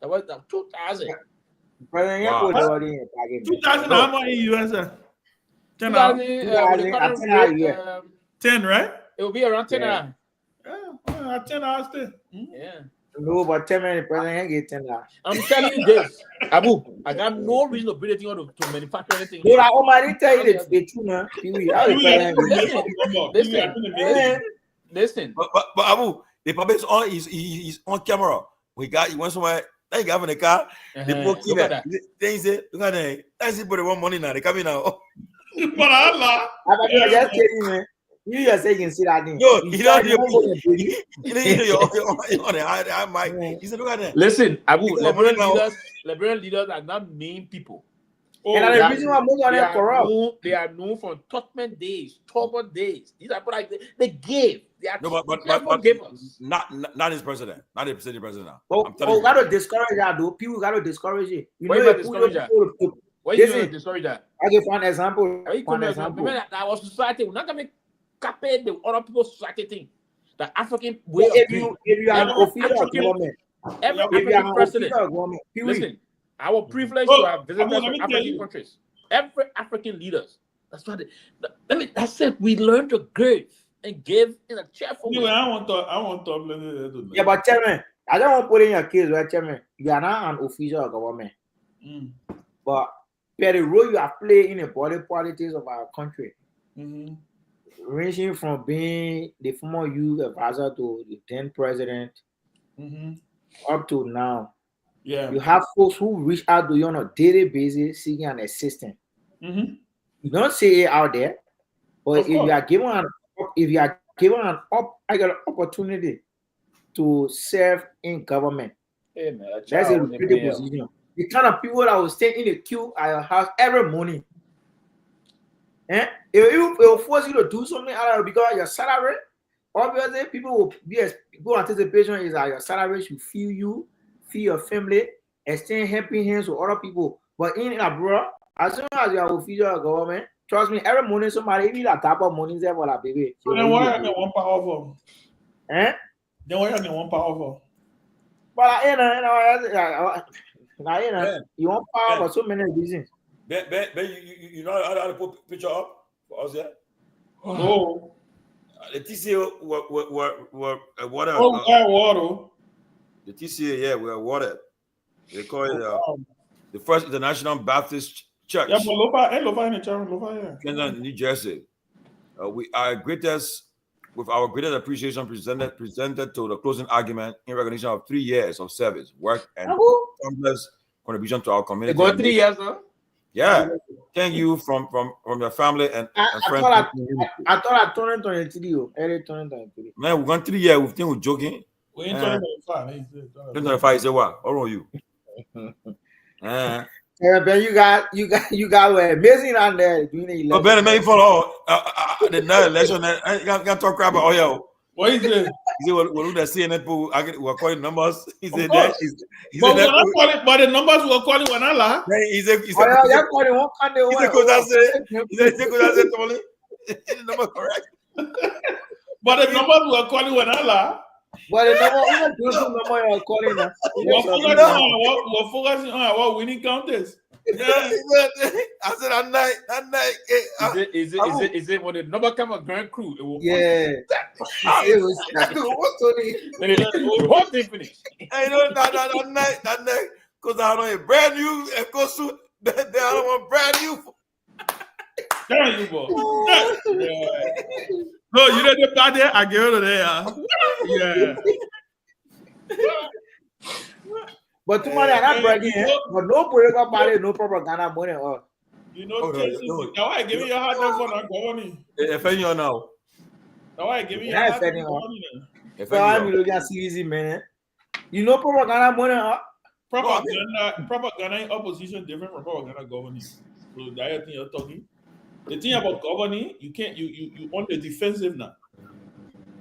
That was 2,000. President, wow. 2,000 how much in US? 10 10, right? It will be around 10 hours. Yeah, 10 hours still. Yeah. No, but 10 minutes, president get 10 hours. I'm telling you this, Abu. I got no reason to bring anything to manufacture anything. No, I didn't tell you the truth, man. Listen. But Abu, The public is on. He's on camera. He went somewhere. Then he got in the car. They broke in there. Then he said, "Look at that. That's it. But they want money now. They coming now." But Allah. I'm just kidding, man. You just say you can see that thing. No, he don't hear me. He didn't hear you on the high mic. He said, "Look at that." Listen, Abu, Liberian leaders are not mean people. Oh, and the reason why most of them corrupt. They are known from Totman days, Torgbean days. These are like they gave. They are but givers. Not his president. Not the president now. Oh, got to discourage that, though. People got to discourage it. You Why know, discourage that? Why you discourage that? I give one example. One example. That was society. We're not going to copy the other people's society thing. The African way of if you are an official government, every African president. Listen, our privilege to have visited from African countries. Every African leaders. That's what. That's it. We learn to give and give in a cheerful way. I want to. Yeah, but Chairman, I don't want to put in your case, right, Chairman? You are not an official government, but the role you are playing in the body politics of our country, ranging from being the former youth advisor to the then president, up to now. Yeah, you have folks who reach out to you on a daily basis seeking an assistance. You don't say it out there, but if you are given an opportunity to serve in government, that's a really position. The kind of people that will stay in the queue at your house every morning. It will force you to do something out of because of your salary. Obviously, people will be anticipation is that your salary should feed you, feed your family, extend helping hands to other people. But in abroad, as soon as you are official government, trust me, every morning somebody even a tap of money there for that baby. So then why are they one powerful? Then why are they one powerful? But you want power for so many reasons. Ben, you know how to put picture up for us, yeah? No. The TCA were water. Water. The TCA, yeah, we are watered. They call it the First International Baptist Church. Yeah, but Lofa in the church, Lofa, yeah. New Jersey. We are with our greatest appreciation presented to the closing argument in recognition of 3 years of service, work, and countless contribution to our community. They got 3 years, huh? Yeah. Thank you from your family and friends. I thought I turned 23. Early 2023. Man, we've gone 3 years. We think we're joking. We ain't 25. 2025 is what? How old are you? Ben, you got amazing on there doing the election. But Ben, maybe for the next election, I can't talk crap about yo. What is it? He said, "Well, the CNN people, we're calling numbers." He said, "But the numbers were calling when I lie." He said, "You're calling one kind of way." He said, "Tomalin, the number correct." But the numbers were calling when I lie. But the number you're calling us. We're focusing on our winning counters. Yeah, I said that night. Is it when the number come a grand crew? It will it was the whole thing finished. Hey, that night, because I don't a brand new echo suit. I don't want brand new. Damn you, boy. No, you know the part there. I get out of there. Yeah. But tomorrow I'm not bragging, but no political party, no propaganda money. You know, now I give you your hard time for not going. If any now. Now I give you your hard time for so I'm looking at easy man. You know propaganda money. Propaganda in opposition different from propaganda governing. So that thing you're talking. The thing about governing, you can't you on the defensive now.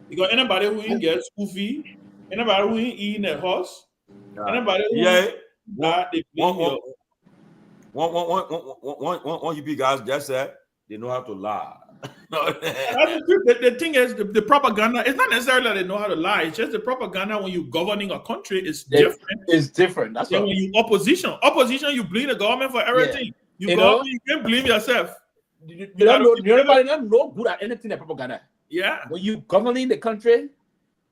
Because anybody who ain't get school fee, anybody who ain't eating a horse, anybody who one you guys just said they know how to lie. The thing is the propaganda, it's not necessarily that they know how to lie, it's just the propaganda when you're governing a country is different. It's different. That's when you opposition, you blame the government for everything. You can't blame yourself. Everybody not no good at anything at propaganda. Yeah. When you governing the country,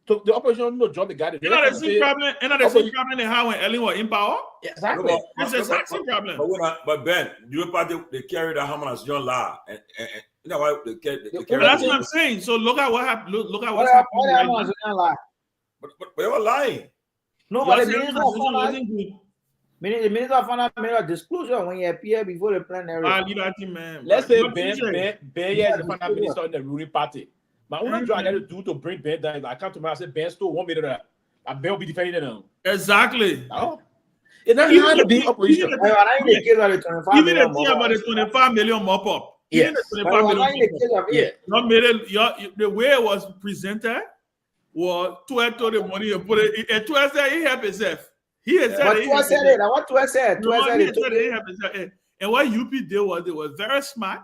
so the opposition no job the guy. You know the same problem. You know the same problem they had when Ellen was in power. Yeah, exactly. It's the exact same problem. But Ben, the party they carry the hammer as John lie, and you know why they carry. That's what I'm saying. So look at what happened. Look at what's happening right now. But they were lying. No, but the minister found out made a disclosure when he appeared before the plenary. Liberia Team, man. Let's say Ben is the final minister in the ruling party. But what do I got to do to bring Ben down? I come to me and say Ben stole 1 million. And Ben will be defending them. Exactly. Oh. It's not even to be opposition. Even the thing about the 25 million mop up. Yes. The 25 million. The way it was presented was to the money and put it. And to said he helped himself. He had said it. What said it? What said? And what UP did was they were very smart.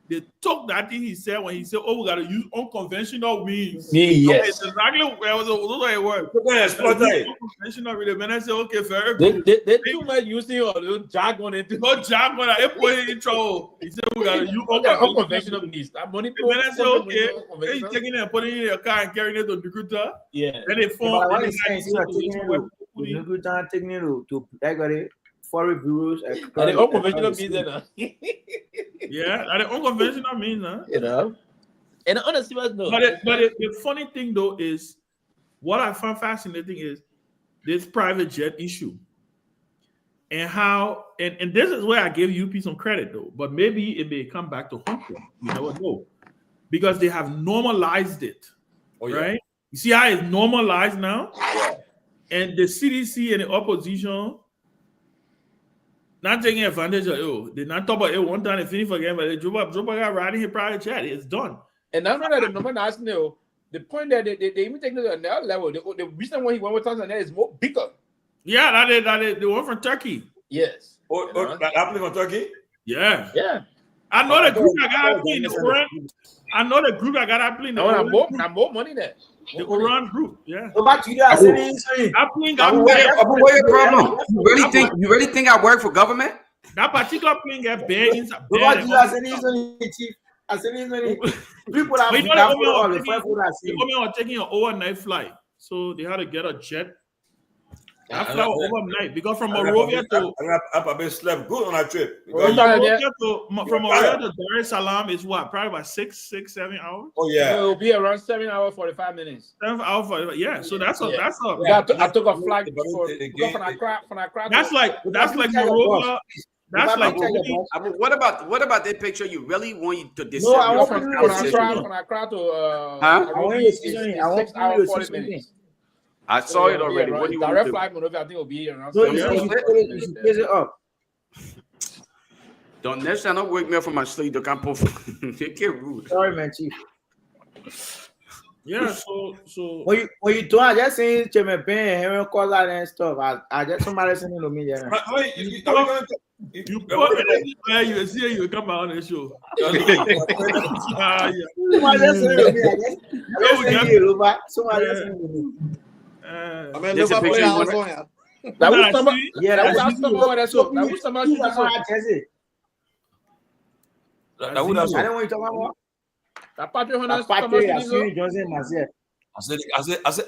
They took that thing he said when he said, "Oh, we got to use unconventional means." Yes, it's exactly where it was. Those word. Unconventional means. And I said, "Okay, very good." They too much using or jargon into. No jargon. I put it in trouble. He said, "We got to use unconventional means." That money. And I said, "Okay." He's taking it and putting it in your car and carrying it to Nukuta. Yeah. And they form. Taking it to foreign bureaus and the unconventional means, yeah, and the unconventional means, you know. And on a serious note, but the funny thing though is, what I found fascinating is this private jet issue, and how, and this is where I give UP some credit though, but maybe it may come back to haunt them. You never know, because they have normalized it, right? You see how it's normalized now, and the CDC and the opposition. Not taking advantage of it. They not talk about it one time and finish again, but they drop got riding his private jet. It's done. And that's not the number national. The point that they even take it to another level. The reason why he went with Tanzania is more bigger. Yeah, that is the one from Turkey. Yes. That happening from Turkey? Yeah. Yeah. I know the group that got in the Quran. I know the group that got up in the Quran. More money there. The Quran group, yeah. What's your problem? You really think I work for government? That particular plane got banned inside. People are taking an overnight flight, so they had to get a jet. That flight overnight because from Monrovia to I slept good on that trip. From Monrovia to Dar es Salaam is what? Probably about 6-7 hours. Oh yeah, it will be around 7 hours 45 minutes. 7 hours 45. Yeah, so that's a. I took a flight from Accra. That's like Monrovia. That's like. What about that picture? You really want you to No, I was from Accra to. I want you to 6 hours 40 minutes. I saw it already. What do you direct flight Monrovia? I think it'll be around. You should place it up. Don't next time not wake me up from my sleep. They can't pull. They get rude. Sorry, man, Chief. Yeah, so when you do, I just saying Chairman Ben, Henry Collar and stuff. I just somebody sending to me. You see, you come out on the show. I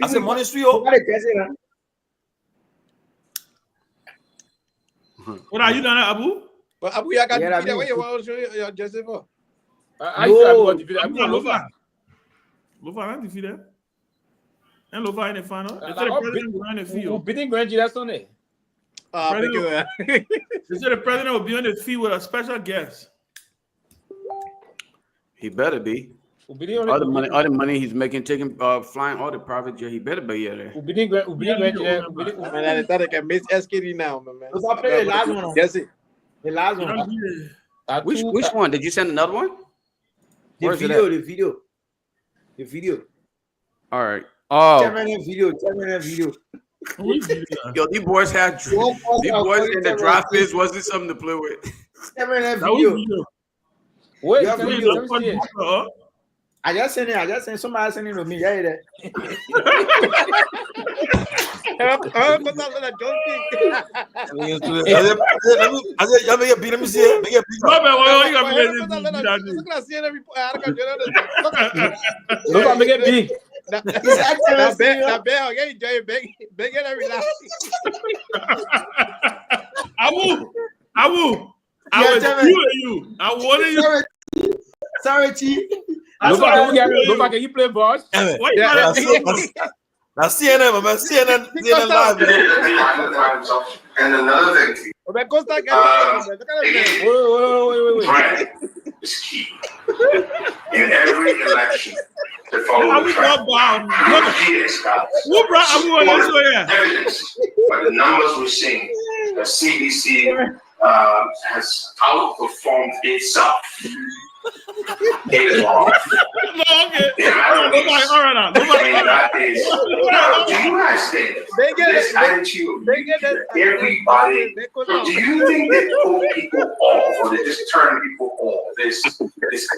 said money street. What are you done, Abu? But Abu, you got to where you want to show your Joseph. I'm Lofa. Lofa not defeated. And Lofa in the final. They said the president will be on the field. Beating Grand G, that's Sunday. They said the president will be on the field with a special guest. He better be. All the money he's making, flying all the private jet, he better be there. Man, I thought I can miss SKD now, man. Let's play the last one. Yes, it. The last one. Which one? Did you send another one? The video. All right. Oh. 10 minute video. Yo, these boys in the draft phase wasn't something to play with. 10 minute video. Wait, I just sent it. Somebody sent it to me. Yeah, I wanted you. Sorry, Chief. Lofa, can you play boss? Now CNN, man, CNN live, man. And another thing, Wait. brand is key. In every election, to follow the track. Who brought everyone else here? Evidence, but the numbers we're seeing, the CDC has outperformed itself. It is wrong. No, okay. All right. Do you guys think this attitude, everybody, do you think that pull people off or they just turn people off? This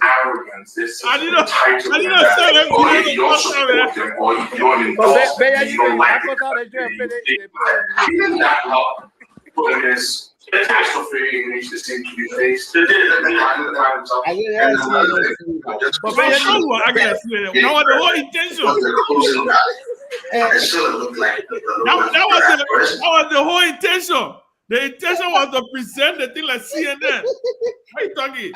arrogance, this entitlement, or you don't support them, or you don't endorse them, you don't like them. Even that help put this catastrophe in which they seem to be faced. That was the whole intention. The intention was to present the thing like CNN. What are you talking?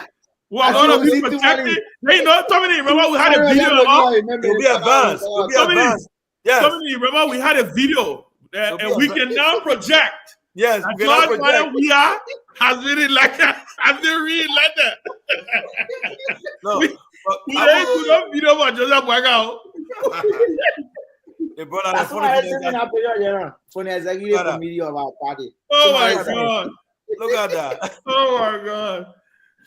We're going to be protected. Hey, no, Tommy, remember we had a video. It'll be advanced. Yes. Tommy, remember we had a video and we can now project. Yes, we are has really like that. No, we ain't do no video about Joseph Wagao. They brought out a funny executive media of our party. Oh my God! Look at that! Oh my God!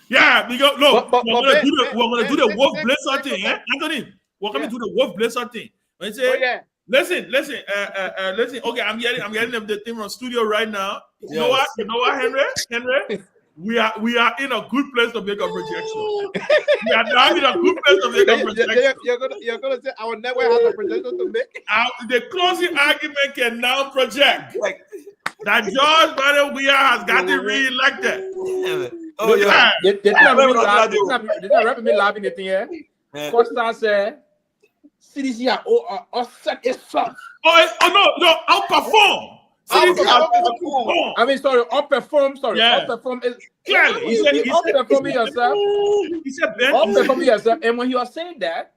Yeah, because no, we're gonna do the Wolf Blazer thing, Anthony. We're gonna do the Wolf Blazer thing. When say, listen. Okay, I'm getting the thing from studio right now. You know what, Henry? We are in a good place to make a projection. We are now in a good place to make a projection. You're gonna say our network has a projection to make. The closing argument can now project that George Biden has gotten re-elected. Oh yeah. They not me laughing the thing here. Costa said, CDC are offset itself. No, outperform. I mean, sorry, outperform. Sorry, outperform is clearly. He said outperforming yourself. He said outperforming yourself. And when you are saying that,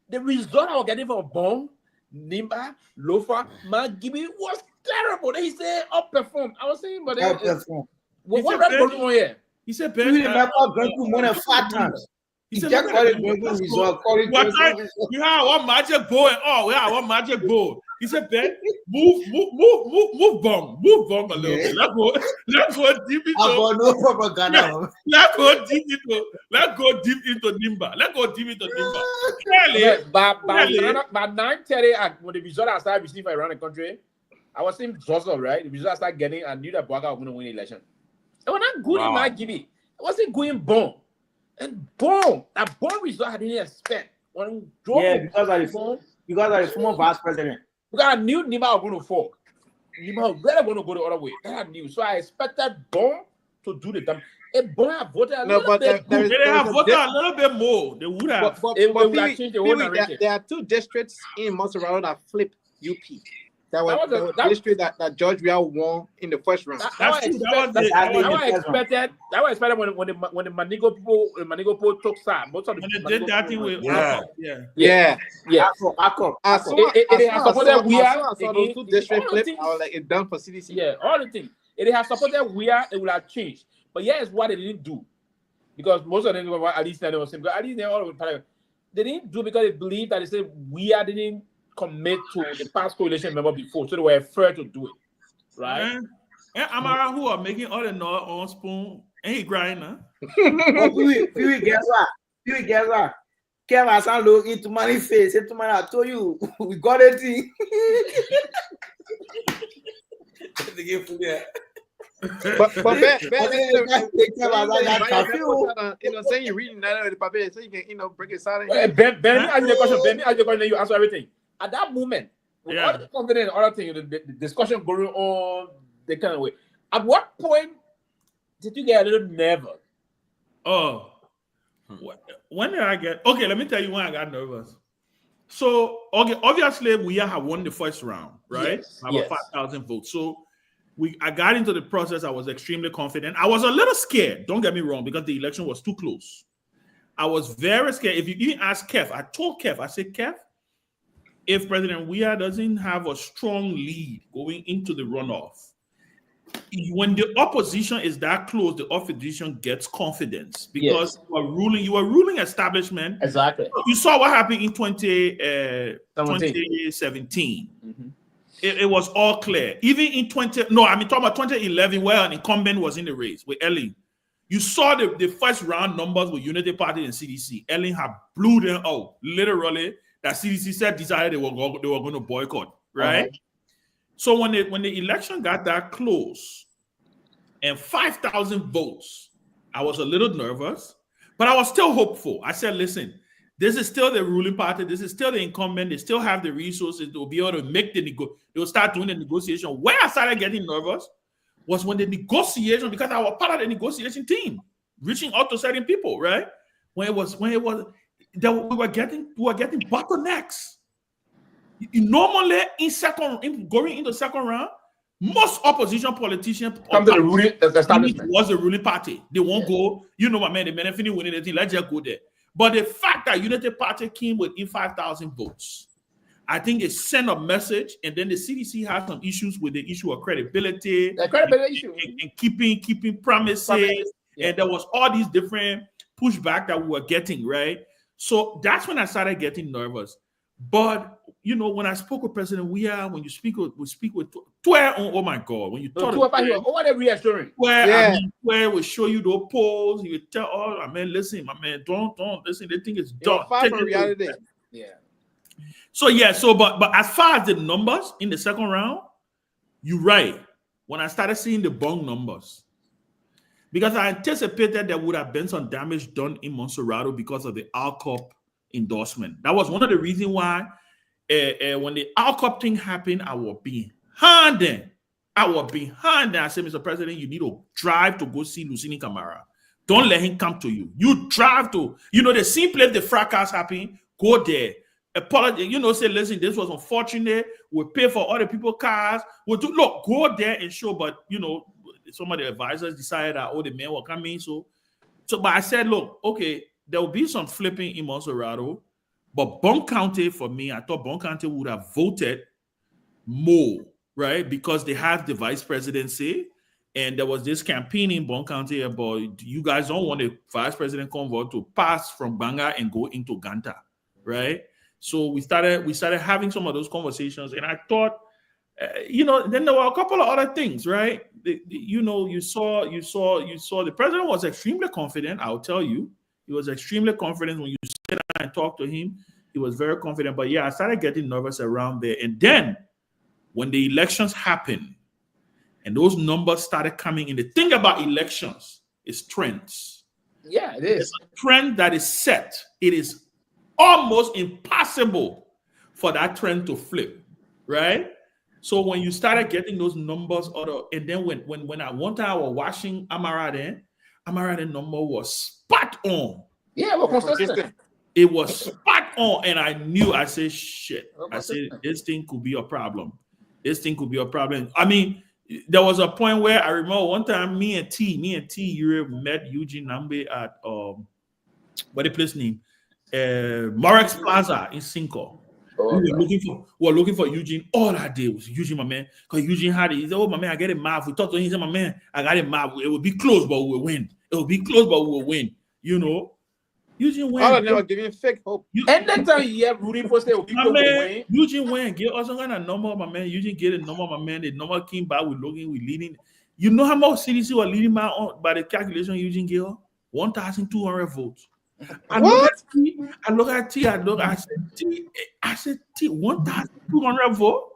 the result I was getting for Bong, Nimba, Lofa, Magibi was terrible. He said outperform. I was saying, but outperform. What going on here? He said, Ben, you remember going to more than 5 times. He just got it result. We have one magic ball and all. We have one magic ball. He said, Ben, move Bong a little bit. Let's go deep into. No propaganda. Let's go deep into Nimba. Clearly, by 9:30, when the result I started receiving around the country, I was seeing Joseph, right? The result I started getting, I knew that Boaga was going to win the election. It was not good in my Gibby. It wasn't going Bong. And boom, that bomb result I didn't expect. When because of the former vice president. Because I knew Nima was going to fall. Nima was really going to go the other way. That I knew. So I expected Bomb to do the damn. If Bomb had voted a little bit, they have voted a little bit more. They would have. There are 2 districts in Montserrat that flipped UP. That was the district that George Weah won in the first round. That was expected when the Manigo people took SAR. Most of the when they did that thing with yeah. I saw those 2 districts flip. I was like, it's done for CDC. Yeah, all the things. If they have supported Weah, it would have changed. But it's what they didn't do. Because most of them were at least they all they didn't do because they believed that they said Weah didn't commit to the past coalition member before, so they were afraid to do it, right? And Amara, who are making all the noise on spoon, ain't he crying now? Pewee, guess what? Kev has not look into my face. Say to I told you, we got it. But saying you're reading that the paper, so you can break it silent. Ben, ask the question. You answer everything. At that moment, with all the confidence and other things, the discussion going on, the kind of way. At what point did you get a little nervous? Oh, when did I get? Okay, let me tell you when I got nervous. So, okay, obviously we have won the first round, right? About 5,000 votes. So I got into the process. I was extremely confident. I was a little scared. Don't get me wrong, because the election was too close. I was very scared. If you even ask Kev, I told Kev, I said, Kev, if President Weah doesn't have a strong lead going into the runoff, when the opposition is that close, the opposition gets confidence because you are ruling establishment. Exactly. You saw what happened in 2017. Mm-hmm. It was all clear. Even in talking about 2011, where an incumbent was in the race with Ellen. You saw the first round numbers with Unity Party and CDC. Ellen had blew them out. Literally, that CDC decided they were going to boycott, right? So when the election got that close and 5,000 votes, I was a little nervous, but I was still hopeful. I said, listen, this is still the ruling party. This is still the incumbent. They still have the resources to be able to make they'll start doing the negotiation. Where I started getting nervous was when the negotiation, because I was part of the negotiation team, reaching out to certain people, right? We were getting bottlenecks. Normally, going into second round, most opposition politicians come to the ruling establishment. Was the ruling party. They won't go. You know, my man, the benefit winning the thing. Let's just go there. But the fact that Unity Party came within 5,000 votes, I think it sent a message. And then the CDC had some issues with the issue of credibility, and keeping promises. And there was all these different pushback that we were getting, right? So that's when I started getting nervous. But you know, when I spoke with President Weah, when you speak with oh my God, when you talk what are reassuring? Where will show you the polls, he would tell, oh man, listen, my man, don't listen, they think it's done. Far from reality. But as far as the numbers in the second round, you're right. When I started seeing the bong numbers, because I anticipated there would have been some damage done in Montserrado because of the ALCOP endorsement. That was one of the reasons why when the ALCOP thing happened, I was behind them. I said, Mr. President, you need to drive to go see Lucini Camara. Don't let him come to you. You drive to, the same place the fracas happened, go there. Apologize, say, listen, this was unfortunate. We'll pay for other people's cars. Go there and show, but, some of the advisors decided that, the men were coming. But I said, look, okay, there will be some flipping in Montserrado, but Bong County, for me, I thought Bong County would have voted more, right? Because they have the vice presidency, and there was this campaign in Bong County about you guys don't want the vice president convoy to pass from Banga and go into Ganta, right? So we started having some of those conversations, and I thought, then there were a couple of other things, right? You saw the president was extremely confident. I'll tell you. He was extremely confident when you sit down and talk to him. He was very confident. But I started getting nervous around there. And then when the elections happened and those numbers started coming in, the thing about elections is trends. Yeah, it is. It's a trend that is set. It is almost impossible for that trend to flip, right? So when you started getting those numbers, and then when one time I was watching Amara number was spot on. Yeah, well, consistent. It was spot on, and I said, shit. I said, this thing could be a problem. I mean, there was a point where I remember one time me and T met Eugene Nambe at what the place name? Morex Plaza in Cinco. We were looking for Eugene all that day. It was Eugene, my man. Because Eugene had it. He said, my man, I get a map. We talked to him. He said, my man, I got a map. It will be close, but we will win. Eugene went. All of them are giving fake hope. And that time you have Rudy posted people win. Eugene went. Get also got a number, my man. Eugene get a number, my man. The number came back with Logan. We leading. You know how much CDC were leading by the calculation Eugene gave? 1,200 votes. I look at T. I said, T, 1,200 votes?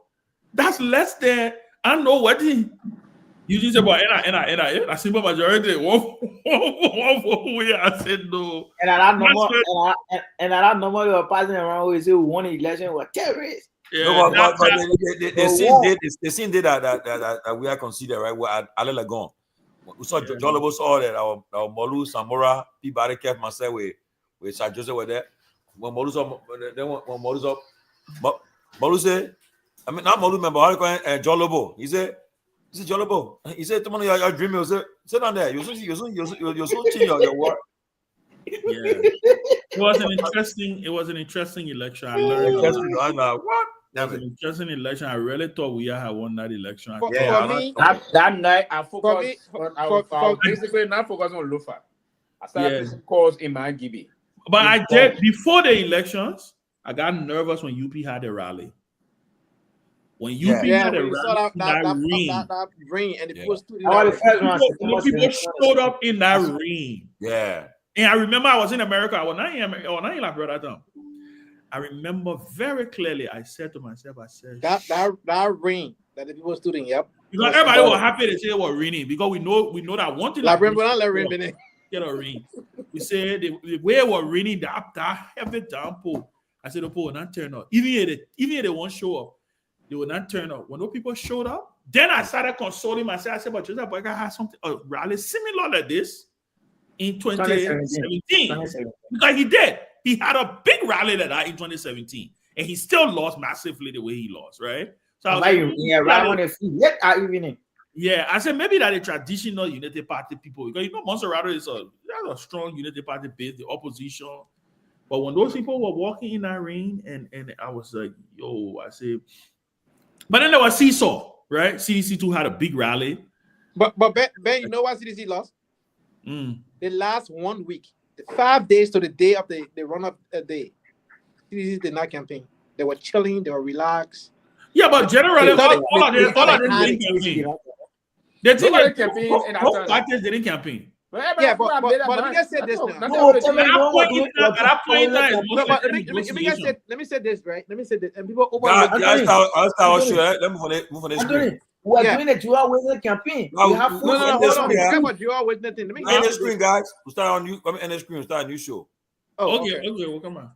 That's less than, I don't know what he. You just said, but a simple majority. One vote. I said no. And that number you were passing around with, we won the election was terrorists. Yeah, no, but the same day that we are considered, right? We're at Alelagon. We saw John Lobo saw that our Molu, Samora, Peabody kept myself with Sir Joseph were there. When Molu said, I mean, not Molu member, how you call John Lobo? He said, John Lobo. He said, tomorrow you're dreaming. He said, sit down there. You're so your work. Yeah. It was an interesting election. I learned. I'm like, what? was an interesting election. I really thought we had won that election. For me, that night I focused for me, I was basically not focused on Lofa. I started placing calls in my Gibi. But I did before the elections. I got nervous when UP had a rally. When UP had a rally, that ring, and the people stood in people showed up in that ring. Yeah. And I remember I was in America. I was not in Liberia Team. I remember very clearly. I said to myself, that ring that the people stood in. Yep. Because everybody was happy to say it was raining because we know that one thing. Like rain, get a rain. We said the way it was raining, that heavy downpour. I said the pool will not turn up. Even if they won't show up, they will not turn up. When those people showed up, then I started consoling myself. I said, but Joseph Boyka had something a rally similar like this in 2017. Because he did. He had a big rally like that in 2017. And he still lost massively the way he lost, right? So yeah, I said maybe that the traditional Unity Party people, because you know Monserrato is a strong Unity Party base, the opposition. But when those people were walking in that ring, and I was like, yo, I said, but then there was Seesaw, right? CDC2 had a big rally. But Ben, you know what CDC lost? The last 1 week, the 5 days to the day of the run-up day, CDC did not campaign. They were chilling, they were relaxed. Yeah, but generally, all of them didn't campaign. They didn't campaign, and after didn't campaign. Yeah, but let me just say this now. Let me say this, right? Let me say this, and people over. Let me move on this screen. We are doing a dual witness campaign. We have hold on. Dual witness thing. Let me end the screen, guys. We'll start on new. Let me end the screen. We'll start a new show. Okay, we'll come on.